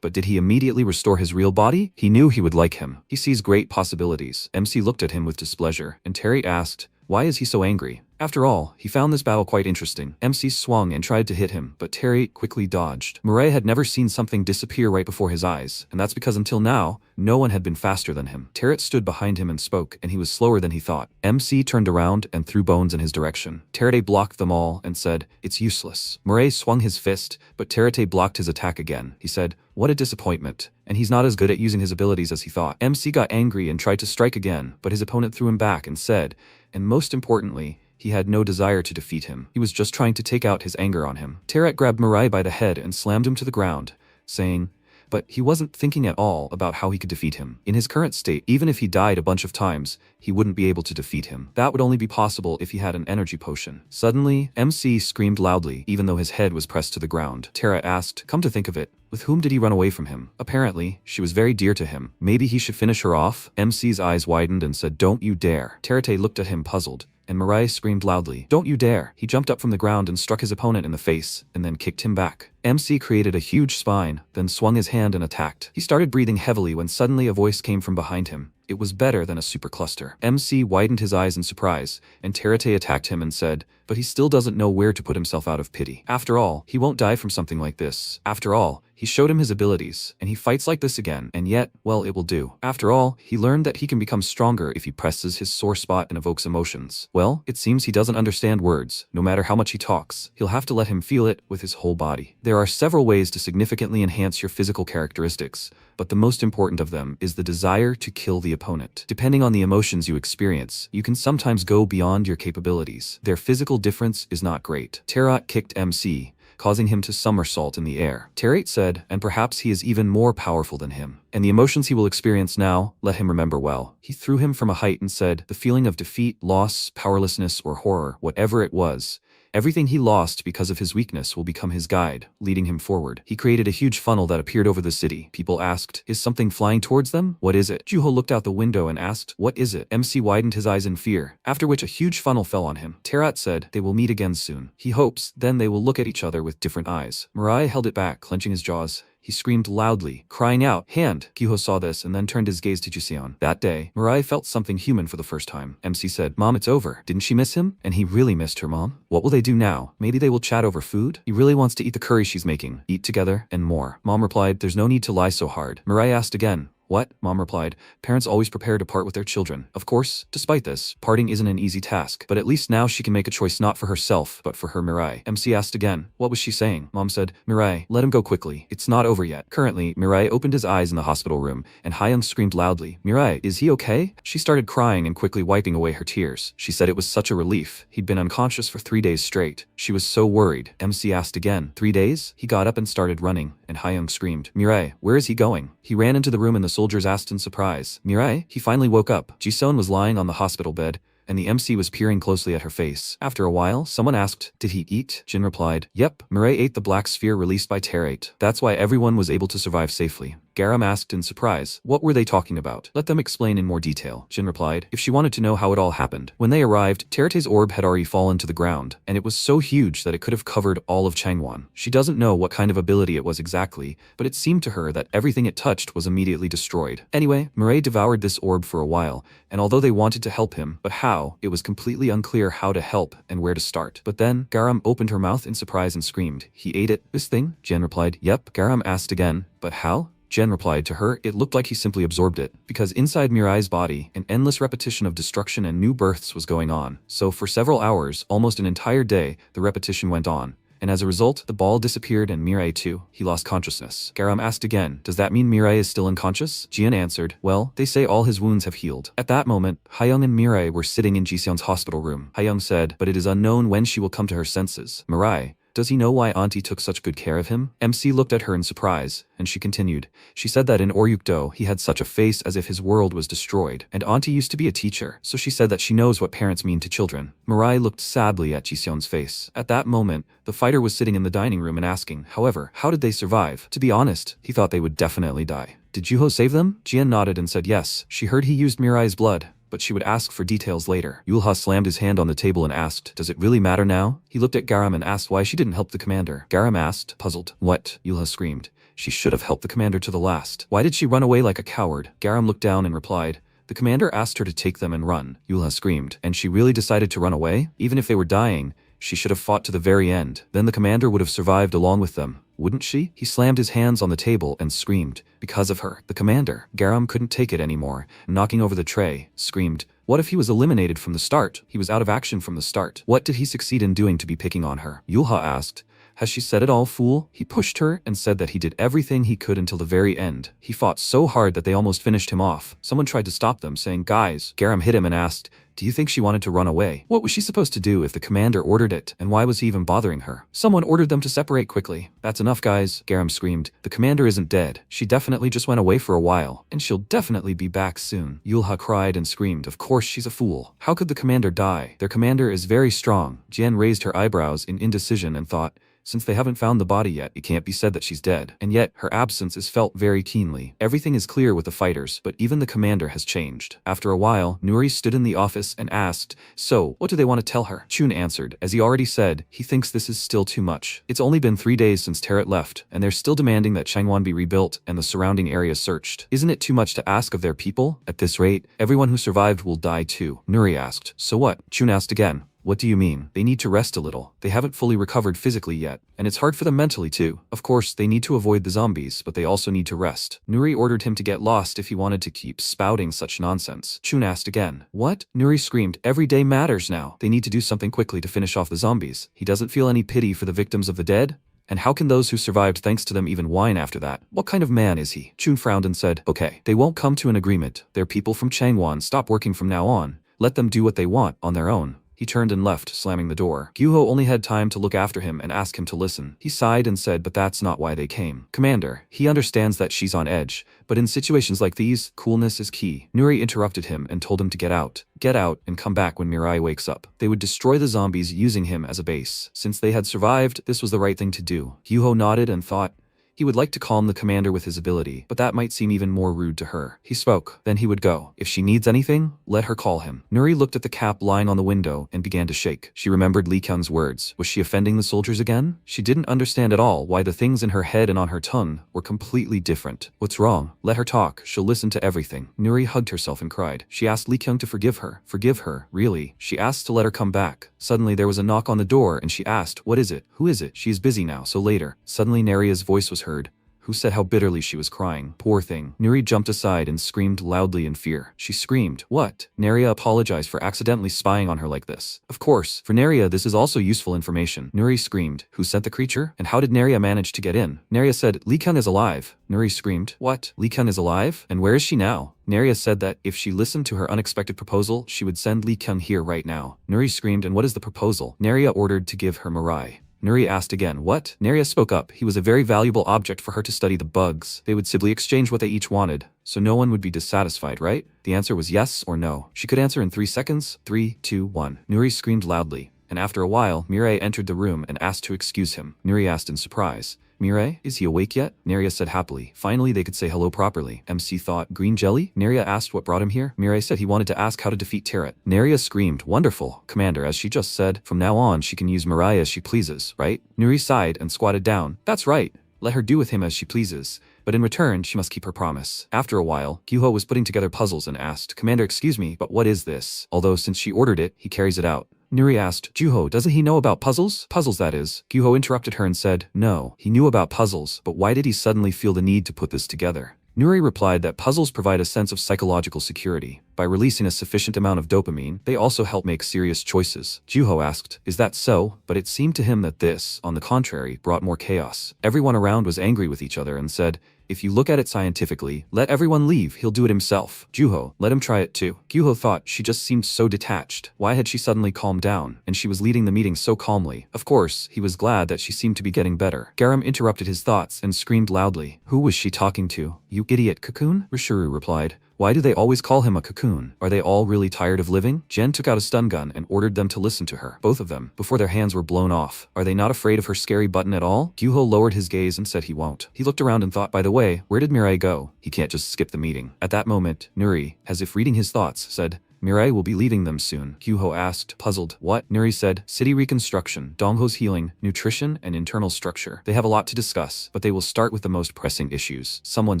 but did he immediately restore his real body? He knew he would like him. He sees great possibilities. MC looked at him with displeasure, and Terry asked, why is he so angry? After all, he found this battle quite interesting. MC swung and tried to hit him, but Terry quickly dodged. Mirai had never seen something disappear right before his eyes, and that's because until now, no one had been faster than him. Terret stood behind him and spoke, and he was slower than he thought. MC turned around and threw bones in his direction. Terret blocked them all and said, it's useless. Mirai swung his fist, but Terret blocked his attack again. He said, what a disappointment. And he's not as good at using his abilities as he thought. MC got angry and tried to strike again, but his opponent threw him back and said, and most importantly, he had no desire to defeat him. He was just trying to take out his anger on him. Terret grabbed Mirai by the head and slammed him to the ground, saying, but he wasn't thinking at all about how he could defeat him. In his current state, even if he died a bunch of times, he wouldn't be able to defeat him. That would only be possible if he had an energy potion. Suddenly, MC screamed loudly, even though his head was pressed to the ground. Tara asked, "Come to think of it, with whom did he run away from him?" Apparently, she was very dear to him. Maybe he should finish her off? MC's eyes widened and said, "Don't you dare." Terate looked at him puzzled, and Mirai screamed loudly, "Don't you dare." He jumped up from the ground and struck his opponent in the face, and then kicked him back. MC created a huge spine, then swung his hand and attacked. He started breathing heavily when suddenly a voice came from behind him. It was better than a supercluster. MC widened his eyes in surprise, and Terate attacked him and said, "But he still doesn't know where to put himself out of pity. After all, he won't die from something like this. After all, he showed him his abilities, and he fights like this again, and yet, well, it will do. After all, he learned that he can become stronger if he presses his sore spot and evokes emotions. Well, it seems he doesn't understand words. No matter how much he talks, he'll have to let him feel it with his whole body." There are several ways to significantly enhance your physical characteristics, but the most important of them is the desire to kill the opponent. Depending on the emotions you experience, you can sometimes go beyond your capabilities. Their physical difference is not great. Terate kicked MC, causing him to somersault in the air. Terate said, "And perhaps he is even more powerful than him. And the emotions he will experience now, let him remember well." He threw him from a height and said, "The feeling of defeat, loss, powerlessness, or horror, whatever it was, everything he lost because of his weakness will become his guide, leading him forward." He created a huge funnel that appeared over the city. People asked, "Is something flying towards them? What is it?" Juho looked out the window and asked, "What is it?" MC widened his eyes in fear, after which a huge funnel fell on him. Terate said, "They will meet again soon. He hopes, then they will look at each other with different eyes." Mirai held it back, clenching his jaws. He screamed loudly, crying out, "Hand!" Kyuho saw this and then turned his gaze to Jiseon. That day, Mirai felt something human for the first time. MC said, "Mom, it's over. Didn't she miss him?" And he really missed her mom. What will they do now? Maybe they will chat over food? He really wants to eat the curry she's making, eat together, and more. Mom replied, "There's no need to lie so hard." Mirai asked again, "What?" Mom replied, "Parents always prepare to part with their children." Of course, despite this, parting isn't an easy task, but at least now she can make a choice not for herself, but for her Mirai. MC asked again, "What was she saying?" Mom said, "Mirai, let him go quickly. It's not over yet." Currently, Mirai opened his eyes in the hospital room, and Hyung screamed loudly, "Mirai, is he okay?" She started crying and quickly wiping away her tears. She said it was such a relief. He'd been unconscious for 3 days straight. She was so worried. MC asked again, "3 days?" He got up and started running, and Hyung screamed, "Mirai, where is he going?" He ran into the room and the soldiers asked in surprise, "Mirai?" He finally woke up. Jiseon was lying on the hospital bed, and the MC was peering closely at her face. After a while, someone asked, "Did he eat?" Jin replied, "Yep, Mirai ate the black sphere released by Terate. That's why everyone was able to survive safely." Garam asked in surprise, "What were they talking about?" "Let them explain in more detail," Jin replied, if she wanted to know how it all happened. When they arrived, Terate's orb had already fallen to the ground, and it was so huge that it could have covered all of Changwon. She doesn't know what kind of ability it was exactly, but it seemed to her that everything it touched was immediately destroyed. Anyway, Mirai devoured this orb for a while, and although they wanted to help him, but how, it was completely unclear how to help and where to start. But then, Garam opened her mouth in surprise and screamed, "He ate it? This thing?" Jen replied, "Yep." Garam asked again, "But how?" Jen replied to her, "It looked like he simply absorbed it, because inside Mirai's body, an endless repetition of destruction and new births was going on. So for several hours, almost an entire day, the repetition went on. And as a result, the ball disappeared and Mirai too. He lost consciousness." Garam asked again, "Does that mean Mirai is still unconscious?" Jian answered, "Well, they say all his wounds have healed." At that moment, Hyung and Mirai were sitting in Jiseon's hospital room. Hyung said, "But it is unknown when she will come to her senses." Mirai, "Does he know why Auntie took such good care of him?" MC looked at her in surprise, and she continued. She said that in Oryukdo he had such a face as if his world was destroyed, and Auntie used to be a teacher, so she said that she knows what parents mean to children. Mirai looked sadly at Jiseon's face. At that moment, the fighter was sitting in the dining room and asking, however, how did they survive? To be honest, he thought they would definitely die. "Did Juho save them?" Jian nodded and said yes. She heard he used Mirai's blood, but she would ask for details later. Yulha slammed his hand on the table and asked, "Does it really matter now?" He looked at Garam and asked why she didn't help the commander. Garam asked, puzzled. "What?" Yulha screamed. "She should have helped the commander to the last. Why did she run away like a coward?" Garam looked down and replied, "The commander asked her to take them and run." Yulha screamed, "And she really decided to run away? Even if they were dying, she should have fought to the very end. Then the commander would have survived along with them, wouldn't she?" He slammed his hands on the table and screamed, "Because of her, the commander." Garam couldn't take it anymore, knocking over the tray, screamed, "What if he was eliminated from the start? He was out of action from the start. What did he succeed in doing to be picking on her?" Yulha asked, Has she said it all, fool? He pushed her and said that he did everything he could until the very end. He fought so hard that they almost finished him off. Someone tried to stop them, saying, "Guys." Garam hit him and asked, "Do you think she wanted to run away? What was she supposed to do if the commander ordered it, and why was he even bothering her?" Someone ordered them to separate quickly. "That's enough, guys," Garam screamed. "The commander isn't dead. She definitely just went away for a while, and she'll definitely be back soon." Yulha cried and screamed, "Of course she's a fool. How could the commander die? Their commander is very strong." Jian raised her eyebrows in indecision and thought, since they haven't found the body yet, it can't be said that she's dead. And yet, her absence is felt very keenly. Everything is clear with the fighters, but even the commander has changed. After a while, Nuri stood in the office and asked, "So, what do they want to tell her?" Chun answered, as he already said, he thinks this is still too much. It's only been 3 days since Terret left, and they're still demanding that Changwon be rebuilt and the surrounding area searched. Isn't it too much to ask of their people? At this rate, everyone who survived will die too. Nuri asked, "So what?" Chun asked again. "What do you mean? They need to rest a little. They haven't fully recovered physically yet, and it's hard for them mentally too. Of course, they need to avoid the zombies, but they also need to rest." Nuri ordered him to get lost if he wanted to keep spouting such nonsense. Chun asked again. "What?" Nuri screamed. "Every day matters now. They need to do something quickly to finish off the zombies. He doesn't feel any pity for the victims of the dead? And how can those who survived thanks to them even whine after that? What kind of man is he?" Chun frowned and said, "Okay, they won't come to an agreement. They're people from Changwon. Stop working from now on. Let them do what they want on their own." He turned and left, slamming the door. Gyuho only had time to look after him and ask him to listen. He sighed and said, "But that's not why they came. Commander, he understands that she's on edge, but in situations like these, coolness is key." Nuri interrupted him and told him to get out. Get out and come back when Mirai wakes up. They would destroy the zombies using him as a base. Since they had survived, this was the right thing to do. Gyuho nodded and thought, he would like to calm the commander with his ability, but that might seem even more rude to her. He spoke, then he would go. If she needs anything, let her call him. Nuri looked at the cap lying on the window and began to shake. She remembered Li Kyung's words. Was she offending the soldiers again? She didn't understand at all why the things in her head and on her tongue were completely different. What's wrong? Let her talk. She'll listen to everything. Nuri hugged herself and cried. She asked Li Kyung to forgive her. Forgive her? Really? She asked to let her come back. Suddenly there was a knock on the door and she asked, "What is it? Who is it?" "She is busy now, so later." Suddenly Neria's voice was heard, who said how bitterly she was crying. Poor thing. Nuri jumped aside and screamed loudly in fear. She screamed, "What?" Neria apologized for accidentally spying on her like this. Of course, for Neria this is also useful information. Nuri screamed, "Who sent the creature? And how did Neria manage to get in?" Neria said, "Li Kyung is alive." Nuri screamed, "What? Li Kyung is alive? And where is she now?" Neria said that if she listened to her unexpected proposal, she would send Li Kyung here right now. Nuri screamed, "And what is the proposal?" Neria ordered to give her Mirai. Nuri asked again, "What?" Neria spoke up. He was a very valuable object for her to study the bugs. They would simply exchange what they each wanted, so no one would be dissatisfied, right? The answer was yes or no. She could answer in 3 seconds. 3, 2, 1. Nuri screamed loudly, and after a while, Mirai entered the room and asked to excuse him. Nuri asked in surprise, "Mirai, is he awake yet?" Neria said happily. Finally, they could say hello properly. MC thought, "Green jelly?" Neria asked what brought him here. Mirai said he wanted to ask how to defeat Terret. Neria screamed, "Wonderful, Commander, as she just said. From now on, she can use Mirai as she pleases, right?" Nuri sighed and squatted down. "That's right. Let her do with him as she pleases. But in return, she must keep her promise." After a while, Gyuho was putting together puzzles and asked, "Commander, excuse me, but what is this?" Although since she ordered it, he carries it out. Nuri asked, "Gyuho, doesn't he know about puzzles?" "Puzzles, that is." Gyuho interrupted her and said, "No, he knew about puzzles, but why did he suddenly feel the need to put this together?" Nuri replied that puzzles provide a sense of psychological security. By releasing a sufficient amount of dopamine, they also help make serious choices. Gyuho asked, "Is that so?" But it seemed to him that this, on the contrary, brought more chaos. Everyone around was angry with each other and said, "If you look at it scientifically, let everyone leave, he'll do it himself." Gyuho, let him try it too. Gyuho thought she just seemed so detached. Why had she suddenly calmed down? And she was leading the meeting so calmly. Of course, he was glad that she seemed to be getting better. Garam interrupted his thoughts and screamed loudly, "Who was she talking to? You idiot cocoon?" Rishuru replied, "Why do they always call him a cocoon? Are they all really tired of living?" Jen took out a stun gun and ordered them to listen to her, both of them, before their hands were blown off. Are they not afraid of her scary button at all? Gyuho lowered his gaze and said he won't. He looked around and thought, by the way, where did Mirai go? He can't just skip the meeting. At that moment, Nuri, as if reading his thoughts, said, "Mirai will be leaving them soon." Gyuho asked, puzzled. "What?" Nuri said, "City reconstruction, Dongho's healing, nutrition, and internal structure. They have a lot to discuss, but they will start with the most pressing issues." Someone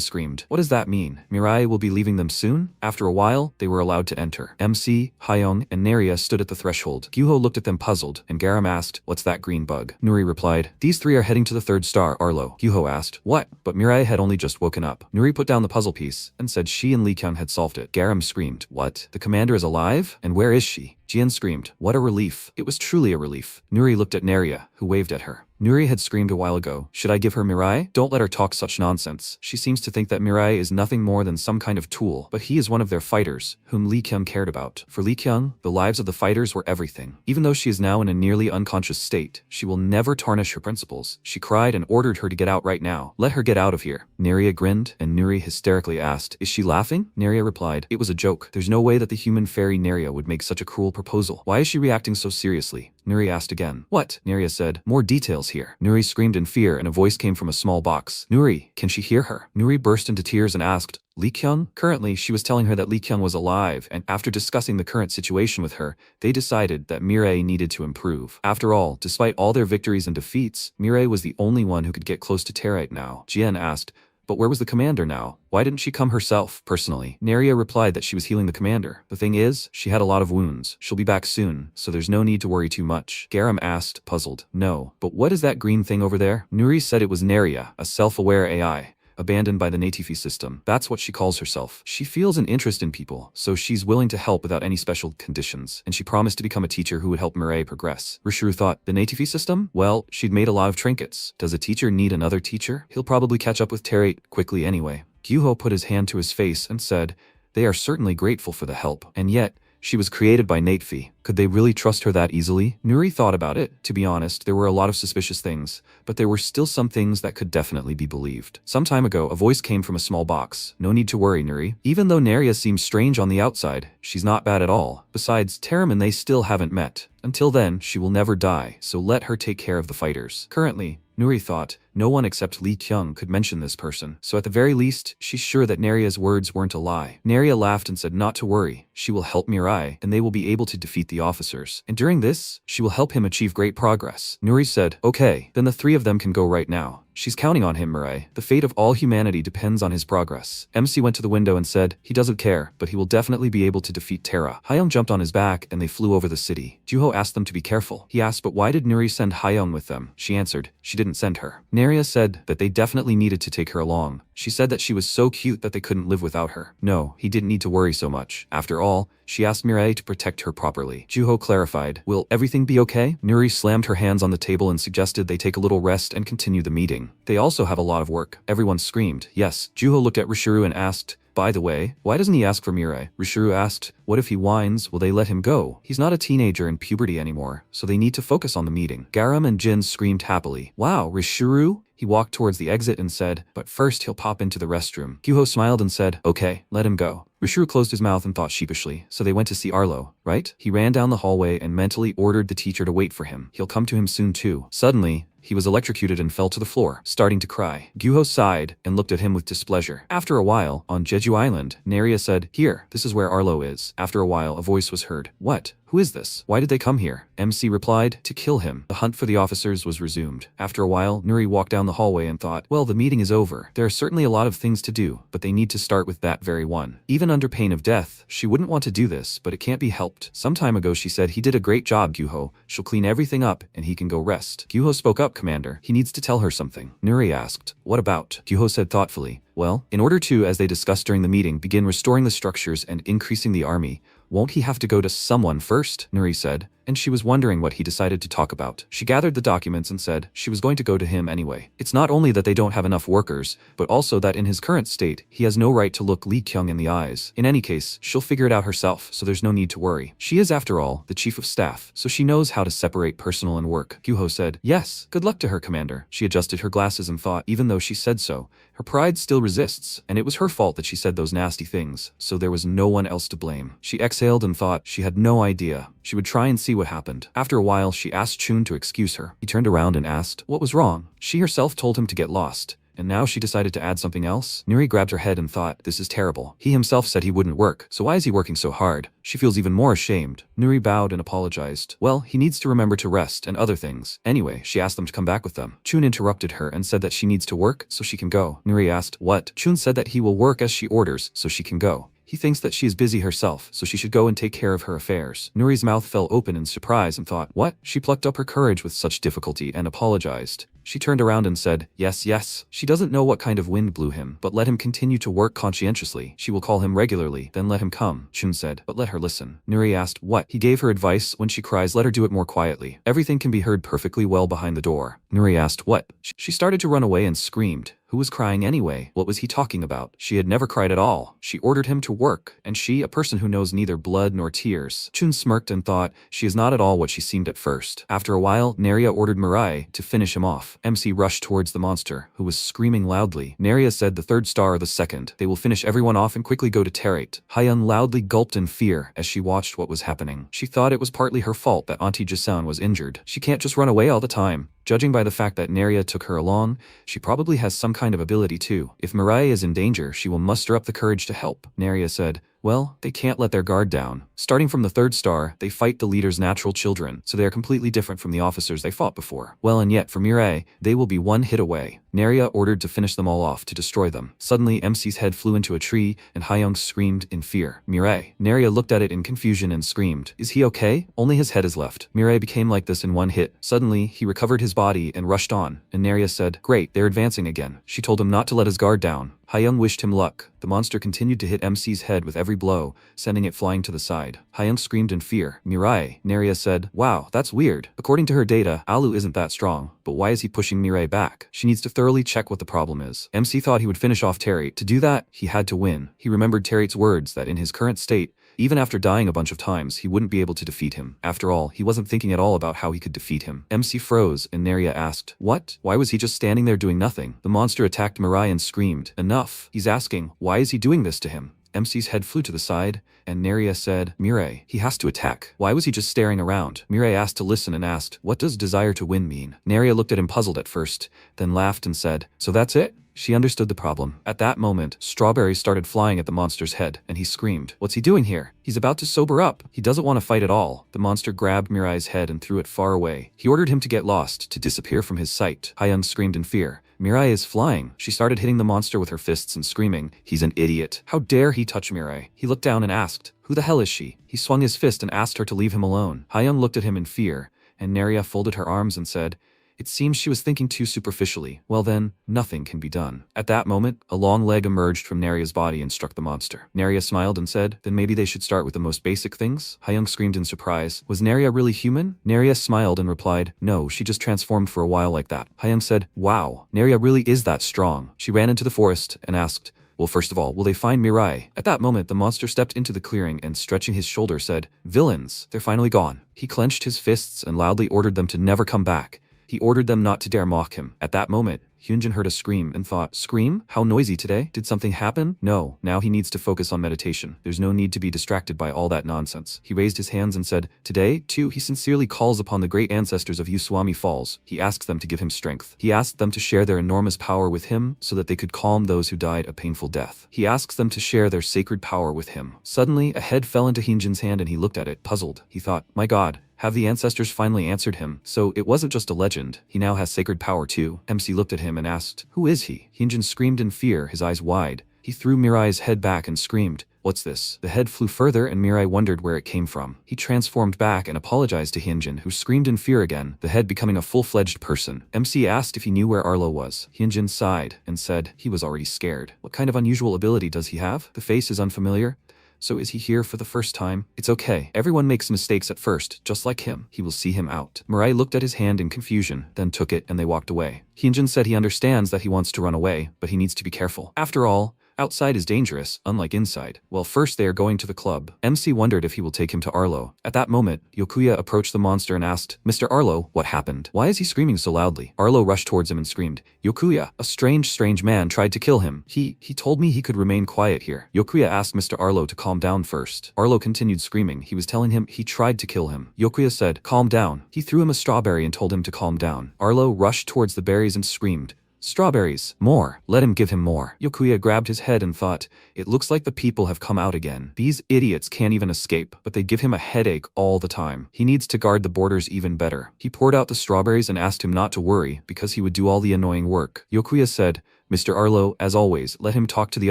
screamed, "What does that mean? Mirai will be leaving them soon?" After a while, they were allowed to enter. MC, Hyung, and Neria stood at the threshold. Gyuho looked at them puzzled, and Garam asked, "What's that green bug?" Nuri replied, "These 3 are heading to the 3rd star, Arlo." Gyuho asked, "What?" But Mirai had only just woken up. Nuri put down the puzzle piece and said she and Li Kyung had solved it. Garam screamed, "What? The commander is alive? And where is she?" Jian screamed, "What a relief." It was truly a relief. Nuri looked at Neria, who waved at her. Nuri had screamed a while ago. Should I give her Mirai? Don't let her talk such nonsense. She seems to think that Mirai is nothing more than some kind of tool, but he is one of their fighters, whom Lee Kyoung cared about. For Lee Kyoung, the lives of the fighters were everything. Even though she is now in a nearly unconscious state, she will never tarnish her principles. She cried and ordered her to get out right now. Let her get out of here. Neria grinned, and Nuri hysterically asked, is she laughing? Neria replied, it was a joke. There's no way that the human fairy Neria would make such a cruel proposal. Why is she reacting so seriously? Nuri asked again. What? Neria said. More details here. Nuri screamed in fear and a voice came from a small box. Nuri, can she hear her? Nuri burst into tears and asked, Lee Kyoung? Currently, she was telling her that Lee Kyoung was alive, and after discussing the current situation with her, they decided that Mirai needed to improve. After all, despite all their victories and defeats, Mirai was the only one who could get close to Terry now. Jian asked, but where was the commander now? Why didn't she come herself, personally? Neria replied that she was healing the commander. The thing is, she had a lot of wounds. She'll be back soon, so there's no need to worry too much. Garam asked, puzzled. No, but what is that green thing over there? Nuri said it was Neria, a self-aware AI. Abandoned by the Natifi system. That's what she calls herself. She feels an interest in people, so she's willing to help without any special conditions, and she promised to become a teacher who would help Mirai progress. Rishuru thought, the Natifi system? Well, she'd made a lot of trinkets. Does a teacher need another teacher? He'll probably catch up with Terry quickly anyway. Gyuho put his hand to his face and said, they are certainly grateful for the help, and yet, she was created by Natifi. Could they really trust her that easily? Nuri thought about it. To be honest, there were a lot of suspicious things, but there were still some things that could definitely be believed. Some time ago, a voice came from a small box. No need to worry, Nuri. Even though Neria seems strange on the outside, she's not bad at all. Besides, Terim and they still haven't met. Until then, she will never die, so let her take care of the fighters. Currently, Nuri thought, no one except Lee Kyoung could mention this person, so at the very least, she's sure that Neria's words weren't a lie. Neria laughed and said not to worry, she will help Mirai, and they will be able to defeat the officers. And during this, she will help him achieve great progress. Nuri said, okay, then the three of them can go right now. She's counting on him, Mirai. The fate of all humanity depends on his progress. MC went to the window and said, he doesn't care, but he will definitely be able to defeat Terra. Hayoung jumped on his back and they flew over the city. Juho asked them to be careful. He asked, but why did Nuri send Hayoung with them? She answered, she didn't send her. Neria said that they definitely needed to take her along. She said that she was so cute that they couldn't live without her. No, he didn't need to worry so much. After all, she asked Mirai to protect her properly. Juho clarified, will everything be okay? Nuri slammed her hands on the table and suggested they take a little rest and continue the meeting. They also have a lot of work. Everyone screamed, yes. Juho looked at Rishuru and asked, by the way, why doesn't he ask for Mirai? Rishuru asked, what if he whines? Will they let him go? He's not a teenager in puberty anymore, so they need to focus on the meeting. Garam and Jin screamed happily. Wow, Rishuru? He walked towards the exit and said, but first he'll pop into the restroom. Gyuho smiled and said, okay, let him go. Rishuru closed his mouth and thought sheepishly, so they went to see Arlo, right? He ran down the hallway and mentally ordered the teacher to wait for him. He'll come to him soon too. Suddenly, he was electrocuted and fell to the floor, starting to cry. Gyuho sighed and looked at him with displeasure. After a while, on Jeju Island, Neria said, here, this is where Arlo is. After a while, a voice was heard. What? Who is this? Why did they come here? MC replied, to kill him. The hunt for the officers was resumed. After a while, Nuri walked down the hallway and thought, well, the meeting is over. There are certainly a lot of things to do, but they need to start with that very one. Even under pain of death, she wouldn't want to do this, but it can't be helped. Some time ago, she said, he did a great job, Gyuho. She'll clean everything up and he can go rest. Gyuho spoke up, Commander. He needs to tell her something. Nuri asked, what about? Gyuho said thoughtfully, well, in order to, as they discussed during the meeting, begin restoring the structures and increasing the army, won't he have to go to someone first? Nuri said, and she was wondering what he decided to talk about. She gathered the documents and said she was going to go to him anyway. It's not only that they don't have enough workers, but also that in his current state, he has no right to look Lee Kyoung in the eyes. In any case, she'll figure it out herself, so there's no need to worry. She is, after all, the chief of staff, so she knows how to separate personal and work. Gyuho said, yes, good luck to her, Commander. She adjusted her glasses and thought, even though she said so, her pride still resists, and it was her fault that she said those nasty things, so there was no one else to blame. She exhaled and thought she had no idea. She would try and see what happened. After a while, she asked Chun to excuse her. He turned around and asked, what was wrong? She herself told him to get lost. And now she decided to add something else? Nuri grabbed her head and thought, this is terrible. He himself said he wouldn't work, so why is he working so hard? She feels even more ashamed. Nuri bowed and apologized. Well, he needs to remember to rest and other things. Anyway, she asked them to come back with them. Chun interrupted her and said that she needs to work so she can go. Nuri asked, what? Chun said that he will work as she orders so she can go. He thinks that she is busy herself, so she should go and take care of her affairs. Nuri's mouth fell open in surprise and thought, what? She plucked up her courage with such difficulty and apologized. She turned around and said, yes, yes. She doesn't know what kind of wind blew him, but let him continue to work conscientiously. She will call him regularly, then let him come. Chun said, but let her listen. Nuri asked, what? He gave her advice, when she cries, let her do it more quietly. Everything can be heard perfectly well behind the door. Nuri asked, what? She started to run away and screamed. Who was crying anyway? What was he talking about? She had never cried at all. She ordered him to work, and she, a person who knows neither blood nor tears. Chun smirked and thought, she is not at all what she seemed at first. After a while, Neria ordered Mirai to finish him off. MC rushed towards the monster, who was screaming loudly. Neria said the third star or the second. They will finish everyone off and quickly go to Terate. Hyun loudly gulped in fear as she watched what was happening. She thought it was partly her fault that Auntie Jisun was injured. She can't just run away all the time. Judging by the fact that Neria took her along, she probably has some kind of ability too. If Mirai is in danger, she will muster up the courage to help. Neria said, well, they can't let their guard down. Starting from the third star, they fight the leader's natural children, so they are completely different from the officers they fought before. Well, and yet, for Mirai, they will be one hit away. Neria ordered to finish them all off, to destroy them. Suddenly, MC's head flew into a tree, and Hyung screamed in fear. Mirai. Neria looked at it in confusion and screamed, is he okay? Only his head is left. Mirai became like this in one hit. Suddenly, he recovered his body and rushed on, and Neria said, great, they're advancing again. She told him not to let his guard down. Hyung wished him luck. The monster continued to hit MC's head with every blow, sending it flying to the side. Hyung screamed in fear. Mirai. Neria said, wow, that's weird. According to her data, Alu isn't that strong, but why is he pushing Mirai back? She needs to thoroughly check what the problem is. MC thought he would finish off Terry. To do that, he had to win. He remembered Terry's words that in his current state, even after dying a bunch of times, he wouldn't be able to defeat him. After all, he wasn't thinking at all about how he could defeat him. MC froze, and Neria asked, what? Why was he just standing there doing nothing? The monster attacked Mirai and screamed, enough. He's asking, why is he doing this to him? MC's head flew to the side, and Neria said, Mirai, he has to attack. Why was he just staring around? Mirai asked to listen and asked, what does desire to win mean? Neria looked at him puzzled at first, then laughed and said, so that's it? She understood the problem. At that moment, strawberries started flying at the monster's head, and he screamed, what's he doing here? He's about to sober up. He doesn't want to fight at all. The monster grabbed Mirai's head and threw it far away. He ordered him to get lost, to disappear from his sight. Hyun screamed in fear. Mirai is flying. She started hitting the monster with her fists and screaming, he's an idiot. How dare he touch Mirai? He looked down and asked, who the hell is she? He swung his fist and asked her to leave him alone. Hyun looked at him in fear, and Neria folded her arms and said, it seems she was thinking too superficially. Well then, nothing can be done. At that moment, a long leg emerged from Neria's body and struck the monster. Neria smiled and said, then maybe they should start with the most basic things? Hyung screamed in surprise. Was Neria really human? Neria smiled and replied, no, she just transformed for a while like that. Hyung said, wow, Neria really is that strong. She ran into the forest and asked, well, first of all, will they find Mirai? At that moment, the monster stepped into the clearing and, stretching his shoulder, said, villains, they're finally gone. He clenched his fists and loudly ordered them to never come back. He ordered them not to dare mock him. At that moment, Hyunjin heard a scream and thought, scream? How noisy today? Did something happen? No, now he needs to focus on meditation. There's no need to be distracted by all that nonsense. He raised his hands and said, today, too, he sincerely calls upon the great ancestors of Uswami Falls. He asks them to give him strength. He asked them to share their enormous power with him so that they could calm those who died a painful death. He asks them to share their sacred power with him. Suddenly, a head fell into Hyunjin's hand and he looked at it, puzzled. He thought, my God, have the ancestors finally answered him? So it wasn't just a legend. He now has sacred power too. MC looked at him and asked, who is he? Hyunjin screamed in fear, his eyes wide. He threw Mirai's head back and screamed, what's this? The head flew further and Mirai wondered where it came from. He transformed back and apologized to Hyunjin, who screamed in fear again, the head becoming a full-fledged person. MC asked if he knew where Arlo was. Hyunjin sighed and said he was already scared. What kind of unusual ability does he have? The face is unfamiliar. So is he here for the first time? It's okay. Everyone makes mistakes at first, just like him. He will see him out. Mirai looked at his hand in confusion, then took it and they walked away. Hyunjin said he understands that he wants to run away, but he needs to be careful. After all, outside is dangerous, unlike inside. Well, first they are going to the club. MC wondered if he will take him to Arlo. At that moment, Yokuya approached the monster and asked, Mr. Arlo, what happened? Why is he screaming so loudly? Arlo rushed towards him and screamed, Yokuya, a strange man tried to kill him. He told me he could remain quiet here. Yokuya asked Mr. Arlo to calm down first. Arlo continued screaming. He was telling him he tried to kill him. Yokuya said, calm down. He threw him a strawberry and told him to calm down. Arlo rushed towards the berries and screamed, strawberries, more. Let him give him more. Yokuya grabbed his head and thought, it looks like the people have come out again. These idiots can't even escape, but they give him a headache all the time. He needs to guard the borders even better. He poured out the strawberries and asked him not to worry, because he would do all the annoying work. Yokuya said, Mr. Arlo, as always, let him talk to the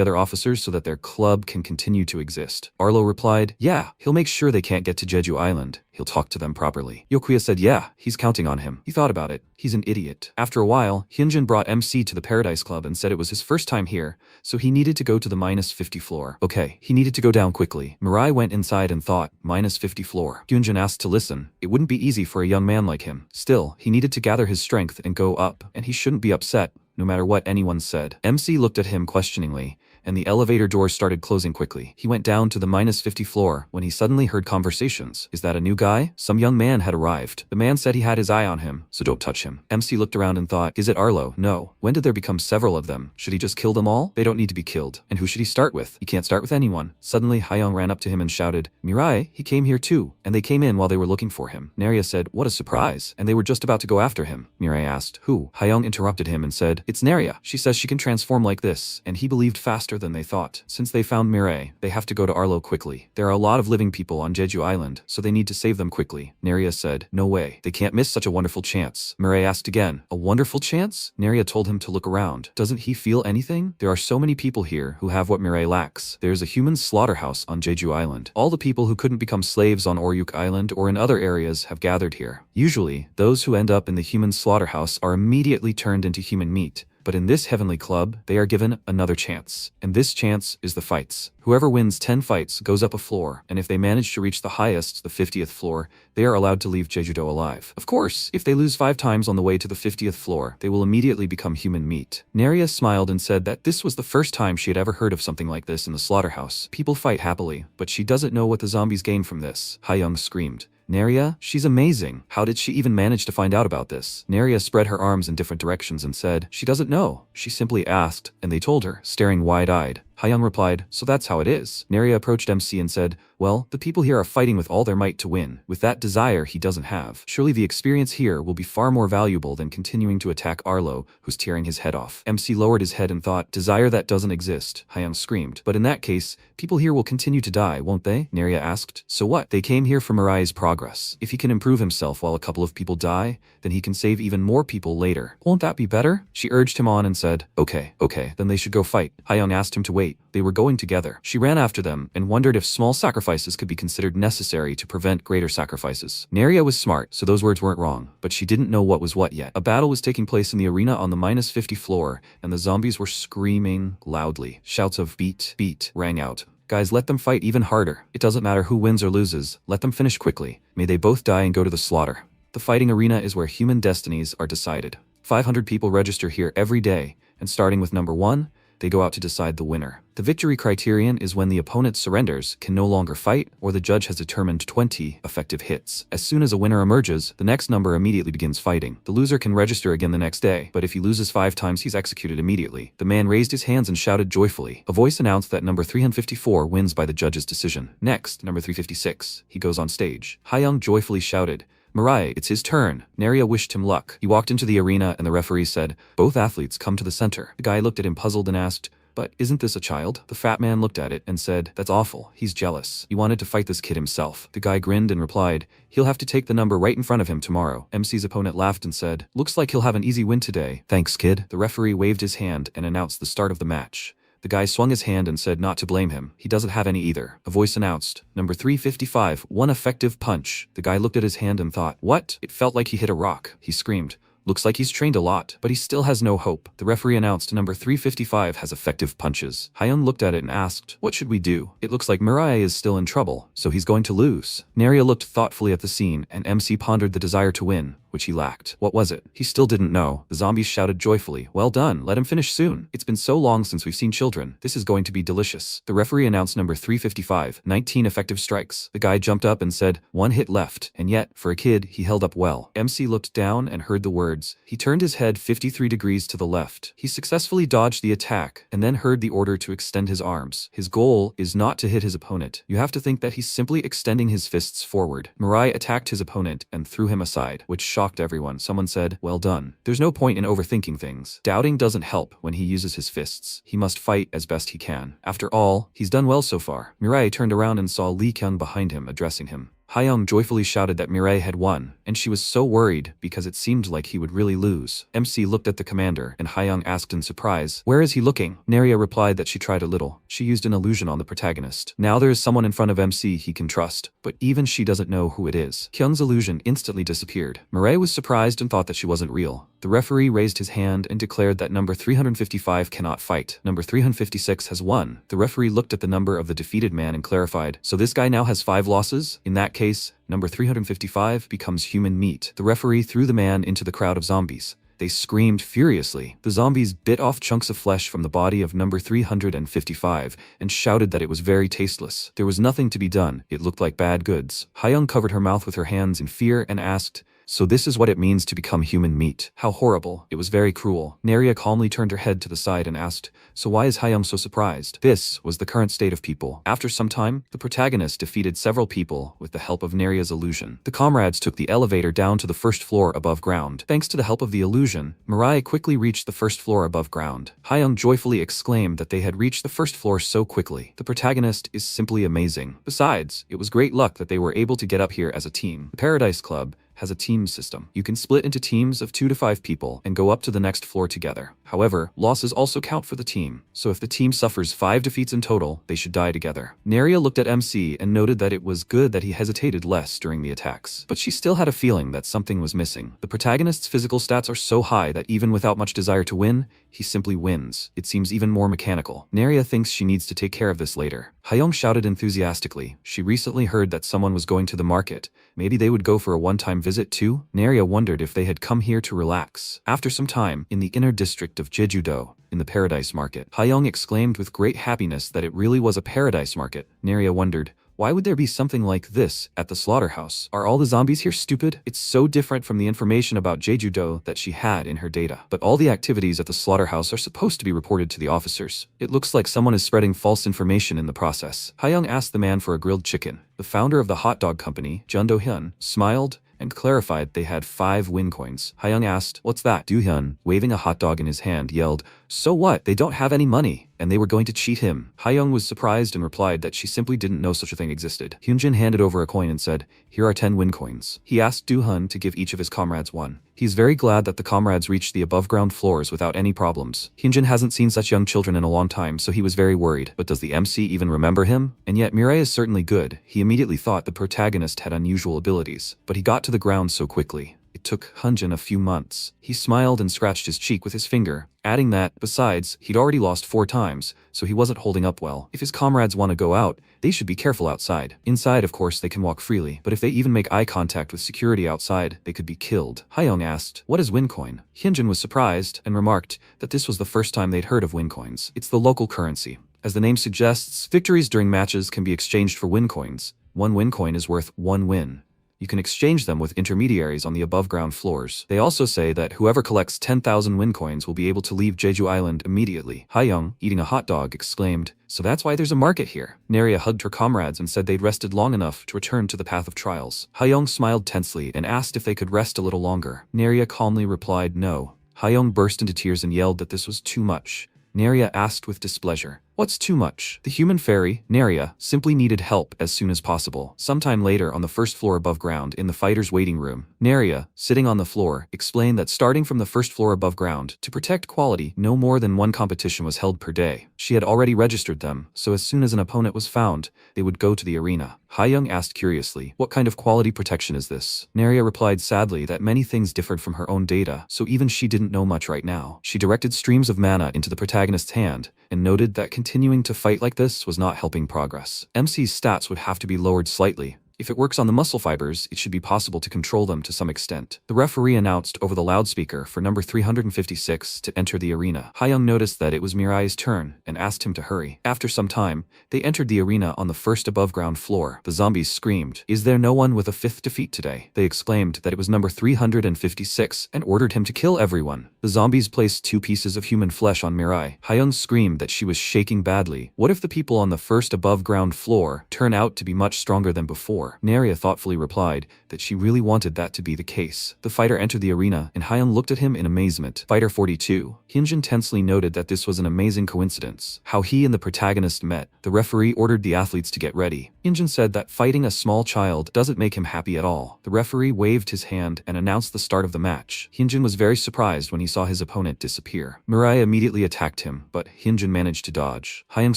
other officers so that their club can continue to exist. Arlo replied, yeah, he'll make sure they can't get to Jeju Island. He'll talk to them properly. Yokuya said, yeah, he's counting on him. He thought about it. He's an idiot. After a while, Hyunjin brought MC to the Paradise Club and said it was his first time here, so he needed to go to the -50 floor. Okay, he needed to go down quickly. Mirai went inside and thought, -50 floor. Hyunjin asked to listen. It wouldn't be easy for a young man like him. Still, he needed to gather his strength and go up, and he shouldn't be upset, no matter what anyone said. MC looked at him questioningly, and the elevator doors started closing quickly. He went down to the -50 floor when he suddenly heard conversations. Is that a new guy? Some young man had arrived. The man said he had his eye on him, so don't touch him. MC looked around and thought, is it Arlo? No. When did there become several of them? Should he just kill them all? They don't need to be killed. And who should he start with? He can't start with anyone. Suddenly, Hyung ran up to him and shouted, Mirai, he came here too. And they came in while they were looking for him. Naria said, what a surprise. And they were just about to go after him. Mirai asked, who? Hyung interrupted him and said, it's Naria. She says she can transform like this. And he believed faster than they thought. Since they found Mirai, they have to go to Arlo quickly. There are a lot of living people on Jeju Island, so they need to save them quickly. Naria said, no way. They can't miss such a wonderful chance. Mirai asked again, a wonderful chance? Naria told him to look around. Doesn't he feel anything? There are so many people here who have what Mirai lacks. There's a human slaughterhouse on Jeju Island. All the people who couldn't become slaves on Oryuk Island or in other areas have gathered here. Usually, those who end up in the human slaughterhouse are immediately turned into human meat. But in this heavenly club, they are given another chance. And this chance is the fights. Whoever wins 10 fights goes up a floor, and if they manage to reach the highest, the 50th floor, they are allowed to leave Jeju-do alive. Of course, if they lose 5 times on the way to the 50th floor, they will immediately become human meat. Naria smiled and said that this was the first time she had ever heard of something like this in the slaughterhouse. People fight happily, but she doesn't know what the zombies gain from this. Hyung screamed. Naria, she's amazing. How did she even manage to find out about this? Naria spread her arms in different directions and said, she doesn't know. She simply asked, and they told her, staring wide-eyed. Hyung replied, so that's how it is. Naria approached MC and said, well, the people here are fighting with all their might to win, with that desire he doesn't have. Surely the experience here will be far more valuable than continuing to attack Arlo, who's tearing his head off. MC lowered his head and thought, desire that doesn't exist. Hyung screamed, but in that case, people here will continue to die, won't they? Naria asked, so what? They came here for Mirai's progress. If he can improve himself while a couple of people die, then he can save even more people later. Won't that be better? She urged him on and said, okay, then they should go fight. Hyung asked him to wait. They were going together. She ran after them and wondered if small sacrifices could be considered necessary to prevent greater sacrifices. Naria was smart, so those words weren't wrong, but she didn't know what was what yet. A battle was taking place in the arena on the -50 floor, and the zombies were screaming loudly. Shouts of beat, beat rang out. Guys, let them fight even harder. It doesn't matter who wins or loses. Let them finish quickly. May they both die and go to the slaughter. The fighting arena is where human destinies are decided. 500 people register here every day, and starting with number 1, they go out to decide the winner. The victory criterion is when the opponent surrenders, can no longer fight, or the judge has determined 20 effective hits. As soon as a winner emerges, the next number immediately begins fighting. The loser can register again the next day, but if he loses 5 times, he's executed immediately. The man raised his hands and shouted joyfully. A voice announced that number 354 wins by the judge's decision. Next, number 356. He goes on stage. Hyung joyfully shouted, Mirai, it's his turn. Naria wished him luck. He walked into the arena and the referee said, both athletes come to the center. The guy looked at him puzzled and asked, but isn't this a child? The fat man looked at it and said, that's awful. He's jealous. He wanted to fight this kid himself. The guy grinned and replied, he'll have to take the number right in front of him tomorrow. MC's opponent laughed and said, looks like he'll have an easy win today. Thanks, kid. The referee waved his hand and announced the start of the match. The guy swung his hand and said not to blame him. He doesn't have any either. A voice announced, number 355, 1 effective punch. The guy looked at his hand and thought, what? It felt like he hit a rock. He screamed. Looks like he's trained a lot, but he still has no hope. The referee announced number 355 has effective punches. Hyun looked at it and asked, what should we do? It looks like Mirai is still in trouble, so he's going to lose. Naria looked thoughtfully at the scene, and MC pondered the desire to win, which he lacked. What was it? He still didn't know. The zombies shouted joyfully, well done, let him finish soon. It's been so long since we've seen children. This is going to be delicious. The referee announced number 355, 19 effective strikes. The guy jumped up and said, 1 hit left, and yet, for a kid, he held up well. MC looked down and heard the words. He turned his head 53 degrees to the left. He successfully dodged the attack, and then heard the order to extend his arms. His goal is not to hit his opponent. You have to think that he's simply extending his fists forward. Mirai attacked his opponent and threw him aside, which shocked everyone. Someone said, well done. There's no point in overthinking things. Doubting doesn't help when he uses his fists. He must fight as best he can. After all, he's done well so far. Mirai turned around and saw Kyoung behind him addressing him. Kyoung joyfully shouted that Mirai had won, and she was so worried because it seemed like he would really lose. MC looked at the commander, and Kyoung asked in surprise, "Where is he looking?" Naria replied that she tried a little. She used an illusion on the protagonist. Now there is someone in front of MC he can trust, but even she doesn't know who it is. Kyung's illusion instantly disappeared. Mirai was surprised and thought that she wasn't real. The referee raised his hand and declared that number 355 cannot fight. Number 356 has won. The referee looked at the number of the defeated man and clarified, "So this guy now has 5 losses? In that case, number 355 becomes human meat." The referee threw the man into the crowd of zombies. They screamed furiously. The zombies bit off chunks of flesh from the body of number 355 and shouted that it was very tasteless. There was nothing to be done. It looked like bad goods. Kyoung covered her mouth with her hands in fear and asked, "So this is what it means to become human meat. How horrible. It was very cruel." Naria calmly turned her head to the side and asked, "So why is Kyoung so surprised?" This was the current state of people. After some time, the protagonist defeated several people with the help of Naria's illusion. The comrades took the elevator down to the first floor above ground. Thanks to the help of the illusion, Mirai quickly reached the first floor above ground. Kyoung joyfully exclaimed that they had reached the first floor so quickly. The protagonist is simply amazing. Besides, it was great luck that they were able to get up here as a team. The Paradise Club has a team system. You can split into teams of 2 to 5 people and go up to the next floor together. However, losses also count for the team, so if the team suffers 5 defeats in total, they should die together. Naria looked at MC and noted that it was good that he hesitated less during the attacks, but she still had a feeling that something was missing. The protagonist's physical stats are so high that even without much desire to win, he simply wins. It seems even more mechanical. Naria thinks she needs to take care of this later. Kyoung shouted enthusiastically. She recently heard that someone was going to the market. Maybe they would go for a one-time visit too? Naria wondered if they had come here to relax. After some time, in the inner district of Jeju-do, in the Paradise Market, Kyoung exclaimed with great happiness that it really was a paradise market. Naria wondered, why would there be something like this at the slaughterhouse? Are all the zombies here stupid? It's so different from the information about Jeju-do that she had in her data. But all the activities at the slaughterhouse are supposed to be reported to the officers. It looks like someone is spreading false information in the process. Kyoung asked the man for a grilled chicken. The founder of the hot dog company, Jun Do-hyun, smiled and clarified they had 5 win coins. Kyoung asked, "What's that?" Do-hyun, waving a hot dog in his hand, yelled, "So what? They don't have any money, and they were going to cheat him." Kyoung was surprised and replied that she simply didn't know such a thing existed. Hyunjin handed over a coin and said, "Here are 10 win coins." He asked Do-hyun to give each of his comrades 1. He's very glad that the comrades reached the above-ground floors without any problems. Hyunjin hasn't seen such young children in a long time, so he was very worried. But does the MC even remember him? And yet Mirai is certainly good. He immediately thought the protagonist had unusual abilities, but he got to the ground so quickly. It took Hyunjin a few months. He smiled and scratched his cheek with his finger, adding that, besides, he'd already lost 4 times, so he wasn't holding up well. If his comrades want to go out, they should be careful outside. Inside, of course, they can walk freely, but if they even make eye contact with security outside, they could be killed. Kyoung asked, "What is Wincoin?" Hyunjin was surprised and remarked that this was the first time they'd heard of Wincoins. It's the local currency. As the name suggests, victories during matches can be exchanged for win coins. 1 win coin is worth 1 win. You can exchange them with intermediaries on the above-ground floors. They also say that whoever collects 10,000 win coins will be able to leave Jeju Island immediately. Kyoung, eating a hot dog, exclaimed, "So that's why there's a market here." Naria hugged her comrades and said they'd rested long enough to return to the path of trials. Kyoung smiled tensely and asked if they could rest a little longer. Naria calmly replied no. Kyoung burst into tears and yelled that this was too much. Naria asked with displeasure, "What's too much?" The human fairy, Naria, simply needed help as soon as possible. Sometime later on the first floor above ground in the fighter's waiting room, Naria, sitting on the floor, explained that starting from the first floor above ground, to protect quality, no more than 1 competition was held per day. She had already registered them, so as soon as an opponent was found, they would go to the arena. Kyoung asked curiously, "What kind of quality protection is this?" Naria replied sadly that many things differed from her own data, so even she didn't know much right now. She directed streams of mana into the protagonist's hand, and noted that continuing to fight like this was not helping progress. MC's stats would have to be lowered slightly. If it works on the muscle fibers, it should be possible to control them to some extent. The referee announced over the loudspeaker for number 356 to enter the arena. Kyoung noticed that it was Mirai's turn and asked him to hurry. After some time, they entered the arena on the first above-ground floor. The zombies screamed, "Is there no one with a 5th defeat today?" They exclaimed that it was number 356 and ordered him to kill everyone. The zombies placed 2 pieces of human flesh on Mirai. Kyoung screamed that she was shaking badly. What if the people on the first above-ground floor turn out to be much stronger than before? floor. Naria thoughtfully replied that she really wanted that to be the case. The fighter entered the arena, and Hyung looked at him in amazement. Fighter 42. Hyunjin tensely noted that this was an amazing coincidence. How he and the protagonist met. The referee ordered the athletes to get ready. Hyunjin said that fighting a small child doesn't make him happy at all. The referee waved his hand and announced the start of the match. Hyunjin was very surprised when he saw his opponent disappear. Mirai immediately attacked him, but Hyunjin managed to dodge. Hyung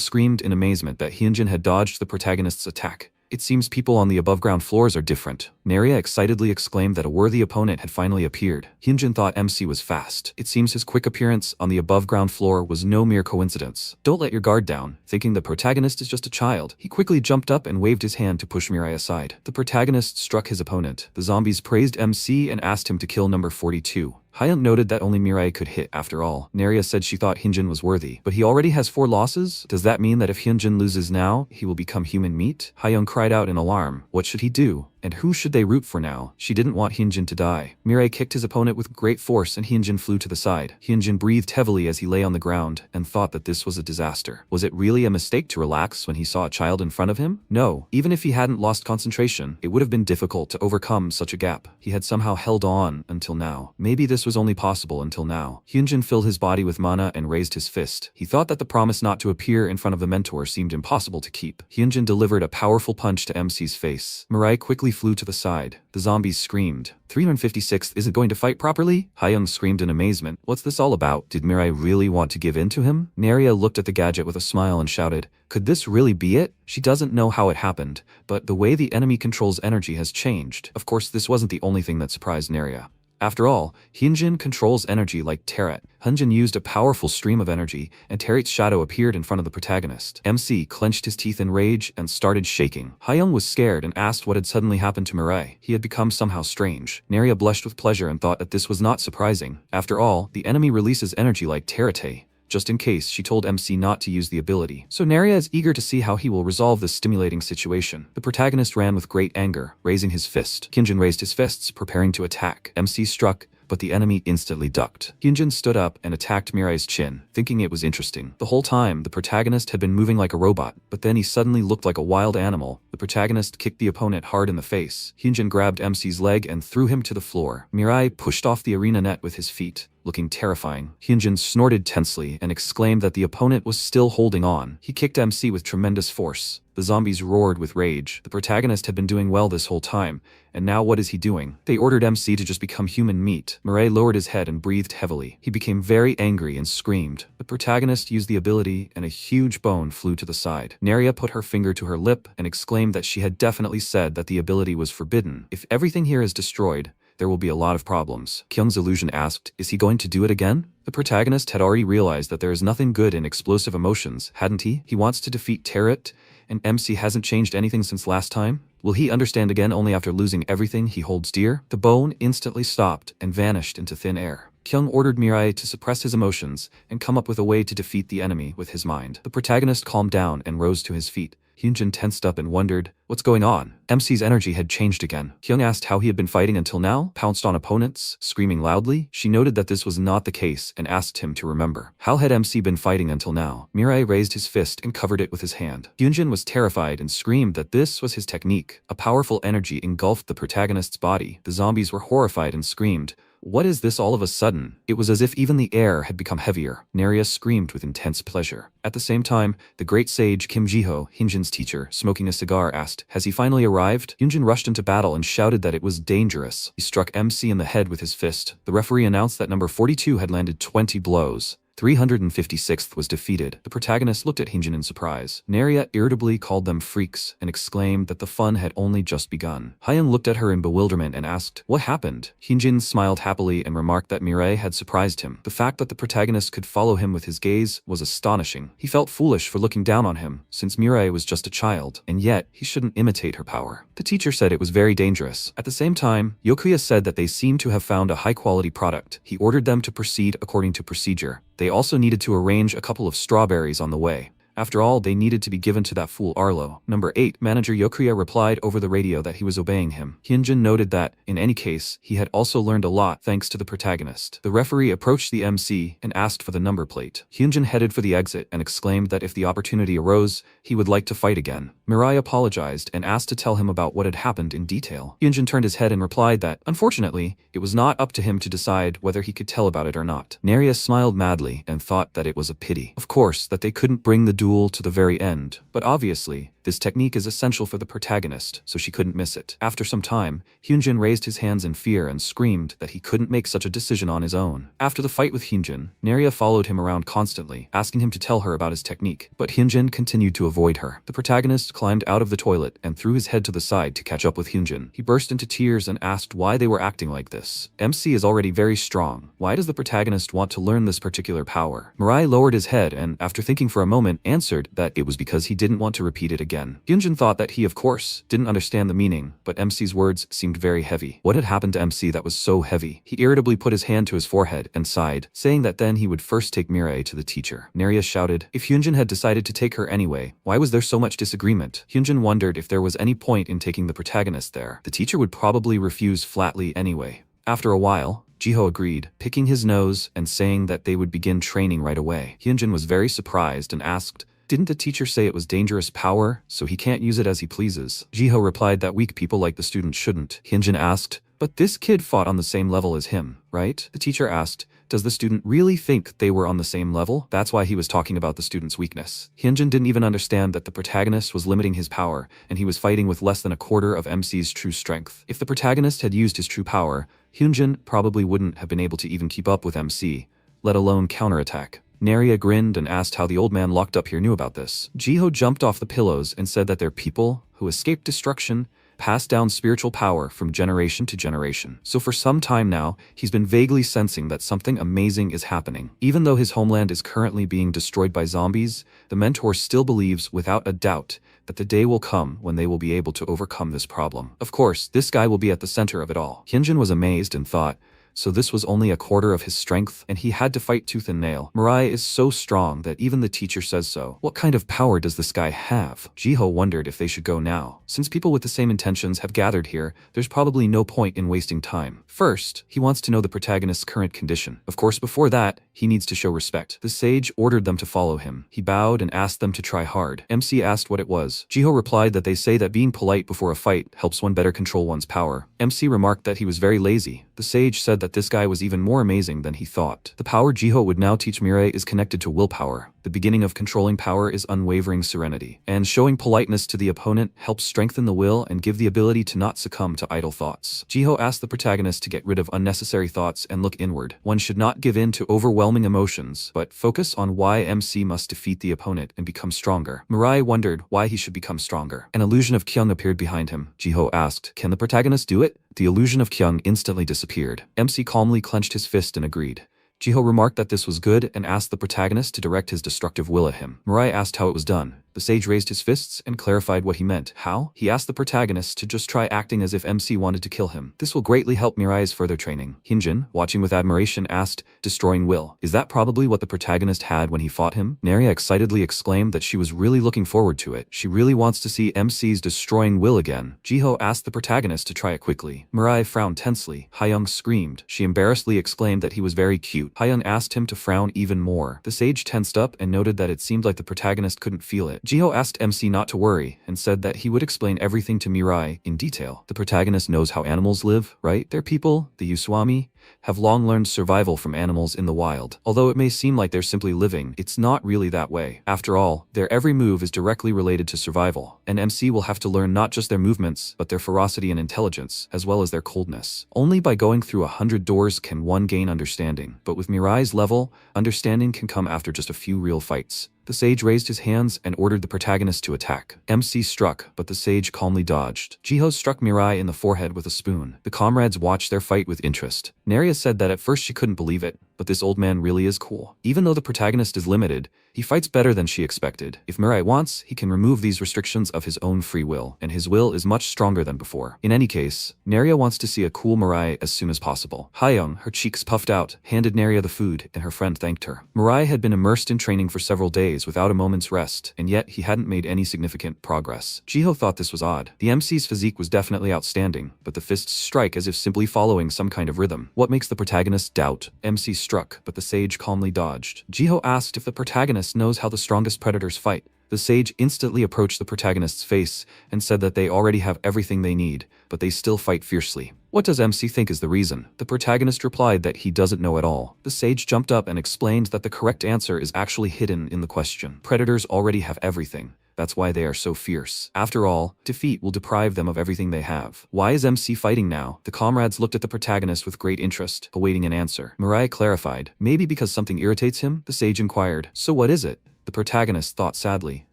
screamed in amazement that Hyunjin had dodged the protagonist's attack. It seems people on the above-ground floors are different. Naria excitedly exclaimed that a worthy opponent had finally appeared. Hyunjin thought MC was fast. It seems his quick appearance on the above-ground floor was no mere coincidence. Don't let your guard down. Thinking the protagonist is just a child, he quickly jumped up and waved his hand to push Mirai aside. The protagonist struck his opponent. The zombies praised MC and asked him to kill number 42. Hyung noted that only Mirai could hit after all. Naria said she thought Hyunjin was worthy, but he already has 4 losses? Does that mean that if Hyunjin loses now, he will become human meat? Hyung cried out in alarm. What should he do? And who should they root for now? She didn't want Hyunjin to die. Mirai kicked his opponent with great force and Hyunjin flew to the side. Hyunjin breathed heavily as he lay on the ground and thought that this was a disaster. Was it really a mistake to relax when he saw a child in front of him? No. Even if he hadn't lost concentration, it would have been difficult to overcome such a gap. He had somehow held on until now. Maybe this was only possible until now. Hyunjin filled his body with mana and raised his fist. He thought that the promise not to appear in front of the mentor seemed impossible to keep. Hyunjin delivered a powerful punch to MC's face. Mirai quickly flew to the side. The zombies screamed. 356th isn't going to fight properly? Hyung screamed in amazement. What's this all about? Did Mirai really want to give in to him? Naria looked at the gadget with a smile and shouted, could this really be it? She doesn't know how it happened, but the way the enemy controls energy has changed. Of course, this wasn't the only thing that surprised Naria. After all, Hyunjin controls energy like Terret. Hyunjin used a powerful stream of energy, and Terret's shadow appeared in front of the protagonist. MC clenched his teeth in rage and started shaking. Hyung was scared and asked what had suddenly happened to Mirai. He had become somehow strange. Naria blushed with pleasure and thought that this was not surprising. After all, the enemy releases energy like Terret. Just in case, she told MC not to use the ability. So Naria is eager to see how he will resolve this stimulating situation. The protagonist ran with great anger, raising his fist. Hyunjin raised his fists, preparing to attack. MC struck, but the enemy instantly ducked. Hyunjin stood up and attacked Mirai's chin, thinking it was interesting. The whole time, the protagonist had been moving like a robot, but then he suddenly looked like a wild animal. The protagonist kicked the opponent hard in the face. Hyunjin grabbed MC's leg and threw him to the floor. Mirai pushed off the arena net with his feet, looking terrifying. Hyunjin snorted tensely and exclaimed that the opponent was still holding on. He kicked MC with tremendous force. The zombies roared with rage. The protagonist had been doing well this whole time, and now what is he doing? They ordered MC to just become human meat. Mirai lowered his head and breathed heavily. He became very angry and screamed. The protagonist used the ability, and a huge bone flew to the side. Naria put her finger to her lip and exclaimed that she had definitely said that the ability was forbidden. If everything here is destroyed, there will be a lot of problems. Kyoung's illusion asked, is he going to do it again? The protagonist had already realized that there is nothing good in explosive emotions, hadn't he? He wants to defeat Terret, and MC hasn't changed anything since last time? Will he understand again only after losing everything he holds dear? The bone instantly stopped and vanished into thin air. Kyoung ordered Mirai to suppress his emotions and come up with a way to defeat the enemy with his mind. The protagonist calmed down and rose to his feet. Hyunjin tensed up and wondered, what's going on? MC's energy had changed again. Kyoung asked how he had been fighting until now, pounced on opponents, screaming loudly. She noted that this was not the case and asked him to remember. How had MC been fighting until now? Mirai raised his fist and covered it with his hand. Hyunjin was terrified and screamed that this was his technique. A powerful energy engulfed the protagonist's body. The zombies were horrified and screamed, what is this all of a sudden? It was as if even the air had become heavier. Naria screamed with intense pleasure. At the same time, the great sage Kim Jiho, Hyunjin's teacher, smoking a cigar, asked, has he finally arrived? Hyunjin rushed into battle and shouted that it was dangerous. He struck MC in the head with his fist. The referee announced that number 42 had landed 20 blows. 356th was defeated. The protagonist looked at Hyunjin in surprise. Naria irritably called them freaks and exclaimed that the fun had only just begun. Hyung looked at her in bewilderment and asked, what happened? Hyunjin smiled happily and remarked that Mirai had surprised him. The fact that the protagonist could follow him with his gaze was astonishing. He felt foolish for looking down on him, since Mirai was just a child, and yet he shouldn't imitate her power. The teacher said it was very dangerous. At the same time, Yokuya said that they seemed to have found a high-quality product. He ordered them to proceed according to procedure. They also needed to arrange a couple of strawberries on the way. After all, they needed to be given to that fool Arlo. Number 8. Manager Yokuya replied over the radio that he was obeying him. Hyunjin noted that, in any case, he had also learned a lot thanks to the protagonist. The referee approached the MC and asked for the number plate. Hyunjin headed for the exit and exclaimed that if the opportunity arose, he would like to fight again. Mirai apologized and asked to tell him about what had happened in detail. Hyunjin turned his head and replied that, unfortunately, it was not up to him to decide whether he could tell about it or not. Naria smiled madly and thought that it was a pity. Of course, that they couldn't bring the duel to the very end, but obviously, this technique is essential for the protagonist, so she couldn't miss it. After some time, Hyunjin raised his hands in fear and screamed that he couldn't make such a decision on his own. After the fight with Hyunjin, Naria followed him around constantly, asking him to tell her about his technique, but Hyunjin continued to avoid her. The protagonist climbed out of the toilet and threw his head to the side to catch up with Hyunjin. He burst into tears and asked why they were acting like this. MC is already very strong. Why does the protagonist want to learn this particular power? Mirai lowered his head and, after thinking for a moment, answered that it was because he didn't want to repeat it again. Hyunjin thought that he, of course, didn't understand the meaning, but MC's words seemed very heavy. What had happened to MC that was so heavy? He irritably put his hand to his forehead and sighed, saying that then he would first take Mirai to the teacher. Naria shouted, if Hyunjin had decided to take her anyway, why was there so much disagreement? Hyunjin wondered if there was any point in taking the protagonist there. The teacher would probably refuse flatly anyway. After a while, Jiho agreed, picking his nose and saying that they would begin training right away. Hyunjin was very surprised and asked, didn't the teacher say it was dangerous power, so he can't use it as he pleases? Jiho replied that weak people like the student shouldn't. Hyunjin asked, but this kid fought on the same level as him, right? The teacher asked, does the student really think they were on the same level? That's why he was talking about the student's weakness. Hyunjin didn't even understand that the protagonist was limiting his power, and he was fighting with less than a quarter of MC's true strength. If the protagonist had used his true power, Hyunjin probably wouldn't have been able to even keep up with MC, let alone counterattack. Naria grinned and asked how the old man locked up here knew about this. Jiho jumped off the pillows and said that they're people who escaped destruction, passed down spiritual power from generation to generation. So for some time now, he's been vaguely sensing that something amazing is happening. Even though his homeland is currently being destroyed by zombies, the mentor still believes without a doubt that the day will come when they will be able to overcome this problem. Of course, this guy will be at the center of it all. Hyunjin was amazed and thought, so this was only a quarter of his strength, and he had to fight tooth and nail. Mirai is so strong that even the teacher says so. What kind of power does this guy have? Jiho wondered if they should go now. Since people with the same intentions have gathered here, there's probably no point in wasting time. First, he wants to know the protagonist's current condition. Of course, before that, he needs to show respect. The sage ordered them to follow him. He bowed and asked them to try hard. MC asked what it was. Jiho replied that they say that being polite before a fight helps one better control one's power. MC remarked that he was very lazy. The sage said that this guy was even more amazing than he thought. The power Jiho would now teach Mirai is connected to willpower. The beginning of controlling power is unwavering serenity. And showing politeness to the opponent helps strengthen the will and give the ability to not succumb to idle thoughts. Jiho asked the protagonist to get rid of unnecessary thoughts and look inward. One should not give in to overwhelming emotions, but focus on why MC must defeat the opponent and become stronger. Mirai wondered why he should become stronger. An illusion of Kyoung appeared behind him. Jiho asked, can the protagonist do it? The illusion of Kyoung instantly disappeared. MC calmly clenched his fist and agreed. Jiho remarked that this was good and asked the protagonist to direct his destructive will at him. Mirai asked how it was done. The sage raised his fists and clarified what he meant. How? He asked the protagonist to just try acting as if MC wanted to kill him. This will greatly help Mirai's further training. Hyunjin, watching with admiration, asked, destroying will. Is that probably what the protagonist had when he fought him? Naria excitedly exclaimed that she was really looking forward to it. She really wants to see MC's destroying will again. Jiho asked the protagonist to try it quickly. Mirai frowned tensely. Hyung screamed. She embarrassedly exclaimed that he was very cute. Hyung asked him to frown even more. The sage tensed up and noted that it seemed like the protagonist couldn't feel it. Jiho asked MC not to worry and said that he would explain everything to Mirai in detail. The protagonist knows how animals live, right? They're people, the Uswami, have long learned survival from animals in the wild. Although it may seem like they're simply living, it's not really that way. After all, their every move is directly related to survival, and MC will have to learn not just their movements, but their ferocity and intelligence, as well as their coldness. Only by going through 100 doors can one gain understanding, but with Mirai's level, understanding can come after just a few real fights. The sage raised his hands and ordered the protagonist to attack. MC struck, but the sage calmly dodged. Jiho struck Mirai in the forehead with a spoon. The comrades watched their fight with interest. Naria said that at first she couldn't believe it, but this old man really is cool. Even though the protagonist is limited, he fights better than she expected. If Mirai wants, he can remove these restrictions of his own free will, and his will is much stronger than before. In any case, Naria wants to see a cool Mirai as soon as possible. Kyoung, her cheeks puffed out, handed Naria the food, and her friend thanked her. Mirai had been immersed in training for several days without a moment's rest, and yet he hadn't made any significant progress. Jiho thought this was odd. The MC's physique was definitely outstanding, but the fists strike as if simply following some kind of rhythm. What makes the protagonist doubt? MC struck, but the sage calmly dodged. Jiho asked if the protagonist knows how the strongest predators fight. The sage instantly approached the protagonist's face and said that they already have everything they need, but they still fight fiercely. What does MC think is the reason? The protagonist replied that he doesn't know at all. The sage jumped up and explained that the correct answer is actually hidden in the question. Predators already have everything. That's why they are so fierce. After all, defeat will deprive them of everything they have. Why is MC fighting now? The comrades looked at the protagonist with great interest, awaiting an answer. Mirai clarified. Maybe because something irritates him? The sage inquired. So what is it? The protagonist thought sadly.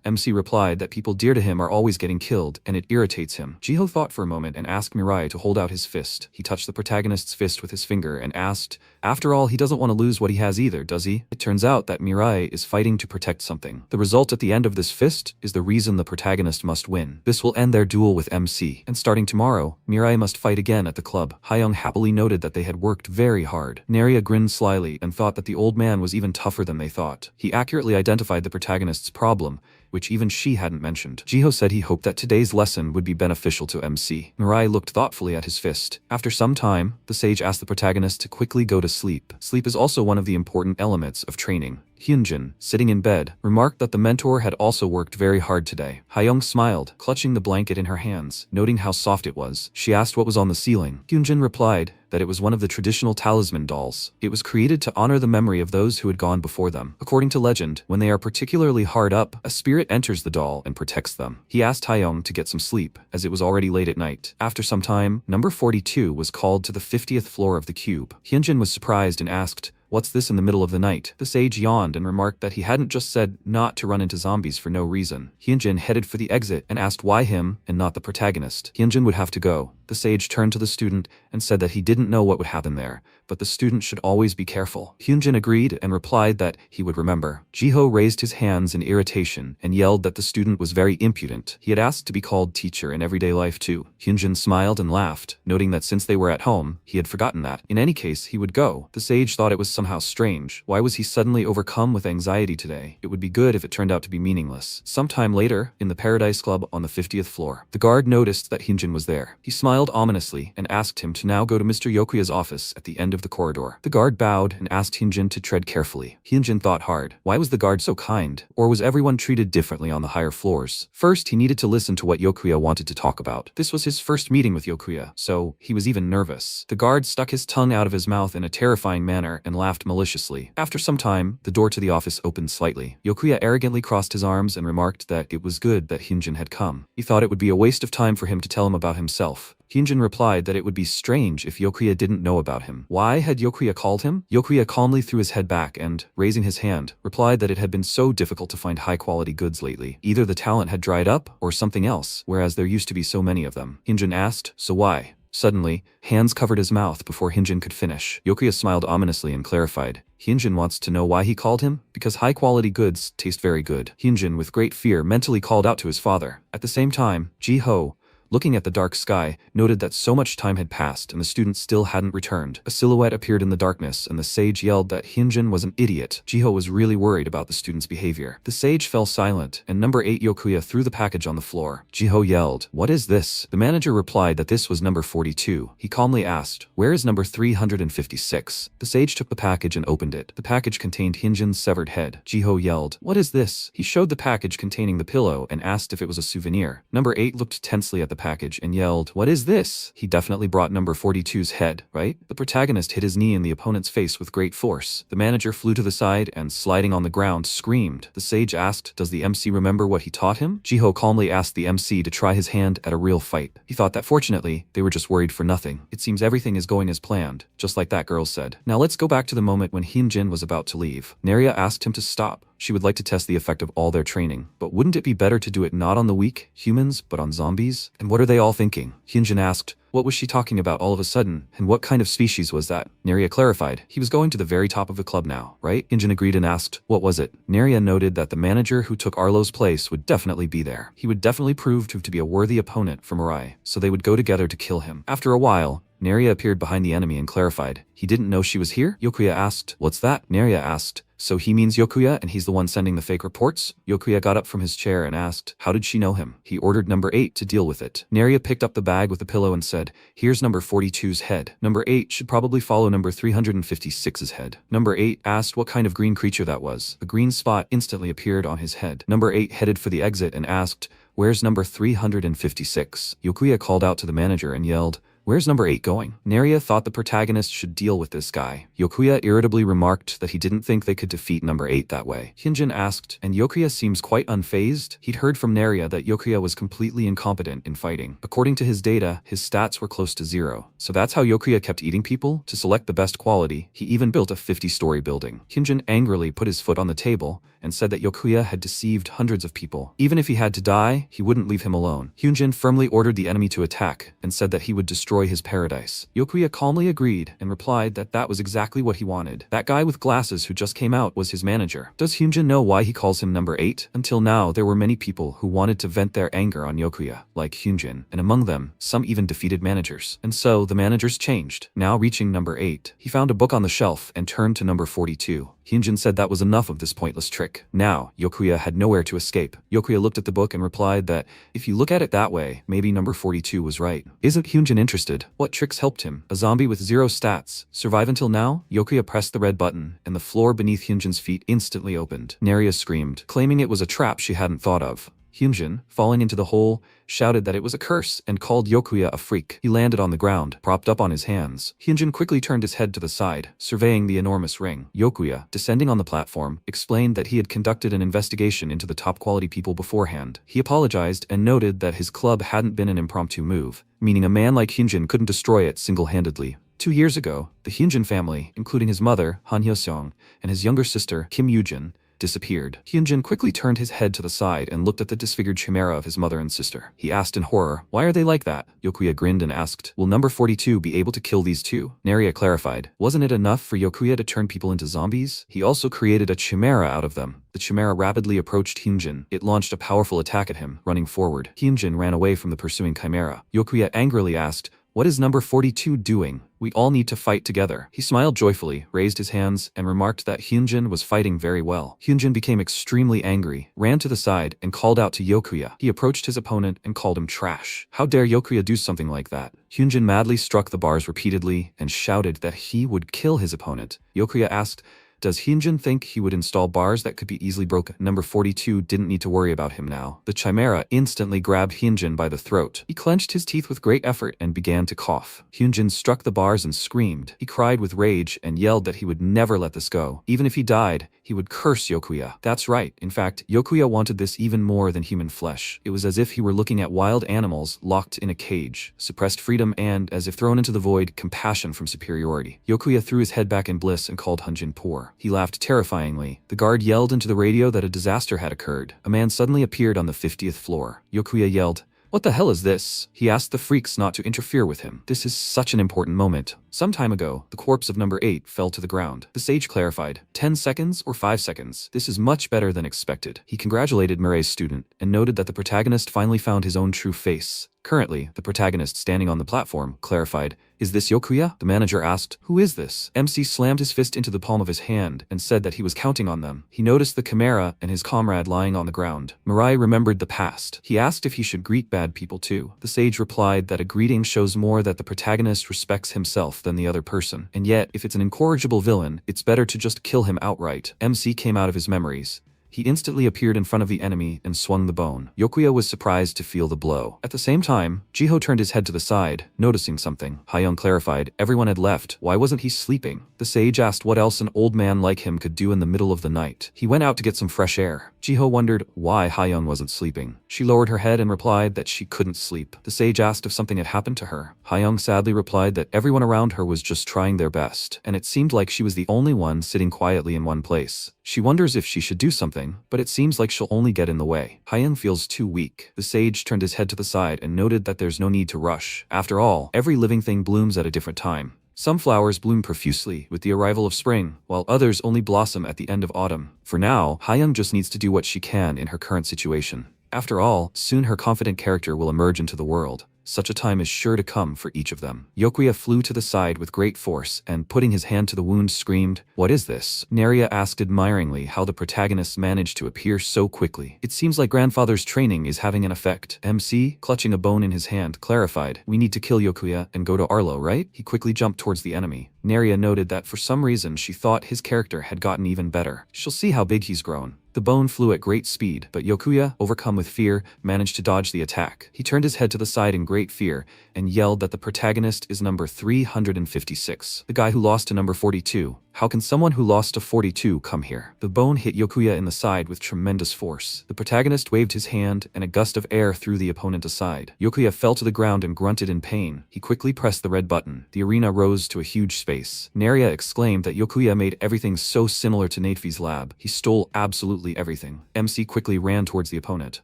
MC replied that people dear to him are always getting killed, and it irritates him. Jiho thought for a moment and asked Mirai to hold out his fist. He touched the protagonist's fist with his finger and asked, after all, he doesn't want to lose what he has either, does he? It turns out that Mirai is fighting to protect something. The result at the end of this fist is the reason the protagonist must win. This will end their duel with MC, and starting tomorrow, Mirai must fight again at the club. Kyoung happily noted that they had worked very hard. Naria grinned slyly and thought that the old man was even tougher than they thought. He accurately identified the protagonist's problem, which even she hadn't mentioned. Jiho said he hoped that today's lesson would be beneficial to MC. Mirai looked thoughtfully at his fist. After some time, the sage asked the protagonist to quickly go to sleep. Sleep is also one of the important elements of training. Hyunjin, sitting in bed, remarked that the mentor had also worked very hard today. Kyoung smiled, clutching the blanket in her hands, noting how soft it was. She asked what was on the ceiling. Hyunjin replied that it was one of the traditional talisman dolls. It was created to honor the memory of those who had gone before them. According to legend, when they are particularly hard up, a spirit enters the doll and protects them. He asked Kyoung to get some sleep, as it was already late at night. After some time, number 42 was called to the 50th floor of the cube. Hyunjin was surprised and asked, "What's this in the middle of the night?" The sage yawned and remarked that he hadn't just said not to run into zombies for no reason. Hyunjin headed for the exit and asked why him and not the protagonist. Hyunjin would have to go. The sage turned to the student and said that he didn't know what would happen there, but the student should always be careful. Hyunjin agreed and replied that he would remember. Jiho raised his hands in irritation and yelled that the student was very impudent. He had asked to be called teacher in everyday life too. Hyunjin smiled and laughed, noting that since they were at home, he had forgotten that. In any case, he would go. The sage thought it was somehow strange. Why was he suddenly overcome with anxiety today? It would be good if it turned out to be meaningless. Sometime later, in the Paradise Club on the 50th floor, the guard noticed that Hyunjin was there. He smiled ominously and asked him to now go to Mr. Yokuya's office at the end of the corridor. The guard bowed and asked Hyunjin to tread carefully. Hyunjin thought hard. Why was the guard so kind? Or was everyone treated differently on the higher floors? First, he needed to listen to what Yokuya wanted to talk about. This was his first meeting with Yokuya, so he was even nervous. The guard stuck his tongue out of his mouth in a terrifying manner and laughed maliciously. After some time, the door to the office opened slightly. Yokuya arrogantly crossed his arms and remarked that it was good that Hyunjin had come. He thought it would be a waste of time for him to tell him about himself. Hyunjin replied that it would be strange if Yokuya didn't know about him. Why had Yokuya called him? Yokuya calmly threw his head back and, raising his hand, replied that it had been so difficult to find high-quality goods lately. Either the talent had dried up or something else, whereas there used to be so many of them. Hyunjin asked, "So why?" Suddenly, hands covered his mouth before Hyunjin could finish. Yokuya smiled ominously and clarified. Hyunjin wants to know why he called him? Because high-quality goods taste very good. Hyunjin, with great fear, mentally called out to his father. At the same time, Jiho, looking at the dark sky, noted that so much time had passed and the student still hadn't returned. A silhouette appeared in the darkness and the sage yelled that Hyunjin was an idiot. Jiho was really worried about the student's behavior. The sage fell silent and number 8 Yokuya threw the package on the floor. Jiho yelled, "What is this?" The manager replied that this was number 42. He calmly asked, "Where is number 356? The sage took the package and opened it. The package contained Hyunjin's severed head. Jiho yelled, "What is this?" He showed the package containing the pillow and asked if it was a souvenir. Number 8 looked tensely at the package and yelled, "What is this?" He definitely brought number 42's head, right? The protagonist hit his knee in the opponent's face with great force. The manager flew to the side and, sliding on the ground, screamed. The sage asked, "Does the MC remember what he taught him?" Jiho calmly asked the MC to try his hand at a real fight. He thought that fortunately, they were just worried for nothing. It seems everything is going as planned, just like that girl said. Now let's go back to the moment when Hyunjin was about to leave. Naria asked him to stop. She would like to test the effect of all their training. But wouldn't it be better to do it not on the weak humans, but on zombies? And what are they all thinking? Hyunjin asked, What was she talking about all of a sudden, and what kind of species was that? Neria clarified, he was going to the very top of the club now, right? Hyunjin agreed and asked, what was it? Neria noted that the manager who took Arlo's place would definitely be there. He would definitely prove to be a worthy opponent for Mirai, so they would go together to kill him. After a while, Neria appeared behind the enemy and clarified, he didn't know she was here? Yokuya asked, what's that? Neria asked, so he means Yokuya and he's the one sending the fake reports? Yokuya got up from his chair and asked, how did she know him? He ordered number 8 to deal with it. Neria picked up the bag with the pillow and said, here's number 42's head. Number 8 should probably follow number 356's head. Number 8 asked what kind of green creature that was. A green spot instantly appeared on his head. Number 8 headed for the exit and asked, where's number 356? Yokuya called out to the manager and yelled, where's number 8 going? Neria thought the protagonist should deal with this guy. Yokuya irritably remarked that he didn't think they could defeat number 8 that way. Hyunjin asked, and Yokuya seems quite unfazed? He'd heard from Neria that Yokuya was completely incompetent in fighting. According to his data, his stats were close to 0. So that's how Yokuya kept eating people? To select the best quality, he even built a 50-story building. Hyunjin angrily put his foot on the table and said that Yokuya had deceived hundreds of people. Even if he had to die, he wouldn't leave him alone. Hyunjin firmly ordered the enemy to attack and said that he would destroy his paradise. Yokuya calmly agreed and replied that that was exactly what he wanted. That guy with glasses who just came out was his manager. Does Hyunjin know why he calls him number 8? Until now, there were many people who wanted to vent their anger on Yokuya, like Hyunjin, and among them, some even defeated managers. And so, the managers changed. Now reaching number 8, he found a book on the shelf and turned to number 42. Hyunjin said that was enough of this pointless trick. Now, Yokuya had nowhere to escape. Yokuya looked at the book and replied that, if you look at it that way, maybe number 42 was right. Isn't Hyunjin interested? What tricks helped him? A zombie with 0 stats. Survive until now? Yokuya pressed the red button, and the floor beneath Hyunjin's feet instantly opened. Neria screamed, claiming it was a trap she hadn't thought of. Hyunjin, falling into the hole, shouted that it was a curse and called Yokuya a freak. He landed on the ground, propped up on his hands. Hyunjin quickly turned his head to the side, surveying the enormous ring. Yokuya, descending on the platform, explained that he had conducted an investigation into the top-quality people beforehand. He apologized and noted that his club hadn't been an impromptu move, meaning a man like Hyunjin couldn't destroy it single-handedly. 2 years ago, the Hyunjin family, including his mother, Han Hyo-seong, and his younger sister, Kim Yoo-jin, disappeared. Hyunjin quickly turned his head to the side and looked at the disfigured chimera of his mother and sister. He asked in horror, why are they like that? Yokuya grinned and asked, will number 42 be able to kill these two? Neria clarified, wasn't it enough for Yokuya to turn people into zombies? He also created a chimera out of them. The chimera rapidly approached Hyunjin. It launched a powerful attack at him, running forward. Hyunjin ran away from the pursuing chimera. Yokuya angrily asked, what is number 42 doing? We all need to fight together. He smiled joyfully, raised his hands, and remarked that Hyunjin was fighting very well. Hyunjin became extremely angry, ran to the side, and called out to Yokuya. He approached his opponent and called him trash. How dare Yokuya do something like that? Hyunjin madly struck the bars repeatedly and shouted that he would kill his opponent. Yokuya asked, does Hyunjin think he would install bars that could be easily broken? Number 42 didn't need to worry about him now. The chimera instantly grabbed Hyunjin by the throat. He clenched his teeth with great effort and began to cough. Hyunjin struck the bars and screamed. He cried with rage and yelled that he would never let this go. Even if he died, he would curse Yokuya. That's right. In fact, Yokuya wanted this even more than human flesh. It was as if he were looking at wild animals locked in a cage, suppressed freedom and, as if thrown into the void, compassion from superiority. Yokuya threw his head back in bliss and called Hyunjin poor. He laughed terrifyingly. The guard yelled into the radio that a disaster had occurred. A man suddenly appeared on the 50th floor. Yokuya yelled, what the hell is this? He asked the freaks not to interfere with him. This is such an important moment. Some time ago, the corpse of number 8 fell to the ground. The sage clarified, 10 seconds or 5 seconds. This is much better than expected. He congratulated Murray's student and noted that the protagonist finally found his own true face. Currently, the protagonist standing on the platform clarified, is this Yokuya? The manager asked, who is this? MC slammed his fist into the palm of his hand and said that he was counting on them. He noticed the chimera and his comrade lying on the ground. Mirai remembered the past. He asked if he should greet bad people too. The sage replied that a greeting shows more that the protagonist respects himself than the other person. And yet, if it's an incorrigible villain, it's better to just kill him outright. MC came out of his memories. He instantly appeared in front of the enemy and swung the bone. Yokuya was surprised to feel the blow. At the same time, Jiho turned his head to the side, noticing something. Hyung clarified, everyone had left. Why wasn't he sleeping? The sage asked what else an old man like him could do in the middle of the night. He went out to get some fresh air. Jiho wondered why Hyung wasn't sleeping. She lowered her head and replied that she couldn't sleep. The sage asked if something had happened to her. Hyung sadly replied that everyone around her was just trying their best, and it seemed like she was the only one sitting quietly in one place. She wonders if she should do something, but it seems like she'll only get in the way. Hyung feels too weak. The sage turned his head to the side and noted that there's no need to rush. After all, every living thing blooms at a different time. Some flowers bloom profusely with the arrival of spring, while others only blossom at the end of autumn. For now, Hyung just needs to do what she can in her current situation. After all, soon her confident character will emerge into the world. Such a time is sure to come for each of them. Yokuya flew to the side with great force and, putting his hand to the wound, screamed, "What is this?" Naria asked admiringly how the protagonists managed to appear so quickly. "It seems like grandfather's training is having an effect." MC, clutching a bone in his hand, clarified, "We need to kill Yokuya and go to Arlo, right?" He quickly jumped towards the enemy. Naria noted that for some reason she thought his character had gotten even better. She'll see how big he's grown. The bone flew at great speed, but Yokuya, overcome with fear, managed to dodge the attack. He turned his head to the side in great fear and yelled that the protagonist is number 356. The guy who lost to number 42. How can someone who lost to 42 come here? The bone hit Yokuya in the side with tremendous force. The protagonist waved his hand and a gust of air threw the opponent aside. Yokuya fell to the ground and grunted in pain. He quickly pressed the red button. The arena rose to a huge space. Naria exclaimed that Yokuya made everything so similar to Natefi's lab. He stole absolutely everything. MC quickly ran towards the opponent.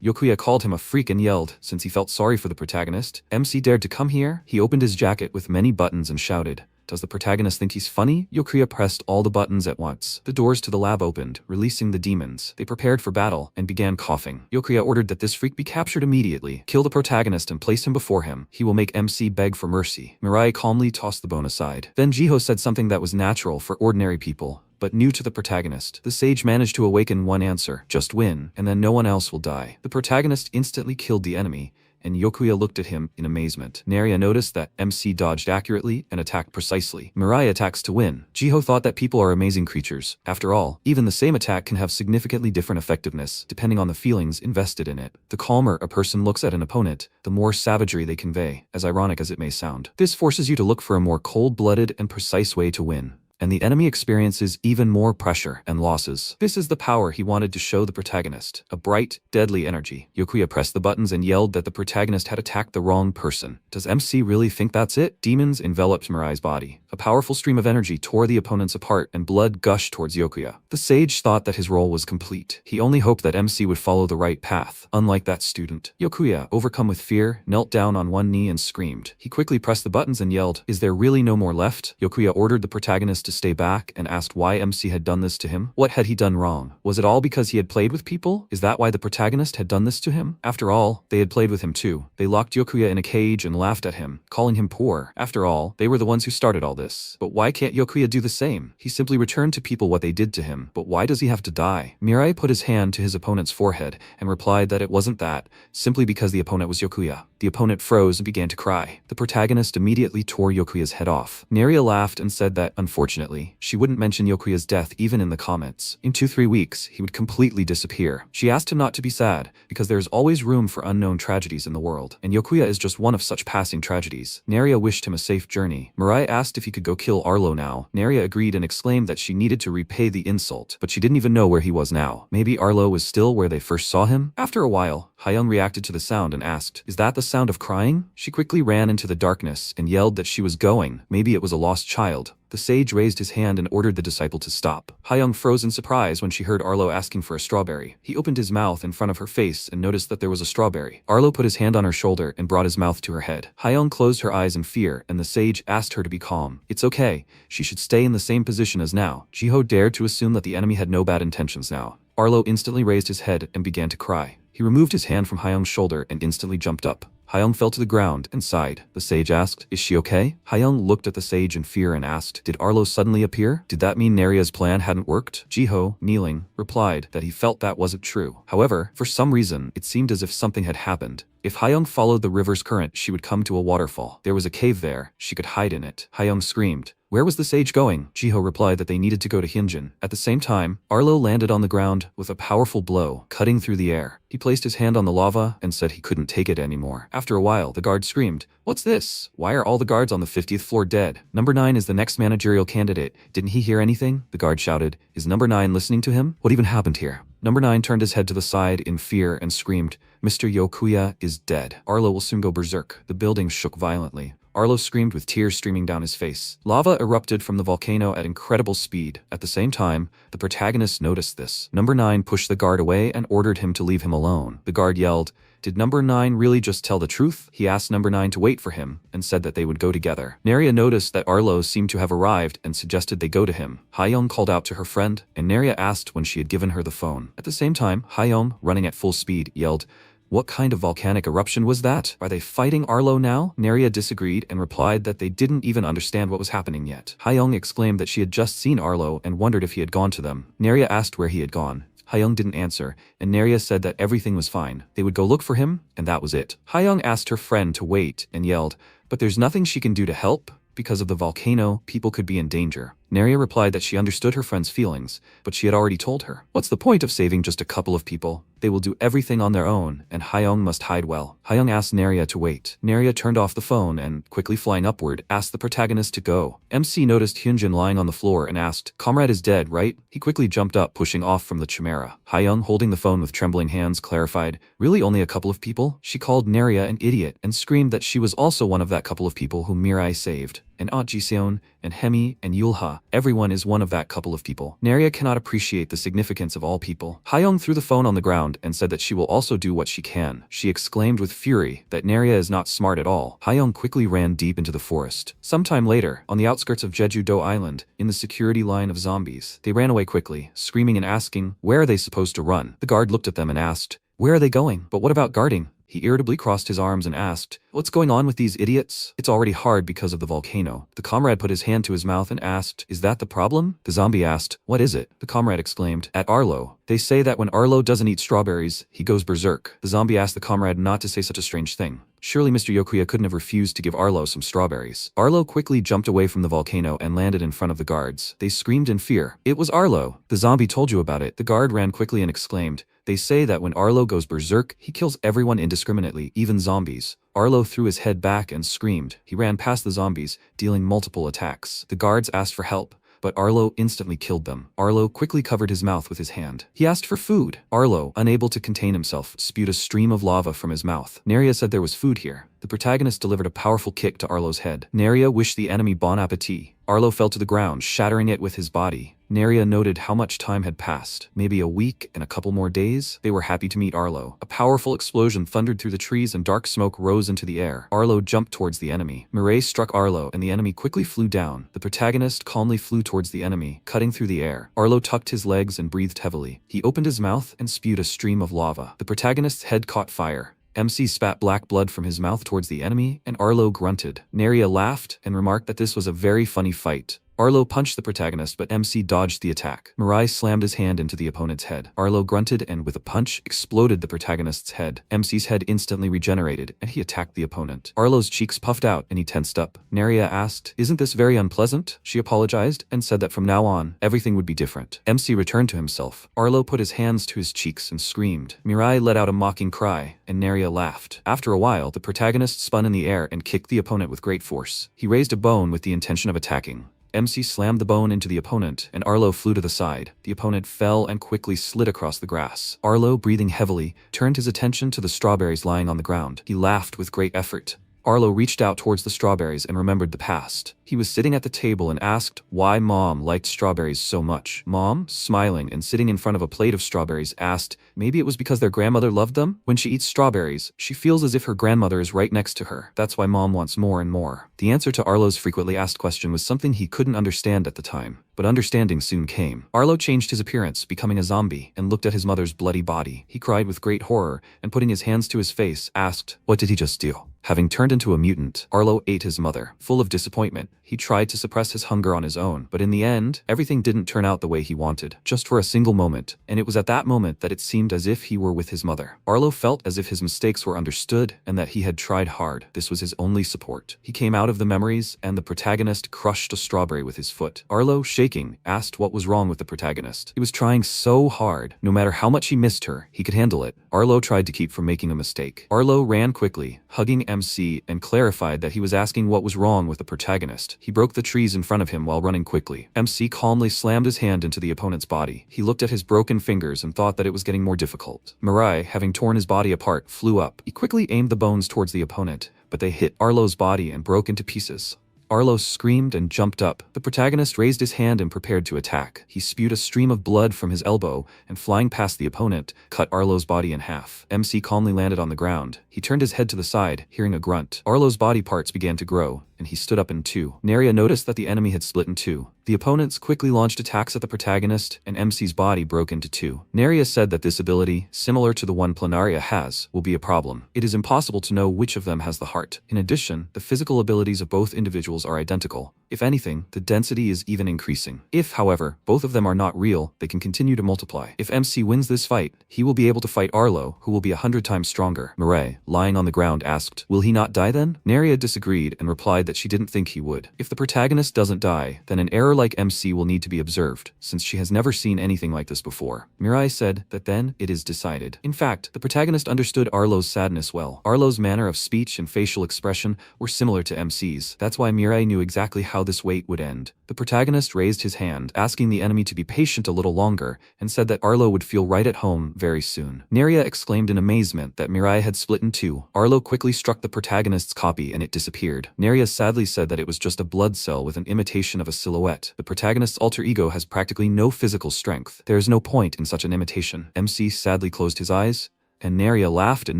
Yokuya called him a freak and yelled, since he felt sorry for the protagonist. MC dared to come here? He opened his jacket with many buttons and shouted, "Does the protagonist think he's funny?" Yokuya pressed all the buttons at once. The doors to the lab opened, releasing the demons. They prepared for battle and began coughing. Yokuya ordered that this freak be captured immediately. Kill the protagonist and place him before him. He will make MC beg for mercy. Mirai calmly tossed the bone aside. Then Jiho said something that was natural for ordinary people, but new to the protagonist. The sage managed to awaken one answer: just win, and then no one else will die. The protagonist instantly killed the enemy, and Yokuya looked at him in amazement. Naria noticed that MC dodged accurately and attacked precisely. Mirai attacks to win. Jiho thought that people are amazing creatures. After all, even the same attack can have significantly different effectiveness, depending on the feelings invested in it. The calmer a person looks at an opponent, the more savagery they convey, as ironic as it may sound. This forces you to look for a more cold-blooded and precise way to win, and the enemy experiences even more pressure and losses. This is the power he wanted to show the protagonist, a bright, deadly energy. Yokuya pressed the buttons and yelled that the protagonist had attacked the wrong person. Does MC really think that's it? Demons enveloped Mirai's body. A powerful stream of energy tore the opponents apart and blood gushed towards Yokuya. The sage thought that his role was complete. He only hoped that MC would follow the right path, unlike that student. Yokuya, overcome with fear, knelt down on one knee and screamed. He quickly pressed the buttons and yelled, "Is there really no more left?" Yokuya ordered the protagonist to stay back and asked why MC had done this to him. What had he done wrong? Was it all because he had played with people? Is that why the protagonist had done this to him? After all, they had played with him too. They locked Yokuya in a cage and laughed at him, calling him poor. After all, they were the ones who started all this. But why can't Yokuya do the same? He simply returned to people what they did to him. But why does he have to die? Mirai put his hand to his opponent's forehead and replied that it wasn't that, simply because the opponent was Yokuya. The opponent froze and began to cry. The protagonist immediately tore Yokuya's head off. Naria laughed and said that, unfortunately, she wouldn't mention Yokuya's death even in the comments. In 2-3 weeks, he would completely disappear. She asked him not to be sad, because there is always room for unknown tragedies in the world, and Yokuya is just one of such passing tragedies. Naria wished him a safe journey. Mirai asked if he could go kill Arlo now. Naria agreed and exclaimed that she needed to repay the insult, but she didn't even know where he was now. Maybe Arlo was still where they first saw him? After a while, Hyung reacted to the sound and asked, "Is that the sound of crying?" She quickly ran into the darkness and yelled that she was going. Maybe it was a lost child. The sage raised his hand and ordered the disciple to stop. Hyung froze in surprise when she heard Arlo asking for a strawberry. He opened his mouth in front of her face and noticed that there was a strawberry. Arlo put his hand on her shoulder and brought his mouth to her head. Hyung closed her eyes in fear, and the sage asked her to be calm. It's okay. She should stay in the same position as now. Jiho dared to assume that the enemy had no bad intentions now. Arlo instantly raised his head and began to cry. He removed his hand from Hyung's shoulder and instantly jumped up. Hyung fell to the ground and sighed. The sage asked, "Is she okay?" Hyung looked at the sage in fear and asked, "Did Arlo suddenly appear? Did that mean Naria's plan hadn't worked?" Jiho, kneeling, replied that he felt that wasn't true. However, for some reason, it seemed as if something had happened. If Hyung followed the river's current, she would come to a waterfall. There was a cave there. She could hide in it. Hyung screamed. Where was the sage going? Jiho replied that they needed to go to Hyunjin. At the same time, Arlo landed on the ground with a powerful blow, cutting through the air. He placed his hand on the lava and said he couldn't take it anymore. After a while, the guard screamed, "What's this? Why are all the guards on the 50th floor dead? Number 9 is the next managerial candidate. Didn't he hear anything?" The guard shouted, "Is number 9 listening to him? What even happened here?" Number 9 turned his head to the side in fear and screamed, "Mr. Yokuya is dead. Arlo will soon go berserk." The building shook violently. Arlo screamed with tears streaming down his face. Lava erupted from the volcano at incredible speed. At the same time, the protagonist noticed this. Number 9 pushed the guard away and ordered him to leave him alone. The guard yelled, "Did number 9 really just tell the truth?" He asked number 9 to wait for him and said that they would go together. Naria noticed that Arlo seemed to have arrived and suggested they go to him. Hyung called out to her friend, and Naria asked when she had given her the phone. At the same time, Hyung, running at full speed, yelled, "What kind of volcanic eruption was that? Are they fighting Arlo now?" Naria disagreed and replied that they didn't even understand what was happening yet. Hyung exclaimed that she had just seen Arlo and wondered if he had gone to them. Naria asked where he had gone. Hyung didn't answer, and Naria said that everything was fine. They would go look for him, and that was it. Hyung asked her friend to wait and yelled, "But there's nothing she can do to help? Because of the volcano, people could be in danger." Naria replied that she understood her friend's feelings, but she had already told her. What's the point of saving just a couple of people? They will do everything on their own, and Hyung must hide well. Hyung asked Naria to wait. Naria turned off the phone and, quickly flying upward, asked the protagonist to go. MC noticed Hyunjin lying on the floor and asked, "Comrade is dead, right?" He quickly jumped up, pushing off from the chimera. Hyung, holding the phone with trembling hands, clarified, "Really only a couple of people?" She called Naria an idiot and screamed that she was also one of that couple of people whom Mirai saved. And Aunt Jiseon, and Hemi, and Yulha, everyone is one of that couple of people. Naria cannot appreciate the significance of all people. Hyung threw the phone on the ground and said that she will also do what she can. She exclaimed with fury that Naria is not smart at all. Hyung quickly ran deep into the forest. Sometime later, on the outskirts of Jeju-do Island, in the security line of zombies, they ran away quickly, screaming and asking, "Where are they supposed to run?" The guard looked at them and asked, "Where are they going? But what about guarding?" He irritably crossed his arms and asked, "What's going on with these idiots? It's already hard because of the volcano." The comrade put his hand to his mouth and asked, "Is that the problem?" The zombie asked, "What is it?" The comrade exclaimed, "At Arlo. They say that when Arlo doesn't eat strawberries, he goes berserk." The zombie asked the comrade not to say such a strange thing. Surely Mr. Yokuya couldn't have refused to give Arlo some strawberries. Arlo quickly jumped away from the volcano and landed in front of the guards. They screamed in fear. "It was Arlo. The zombie told you about it." The guard ran quickly and exclaimed, "They say that when Arlo goes berserk, he kills everyone indiscriminately, even zombies." Arlo threw his head back and screamed. He ran past the zombies, dealing multiple attacks. The guards asked for help, but Arlo instantly killed them. Arlo quickly covered his mouth with his hand. He asked for food. Arlo, unable to contain himself, spewed a stream of lava from his mouth. Naria said there was food here. The protagonist delivered a powerful kick to Arlo's head. Naria wished the enemy bon appetit. Arlo fell to the ground, shattering it with his body. Naria noted how much time had passed. Maybe a week and a couple more days? They were happy to meet Arlo. A powerful explosion thundered through the trees and dark smoke rose into the air. Arlo jumped towards the enemy. Mirai struck Arlo and the enemy quickly flew down. The protagonist calmly flew towards the enemy, cutting through the air. Arlo tucked his legs and breathed heavily. He opened his mouth and spewed a stream of lava. The protagonist's head caught fire. MC spat black blood from his mouth towards the enemy, and Arlo grunted. Naria laughed and remarked that this was a very funny fight. Arlo punched the protagonist, but MC dodged the attack. Mirai slammed his hand into the opponent's head. Arlo grunted and, with a punch, exploded the protagonist's head. MC's head instantly regenerated, and he attacked the opponent. Arlo's cheeks puffed out, and he tensed up. Naria asked, "Isn't this very unpleasant?" She apologized, and said that from now on, everything would be different. MC returned to himself. Arlo put his hands to his cheeks and screamed. Mirai let out a mocking cry, and Naria laughed. After a while, the protagonist spun in the air and kicked the opponent with great force. He raised a bone with the intention of attacking. MC slammed the bone into the opponent, and Arlo flew to the side. The opponent fell and quickly slid across the grass. Arlo, breathing heavily, turned his attention to the strawberries lying on the ground. He laughed with great effort. Arlo reached out towards the strawberries and remembered the past. He was sitting at the table and asked why Mom liked strawberries so much. Mom, smiling and sitting in front of a plate of strawberries, asked, maybe it was because their grandmother loved them? When she eats strawberries, she feels as if her grandmother is right next to her. That's why Mom wants more and more. The answer to Arlo's frequently asked question was something he couldn't understand at the time, but understanding soon came. Arlo changed his appearance, becoming a zombie, and looked at his mother's bloody body. He cried with great horror, and putting his hands to his face, asked, what did he just do? Having turned into a mutant, Arlo ate his mother. Full of disappointment, he tried to suppress his hunger on his own, but in the end, everything didn't turn out the way he wanted, just for a single moment, and it was at that moment that it seemed as if he were with his mother. Arlo felt as if his mistakes were understood, and that he had tried hard. This was his only support. He came out of the memories, and the protagonist crushed a strawberry with his foot. Arlo, shaking, asked what was wrong with the protagonist. He was trying so hard. No matter how much he missed her, he could handle it. Arlo tried to keep from making a mistake. Arlo ran quickly, hugging MC, and clarified that he was asking what was wrong with the protagonist. he broke the trees in front of him while running quickly. MC calmly slammed his hand into the opponent's body. He looked at his broken fingers and thought that it was getting more difficult. Mirai, having torn his body apart, flew up. He quickly aimed the bones towards the opponent, but they hit Arlo's body and broke into pieces. Arlo screamed and jumped up. The protagonist raised his hand and prepared to attack. He spewed a stream of blood from his elbow and, flying past the opponent, cut Arlo's body in half. MC calmly landed on the ground. He turned his head to the side, hearing a grunt. Arlo's body parts began to grow, and he stood up in two. Neria noticed that the enemy had split in two. The opponents quickly launched attacks at the protagonist, and MC's body broke into two. Neria said that this ability, similar to the one Planaria has, will be a problem. It is impossible to know which of them has the heart. In addition, the physical abilities of both individuals are identical. If anything, the density is even increasing. If, however, both of them are not real, they can continue to multiply. If MC wins this fight, he will be able to fight Arlo, who will be 100 times stronger. Mirai, lying on the ground, asked, "Will he not die then?" Neria disagreed and replied that she didn't think he would. If the protagonist doesn't die, then an error like MC will need to be observed, since she has never seen anything like this before. Mirai said that then it is decided. In fact, the protagonist understood Arlo's sadness well. Arlo's manner of speech and facial expression were similar to MC's. That's why Mirai knew exactly how this wait would end. The protagonist raised his hand, asking the enemy to be patient a little longer, and said that Arlo would feel right at home very soon. Neria exclaimed in amazement that Mirai had split in two. Arlo quickly struck the protagonist's copy and it disappeared. Neria sadly said that it was just a blood cell with an imitation of a silhouette. The protagonist's alter ego has practically no physical strength. There is no point in such an imitation. MC sadly closed his eyes, and Neria laughed and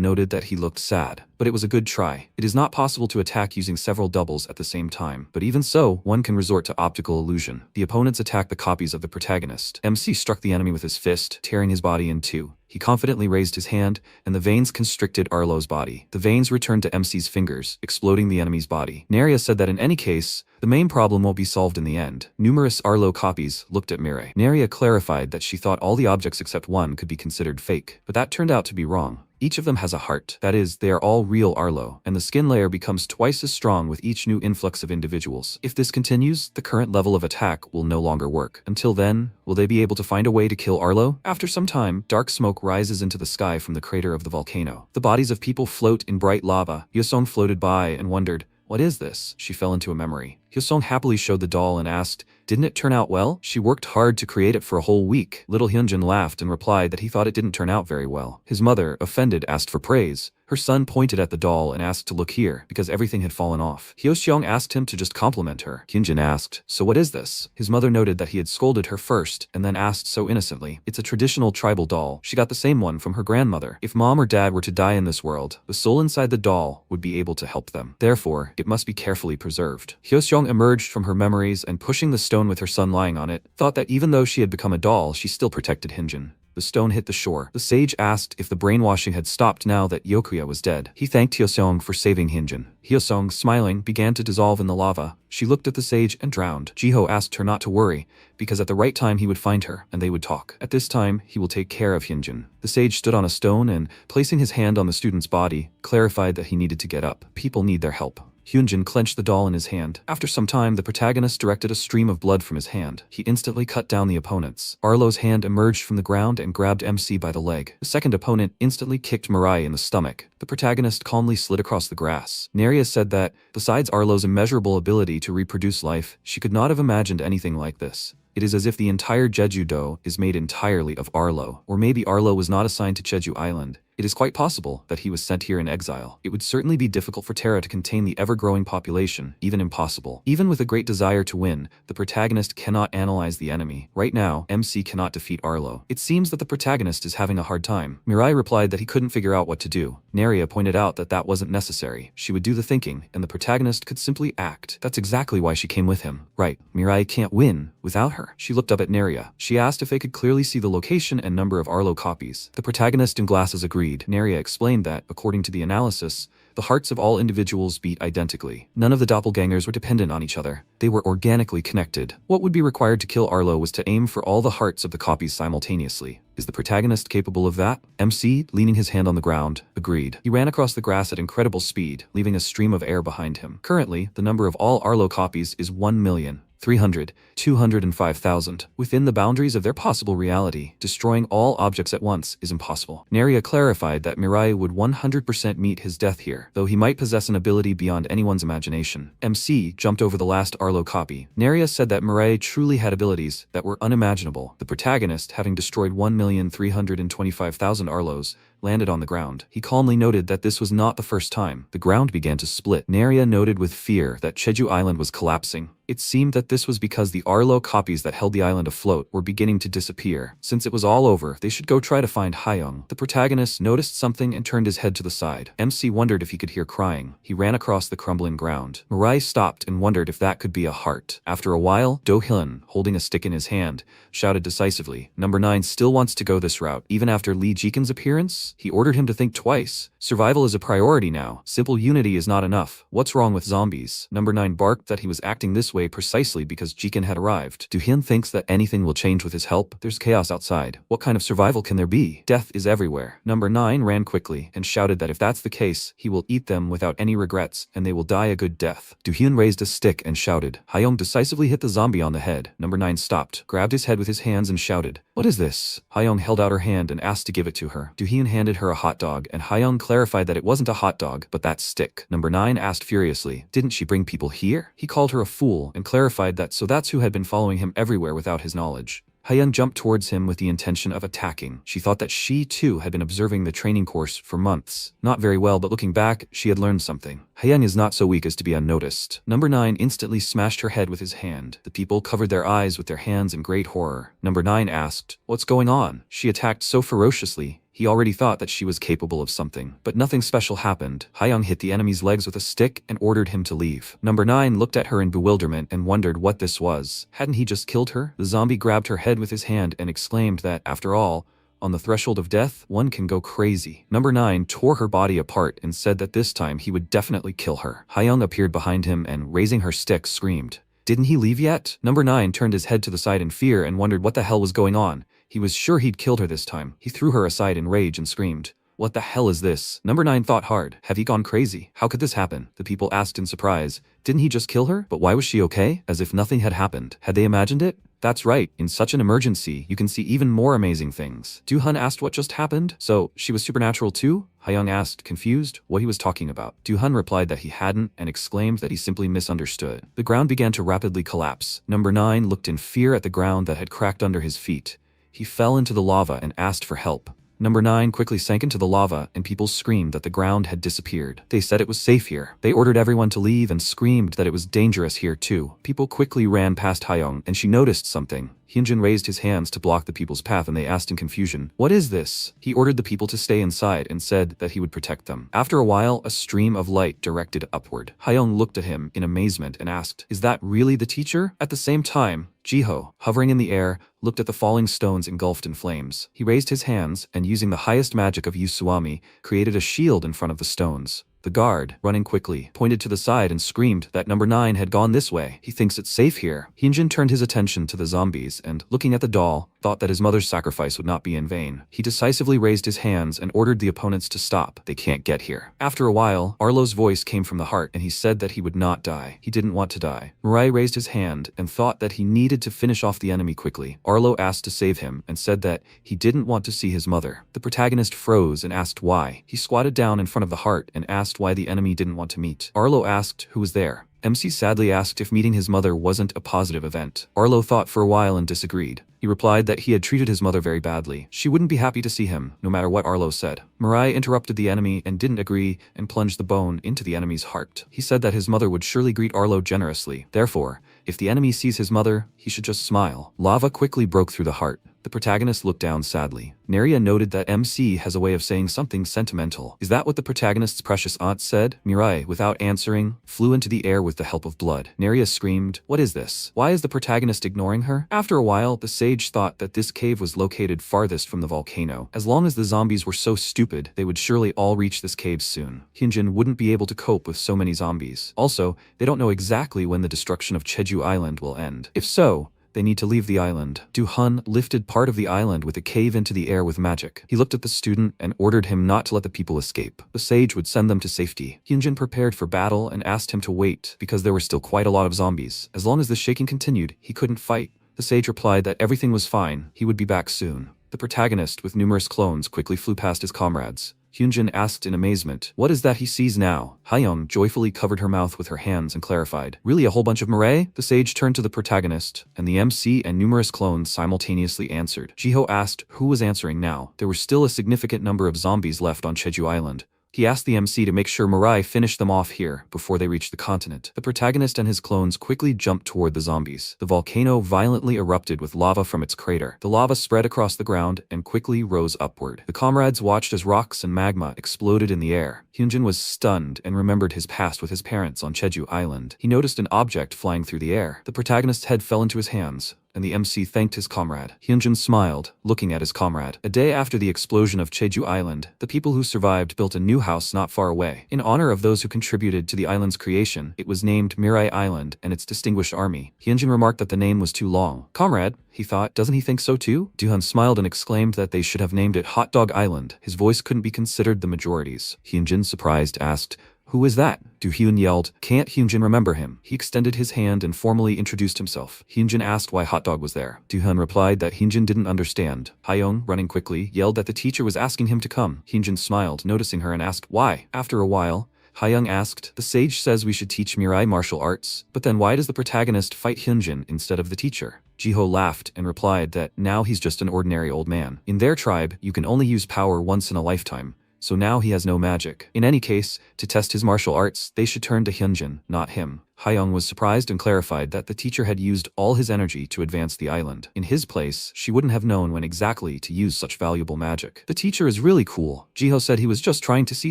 noted that he looked sad. But it was a good try. It is not possible to attack using several doubles at the same time. But even so, one can resort to optical illusion. The opponents attacked the copies of the protagonist. MC struck the enemy with his fist, tearing his body in two. He confidently raised his hand, and the veins constricted Arlo's body. The veins returned to MC's fingers, exploding the enemy's body. Neria said that in any case, the main problem won't be solved in the end. Numerous Arlo copies looked at Mirai. Neria clarified that she thought all the objects except one could be considered fake, but that turned out to be wrong. Each of them has a heart. That is, they are all real Arlo, and the skin layer becomes twice as strong with each new influx of individuals. If this continues, the current level of attack will no longer work. Until then, will they be able to find a way to kill Arlo? After some time, dark smoke rises into the sky from the crater of the volcano. The bodies of people float in bright lava. Hyosung floated by and wondered, "What is this?" She fell into a memory. Hyosung happily showed the doll and asked, "Didn't it turn out well?" "She worked hard to create it for a whole week." Little Hyunjin laughed and replied that he thought it didn't turn out very well. His mother, offended, asked for praise. Her son pointed at the doll and asked to look here, because everything had fallen off. Hyoseong asked him to just compliment her. Hyunjin asked, "So what is this?" His mother noted that he had scolded her first, and then asked so innocently, "It's a traditional tribal doll. She got the same one from her grandmother. If mom or dad were to die in this world, the soul inside the doll would be able to help them. Therefore, it must be carefully preserved." Hyoseong emerged from her memories and, pushing the stone with her son lying on it, thought that even though she had become a doll, she still protected Hyunjin. The stone hit the shore. The sage asked if the brainwashing had stopped now that Yokuya was dead. He thanked Hyoseong for saving Hyunjin. Hyoseong, smiling, began to dissolve in the lava. She looked at the sage and drowned. Jiho asked her not to worry, because at the right time he would find her, and they would talk. At this time, he will take care of Hyunjin. The sage stood on a stone and, placing his hand on the student's body, clarified that he needed to get up. People need their help. Hyunjin clenched the doll in his hand. After some time, the protagonist directed a stream of blood from his hand. He instantly cut down the opponents. Arlo's hand emerged from the ground and grabbed MC by the leg. The second opponent instantly kicked Mirai in the stomach. The protagonist calmly slid across the grass. Neria said that, besides Arlo's immeasurable ability to reproduce life, she could not have imagined anything like this. It is as if the entire Jeju-do is made entirely of Arlo. Or maybe Arlo was not assigned to Jeju Island. It is quite possible that he was sent here in exile. It would certainly be difficult for Terra to contain the ever-growing population, even impossible. Even with a great desire to win, the protagonist cannot analyze the enemy. Right now, MC cannot defeat Arlo. It seems that the protagonist is having a hard time. Mirai replied that he couldn't figure out what to do. Neria pointed out that that wasn't necessary. She would do the thinking, and the protagonist could simply act. That's exactly why she came with him. Right, Mirai can't win without her. She looked up at Neria. She asked if they could clearly see the location and number of Arlo copies. The protagonist in glasses agreed. Neria explained that, according to the analysis, the hearts of all individuals beat identically. None of the doppelgangers were dependent on each other. They were organically connected. What would be required to kill Arlo was to aim for all the hearts of the copies simultaneously. Is the protagonist capable of that? MC, leaning his hand on the ground, agreed. He ran across the grass at incredible speed, leaving a stream of air behind him. Currently, the number of all Arlo copies is 1 million. 300, 205,000. Within the boundaries of their possible reality, destroying all objects at once is impossible. Neria clarified that Mirai would 100% meet his death here, though he might possess an ability beyond anyone's imagination. MC jumped over the last Arlo copy. Neria said that Mirai truly had abilities that were unimaginable. The protagonist, having destroyed 1,325,000 Arlos, landed on the ground. He calmly noted that this was not the first time. The ground began to split. Neria noted with fear that Jeju Island was collapsing. It seemed that this was because the Arlo copies that held the island afloat were beginning to disappear. Since it was all over, they should go try to find Hyung. The protagonist noticed something and turned his head to the side. MC wondered if he could hear crying. He ran across the crumbling ground. Mirai stopped and wondered if that could be a heart. After a while, Do Hyun, holding a stick in his hand, shouted decisively, "Number 9 still wants to go this route, even after Lee Jikin's appearance?" He ordered him to think twice. Survival is a priority now. Simple unity is not enough. What's wrong with zombies? Number 9 barked that he was acting this way precisely because Jikin had arrived. Do Hyun thinks that anything will change with his help? There's chaos outside. What kind of survival can there be? Death is everywhere. Number 9 ran quickly and shouted that if that's the case, he will eat them without any regrets and they will die a good death. Do Hyun raised a stick and shouted. Hyung decisively hit the zombie on the head. Number 9 stopped, grabbed his head with his hands and shouted, "What is this?" Hyung held out her hand and asked to give it to her. Do Hyun handed her a hot dog and Hyung clarified that it wasn't a hot dog, but that stick. Number 9 asked furiously, "Didn't she bring people here?" He called her a fool and clarified that so that's who had been following him everywhere without his knowledge. Hyung jumped towards him with the intention of attacking. She thought that she too had been observing the training course for months. Not very well, but looking back, she had learned something. Hyung is not so weak as to be unnoticed. Number 9 instantly smashed her head with his hand. The people covered their eyes with their hands in great horror. Number 9 asked, "What's going on?" She attacked so ferociously. He already thought that she was capable of something, but nothing special happened. Hyung hit the enemy's legs with a stick and ordered him to leave. Number 9 looked at her in bewilderment and wondered what this was. Hadn't he just killed her? The zombie grabbed her head with his hand and exclaimed that, after all, on the threshold of death, one can go crazy. Number 9 tore her body apart and said that this time he would definitely kill her. Hyung appeared behind him and, raising her stick, screamed. Didn't he leave yet? Number 9 turned his head to the side in fear and wondered what the hell was going on. He was sure he'd killed her this time. He threw her aside in rage and screamed, "What the hell is this?" Number 9 thought hard. Have he gone crazy? How could this happen? The people asked in surprise. Didn't he just kill her? But why was she okay? As if nothing had happened. Had they imagined it? That's right, in such an emergency, you can see even more amazing things. Do-hun asked what just happened. So, she was supernatural too? Hyung asked, confused, what he was talking about. Do-hun replied that he hadn't and exclaimed that he simply misunderstood. The ground began to rapidly collapse. Number 9 looked in fear at the ground that had cracked under his feet. He fell into the lava and asked for help. Number 9 quickly sank into the lava and people screamed that the ground had disappeared. They said it was safe here. They ordered everyone to leave and screamed that it was dangerous here too. People quickly ran past Hyung and she noticed something. Hyunjin raised his hands to block the people's path and they asked in confusion, "What is this?" He ordered the people to stay inside and said that he would protect them. After a while, a stream of light directed upward. Hyung looked at him in amazement and asked, "Is that really the teacher?" At the same time, Jiho, hovering in the air, looked at the falling stones engulfed in flames. He raised his hands and, using the highest magic of Yusuami, created a shield in front of the stones. The guard, running quickly, pointed to the side and screamed that number 9 had gone this way. He thinks it's safe here. Hyunjin turned his attention to the zombies and, looking at the doll, thought that his mother's sacrifice would not be in vain. He decisively raised his hands and ordered the opponents to stop. They can't get here. After a while, Arlo's voice came from the heart and he said that he would not die. He didn't want to die. Mirai raised his hand and thought that he needed to finish off the enemy quickly. Arlo asked to save him and said that he didn't want to see his mother. The protagonist froze and asked why. He squatted down in front of the heart and asked why the enemy didn't want to meet. Arlo asked who was there. MC sadly asked if meeting his mother wasn't a positive event. Arlo thought for a while and disagreed. He replied that he had treated his mother very badly. She wouldn't be happy to see him, no matter what Arlo said. Mirai interrupted the enemy and didn't agree and plunged the bone into the enemy's heart. He said that his mother would surely greet Arlo generously. Therefore, if the enemy sees his mother, he should just smile. Lava quickly broke through the heart. The protagonist looked down sadly. Neria noted that MC has a way of saying something sentimental. Is that what the protagonist's precious aunt said? Mirai, without answering, flew into the air with the help of blood. Neria screamed, "What is this? Why is the protagonist ignoring her?" After a while, the sage thought that this cave was located farthest from the volcano. As long as the zombies were so stupid, they would surely all reach this cave soon. Hyunjin wouldn't be able to cope with so many zombies. Also, they don't know exactly when the destruction of Jeju Island will end. If so, They need to leave the island. Du-hun lifted part of the island with a cave into the air with magic. He looked at the student and ordered him not to let the people escape. The sage would send them to safety. Hyunjin prepared for battle and asked him to wait because there were still quite a lot of zombies. As long as the shaking continued, he couldn't fight. The sage replied that everything was fine, he would be back soon. The protagonist, with numerous clones, quickly flew past his comrades. Hyunjin asked in amazement, "What is that he sees now?" Hayoung joyfully covered her mouth with her hands and clarified, "Really a whole bunch of Mirai?" The sage turned to the protagonist, and the MC and numerous clones simultaneously answered. Jiho asked who was answering now. There were still a significant number of zombies left on Jeju Island. He asked the MC to make sure Mirai finished them off here before they reached the continent. The protagonist and his clones quickly jumped toward the zombies. The volcano violently erupted with lava from its crater. The lava spread across the ground and quickly rose upward. The comrades watched as rocks and magma exploded in the air. Hyunjin was stunned and remembered his past with his parents on Jeju Island. He noticed an object flying through the air. The protagonist's head fell into his hands, and the MC thanked his comrade. Hyunjin smiled, looking at his comrade. A day after the explosion of Jeju Island, the people who survived built a new house not far away. In honor of those who contributed to the island's creation, it was named Mirai Island and its distinguished army. Hyunjin remarked that the name was too long. "Comrade," he thought, "doesn't he think so too?" Du-hun smiled and exclaimed that they should have named it Hot Dog Island. His voice couldn't be considered the majority's. Hyunjin, surprised, asked, "Who is that?" Du-hyun yelled. Can't Hyunjin remember him? He extended his hand and formally introduced himself. Hyunjin asked why Hot Dog was there. Du-hyun replied that Hyunjin didn't understand. Hayoung, running quickly, yelled that the teacher was asking him to come. Hyunjin smiled, noticing her, and asked why. After a while, Hayoung asked, "The sage says we should teach Mirai martial arts, but then why does the protagonist fight Hyunjin instead of the teacher?" Jiho laughed and replied that now he's just an ordinary old man. In their tribe, you can only use power once in a lifetime, so now he has no magic. In any case, to test his martial arts, they should turn to Hyunjin, not him. Hayoung was surprised and clarified that the teacher had used all his energy to advance the island. In his place, she wouldn't have known when exactly to use such valuable magic. The teacher is really cool. Jiho said he was just trying to see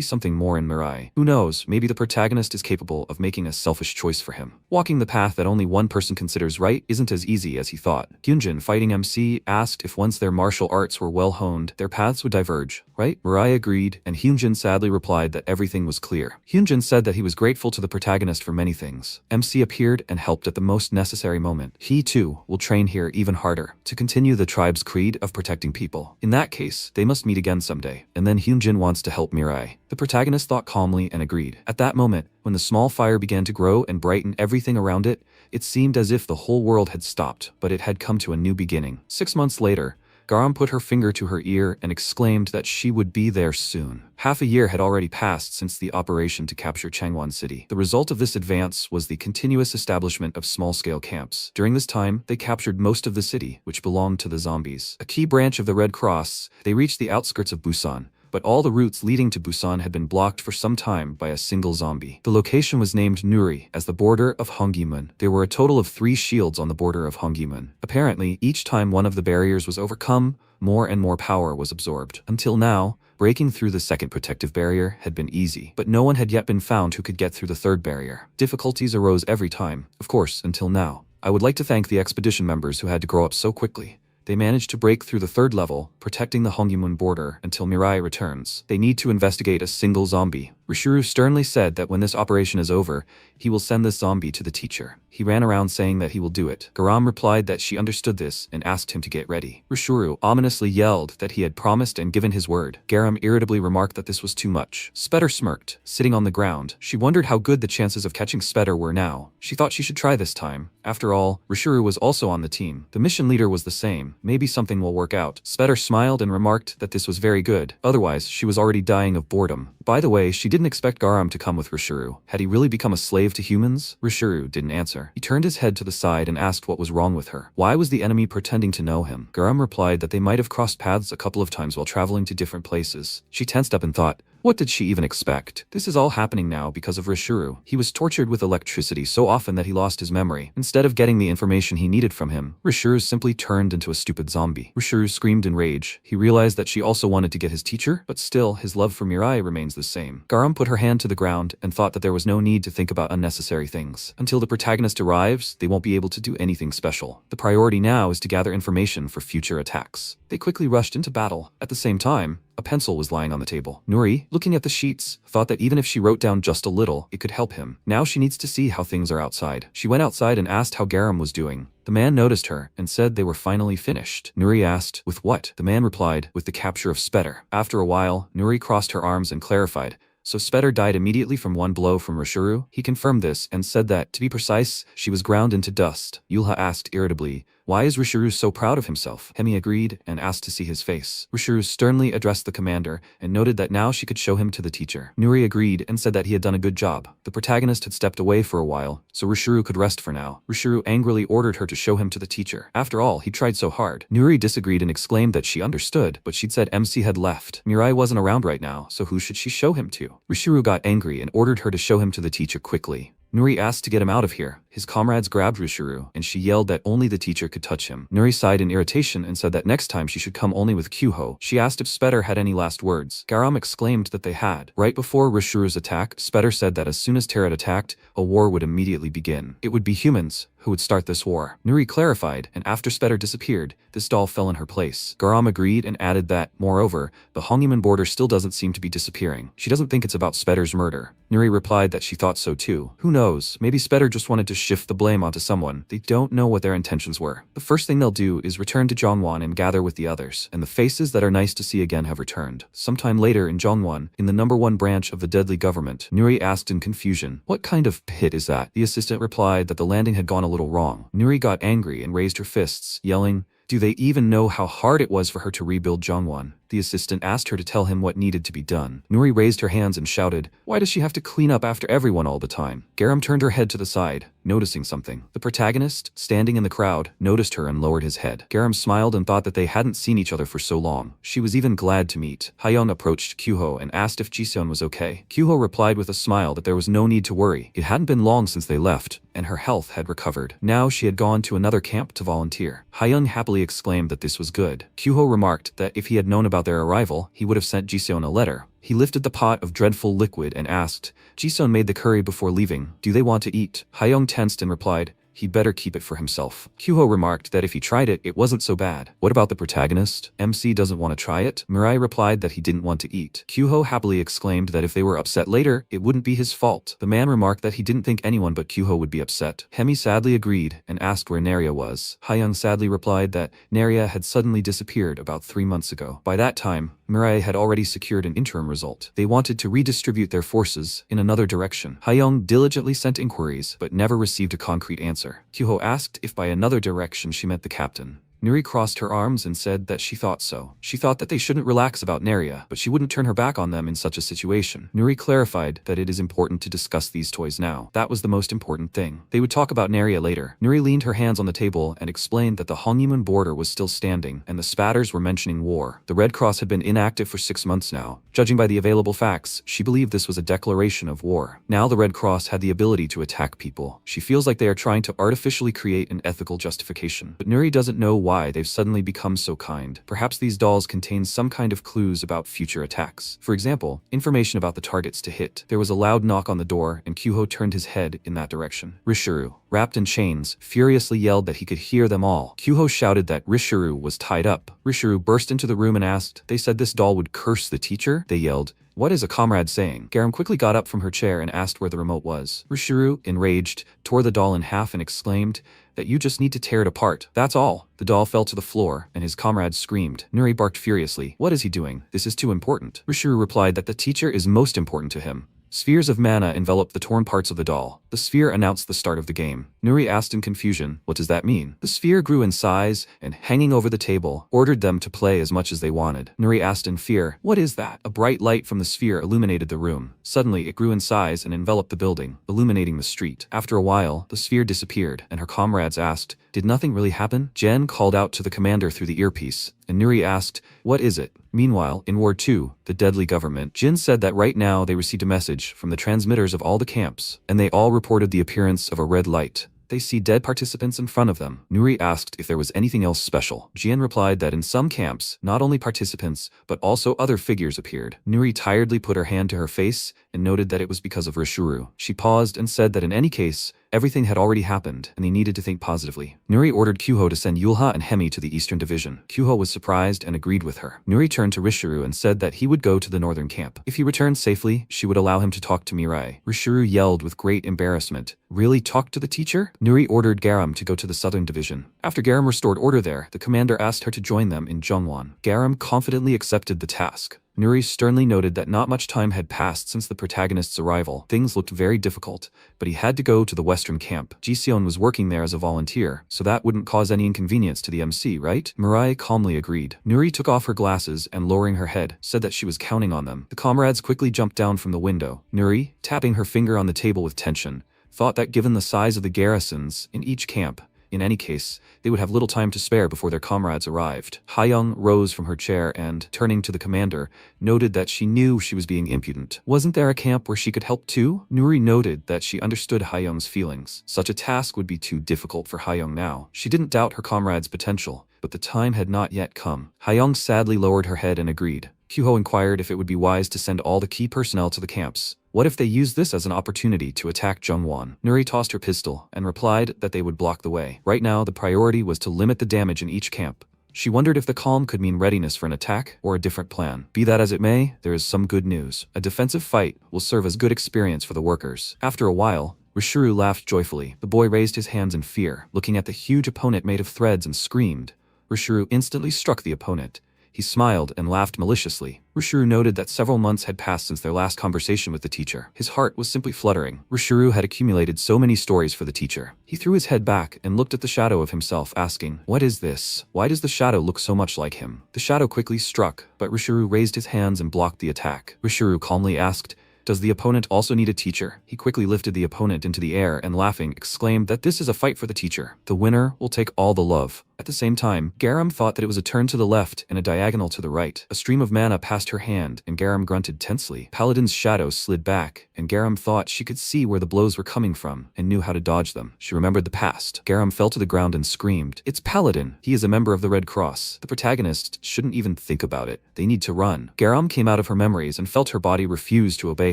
something more in Mirai. Who knows, maybe the protagonist is capable of making a selfish choice for him. Walking the path that only one person considers right isn't as easy as he thought. Hyunjin, fighting MC, asked if once their martial arts were well honed, their paths would diverge, right? Mirai agreed, and Hyunjin sadly replied that everything was clear. Hyunjin said that he was grateful to the protagonist for many things. MC appeared and helped at the most necessary moment. He too will train here even harder to continue the tribe's creed of protecting people. In that case, they must meet again someday, and then Hyunjin wants to help Mirai. The protagonist thought calmly and agreed. At that moment, when the small fire began to grow and brighten everything around it, it seemed as if the whole world had stopped, but it had come to a new beginning. 6 months later, Garam put her finger to her ear and exclaimed that she would be there soon. Half a year had already passed since the operation to capture Changwon City. The result of this advance was the continuous establishment of small-scale camps. During this time, they captured most of the city, which belonged to the zombies. A key branch of the Red Cross, they reached the outskirts of Busan, but all the routes leading to Busan had been blocked for some time by a single zombie. The location was named Nuri as the border of Honggimun. There were a total of 3 shields on the border of Honggimun. Apparently, each time one of the barriers was overcome, more and more power was absorbed. Until now, breaking through the second protective barrier had been easy, but no one had yet been found who could get through the third barrier. Difficulties arose every time, of course, until now. I would like to thank the expedition members who had to grow up so quickly. They managed to break through the third level, protecting the Honggimun border until Mirai returns. They need to investigate a single zombie. Rishuru sternly said that when this operation is over, he will send this zombie to the teacher. He ran around saying that he will do it. Garam replied that she understood this and asked him to get ready. Rishuru ominously yelled that he had promised and given his word. Garam irritably remarked that this was too much. Spetter smirked, sitting on the ground. She wondered how good the chances of catching Spetter were now. She thought she should try this time. After all, Rishuru was also on the team. The mission leader was the same. Maybe something will work out. Spetter smiled and remarked that this was very good. Otherwise, she was already dying of boredom. By the way, she didn't expect Garam to come with Rishuru. Had he really become a slave to humans? Rishuru didn't answer. He turned his head to the side and asked what was wrong with her. Why was the enemy pretending to know him? Garam replied that they might have crossed paths a couple of times while traveling to different places. She tensed up and thought, what did she even expect? This is all happening now because of Rishuru. He was tortured with electricity so often that he lost his memory. Instead of getting the information he needed from him, Rishuru simply turned into a stupid zombie. Rishuru screamed in rage. He realized that she also wanted to get his teacher, but still, his love for Mirai remains the same. Garam put her hand to the ground and thought that there was no need to think about unnecessary things. Until the protagonist arrives, they won't be able to do anything special. The priority now is to gather information for future attacks. They quickly rushed into battle. At the same time, A pencil was lying on the table. Nuri, looking at the sheets, thought that even if she wrote down just a little, it could help him. Now she needs to see how things are outside. She went outside and asked how Garam was doing. The man noticed her and said they were finally finished. Nuri asked, with what? The man replied, with the capture of Spetter. After a while, Nuri crossed her arms and clarified, so Spetter died immediately from one blow from Rishuru? He confirmed this and said that, to be precise, she was ground into dust. Yulha asked irritably, why is Rishuru so proud of himself? Hemi agreed and asked to see his face. Rishuru sternly addressed the commander and noted that now she could show him to the teacher. Nuri agreed and said that he had done a good job. The protagonist had stepped away for a while, so Rishuru could rest for now. Rishuru angrily ordered her to show him to the teacher. After all, he tried so hard. Nuri disagreed and exclaimed that she understood, but she'd said MC had left. Mirai wasn't around right now, so who should she show him to? Rishuru got angry and ordered her to show him to the teacher quickly. Nuri asked to get him out of here. His comrades grabbed Rishuru, and she yelled that only the teacher could touch him. Nuri sighed in irritation and said that next time she should come only with Kyuho. She asked if Spetter had any last words. Garam exclaimed that they had. Right before Rishuru's attack, Spetter said that as soon as Terra attacked, a war would immediately begin. It would be humans who would start this war. Nuri clarified, and after Spetter disappeared, this doll fell in her place. Garam agreed and added that, moreover, the Honghuman border still doesn't seem to be disappearing. She doesn't think it's about Spetter's murder. Nuri replied that she thought so too. Who knows, maybe Spetter just wanted to shift the blame onto someone. They don't know what their intentions were. The first thing they'll do is return to Zhongwan and gather with the others, and the faces that are nice to see again have returned. Sometime later in Zhongwan, in the #1 branch of the deadly government, Nuri asked in confusion, what kind of pit is that? The assistant replied that the landing had gone a little wrong. Nuri got angry and raised her fists, yelling, do they even know how hard it was for her to rebuild Zhongwan? The assistant asked her to tell him what needed to be done. Nuri raised her hands and shouted, why does she have to clean up after everyone all the time? Garam turned her head to the side, noticing something. The protagonist, standing in the crowd, noticed her and lowered his head. Garam smiled and thought that they hadn't seen each other for so long. She was even glad to meet. Hayoung approached Kyuho and asked if Jiseon was okay. Kyuho replied with a smile that there was no need to worry. It hadn't been long since they left, and her health had recovered. Now she had gone to another camp to volunteer. Hayoung happily exclaimed that this was good. Kyuho remarked that if he had known about their arrival, he would have sent Jiseon a letter. He lifted the pot of dreadful liquid and asked, Jiseon made the curry before leaving. Do they want to eat? Hayoung tensed and replied, he'd better keep it for himself. Kyuho remarked that if he tried it, it wasn't so bad. What about the protagonist? MC doesn't want to try it? Mirai replied that he didn't want to eat. Kyuho happily exclaimed that if they were upset later, it wouldn't be his fault. The man remarked that he didn't think anyone but Kyuho would be upset. Hemi sadly agreed and asked where Naria was. Hayoung sadly replied that Naria had suddenly disappeared about 3 months ago. By that time, Mirai had already secured an interim result. They wanted to redistribute their forces in another direction. Hayoung diligently sent inquiries, but never received a concrete answer. Kyuho asked if by another direction she meant the captain. Nuri crossed her arms and said that she thought so. She thought that they shouldn't relax about Naria, but she wouldn't turn her back on them in such a situation. Nuri clarified that it is important to discuss these toys now. That was the most important thing. They would talk about Naria later. Nuri leaned her hands on the table and explained that the Honghuman border was still standing, and the spatters were mentioning war. The Red Cross had been inactive for 6 months now. Judging by the available facts, she believed this was a declaration of war. Now the Red Cross had the ability to attack people. She feels like they are trying to artificially create an ethical justification. But Nuri doesn't know why they've suddenly become so kind. Perhaps these dolls contain some kind of clues about future attacks. For example, information about the targets to hit. There was a loud knock on the door and Kyuho turned his head in that direction. Rishuru, wrapped in chains, furiously yelled that he could hear them all. Kyuho shouted that Rishuru was tied up. Rishuru burst into the room and asked, they said this doll would curse the teacher? They yelled, what is a comrade saying? Garam quickly got up from her chair and asked where the remote was. Rishuru, enraged, tore the doll in half and exclaimed that you just need to tear it apart. That's all. The doll fell to the floor, and his comrades screamed. Nuri barked furiously. What is he doing? This is too important. Rishuru replied that the teacher is most important to him. Spheres of mana enveloped the torn parts of the doll. The sphere announced the start of the game. Nuri asked in confusion, what does that mean? The sphere grew in size, and hanging over the table, ordered them to play as much as they wanted. Nuri asked in fear, what is that? A bright light from the sphere illuminated the room. Suddenly, it grew in size and enveloped the building, illuminating the street. After a while, the sphere disappeared, and her comrades asked, did nothing really happen? Jen called out to the commander through the earpiece, and Nuri asked, what is it? Meanwhile, in War II, the deadly government, Jin said that right now they received a message from the transmitters of all the camps, and they all reported the appearance of a red light. They see dead participants in front of them. Nuri asked if there was anything else special. Jian replied that in some camps, not only participants, but also other figures appeared. Nuri tiredly put her hand to her face and noted that it was because of Rishuru. She paused and said that in any case, everything had already happened, and they needed to think positively. Nuri ordered Kyuho to send Yulha and Hemi to the Eastern Division. Kyuho was surprised and agreed with her. Nuri turned to Rishuru and said that he would go to the northern camp. If he returned safely, she would allow him to talk to Mirai. Rishuru yelled with great embarrassment, "Really talk to the teacher?" Nuri ordered Garam to go to the Southern Division. After Garam restored order there, the commander asked her to join them in Jungwon. Garam confidently accepted the task. Nuri sternly noted that not much time had passed since the protagonist's arrival. Things looked very difficult, but he had to go to the western camp. Jiseon was working there as a volunteer, so that wouldn't cause any inconvenience to the MC, right? Mirai calmly agreed. Nuri took off her glasses and, lowering her head, said that she was counting on them. The comrades quickly jumped down from the window. Nuri, tapping her finger on the table with tension, thought that given the size of the garrisons in each camp, in any case, they would have little time to spare before their comrades arrived. Kyoung rose from her chair and, turning to the commander, noted that she knew she was being impudent. Wasn't there a camp where she could help too? Nuri noted that she understood Kyoung's feelings. Such a task would be too difficult for Kyoung now. She didn't doubt her comrade's potential, but the time had not yet come. Kyoung sadly lowered her head and agreed. Kyuho inquired if it would be wise to send all the key personnel to the camps. What if they used this as an opportunity to attack Jungwon? Nuri tossed her pistol and replied that they would block the way. Right now, the priority was to limit the damage in each camp. She wondered if the calm could mean readiness for an attack or a different plan. Be that as it may, there is some good news. A defensive fight will serve as good experience for the workers. After a while, Rishuru laughed joyfully. The boy raised his hands in fear, looking at the huge opponent made of threads, and screamed. Rishuru instantly struck the opponent. He smiled and laughed maliciously. Rishuru noted that several months had passed since their last conversation with the teacher. His heart was simply fluttering. Rishuru had accumulated so many stories for the teacher. He threw his head back and looked at the shadow of himself, asking, "What is this? Why does the shadow look so much like him?" The shadow quickly struck, but Rishuru raised his hands and blocked the attack. Rishuru calmly asked, "Does the opponent also need a teacher?" He quickly lifted the opponent into the air and, laughing, exclaimed that this is a fight for the teacher. The winner will take all the love. At the same time, Garam thought that it was a turn to the left and a diagonal to the right. A stream of mana passed her hand, and Garam grunted tensely. Paladin's shadow slid back, and Garam thought she could see where the blows were coming from and knew how to dodge them. She remembered the past. Garam fell to the ground and screamed, "It's Paladin! He is a member of the Red Cross. The protagonist shouldn't even think about it. They need to run." Garam came out of her memories and felt her body refuse to obey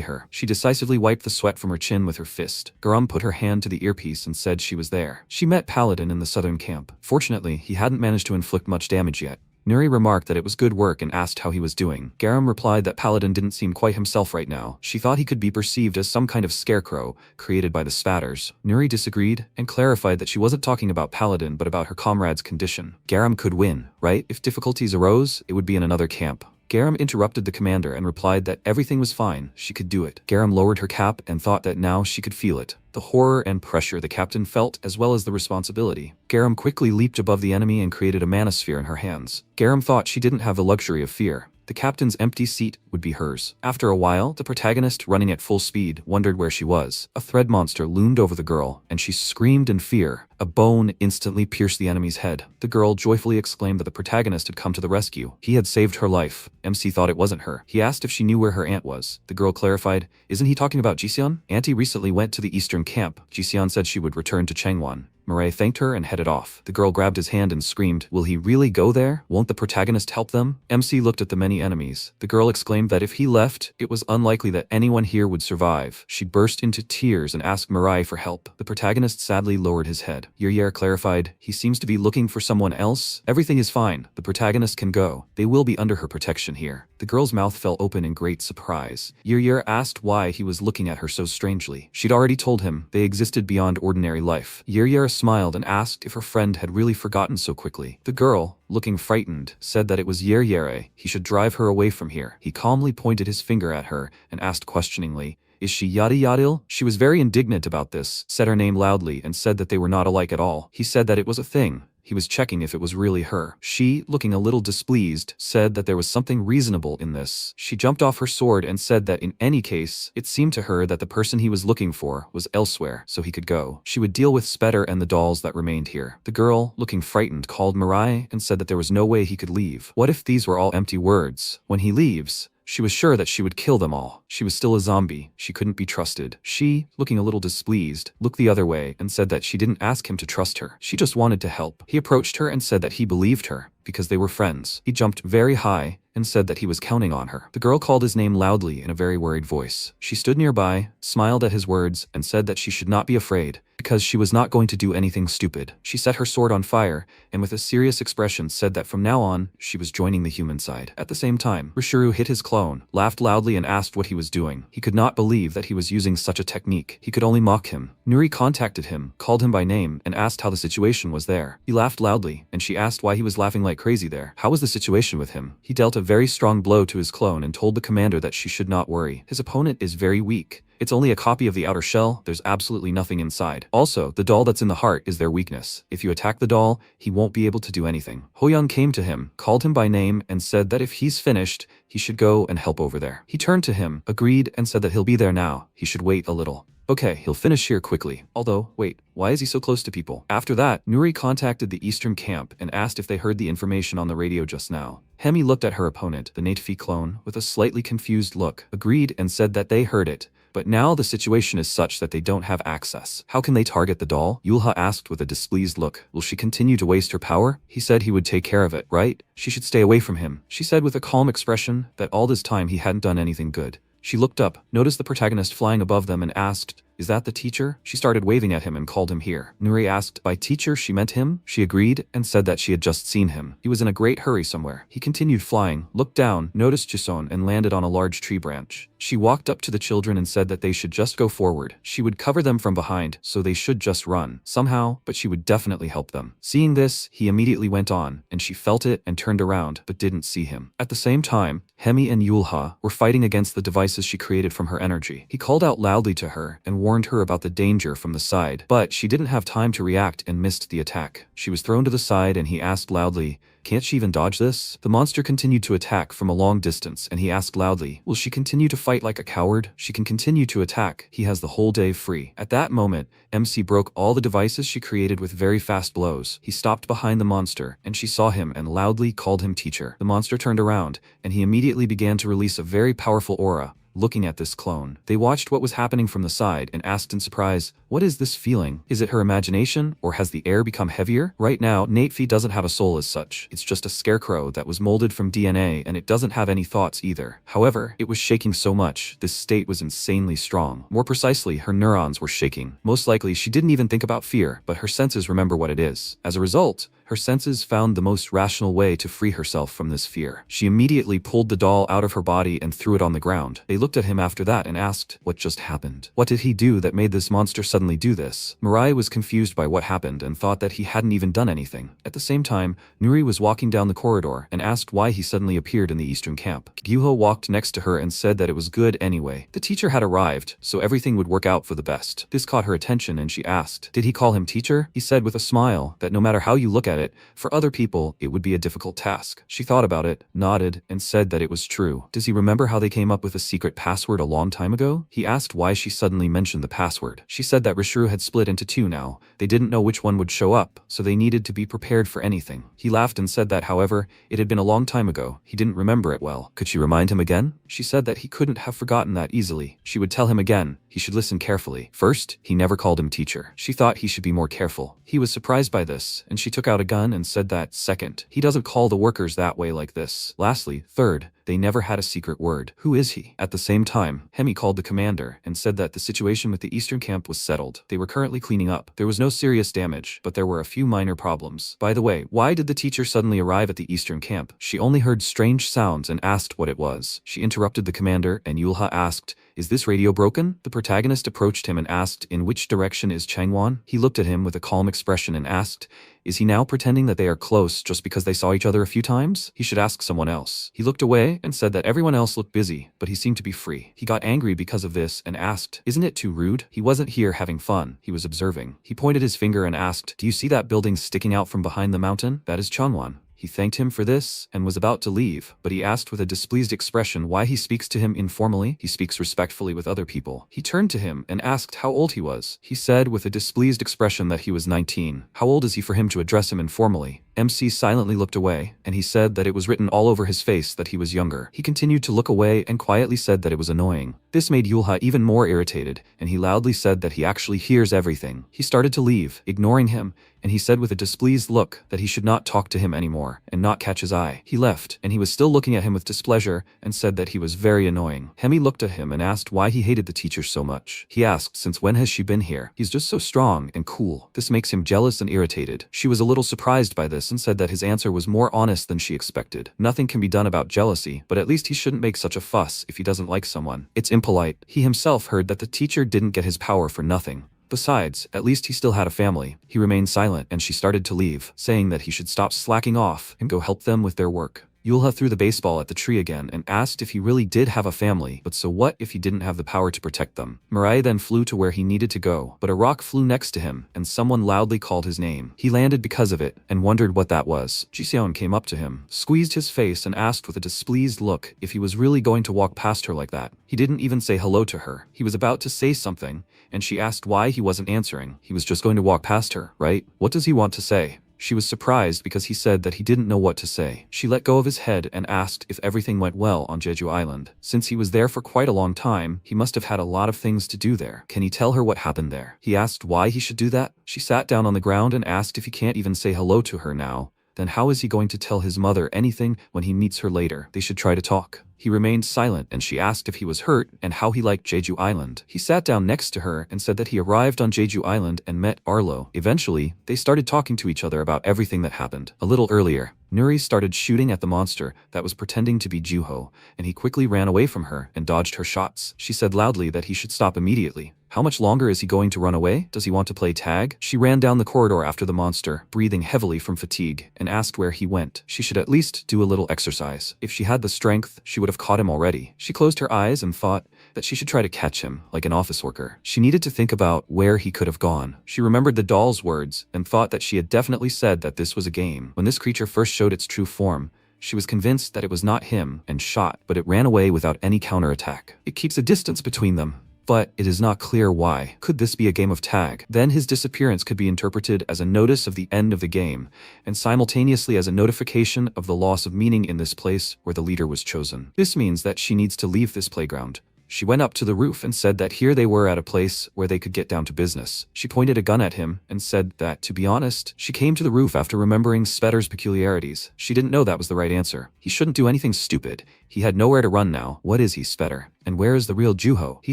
her. She decisively wiped the sweat from her chin with her fist. Garam put her hand to the earpiece and said she was there. She met Paladin in the southern camp. Fortunately, he hadn't managed to inflict much damage yet. Nuri remarked that it was good work and asked how he was doing. Garam replied that Paladin didn't seem quite himself right now. She thought he could be perceived as some kind of scarecrow created by the spatters. Nuri disagreed and clarified that she wasn't talking about Paladin but about her comrade's condition. Garam could win, right? If difficulties arose, it would be in another camp. Garam interrupted the commander and replied that everything was fine, she could do it. Garam lowered her cap and thought that now she could feel it. The horror and pressure the captain felt, as well as the responsibility. Garam quickly leaped above the enemy and created a manosphere in her hands. Garam thought she didn't have the luxury of fear. The captain's empty seat would be hers. After a while, the protagonist, running at full speed, wondered where she was. A thread monster loomed over the girl, and she screamed in fear. A bone instantly pierced the enemy's head. The girl joyfully exclaimed that the protagonist had come to the rescue. He had saved her life. MC thought it wasn't her. He asked if she knew where her aunt was. The girl clarified, "Isn't he talking about Jiseon? Auntie recently went to the eastern camp. Jiseon said she would return to Changwon." Mirai thanked her and headed off. The girl grabbed his hand and screamed, "Will he really go there? Won't the protagonist help them?" MC looked at the many enemies. The girl exclaimed that if he left, it was unlikely that anyone here would survive. She burst into tears and asked Mirai for help. The protagonist sadly lowered his head. Yer clarified, "He seems to be looking for someone else. Everything is fine. The protagonist can go. They will be under her protection here." The girl's mouth fell open in great surprise. Yer asked why he was looking at her so strangely. She'd already told him they existed beyond ordinary life. Yer smiled and asked if her friend had really forgotten so quickly. The girl, looking frightened, said that it was Yer. He should drive her away from here. He calmly pointed his finger at her and asked questioningly, "Is she Yadil?" She was very indignant about this, said her name loudly, and said that they were not alike at all. He said that it was a thing. He was checking if it was really her. She, looking a little displeased, said that there was something reasonable in this. She jumped off her sword and said that in any case, it seemed to her that the person he was looking for was elsewhere, so he could go. She would deal with Spetter and the dolls that remained here. The girl, looking frightened, called Mirai and said that there was no way he could leave. What if these were all empty words? When he leaves, she was sure that she would kill them all. She was still a zombie. She couldn't be trusted. She, looking a little displeased, looked the other way and said that she didn't ask him to trust her. She just wanted to help. He approached her and said that he believed her because they were friends. He jumped very high and said that he was counting on her. The girl called his name loudly in a very worried voice. She stood nearby, smiled at his words, and said that she should not be afraid, because she was not going to do anything stupid. She set her sword on fire, and with a serious expression said that from now on, she was joining the human side. At the same time, Rishuru hit his clone, laughed loudly and asked what he was doing. He could not believe that he was using such a technique. He could only mock him. Nuri contacted him, called him by name, and asked how the situation was there. He laughed loudly, and she asked why he was laughing like crazy there. How was the situation with him? He dealt a very strong blow to his clone and told the commander that she should not worry. His opponent is very weak. It's only a copy of the outer shell, there's absolutely nothing inside. Also, the doll that's in the heart is their weakness. If you attack the doll, he won't be able to do anything. Ho-young came to him, called him by name, and said that if he's finished, he should go and help over there. He turned to him, agreed, and said that he'll be there now. He should wait a little. Okay, he'll finish here quickly. Although, wait, why is he so close to people? After that, Nuri contacted the eastern camp and asked if they heard the information on the radio just now. Hemi looked at her opponent, the Natefi clone, with a slightly confused look, agreed and said that they heard it. But now the situation is such that they don't have access. How can they target the doll? Yulha asked with a displeased look. Will she continue to waste her power? He said he would take care of it, right? She should stay away from him. She said with a calm expression that all this time he hadn't done anything good. She looked up, noticed the protagonist flying above them and asked, "Is that the teacher?" She started waving at him and called him here. Nuri asked, by teacher she meant him? She agreed and said that she had just seen him. He was in a great hurry somewhere. He continued flying, looked down, noticed Chison and landed on a large tree branch. She walked up to the children and said that they should just go forward. She would cover them from behind, so they should just run. Somehow, but she would definitely help them. Seeing this, he immediately went on, and she felt it and turned around, but didn't see him. At the same time, Hemi and Yulha were fighting against the devices she created from her energy. He called out loudly to her and warned her about the danger from the side, but she didn't have time to react and missed the attack. She was thrown to the side and he asked loudly, "Can't she even dodge this?" The monster continued to attack from a long distance and he asked loudly, "Will she continue to fight like a coward?" She can continue to attack. He has the whole day free. At that moment, MC broke all the devices she created with very fast blows. He stopped behind the monster and she saw him and loudly called him teacher. The monster turned around and he immediately began to release a very powerful aura. Looking at this clone, they watched what was happening from the side and asked in surprise, "What is this feeling? Is it her imagination, or has the air become heavier?" Right now, Natefi doesn't have a soul as such. It's just a scarecrow that was molded from DNA and it doesn't have any thoughts either. However, it was shaking so much, this state was insanely strong. More precisely, her neurons were shaking. Most likely, she didn't even think about fear, but her senses remember what it is. As a result, her senses found the most rational way to free herself from this fear. She immediately pulled the doll out of her body and threw it on the ground. They looked at him after that and asked, what just happened? What did he do that made this monster suddenly do this? Mirai was confused by what happened and thought that he hadn't even done anything. At the same time, Nuri was walking down the corridor and asked why he suddenly appeared in the eastern camp. Gyuho walked next to her and said that it was good anyway. The teacher had arrived, so everything would work out for the best. This caught her attention and she asked, did he call him teacher? He said with a smile that no matter how you look at it, for other people, it would be a difficult task. She thought about it, nodded, and said that it was true. Does he remember how they came up with a secret password a long time ago? He asked why she suddenly mentioned the password. She said that Rishuru had split into two now. They didn't know which one would show up, so they needed to be prepared for anything. He laughed and said that, however, it had been a long time ago. He didn't remember it well. Could she remind him again? She said that he couldn't have forgotten that easily. She would tell him again. He should listen carefully. First, he never called him teacher. She thought he should be more careful. He was surprised by this, and she took out a gun and said that, second, he doesn't call the workers that way like this. Lastly, third, they never had a secret word. Who is he? At the same time, Hemi called the commander and said that the situation with the eastern camp was settled. They were currently cleaning up. There was no serious damage, but there were a few minor problems. By the way, why did the teacher suddenly arrive at the eastern camp? She only heard strange sounds and asked what it was. She interrupted the commander and Yulha asked, is this radio broken? The protagonist approached him and asked, in which direction is Changwon? He looked at him with a calm expression and asked, is he now pretending that they are close just because they saw each other a few times? He should ask someone else. He looked away and said that everyone else looked busy, but he seemed to be free. He got angry because of this and asked, isn't it too rude? He wasn't here having fun. He was observing. He pointed his finger and asked, do you see that building sticking out from behind the mountain? That is Changwon. He thanked him for this and was about to leave, but he asked with a displeased expression why he speaks to him informally. He speaks respectfully with other people. He turned to him and asked how old he was. He said with a displeased expression that he was 19. How old is he for him to address him informally? MC silently looked away, and he said that it was written all over his face that he was younger. He continued to look away and quietly said that it was annoying. This made Yulha even more irritated, and he loudly said that he actually hears everything. He started to leave, ignoring him, and he said with a displeased look that he should not talk to him anymore and not catch his eye. He left, and he was still looking at him with displeasure and said that he was very annoying. Hemi looked at him and asked why he hated the teacher so much. He asked since when has she been here. He's just so strong and cool. This makes him jealous and irritated. She was a little surprised by this and said that his answer was more honest than she expected. Nothing can be done about jealousy, but at least he shouldn't make such a fuss if he doesn't like someone. It's impolite. He himself heard that the teacher didn't get his power for nothing. Besides, at least he still had a family. He remained silent and she started to leave, saying that he should stop slacking off and go help them with their work. Yulha threw the baseball at the tree again and asked if he really did have a family, but so what if he didn't have the power to protect them? Mirai then flew to where he needed to go, but a rock flew next to him, and someone loudly called his name. He landed because of it, and wondered what that was. Jiseon came up to him, squeezed his face and asked with a displeased look if he was really going to walk past her like that. He didn't even say hello to her. He was about to say something, and she asked why he wasn't answering. He was just going to walk past her, right? What does he want to say? She was surprised because he said that he didn't know what to say. She let go of his head and asked if everything went well on Jeju Island. Since he was there for quite a long time, he must have had a lot of things to do there. Can he tell her what happened there? He asked why he should do that. She sat down on the ground and asked if he can't even say hello to her now. Then how is he going to tell his mother anything when he meets her later? They should try to talk. He remained silent and she asked if he was hurt and how he liked Jeju Island. He sat down next to her and said that he arrived on Jeju Island and met Arlo. Eventually, they started talking to each other about everything that happened. A little earlier, Nuri started shooting at the monster that was pretending to be Juho, and he quickly ran away from her and dodged her shots. She said loudly that he should stop immediately. How much longer is he going to run away? Does he want to play tag? She ran down the corridor after the monster, breathing heavily from fatigue, and asked where he went. She should at least do a little exercise. If she had the strength, she would have caught him already. She closed her eyes and thought that she should try to catch him, like an office worker. She needed to think about where he could have gone. She remembered the doll's words and thought that she had definitely said that this was a game. When this creature first showed its true form, she was convinced that it was not him and shot, but it ran away without any counterattack. It keeps a distance between them, but it is not clear why. Could this be a game of tag? Then his disappearance could be interpreted as a notice of the end of the game, and simultaneously as a notification of the loss of meaning in this place where the leader was chosen. This means that she needs to leave this playground. She went up to the roof and said that here they were at a place where they could get down to business. She pointed a gun at him and said that, to be honest, she came to the roof after remembering Spetter's peculiarities. She didn't know that was the right answer. He shouldn't do anything stupid. He had nowhere to run now. What is he, Spetter? And where is the real Juho? He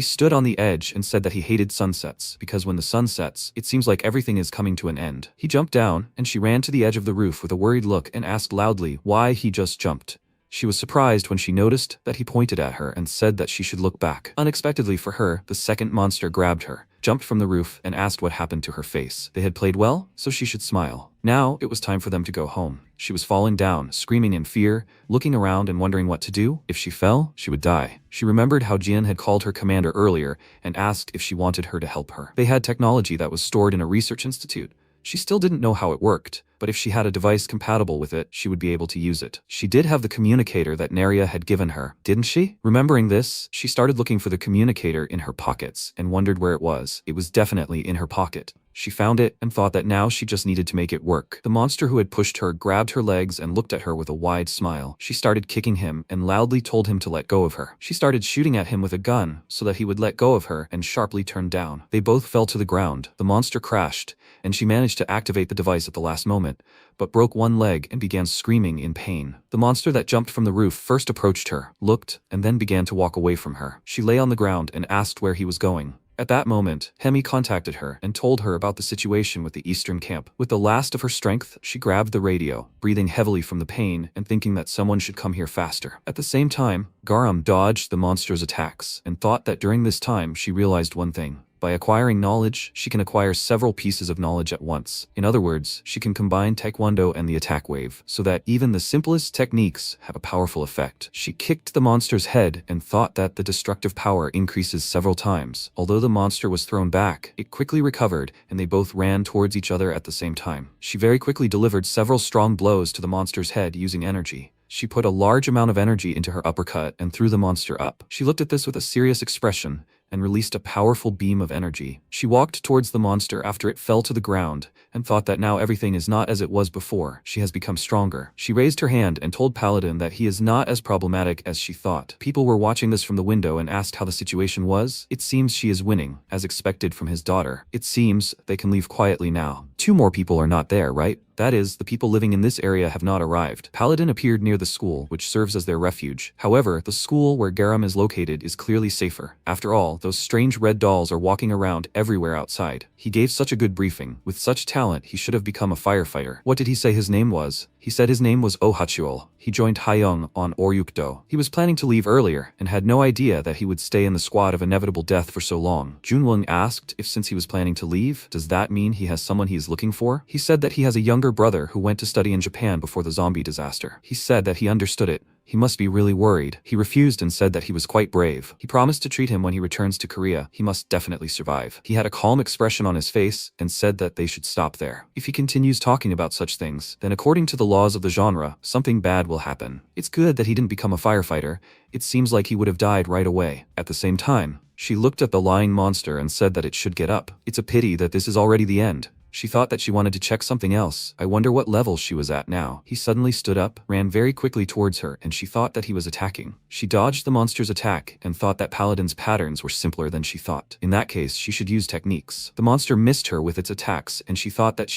stood on the edge and said that he hated sunsets, because when the sun sets, it seems like everything is coming to an end. He jumped down, and she ran to the edge of the roof with a worried look and asked loudly why he just jumped. She was surprised when she noticed that he pointed at her and said that she should look back. Unexpectedly for her, the second monster grabbed her, jumped from the roof, and asked what happened to her face. They had played well, so she should smile. Now, it was time for them to go home. She was falling down, screaming in fear, looking around and wondering what to do. If she fell, she would die. She remembered how Jin had called her commander earlier and asked if she wanted her to help her. They had technology that was stored in a research institute. She still didn't know how it worked, but if she had a device compatible with it, she would be able to use it. She did have the communicator that Neria had given her, didn't she? Remembering this, she started looking for the communicator in her pockets and wondered where it was. It was definitely in her pocket. She found it and thought that now she just needed to make it work. The monster who had pushed her grabbed her legs and looked at her with a wide smile. She started kicking him and loudly told him to let go of her. She started shooting at him with a gun so that he would let go of her and sharply turned down. They both fell to the ground. The monster crashed, and she managed to activate the device at the last moment, but broke one leg and began screaming in pain. The monster that jumped from the roof first approached her, looked, and then began to walk away from her. She lay on the ground and asked where he was going. At that moment, Hemi contacted her and told her about the situation with the eastern camp. With the last of her strength, she grabbed the radio, breathing heavily from the pain and thinking that someone should come here faster. At the same time, Garam dodged the monster's attacks and thought that during this time she realized one thing. By acquiring knowledge, she can acquire several pieces of knowledge at once. In other words, she can combine Taekwondo and the attack wave, so that even the simplest techniques have a powerful effect. She kicked the monster's head and thought that the destructive power increases several times. Although the monster was thrown back, it quickly recovered, and they both ran towards each other at the same time. She very quickly delivered several strong blows to the monster's head using energy. She put a large amount of energy into her uppercut and threw the monster up. She looked at this with a serious expression and released a powerful beam of energy. She walked towards the monster after it fell to the ground, and thought that now everything is not as it was before. She has become stronger. She raised her hand and told Paladin that he is not as problematic as she thought. People were watching this from the window and asked how the situation was. It seems she is winning, as expected from his daughter. It seems they can leave quietly now. 2 more people are not there, right? That is, the people living in this area have not arrived. Paladin appeared near the school, which serves as their refuge. However, the school where Garam is located is clearly safer. After all, those strange red dolls are walking around everywhere outside. He gave such a good briefing. With such talent, he should have become a firefighter. What did he say his name was? He said his name was Oh Hachuol. He joined Kyoung on Oryukdo. He was planning to leave earlier, and had no idea that he would stay in the squad of inevitable death for so long. Junwung asked if since he was planning to leave, does that mean he has someone he is looking for? He said that he has a younger brother who went to study in Japan before the zombie disaster. He said that he understood it. He must be really worried. He refused and said that he was quite brave. He promised to treat him when he returns to Korea. He must definitely survive. He had a calm expression on his face and said that they should stop there. If he continues talking about such things, then according to the laws of the genre, something bad will happen. It's good that he didn't become a firefighter. It seems like he would have died right away. At the same time, she looked at the lying monster and said that it should get up. It's a pity that this is already the end. She thought that she wanted to check something else. I wonder what level she was at now. He suddenly stood up, ran very quickly towards her, and she thought that he was attacking. She dodged the monster's attack and thought that Paladin's patterns were simpler than she thought. In that case, she should use techniques. The monster missed her with its attacks, and she thought that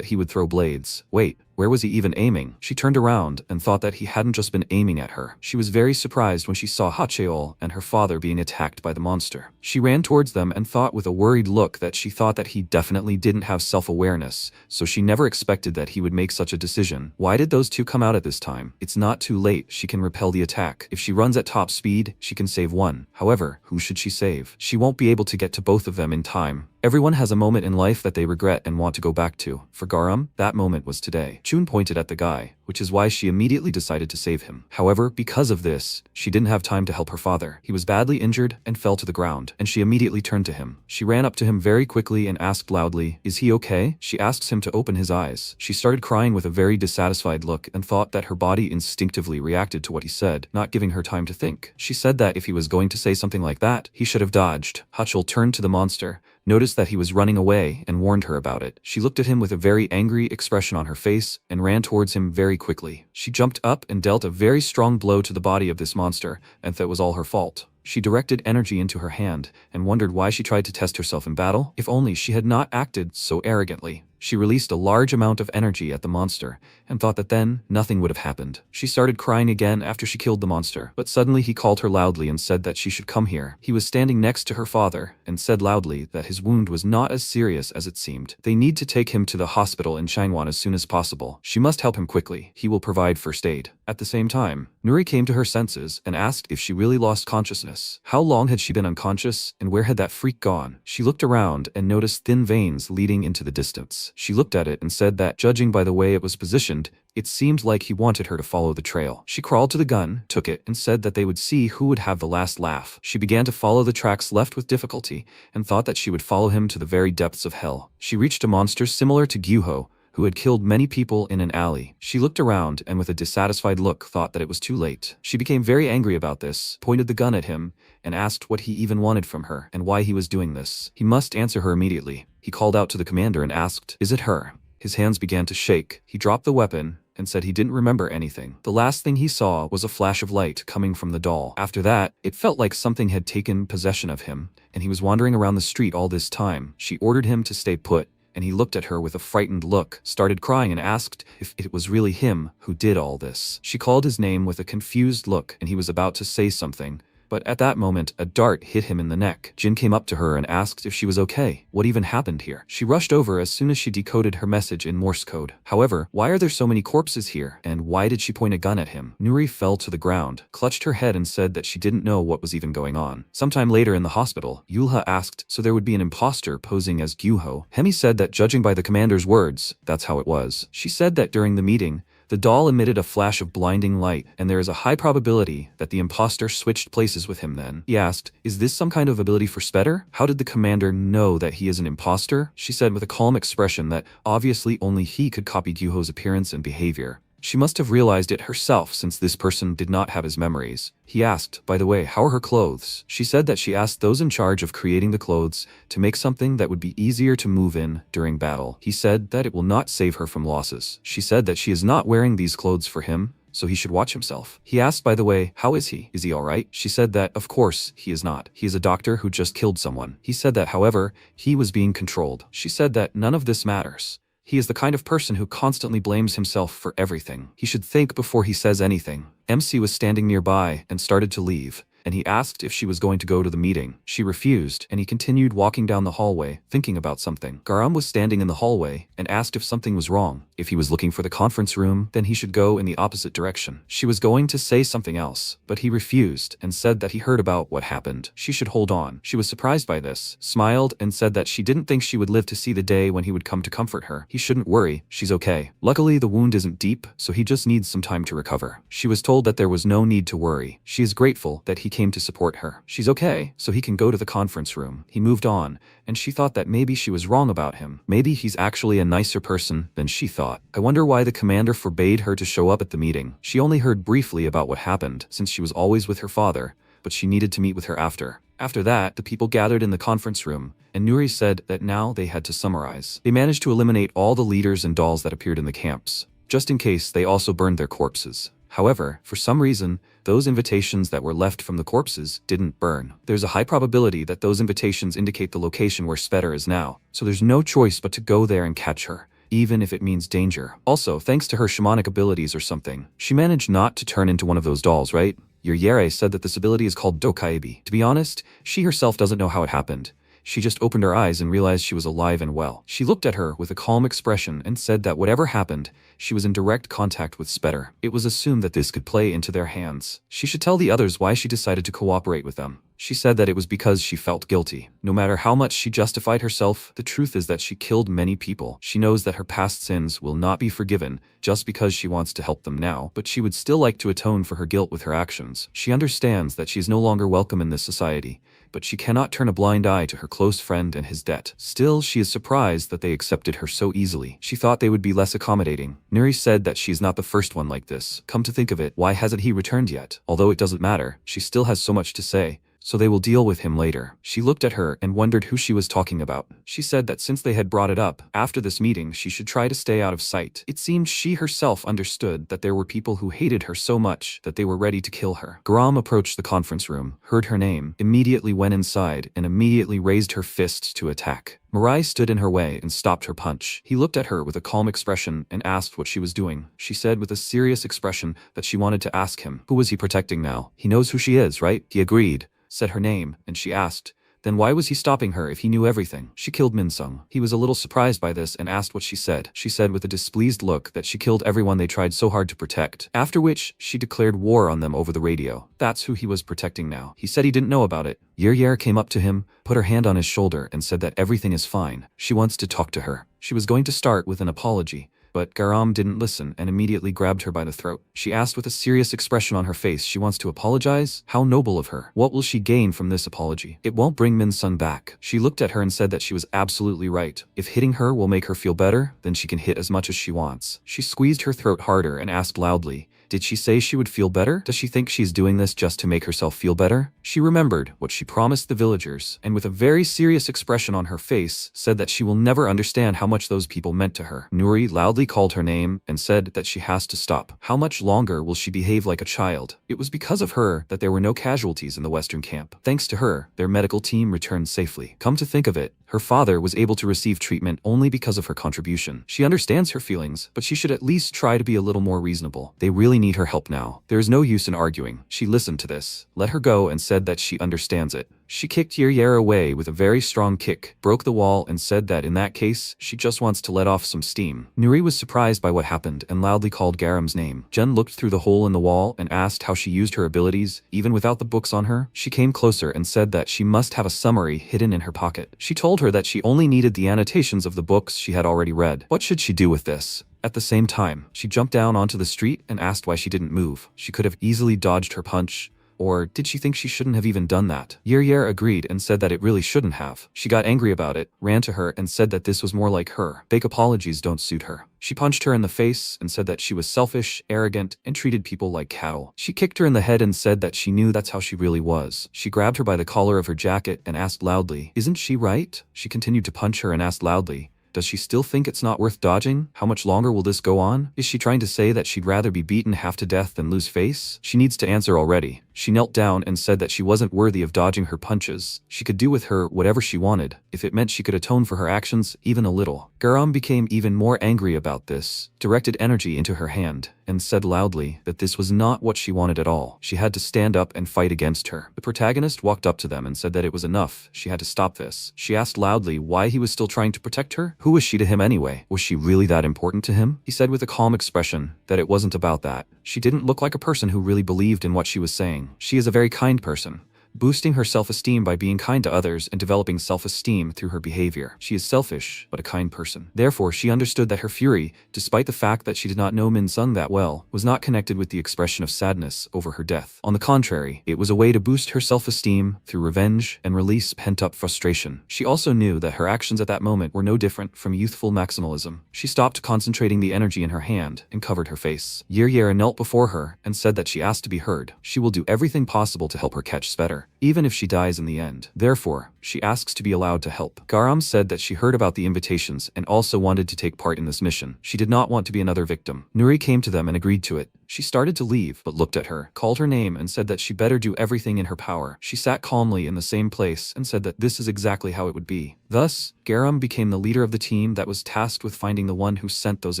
he would throw blades. Wait. Where was he even aiming? She turned around and thought that he hadn't just been aiming at her. She was very surprised when she saw Hacheol and her father being attacked by the monster. She ran towards them and thought with a worried look that she thought that he definitely didn't have self-awareness, so she never expected that he would make such a decision. Why did those 2 come out at this time? It's not too late. She can repel the attack. If she runs at top speed, she can save one. However, who should she save? She won't be able to get to both of them in time. Everyone has a moment in life that they regret and want to go back to. For Garam, that moment was today. Chun pointed at the guy, which is why she immediately decided to save him. However, because of this, she didn't have time to help her father. He was badly injured and fell to the ground, and she immediately turned to him. She ran up to him very quickly and asked loudly, "Is he okay?" She asks him to open his eyes. She started crying with a very dissatisfied look and thought that her body instinctively reacted to what he said, not giving her time to think. She said that if he was going to say something like that, he should have dodged. Hachul turned to the monster, noticed that he was running away, and warned her about it. She looked at him with a very angry expression on her face and ran towards him very quickly. She jumped up and dealt a very strong blow to the body of this monster, and that was all her fault. She directed energy into her hand and wondered why she tried to test herself in battle. If only she had not acted so arrogantly. She released a large amount of energy at the monster and thought that then nothing would have happened. She started crying again after she killed the monster, but suddenly he called her loudly and said that she should come here. He was standing next to her father and said loudly that his wound was not as serious as it seemed. They need to take him to the hospital in Changwon as soon as possible. She must help him quickly. He will provide first aid. At the same time, Nuri came to her senses and asked if she really lost consciousness. How long had she been unconscious, and where had that freak gone? She looked around and noticed thin veins leading into the distance. She looked at it and said that, judging by the way it was positioned, it seemed like he wanted her to follow the trail. She crawled to the gun, took it, and said that they would see who would have the last laugh. She began to follow the tracks left with difficulty, and thought that she would follow him to the very depths of hell. She reached a monster similar to Gyuho, who had killed many people in an alley. She looked around and with a dissatisfied look thought that it was too late. She became very angry about this, pointed the gun at him, and asked what he even wanted from her and why he was doing this. He must answer her immediately. He called out to the commander and asked, "Is it her?" His hands began to shake. He dropped the weapon and said he didn't remember anything. The last thing he saw was a flash of light coming from the doll. After that, it felt like something had taken possession of him, and he was wandering around the street all this time. She ordered him to stay put, and he looked at her with a frightened look, started crying and asked if it was really him who did all this. She called his name with a confused look, and he was about to say something, but at that moment, a dart hit him in the neck. Jin came up to her and asked if she was okay. What even happened here? She rushed over as soon as she decoded her message in Morse code. However, why are there so many corpses here? And why did she point a gun at him? Nuri fell to the ground, clutched her head and said that she didn't know what was even going on. Sometime later in the hospital, Yulha asked, so there would be an imposter posing as Gyuho. Hemi said that judging by the commander's words, that's how it was. She said that during the meeting, the doll emitted a flash of blinding light, and there is a high probability that the imposter switched places with him then. He asked, "Is this some kind of ability for Spetter? How did the commander know that he is an imposter?" She said with a calm expression that obviously only he could copy Gyuho's appearance and behavior. She must have realized it herself since this person did not have his memories. He asked, by the way, how are her clothes? She said that she asked those in charge of creating the clothes to make something that would be easier to move in during battle. He said that it will not save her from losses. She said that she is not wearing these clothes for him, so he should watch himself. He asked, by the way, how is he? Is he alright? She said that, of course, he is not. He is a doctor who just killed someone. He said that, however, he was being controlled. She said that none of this matters. He is the kind of person who constantly blames himself for everything. He should think before he says anything. MC was standing nearby and started to leave, and he asked if she was going to go to the meeting. She refused, and he continued walking down the hallway, thinking about something. Garam was standing in the hallway and asked if something was wrong. If he was looking for the conference room, then he should go in the opposite direction. She was going to say something else, but he refused and said that he heard about what happened. She should hold on. She was surprised by this, smiled, and said that she didn't think she would live to see the day when he would come to comfort her. He shouldn't worry, she's okay. Luckily, the wound isn't deep, so he just needs some time to recover. She was told that there was no need to worry. She is grateful that he came to support her. She's okay, so he can go to the conference room. He moved on, and she thought that maybe she was wrong about him. Maybe he's actually a nicer person than she thought. I wonder why the commander forbade her to show up at the meeting. She only heard briefly about what happened, since she was always with her father, but she needed to meet with her after. After that, the people gathered in the conference room, and Nuri said that now they had to summarize. They managed to eliminate all the leaders and dolls that appeared in the camps. Just in case, they also burned their corpses. However, for some reason, those invitations that were left from the corpses didn't burn. There's a high probability that those invitations indicate the location where Svetter is now, so there's no choice but to go there and catch her, even if it means danger. Also, thanks to her shamanic abilities or something, she managed not to turn into one of those dolls, right? Yere said that this ability is called Dokaibi. To be honest, she herself doesn't know how it happened. She just opened her eyes and realized she was alive and well. She looked at her with a calm expression and said that whatever happened, she was in direct contact with Spetter. It was assumed that this could play into their hands. She should tell the others why she decided to cooperate with them. She said that it was because she felt guilty. No matter how much she justified herself, the truth is that she killed many people. She knows that her past sins will not be forgiven just because she wants to help them now, but she would still like to atone for her guilt with her actions. She understands that she is no longer welcome in this society, but she cannot turn a blind eye to her close friend and his debt. Still, she is surprised that they accepted her so easily. She thought they would be less accommodating. Nuri said that she is not the first one like this. Come to think of it, why hasn't he returned yet? Although it doesn't matter, she still has so much to say, so they will deal with him later. She looked at her and wondered who she was talking about. She said that since they had brought it up, after this meeting she should try to stay out of sight. It seemed she herself understood that there were people who hated her so much that they were ready to kill her. Garam approached the conference room, heard her name, immediately went inside, and immediately raised her fist to attack. Mirai stood in her way and stopped her punch. He looked at her with a calm expression and asked what she was doing. She said with a serious expression that she wanted to ask him, who was he protecting now? He knows who she is, right? He agreed, said her name, and she asked, then why was he stopping her if he knew everything? She killed Minsung. He was a little surprised by this and asked what she said. She said with a displeased look that she killed everyone they tried so hard to protect, after which she declared war on them over the radio. That's who he was protecting now. He said he didn't know about it. Yer came up to him, put her hand on his shoulder and said that everything is fine. She wants to talk to her. She was going to start with an apology, but Garam didn't listen and immediately grabbed her by the throat. She asked with a serious expression on her face, she wants to apologize? How noble of her. What will she gain from this apology? It won't bring Min-sun back. She looked at her and said that she was absolutely right. If hitting her will make her feel better, then she can hit as much as she wants. She squeezed her throat harder and asked loudly, did she say she would feel better? Does she think she's doing this just to make herself feel better? She remembered what she promised the villagers, and with a very serious expression on her face, said that she will never understand how much those people meant to her. Nuri loudly called her name and said that she has to stop. How much longer will she behave like a child? It was because of her that there were no casualties in the Western camp. Thanks to her, their medical team returned safely. Come to think of it, her father was able to receive treatment only because of her contribution. She understands her feelings, but she should at least try to be a little more reasonable. They really need her help now. There is no use in arguing. She listened to this, let her go and said that she understands it. She kicked Yer away with a very strong kick, broke the wall and said that in that case, she just wants to let off some steam. Nuri was surprised by what happened and loudly called Garam's name. Jen looked through the hole in the wall and asked how she used her abilities, even without the books on her. She came closer and said that she must have a summary hidden in her pocket. She told her that she only needed the annotations of the books she had already read. What should she do with this? At the same time, she jumped down onto the street and asked why she didn't move. She could have easily dodged her punch, Or did she think she shouldn't have even done that? Yer agreed and said that it really shouldn't have. She got angry about it, ran to her and said that this was more like her. Fake apologies don't suit her. She punched her in the face and said that she was selfish, arrogant, and treated people like cattle. She kicked her in the head and said that she knew that's how she really was. She grabbed her by the collar of her jacket and asked loudly, "Isn't she right?" She continued to punch her and asked loudly, "Does she still think it's not worth dodging? How much longer will this go on? Is she trying to say that she'd rather be beaten half to death than lose face? She needs to answer already." She knelt down and said that she wasn't worthy of dodging her punches. She could do with her whatever she wanted, if it meant she could atone for her actions even a little. Garam became even more angry about this, directed energy into her hand, and said loudly that this was not what she wanted at all. She had to stand up and fight against her. The protagonist walked up to them and said that it was enough. She had to stop this. She asked loudly why he was still trying to protect her. Who was she to him anyway? Was she really that important to him? He said with a calm expression that it wasn't about that. She didn't look like a person who really believed in what she was saying. She is a very kind person, boosting her self-esteem by being kind to others and developing self-esteem through her behavior. She is selfish, but a kind person. Therefore, she understood that her fury, despite the fact that she did not know Min Sung that well, was not connected with the expression of sadness over her death. On the contrary, it was a way to boost her self-esteem through revenge and release pent-up frustration. She also knew that her actions at that moment were no different from youthful maximalism. She stopped concentrating the energy in her hand and covered her face. Yer knelt before her and said that she asked to be heard. She will do everything possible to help her catch Spetter, even if she dies in the end. Therefore, she asks to be allowed to help. Garam said that she heard about the invitations and also wanted to take part in this mission. She did not want to be another victim. Nuri came to them and agreed to it. She started to leave, but looked at her, called her name and said that she better do everything in her power. She sat calmly in the same place and said that this is exactly how it would be. Thus, Garam became the leader of the team that was tasked with finding the one who sent those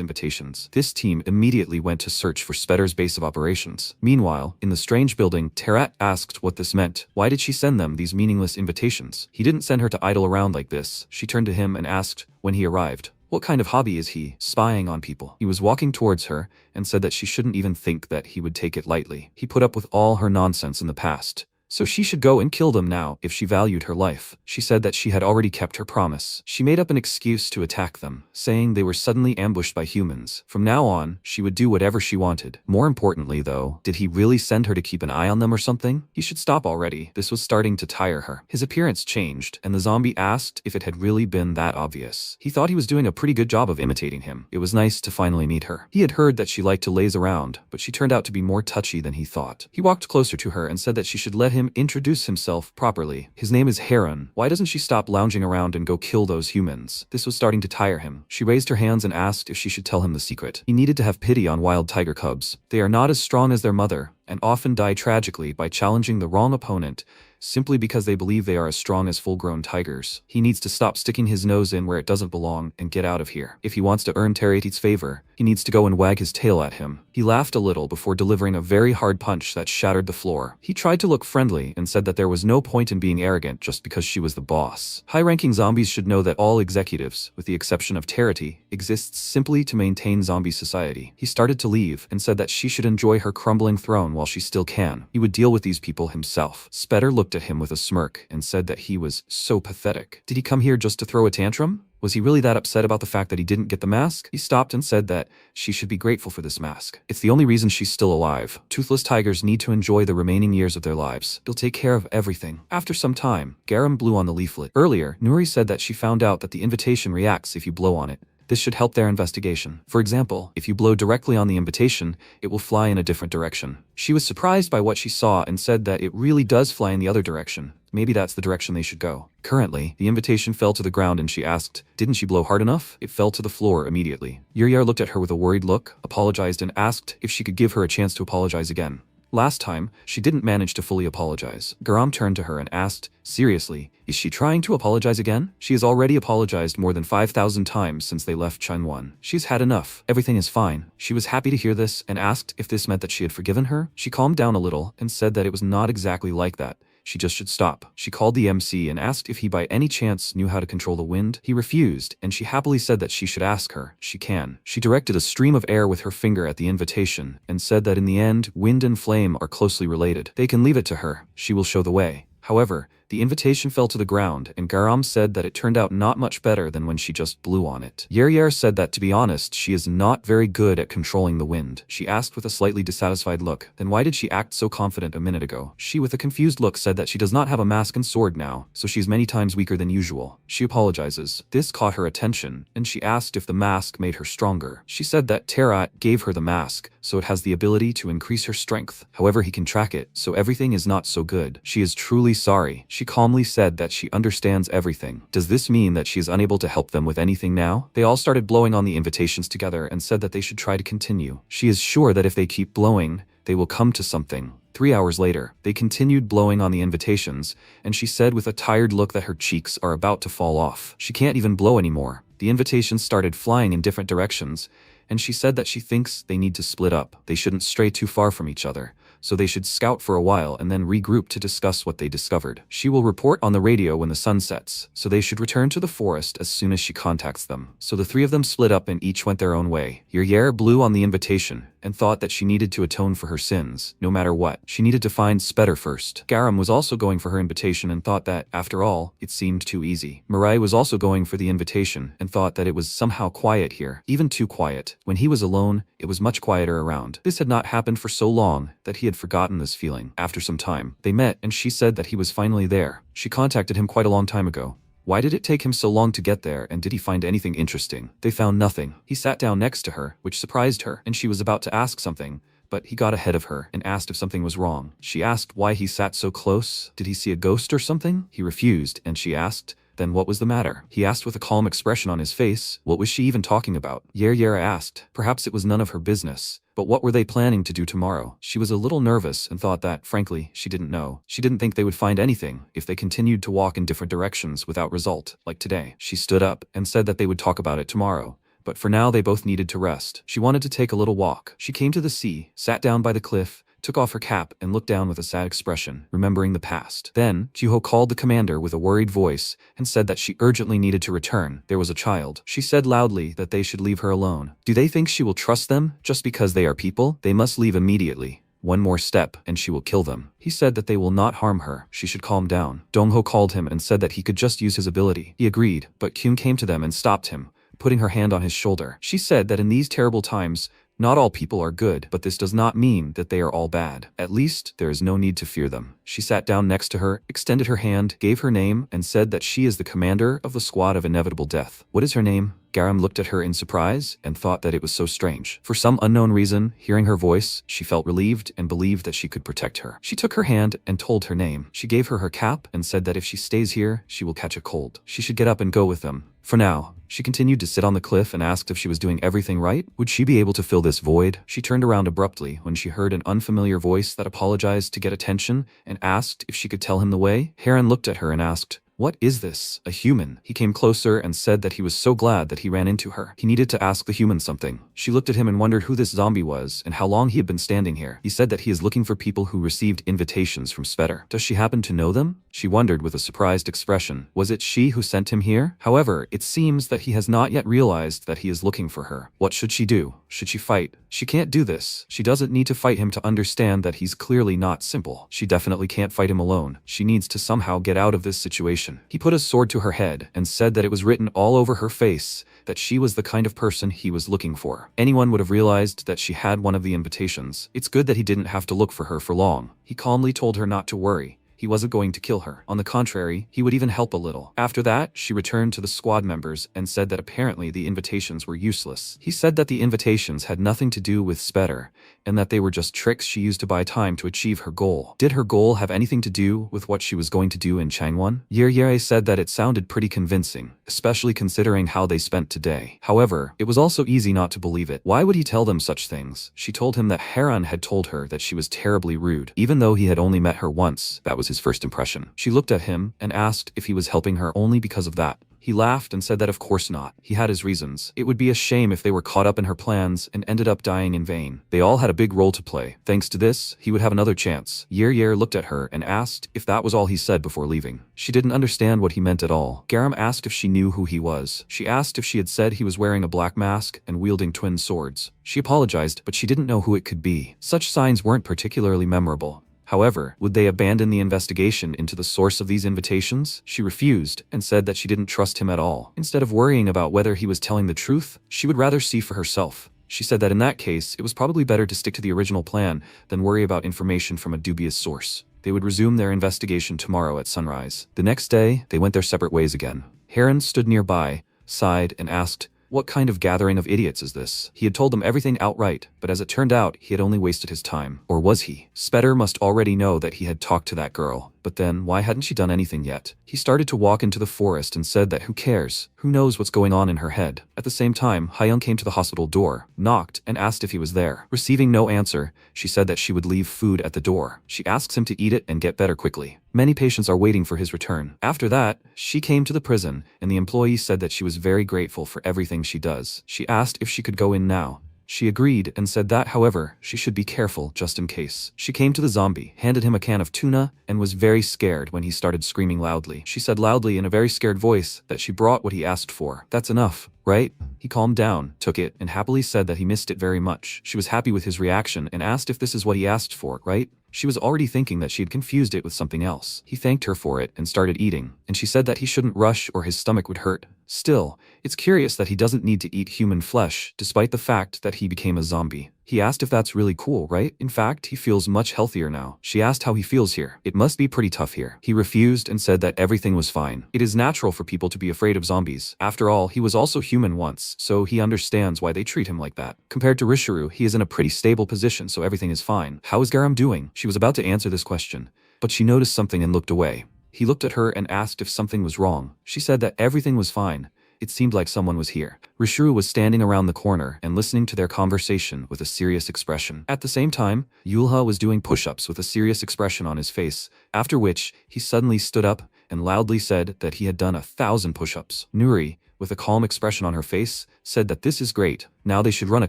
invitations. This team immediately went to search for Spetter's base of operations. Meanwhile, in the strange building, Terat asked what this meant. Why did she send them these meaningless invitations? He didn't send her to idle around like this. She turned to him and asked when he arrived, what kind of hobby is he? Spying on people. He was walking towards her and said that she shouldn't even think that he would take it lightly. He put up with all her nonsense in the past, so she should go and kill them now if she valued her life. She said that she had already kept her promise. She made up an excuse to attack them, saying they were suddenly ambushed by humans. From now on, she would do whatever she wanted. More importantly though, did he really send her to keep an eye on them or something? He should stop already. This was starting to tire her. His appearance changed, and the zombie asked if it had really been that obvious. He thought he was doing a pretty good job of imitating him. It was nice to finally meet her. He had heard that she liked to laze around, but she turned out to be more touchy than he thought. He walked closer to her and said that she should let him introduce himself properly. His name is Heron. Why doesn't she stop lounging around and go kill those humans? This was starting to tire him. She raised her hands and asked if she should tell him the secret. He needed to have pity on wild tiger cubs. They are not as strong as their mother, and often die tragically by challenging the wrong opponent simply because they believe they are as strong as full-grown tigers. He needs to stop sticking his nose in where it doesn't belong and get out of here. If he wants to earn Teratit's favor, he needs to go and wag his tail at him. He laughed a little before delivering a very hard punch that shattered the floor. He tried to look friendly and said that there was no point in being arrogant just because she was the boss. High-ranking zombies should know that all executives, with the exception of Teratite, exists simply to maintain zombie society. He started to leave and said that she should enjoy her crumbling throne while she still can. He would deal with these people himself. Spetter looked at him with a smirk and said that he was so pathetic. Did he come here just to throw a tantrum? Was he really that upset about the fact that he didn't get the mask? He stopped and said that she should be grateful for this mask. It's the only reason she's still alive. Toothless tigers need to enjoy the remaining years of their lives. They'll take care of everything. After some time, Garam blew on the leaflet. Earlier, Nuri said that she found out that the invitation reacts if you blow on it. This should help their investigation. For example, if you blow directly on the invitation, it will fly in a different direction. She was surprised by what she saw and said that it really does fly in the other direction. Maybe that's the direction they should go. Currently, the invitation fell to the ground and she asked, didn't she blow hard enough? It fell to the floor immediately. Yuryar looked at her with a worried look, apologized and asked if she could give her a chance to apologize again. Last time, she didn't manage to fully apologize. Garam turned to her and asked, seriously, is she trying to apologize again? She has already apologized more than 5,000 times since they left Chunwon. She's had enough. Everything is fine. She was happy to hear this and asked if this meant that she had forgiven her. She calmed down a little and said that it was not exactly like that. She just should stop. She called the MC and asked if he by any chance knew how to control the wind. He refused, and she happily said that she should ask her. She can. She directed a stream of air with her finger at the invitation and said that in the end, wind and flame are closely related. They can leave it to her. She will show the way. However, The invitation fell to the ground, and Garam said that it turned out not much better than when she just blew on it. Yer said that to be honest, she is not very good at controlling the wind. She asked with a slightly dissatisfied look, then why did she act so confident a minute ago? She with a confused look said that she does not have a mask and sword now, so she is many times weaker than usual. She apologizes. This caught her attention, and she asked if the mask made her stronger. She said that Terrat gave her the mask, so it has the ability to increase her strength. However, he can track it, so everything is not so good. She is truly sorry. She calmly said that she understands everything. Does this mean that she is unable to help them with anything now? They all started blowing on the invitations together and said that they should try to continue. She is sure that if they keep blowing, they will come to something. 3 hours later, they continued blowing on the invitations, and she said with a tired look that her cheeks are about to fall off. She can't even blow anymore. The invitations started flying in different directions, and she said that she thinks they need to split up. They shouldn't stray too far from each other, so they should scout for a while and then regroup to discuss what they discovered. She will report on the radio when the sun sets, so they should return to the forest as soon as she contacts them. So the three of them split up and each went their own way. Yer blew on the invitation and thought that she needed to atone for her sins, no matter what. She needed to find Spetter first. Garam was also going for her invitation and thought that, after all, it seemed too easy. Mirai was also going for the invitation and thought that it was somehow quiet here, even too quiet. When he was alone, it was much quieter around. This had not happened for so long that he had forgotten this feeling. After some time, they met and she said that he was finally there. She contacted him quite a long time ago. Why did it take him so long to get there, and did he find anything interesting? They found nothing. He sat down next to her, which surprised her, and she was about to ask something, but he got ahead of her and asked if something was wrong. She asked why he sat so close. Did he see a ghost or something? He refused, and she asked, then what was the matter? He asked with a calm expression on his face. What was she even talking about? Yer asked. Perhaps it was none of her business. But what were they planning to do tomorrow? She was a little nervous and thought that, frankly, she didn't know. She didn't think they would find anything if they continued to walk in different directions without result, like today. She stood up and said that they would talk about it tomorrow. But for now they both needed to rest. She wanted to take a little walk. She came to the sea, sat down by the cliff, took off her cap and looked down with a sad expression, remembering the past. Then, Juho called the commander with a worried voice and said that she urgently needed to return. There was a child. She said loudly that they should leave her alone. Do they think she will trust them just because they are people? They must leave immediately. One more step, and she will kill them. He said that they will not harm her. She should calm down. Dongho called him and said that he could just use his ability. He agreed, but Kyoung came to them and stopped him, putting her hand on his shoulder. She said that in these terrible times, not all people are good, but this does not mean that they are all bad. At least, there is no need to fear them. She sat down next to her, extended her hand, gave her name, and said that she is the commander of the squad of inevitable death. What is her name? Garam looked at her in surprise and thought that it was so strange. For some unknown reason, hearing her voice, she felt relieved and believed that she could protect her. She took her hand and told her name. She gave her her cap and said that if she stays here, she will catch a cold. She should get up and go with them. For now, she continued to sit on the cliff and asked if she was doing everything right. Would she be able to fill this void? She turned around abruptly when she heard an unfamiliar voice that apologized to get attention and asked if she could tell him the way. Heron looked at her and asked, "What is this? A human?" He came closer and said that he was so glad that he ran into her. He needed to ask the human something. She looked at him and wondered who this zombie was and how long he had been standing here. He said that he is looking for people who received invitations from Spetter. Does she happen to know them? She wondered with a surprised expression. Was it she who sent him here? However, it seems that he has not yet realized that he is looking for her. What should she do? Should she fight? She can't do this. She doesn't need to fight him to understand that he's clearly not simple. She definitely can't fight him alone. She needs to somehow get out of this situation. He put a sword to her head and said that it was written all over her face that she was the kind of person he was looking for. Anyone would have realized that she had one of the invitations. It's good that he didn't have to look for her for long. He calmly told her not to worry. He wasn't going to kill her. On the contrary, he would even help a little. After that, she returned to the squad members and said that apparently the invitations were useless. He said that the invitations had nothing to do with Spetter, and that they were just tricks she used to buy time to achieve her goal. Did her goal have anything to do with what she was going to do in Changwon? Yer said that it sounded pretty convincing, especially considering how they spent today. However, it was also easy not to believe it. Why would he tell them such things? She told him that Heron had told her that she was terribly rude, even though he had only met her once. That was his first impression. She looked at him and asked if he was helping her only because of that. He laughed and said that of course not. He had his reasons. It would be a shame if they were caught up in her plans and ended up dying in vain. They all had a big role to play. Thanks to this, he would have another chance. Yer looked at her and asked if that was all he said before leaving. She didn't understand what he meant at all. Garam asked if she knew who he was. She asked if she had said he was wearing a black mask and wielding twin swords. She apologized, but she didn't know who it could be. Such signs weren't particularly memorable. However, would they abandon the investigation into the source of these invitations? She refused and said that she didn't trust him at all. Instead of worrying about whether he was telling the truth, she would rather see for herself. She said that in that case, it was probably better to stick to the original plan than worry about information from a dubious source. They would resume their investigation tomorrow at sunrise. The next day, they went their separate ways again. Heron stood nearby, sighed, and asked, "What kind of gathering of idiots is this?" He had told them everything outright, but as it turned out, he had only wasted his time. Or was he? Spetter must already know that he had talked to that girl. But then, why hadn't she done anything yet? He started to walk into the forest and said that who cares? Who knows what's going on in her head? At the same time, Hyung came to the hospital door, knocked, and asked if he was there. Receiving no answer, she said that she would leave food at the door. She asks him to eat it and get better quickly. Many patients are waiting for his return. After that, she came to the prison, and the employee said that she was very grateful for everything she does. She asked if she could go in now. She agreed and said that, however, she should be careful just in case. She came to the zombie, handed him a can of tuna, and was very scared when he started screaming loudly. She said loudly in a very scared voice that she brought what he asked for. "That's enough, right?" He calmed down, took it, and happily said that he missed it very much. She was happy with his reaction and asked if this is what he asked for, right? She was already thinking that she had confused it with something else. He thanked her for it and started eating, and she said that he shouldn't rush or his stomach would hurt. Still, it's curious that he doesn't need to eat human flesh, despite the fact that he became a zombie. He asked if that's really cool, right? In fact, he feels much healthier now. She asked how he feels here. It must be pretty tough here. He refused and said that everything was fine. It is natural for people to be afraid of zombies. After all, he was also human once, so he understands why they treat him like that. Compared to Rishuru, he is in a pretty stable position, so everything is fine. How is Garam doing? She was about to answer this question, but she noticed something and looked away. He looked at her and asked if something was wrong. She said that everything was fine. It seemed like someone was here. Rishuru was standing around the corner and listening to their conversation with a serious expression. At the same time, Yulha was doing push-ups with a serious expression on his face, after which he suddenly stood up and loudly said that he had done 1,000 push-ups. Nuri, with a calm expression on her face, said that this is great. Now they should run a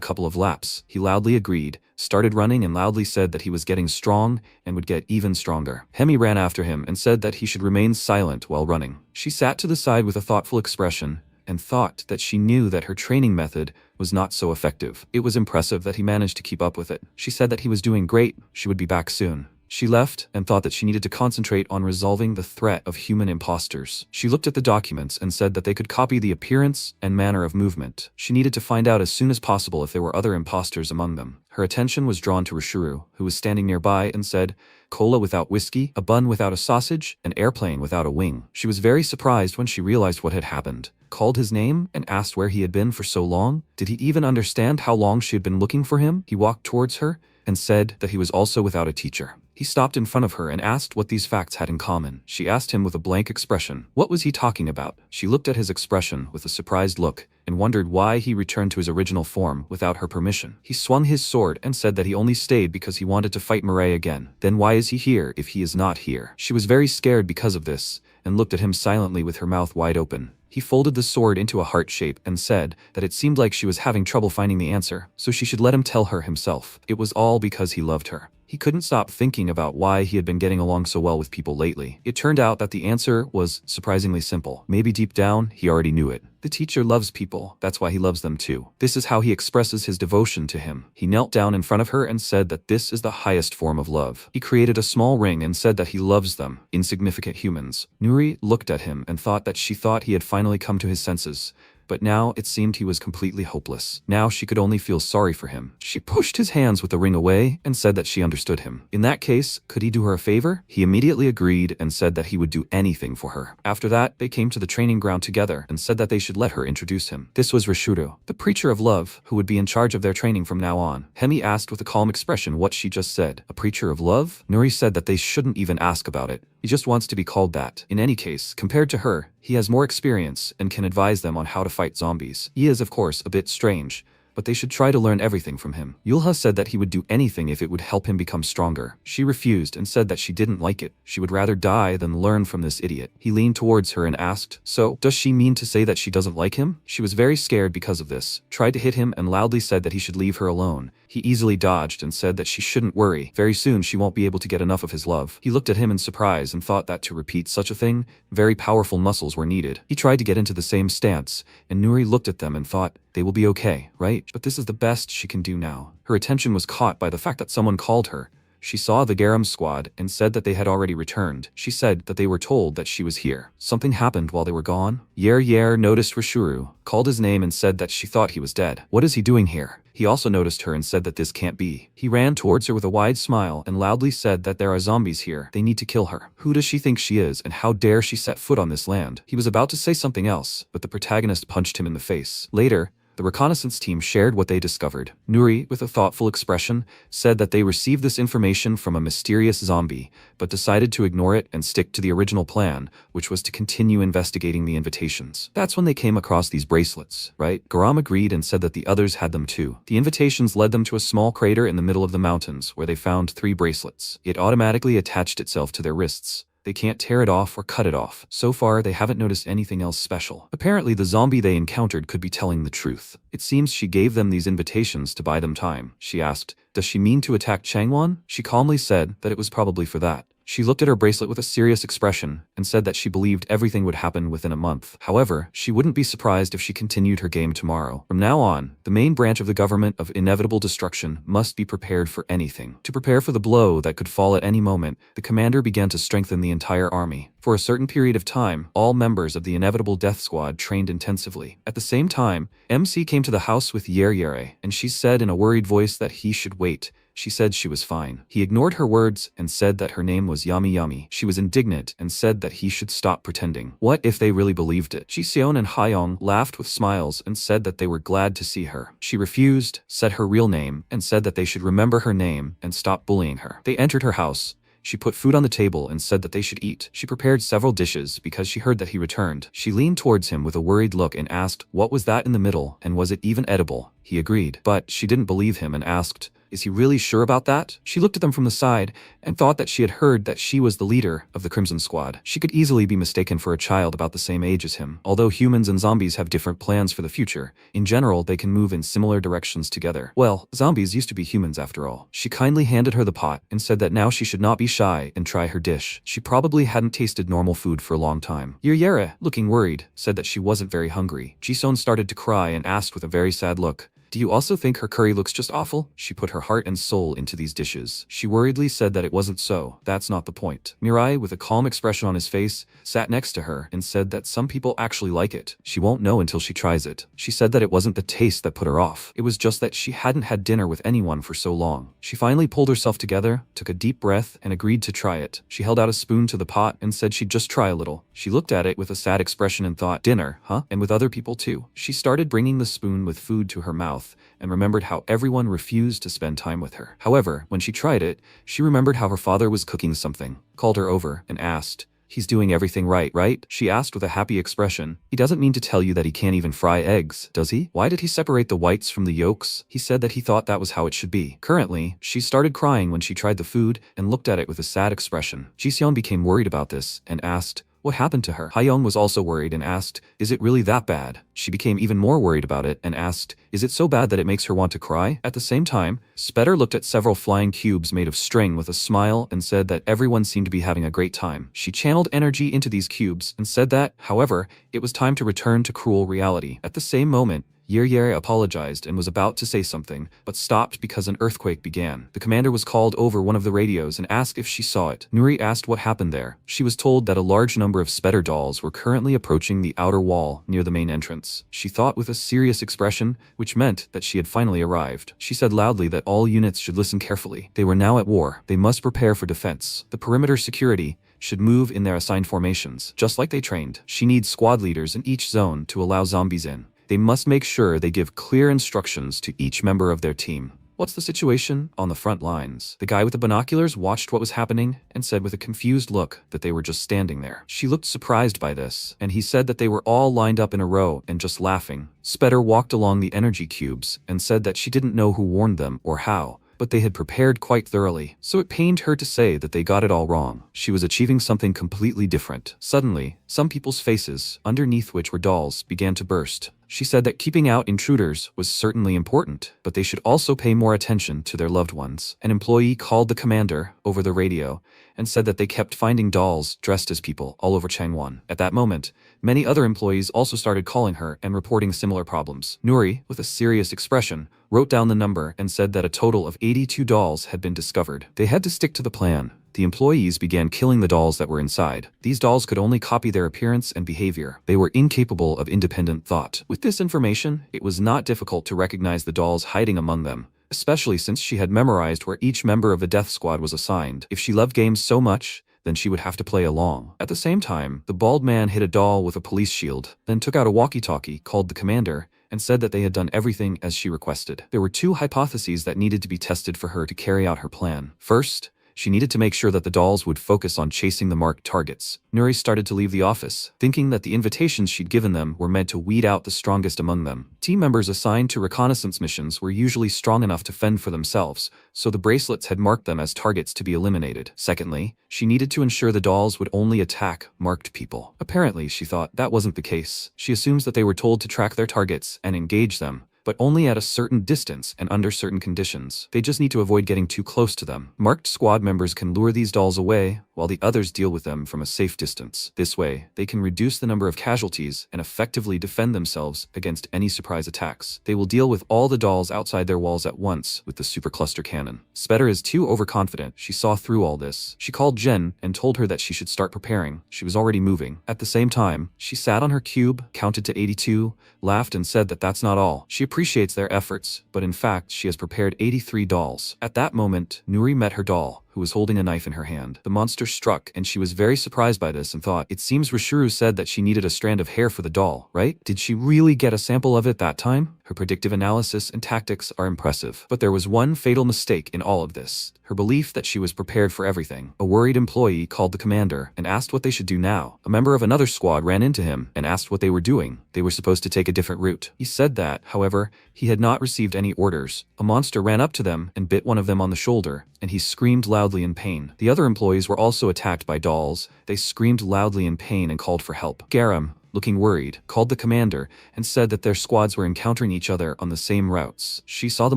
couple of laps. He loudly agreed, started running and loudly said that he was getting strong and would get even stronger. Hemi ran after him and said that he should remain silent while running. She sat to the side with a thoughtful expression and thought that she knew that her training method was not so effective. It was impressive that he managed to keep up with it. She said that he was doing great, she would be back soon. She left and thought that she needed to concentrate on resolving the threat of human imposters. She looked at the documents and said that they could copy the appearance and manner of movement. She needed to find out as soon as possible if there were other imposters among them. Her attention was drawn to Rishuru, who was standing nearby and said, "Cola without whiskey, a bun without a sausage, an airplane without a wing." She was very surprised when she realized what had happened. Called his name and asked where he had been for so long. Did he even understand how long she had been looking for him? He walked towards her and said that he was also without a teacher. He stopped in front of her and asked what these facts had in common. She asked him with a blank expression. What was he talking about? She looked at his expression with a surprised look and wondered why he returned to his original form without her permission. He swung his sword and said that he only stayed because he wanted to fight Mireille again. Then why is he here if he is not here? She was very scared because of this and looked at him silently with her mouth wide open. He folded the sword into a heart shape and said that it seemed like she was having trouble finding the answer, so she should let him tell her himself. It was all because he loved her. He couldn't stop thinking about why he had been getting along so well with people lately. It turned out that the answer was surprisingly simple. Maybe deep down, he already knew it. The teacher loves people, that's why he loves them too. This is how he expresses his devotion to him. He knelt down in front of her and said that this is the highest form of love. He created a small ring and said that he loves them, insignificant humans. Nuri looked at him and thought that she thought he had finally come to his senses. But now it seemed he was completely hopeless. Now she could only feel sorry for him. She pushed his hands with the ring away and said that she understood him. In that case, could he do her a favor? He immediately agreed and said that he would do anything for her. After that, they came to the training ground together and said that they should let her introduce him. This was Rishuru, the preacher of love, who would be in charge of their training from now on. Hemi asked with a calm expression what she just said. A preacher of love? Nuri said that they shouldn't even ask about it. He just wants to be called that. In any case, compared to her, he has more experience and can advise them on how to fight zombies. He is, of course, a bit strange, but they should try to learn everything from him. Yulha said that he would do anything if it would help him become stronger. She refused and said that she didn't like it. She would rather die than learn from this idiot. He leaned towards her and asked, "So, does she mean to say that she doesn't like him?" She was very scared because of this, tried to hit him and loudly said that he should leave her alone. He easily dodged and said that she shouldn't worry. Very soon she won't be able to get enough of his love. He looked at him in surprise and thought that to repeat such a thing, very powerful muscles were needed. He tried to get into the same stance, and Nuri looked at them and thought, they will be okay, right? But this is the best she can do now. Her attention was caught by the fact that someone called her, She saw the Garam squad and said that they had already returned. She said that they were told that she was here. Something happened while they were gone. Yer noticed Rashuru, called his name and said that she thought he was dead. What is he doing here? He also noticed her and said that this can't be. He ran towards her with a wide smile and loudly said that there are zombies here. They need to kill her. Who does she think she is and how dare she set foot on this land? He was about to say something else, but the protagonist punched him in the face. Later, the reconnaissance team shared what they discovered. Nuri, with a thoughtful expression, said that they received this information from a mysterious zombie, but decided to ignore it and stick to the original plan, which was to continue investigating the invitations. That's when they came across these bracelets, right? Garam agreed and said that the others had them too. The invitations led them to a small crater in the middle of the mountains, where they found 3 bracelets. It automatically attached itself to their wrists. They can't tear it off or cut it off. So far, they haven't noticed anything else special. Apparently, the zombie they encountered could be telling the truth. It seems she gave them these invitations to buy them time. She asked, "Does she mean to attack Changwon?" She calmly said that it was probably for that. She looked at her bracelet with a serious expression and said that she believed everything would happen within a month. However, she wouldn't be surprised if she continued her game tomorrow. From now on, the main branch of the government of inevitable destruction must be prepared for anything. To prepare for the blow that could fall at any moment, the commander began to strengthen the entire army. For a certain period of time, all members of the inevitable death squad trained intensively. At the same time, MC came to the house with Yere, and she said in a worried voice that he should wait. She said she was fine. He ignored her words and said that her name was Yami. She was indignant and said that he should stop pretending. What if they really believed it? Jiseon and Hyung laughed with smiles and said that they were glad to see her. She refused, said her real name, and said that they should remember her name and stop bullying her. They entered her house. She put food on the table and said that they should eat. She prepared several dishes because she heard that he returned. She leaned towards him with a worried look and asked, what was that in the middle, and was it even edible? He agreed, but she didn't believe him and asked, is he really sure about that? She looked at them from the side and thought that she had heard that she was the leader of the Crimson Squad. She could easily be mistaken for a child about the same age as him. Although humans and zombies have different plans for the future, in general they can move in similar directions together. Well, zombies used to be humans after all. She kindly handed her the pot and said that now she should not be shy and try her dish. She probably hadn't tasted normal food for a long time. Yere, looking worried, said that she wasn't very hungry. Jiseon started to cry and asked with a very sad look, do you also think her curry looks just awful? She put her heart and soul into these dishes. She worriedly said that it wasn't so. That's not the point. Mirai, with a calm expression on his face, sat next to her and said that some people actually like it. She won't know until she tries it. She said that it wasn't the taste that put her off. It was just that she hadn't had dinner with anyone for so long. She finally pulled herself together, took a deep breath, and agreed to try it. She held out a spoon to the pot and said she'd just try a little. She looked at it with a sad expression and thought, dinner, huh? And with other people too. She started bringing the spoon with food to her mouth and remembered how everyone refused to spend time with her. However, when she tried it, she remembered how her father was cooking something, called her over, and asked, he's doing everything right? She asked with a happy expression. He doesn't mean to tell you that he can't even fry eggs, does he? Why did he separate the whites from the yolks? He said that he thought that was how it should be. Currently, she started crying when she tried the food and looked at it with a sad expression. Jiseon became worried about this and asked, what happened to her? Hyung was also worried and asked, is it really that bad? She became even more worried about it and asked, is it so bad that it makes her want to cry? At the same time, Spetter looked at several flying cubes made of string with a smile and said that everyone seemed to be having a great time. She channeled energy into these cubes and said that, however, it was time to return to cruel reality. At the same moment, Yere apologized and was about to say something, but stopped because an earthquake began. The commander was called over one of the radios and asked if she saw it. Nuri asked what happened there. She was told that a large number of Spetter dolls were currently approaching the outer wall near the main entrance. She thought with a serious expression, which meant that she had finally arrived. She said loudly that all units should listen carefully. They were now at war. They must prepare for defense. The perimeter security should move in their assigned formations, just like they trained. She needs squad leaders in each zone to allow zombies in. They must make sure they give clear instructions to each member of their team. What's the situation on the front lines? The guy with the binoculars watched what was happening and said with a confused look that they were just standing there. She looked surprised by this, and he said that they were all lined up in a row and just laughing. Spetter walked along the energy cubes and said that she didn't know who warned them or how, but they had prepared quite thoroughly, so it pained her to say that they got it all wrong. She was achieving something completely different. Suddenly, some people's faces, underneath which were dolls, began to burst. She said that keeping out intruders was certainly important, but they should also pay more attention to their loved ones. An employee called the commander over the radio and said that they kept finding dolls dressed as people all over Changwon. At that moment, Many other employees also started calling her and reporting similar problems. Nuri, with a serious expression, wrote down the number and said that a total of 82 dolls had been discovered. They had to stick to the plan. The employees began killing the dolls that were inside. These dolls could only copy their appearance and behavior. They were incapable of independent thought. With this information, it was not difficult to recognize the dolls hiding among them, especially since she had memorized where each member of the death squad was assigned. If she loved games so much, then she would have to play along. At the same time, the bald man hit a doll with a police shield, then took out a walkie-talkie, called the commander, and said that they had done everything as she requested. There were 2 hypotheses that needed to be tested for her to carry out her plan. First, she needed to make sure that the dolls would focus on chasing the marked targets. Nuri started to leave the office, thinking that the invitations she'd given them were meant to weed out the strongest among them. Team members assigned to reconnaissance missions were usually strong enough to fend for themselves, so the bracelets had marked them as targets to be eliminated. Secondly, she needed to ensure the dolls would only attack marked people. Apparently, she thought that wasn't the case. She assumes that they were told to track their targets and engage them, but only at a certain distance and under certain conditions. They just need to avoid getting too close to them. Marked squad members can lure these dolls away, while the others deal with them from a safe distance. This way, they can reduce the number of casualties and effectively defend themselves against any surprise attacks. They will deal with all the dolls outside their walls at once with the supercluster cannon. Spetter is too overconfident. She saw through all this. She called Jen and told her that she should start preparing. She was already moving. At the same time, she sat on her cube, counted to 82, laughed and said that that's not all. She appreciates their efforts, but in fact, she has prepared 83 dolls. At that moment, Nuri met her doll, who was holding a knife in her hand. The monster struck, and she was very surprised by this and thought, it seems Rishuru said that she needed a strand of hair for the doll, right? Did she really get a sample of it that time? Her predictive analysis and tactics are impressive. But there was one fatal mistake in all of this: her belief that she was prepared for everything. A worried employee called the commander and asked what they should do now. A member of another squad ran into him and asked what they were doing. They were supposed to take a different route. He said that, however, he had not received any orders. A monster ran up to them and bit one of them on the shoulder, and he screamed loudly in pain. The other employees were also attacked by dolls. They screamed loudly in pain and called for help. Garam, looking worried, called the commander and said that their squads were encountering each other on the same routes. She saw the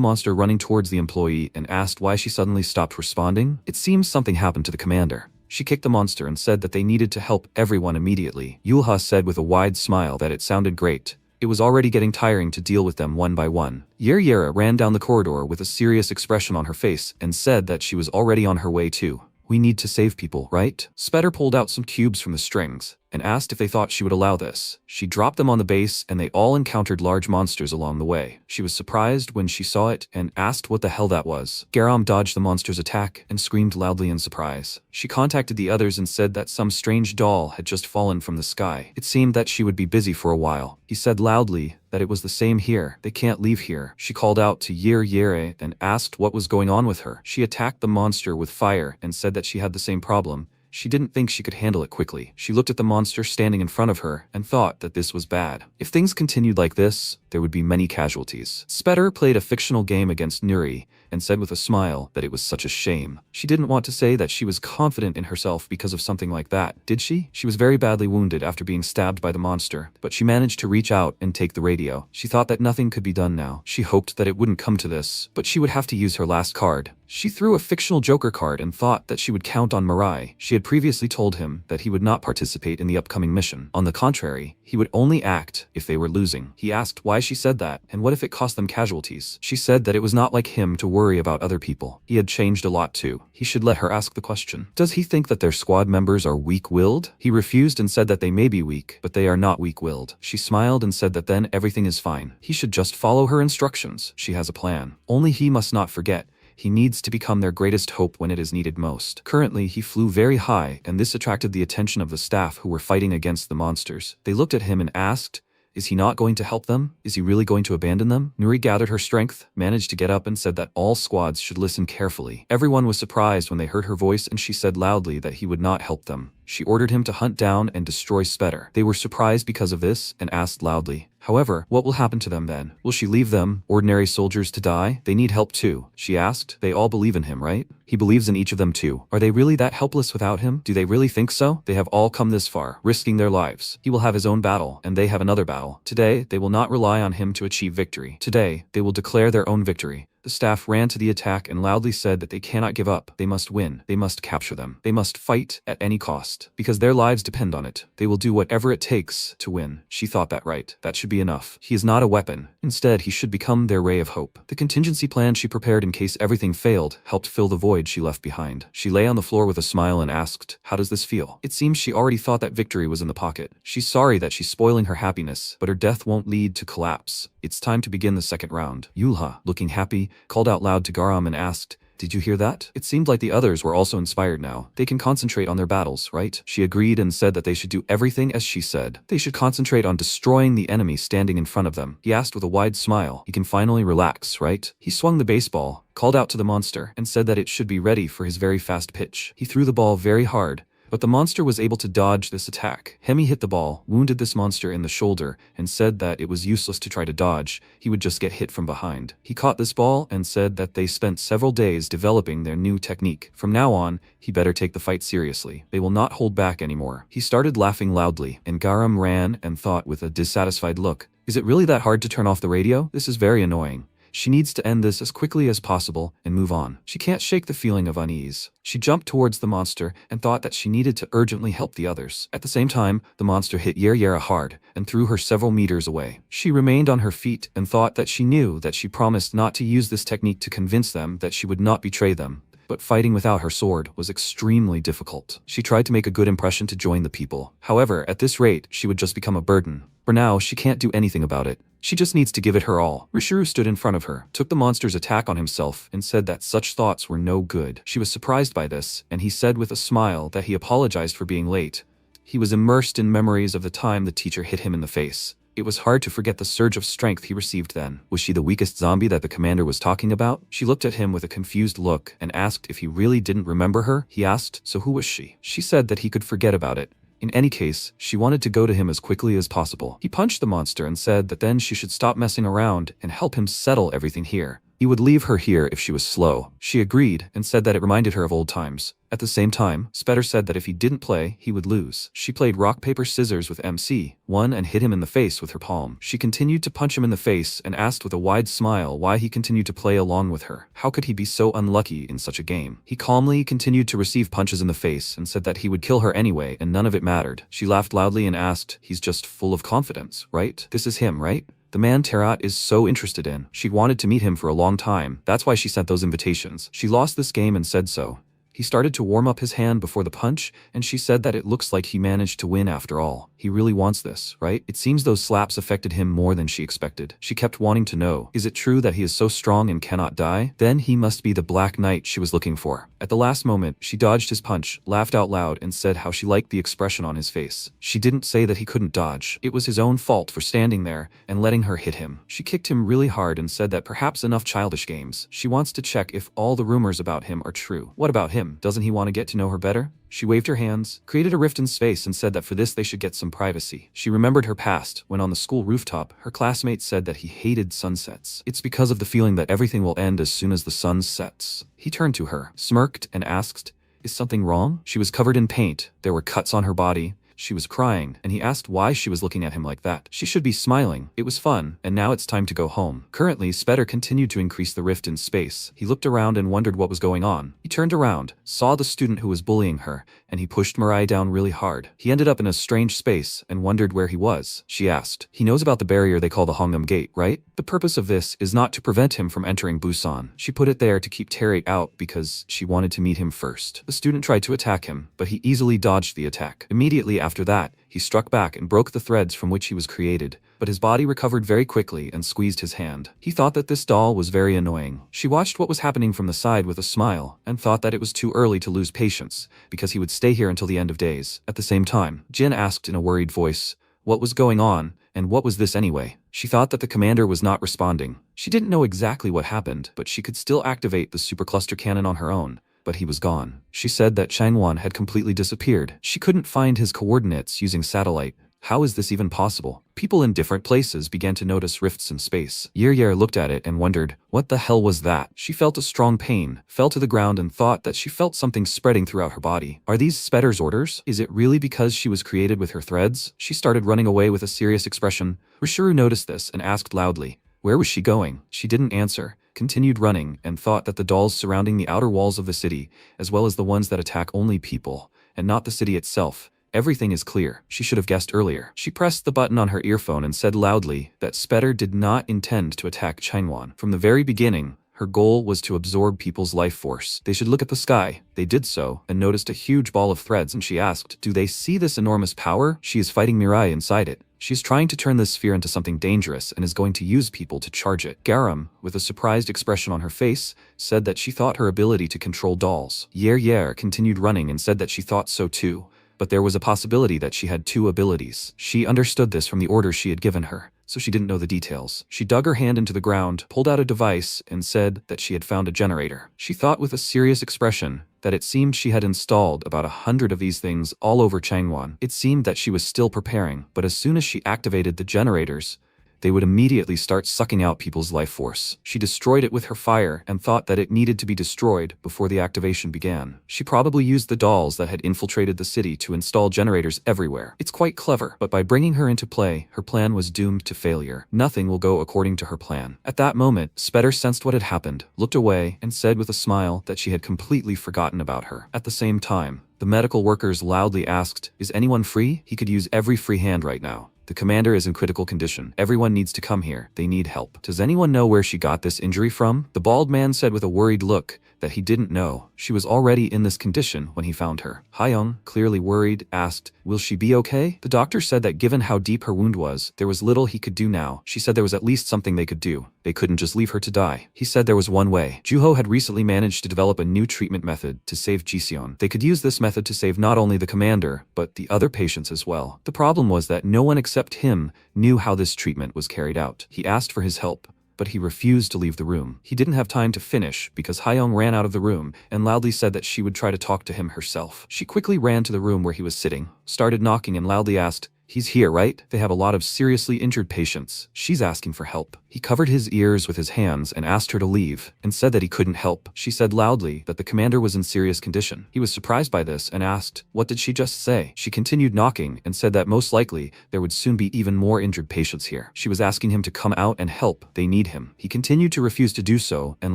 monster running towards the employee and asked why she suddenly stopped responding. It seems something happened to the commander. She kicked the monster and said that they needed to help everyone immediately. Yulha said with a wide smile that it sounded great. It was already getting tiring to deal with them one by one. Yera ran down the corridor with a serious expression on her face and said that she was already on her way too. We need to save people, right? Spetter pulled out some cubes from the strings and asked if they thought she would allow this. She dropped them on the base and they all encountered large monsters along the way. She was surprised when she saw it and asked what the hell that was. Garam dodged the monster's attack and screamed loudly in surprise. She contacted the others and said that some strange doll had just fallen from the sky. It seemed that she would be busy for a while. He said loudly that it was the same here. They can't leave here. She called out to Yere and asked what was going on with her. She attacked the monster with fire and said that she had the same problem. She didn't think she could handle it quickly. She looked at the monster standing in front of her and thought that this was bad. If things continued like this, there would be many casualties. Spetter played a fictional game against Nuri and said with a smile that it was such a shame. She didn't want to say that she was confident in herself because of something like that, did she? She was very badly wounded after being stabbed by the monster, but she managed to reach out and take the radio. She thought that nothing could be done now. She hoped that it wouldn't come to this, but she would have to use her last card. She threw a fictional Joker card and thought that she would count on Mirai. She had previously told him that he would not participate in the upcoming mission. On the contrary, he would only act if they were losing. He asked why she said that, and what if it cost them casualties. She said that it was not like him to worry about other people. He had changed a lot too. He should let her ask the question. Does he think that their squad members are weak-willed? He refused and said that they may be weak, but they are not weak-willed. She smiled and said that then everything is fine. He should just follow her instructions. She has a plan. Only he must not forget. He needs to become their greatest hope when it is needed most. Currently, he flew very high, and this attracted the attention of the staff who were fighting against the monsters. They looked at him and asked, is he not going to help them? Is he really going to abandon them? Nuri gathered her strength, managed to get up and said that all squads should listen carefully. Everyone was surprised when they heard her voice and she said loudly that he would not help them. She ordered him to hunt down and destroy Spetter. They were surprised because of this and asked loudly, however, what will happen to them then? Will she leave them, ordinary soldiers, to die? They need help too, she asked. They all believe in him, right? He believes in each of them too. Are they really that helpless without him? Do they really think so? They have all come this far, risking their lives. He will have his own battle, and they have another battle. Today, they will not rely on him to achieve victory. Today, they will declare their own victory. The staff ran to the attack and loudly said that they cannot give up. They must win. They must capture them. They must fight at any cost. Because their lives depend on it. They will do whatever it takes to win. She thought that right. That should be enough. He is not a weapon. Instead, he should become their ray of hope. The contingency plan she prepared in case everything failed helped fill the void she left behind. She lay on the floor with a smile and asked, "How does this feel?" It seems she already thought that victory was in the pocket. She's sorry that she's spoiling her happiness, but her death won't lead to collapse. It's time to begin the second round. Yulha, looking happy, called out loud to Garam and asked, "Did you hear that?" It seemed like the others were also inspired now. They can concentrate on their battles, right? She agreed and said that they should do everything as she said. They should concentrate on destroying the enemy standing in front of them. He asked with a wide smile. He can finally relax, right? He swung the baseball, called out to the monster, and said that it should be ready for his very fast pitch. He threw the ball very hard, but the monster was able to dodge this attack. Hemi hit the ball, wounded this monster in the shoulder, and said that it was useless to try to dodge, he would just get hit from behind. He caught this ball and said that they spent several days developing their new technique. From now on, he better take the fight seriously. They will not hold back anymore. He started laughing loudly, and Garam ran and thought with a dissatisfied look, "Is it really that hard to turn off the radio? This is very annoying." She needs to end this as quickly as possible and move on. She can't shake the feeling of unease. She jumped towards the monster and thought that she needed to urgently help the others. At the same time, the monster hit Yera hard and threw her several meters away. She remained on her feet and thought that she knew that she promised not to use this technique to convince them that she would not betray them. But fighting without her sword was extremely difficult. She tried to make a good impression to join the people. However, at this rate, she would just become a burden. For now, she can't do anything about it. She just needs to give it her all. Rishuru stood in front of her, took the monster's attack on himself, and said that such thoughts were no good. She was surprised by this, and he said with a smile that he apologized for being late. He was immersed in memories of the time the teacher hit him in the face. It was hard to forget the surge of strength he received then. Was she the weakest zombie that the commander was talking about? She looked at him with a confused look and asked if he really didn't remember her. He asked, "So who was she?" She said that he could forget about it. In any case, she wanted to go to him as quickly as possible. He punched the monster and said that then she should stop messing around and help him settle everything here. He would leave her here if she was slow. She agreed and said that it reminded her of old times. At the same time, Spetter said that if he didn't play, he would lose. She played rock, paper, scissors with MC, won and hit him in the face with her palm. She continued to punch him in the face and asked with a wide smile why he continued to play along with her. How could he be so unlucky in such a game? He calmly continued to receive punches in the face and said that he would kill her anyway and none of it mattered. She laughed loudly and asked, "He's just full of confidence, right? This is him, right? The man Terrat is so interested in. She wanted to meet him for a long time. That's why she sent those invitations. She lost this game and said so." He started to warm up his hand before the punch, and she said that it looks like he managed to win after all. He really wants this, right? It seems those slaps affected him more than she expected. She kept wanting to know, is it true that he is so strong and cannot die? Then he must be the Black Knight she was looking for. At the last moment, she dodged his punch, laughed out loud, and said how she liked the expression on his face. She didn't say that he couldn't dodge. It was his own fault for standing there and letting her hit him. She kicked him really hard and said that perhaps enough childish games. She wants to check if all the rumors about him are true. What about him? Doesn't he want to get to know her better? She waved her hands, created a rift in space, and said that for this they should get some privacy. She remembered her past, when on the school rooftop, her classmates said that he hated sunsets. It's because of the feeling that everything will end as soon as the sun sets. He turned to her, smirked, and asked, "Is something wrong?" She was covered in paint. There were cuts on her body. She was crying, and he asked why she was looking at him like that. She should be smiling. It was fun, and now it's time to go home. Currently, Spetter continued to increase the rift in space. He looked around and wondered what was going on. He turned around, saw the student who was bullying her, and he pushed Mirai down really hard. He ended up in a strange space and wondered where he was. She asked, "He knows about the barrier they call the Hongnam Gate, right? The purpose of this is not to prevent him from entering Busan. She put it there to keep Terry out because she wanted to meet him first." The student tried to attack him, but he easily dodged the attack. Immediately after that, he struck back and broke the threads from which he was created, but his body recovered very quickly and squeezed his hand. He thought that this doll was very annoying. She watched what was happening from the side with a smile and thought that it was too early to lose patience because he would stay here until the end of days. At the same time, Jin asked in a worried voice, what was going on, and what was this anyway? She thought that the commander was not responding. She didn't know exactly what happened, but she could still activate the supercluster cannon on her own. But he was gone. She said that Changwon had completely disappeared. She couldn't find his coordinates using satellite. How is this even possible? People in different places began to notice rifts in space. Yer looked at it and wondered, what the hell was that? She felt a strong pain, fell to the ground and thought that she felt something spreading throughout her body. Are these Spetter's orders? Is it really because she was created with her threads? She started running away with a serious expression. Rishuru noticed this and asked loudly, where was she going? She didn't answer, continued running, and thought that the dolls surrounding the outer walls of the city, as well as the ones that attack only people, and not the city itself, everything is clear. She should have guessed earlier. She pressed the button on her earphone and said loudly that Spetter did not intend to attack Changwon. From the very beginning, her goal was to absorb people's life force. They should look at the sky. They did so, and noticed a huge ball of threads, and she asked, do they see this enormous power? She is fighting Mirai inside it. She is trying to turn this sphere into something dangerous and is going to use people to charge it. Garam, with a surprised expression on her face, said that she thought her ability to control dolls. Yer continued running and said that she thought so too, but there was a possibility that she had two abilities. She understood this from the orders she had given her, so she didn't know the details. She dug her hand into the ground, pulled out a device, and said that she had found a generator. She thought with a serious expression that it seemed she had installed about 100 of these things all over Changwon. It seemed that she was still preparing, but as soon as she activated the generators, they would immediately start sucking out people's life force. She destroyed it with her fire and thought that it needed to be destroyed before the activation began. She probably used the dolls that had infiltrated the city to install generators everywhere. It's quite clever, but by bringing her into play, her plan was doomed to failure. Nothing will go according to her plan. At that moment, Spetter sensed what had happened, looked away, and said with a smile that she had completely forgotten about her. At the same time, the medical workers loudly asked, is anyone free? He could use every free hand right now. The commander is in critical condition. Everyone needs to come here. They need help. Does anyone know where she got this injury from? The bald man said with a worried look that he didn't know. She was already in this condition when he found her. Hyung, clearly worried, asked, will she be okay? The doctor said that given how deep her wound was, there was little he could do now. She said there was at least something they could do. They couldn't just leave her to die. He said there was one way. Juho had recently managed to develop a new treatment method to save Jiseon. They could use this method to save not only the commander, but the other patients as well. The problem was that no one except him knew how this treatment was carried out. He asked for his help, but he refused to leave the room. He didn't have time to finish because Hyung ran out of the room and loudly said that she would try to talk to him herself. She quickly ran to the room where he was sitting, started knocking and loudly asked, he's here, right? They have a lot of seriously injured patients. She's asking for help. He covered his ears with his hands and asked her to leave, and said that he couldn't help. She said loudly that the commander was in serious condition. He was surprised by this and asked, what did she just say? She continued knocking and said that most likely there would soon be even more injured patients here. She was asking him to come out and help. They need him. He continued to refuse to do so and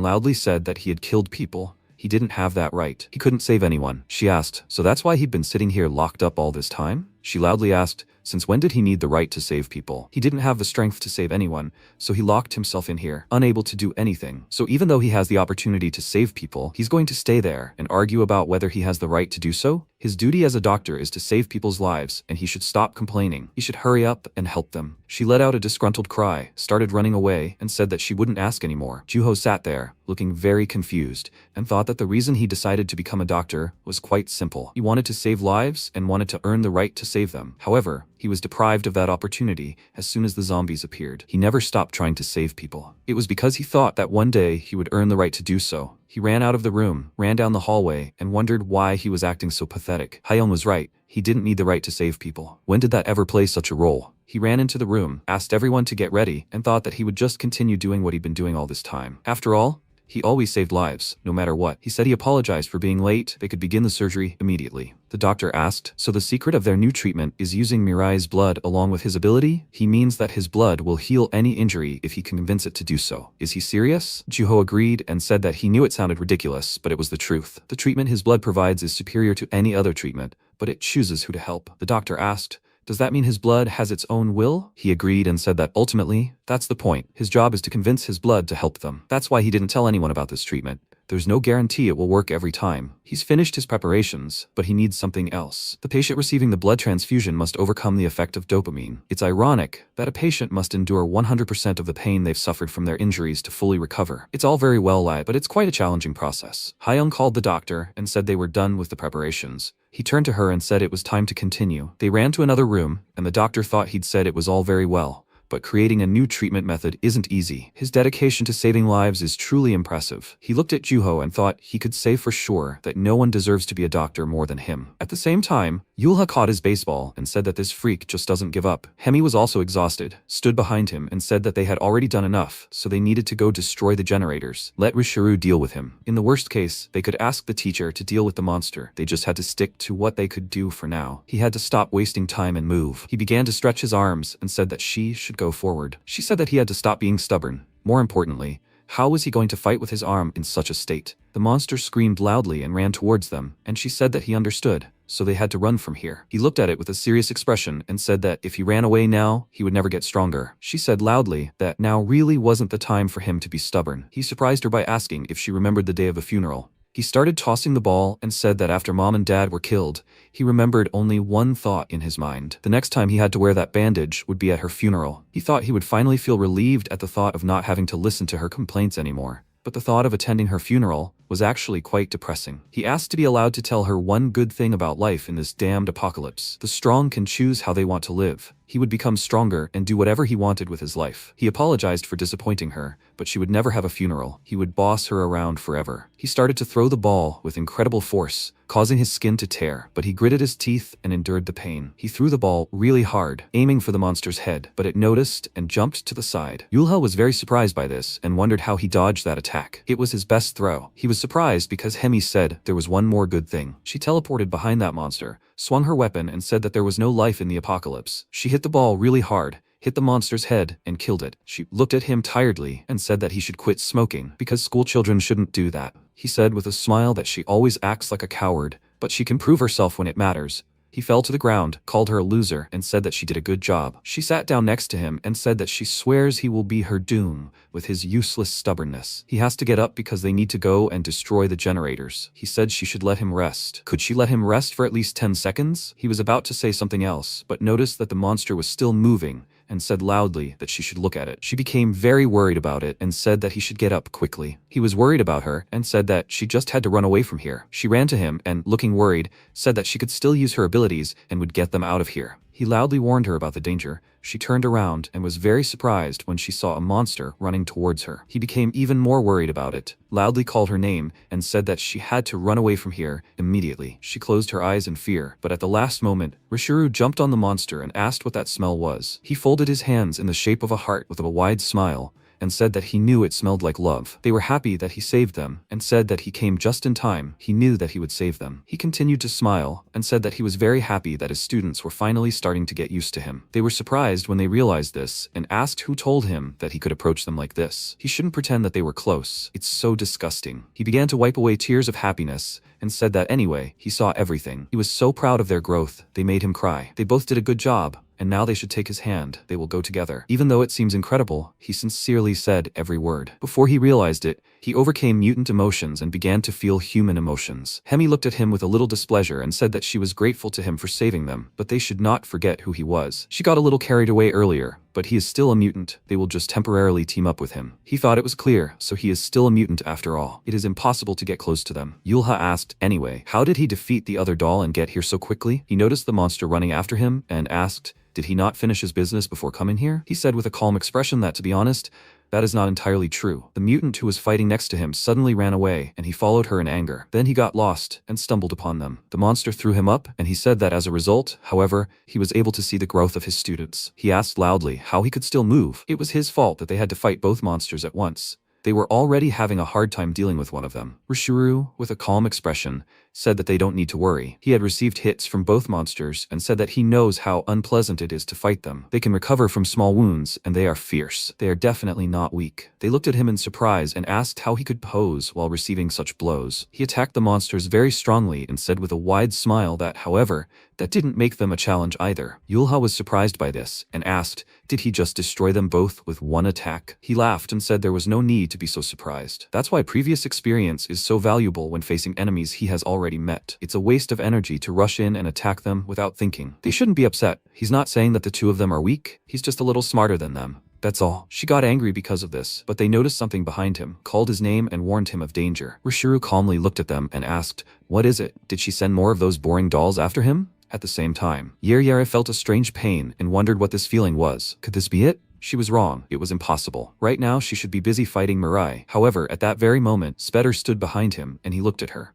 loudly said that he had killed people. He didn't have that right. He couldn't save anyone. She asked, so that's why he'd been sitting here locked up all this time? She loudly asked, since when did he need the right to save people? He didn't have the strength to save anyone, so he locked himself in here, unable to do anything. So even though he has the opportunity to save people, he's going to stay there and argue about whether he has the right to do so? His duty as a doctor is to save people's lives, and he should stop complaining. He should hurry up and help them. She let out a disgruntled cry, started running away, and said that she wouldn't ask anymore. Juho sat there, looking very confused, and thought that the reason he decided to become a doctor was quite simple. He wanted to save lives and wanted to earn the right to save them. However, he was deprived of that opportunity as soon as the zombies appeared. He never stopped trying to save people. It was because he thought that one day he would earn the right to do so. He ran out of the room, ran down the hallway, and wondered why he was acting so pathetic. Hyung was right. He didn't need the right to save people. When did that ever play such a role? He ran into the room, asked everyone to get ready, and thought that he would just continue doing what he'd been doing all this time. After all, he always saved lives, no matter what. He said he apologized for being late. They could begin the surgery immediately. The doctor asked, so the secret of their new treatment is using Mirai's blood along with his ability? He means that his blood will heal any injury if he can convince it to do so. Is he serious? Juho agreed and said that he knew it sounded ridiculous, but it was the truth. The treatment his blood provides is superior to any other treatment, but it chooses who to help. The doctor asked, does that mean his blood has its own will? He agreed and said that ultimately, that's the point. His job is to convince his blood to help them. That's why he didn't tell anyone about this treatment. There's no guarantee it will work every time. He's finished his preparations, but he needs something else. The patient receiving the blood transfusion must overcome the effect of dopamine. It's ironic that a patient must endure 100% of the pain they've suffered from their injuries to fully recover. It's all very well lied, but it's quite a challenging process. Hyung called the doctor and said they were done with the preparations. He turned to her and said it was time to continue. They ran to another room, and the doctor thought he'd said it was all very well. But creating a new treatment method isn't easy. His dedication to saving lives is truly impressive. He looked at Juho and thought he could say for sure that no one deserves to be a doctor more than him. At the same time, Yulha caught his baseball and said that this freak just doesn't give up. Hemi was also exhausted, stood behind him and said that they had already done enough, so they needed to go destroy the generators. Let Rishiru deal with him. In the worst case, they could ask the teacher to deal with the monster. They just had to stick to what they could do for now. He had to stop wasting time and move. He began to stretch his arms and said that she should go forward. She said that he had to stop being stubborn. More importantly, How was he going to fight with his arm in such a state? The monster screamed loudly and ran towards them, and she said that he understood, so they had to run from here. He looked at it with a serious expression and said that if he ran away now, he would never get stronger. She said loudly that now really wasn't the time for him to be stubborn. He surprised her by asking if she remembered the day of the funeral. He started tossing the ball and said that after mom and dad were killed, he remembered only one thought in his mind. The next time he had to wear that bandage would be at her funeral. He thought he would finally feel relieved at the thought of not having to listen to her complaints anymore. But the thought of attending her funeral was actually quite depressing. He asked to be allowed to tell her one good thing about life in this damned apocalypse. The strong can choose how they want to live. He would become stronger and do whatever he wanted with his life. He apologized for disappointing her, but she would never have a funeral. He would boss her around forever. He started to throw the ball with incredible force, causing his skin to tear, but he gritted his teeth and endured the pain. He threw the ball really hard, aiming for the monster's head, but it noticed and jumped to the side. Yahello was very surprised by this and wondered how he dodged that attack. It was his best throw. He was surprised because Hemi said there was one more good thing. She teleported behind that monster, swung her weapon and said that there was no life in the apocalypse. She hit the ball really hard, hit the monster's head, and killed it. She looked at him tiredly and said that he should quit smoking because school children shouldn't do that. He said with a smile that she always acts like a coward, but she can prove herself when it matters. He fell to the ground, called her a loser, and said that she did a good job. She sat down next to him and said that she swears he will be her doom with his useless stubbornness. He has to get up because they need to go and destroy the generators. He said she should let him rest. Could she let him rest for at least 10 seconds? He was about to say something else, but noticed that the monster was still moving and said loudly that she should look at it. She became very worried about it and said that he should get up quickly. He was worried about her and said that she just had to run away from here. She ran to him and, looking worried, said that she could still use her abilities and would get them out of here. He loudly warned her about the danger. She turned around and was very surprised when she saw a monster running towards her. He became even more worried about it, loudly called her name, and said that she had to run away from here immediately. She closed her eyes in fear, but at the last moment, Rishuru jumped on the monster and asked what that smell was. He folded his hands in the shape of a heart with a wide smile, and said that he knew it smelled like love. They were happy that he saved them, and said that he came just in time. He knew that he would save them. He continued to smile, and said that he was very happy that his students were finally starting to get used to him. They were surprised when they realized this, and asked who told him that he could approach them like this. He shouldn't pretend that they were close. It's so disgusting. He began to wipe away tears of happiness, and said that anyway, he saw everything. He was so proud of their growth, they made him cry. They both did a good job, and now they should take his hand. They will go together. Even though it seems incredible, he sincerely said every word. Before he realized it, he overcame mutant emotions and began to feel human emotions. Hemi looked at him with a little displeasure and said that she was grateful to him for saving them, but they should not forget who he was. She got a little carried away earlier, but he is still a mutant. They will just temporarily team up with him. He thought it was clear, so he is still a mutant after all. It is impossible to get close to them. Yulha asked, anyway, how did he defeat the other doll and get here so quickly? He noticed the monster running after him and asked, did he not finish his business before coming here? He said with a calm expression that, to be honest, that is not entirely true. The mutant who was fighting next to him suddenly ran away, and he followed her in anger. Then he got lost and stumbled upon them. The monster threw him up, and he said that as a result, however, he was able to see the growth of his students. He asked loudly how he could still move. It was his fault that they had to fight both monsters at once. They were already having a hard time dealing with one of them. Rishuru, with a calm expression, said that they don't need to worry. He had received hits from both monsters and said that he knows how unpleasant it is to fight them. They can recover from small wounds, and they are fierce. They are definitely not weak. They looked at him in surprise and asked how he could pose while receiving such blows. He attacked the monsters very strongly and said with a wide smile that, however, that didn't make them a challenge either. Yulha was surprised by this and asked, did he just destroy them both with one attack? He laughed and said there was no need to be so surprised. That's why previous experience is so valuable when facing enemies he has already met. It's a waste of energy to rush in and attack them without thinking. They shouldn't be upset. He's not saying that the two of them are weak. He's just a little smarter than them. That's all. She got angry because of this, but they noticed something behind him, called his name and warned him of danger. Rishuru calmly looked at them and asked, what is it? Did she send more of those boring dolls after him? At the same time, Yahello felt a strange pain and wondered what this feeling was. Could this be it? She was wrong. It was impossible. Right now, she should be busy fighting Mirai. However, at that very moment, Spetter stood behind him, and he looked at her.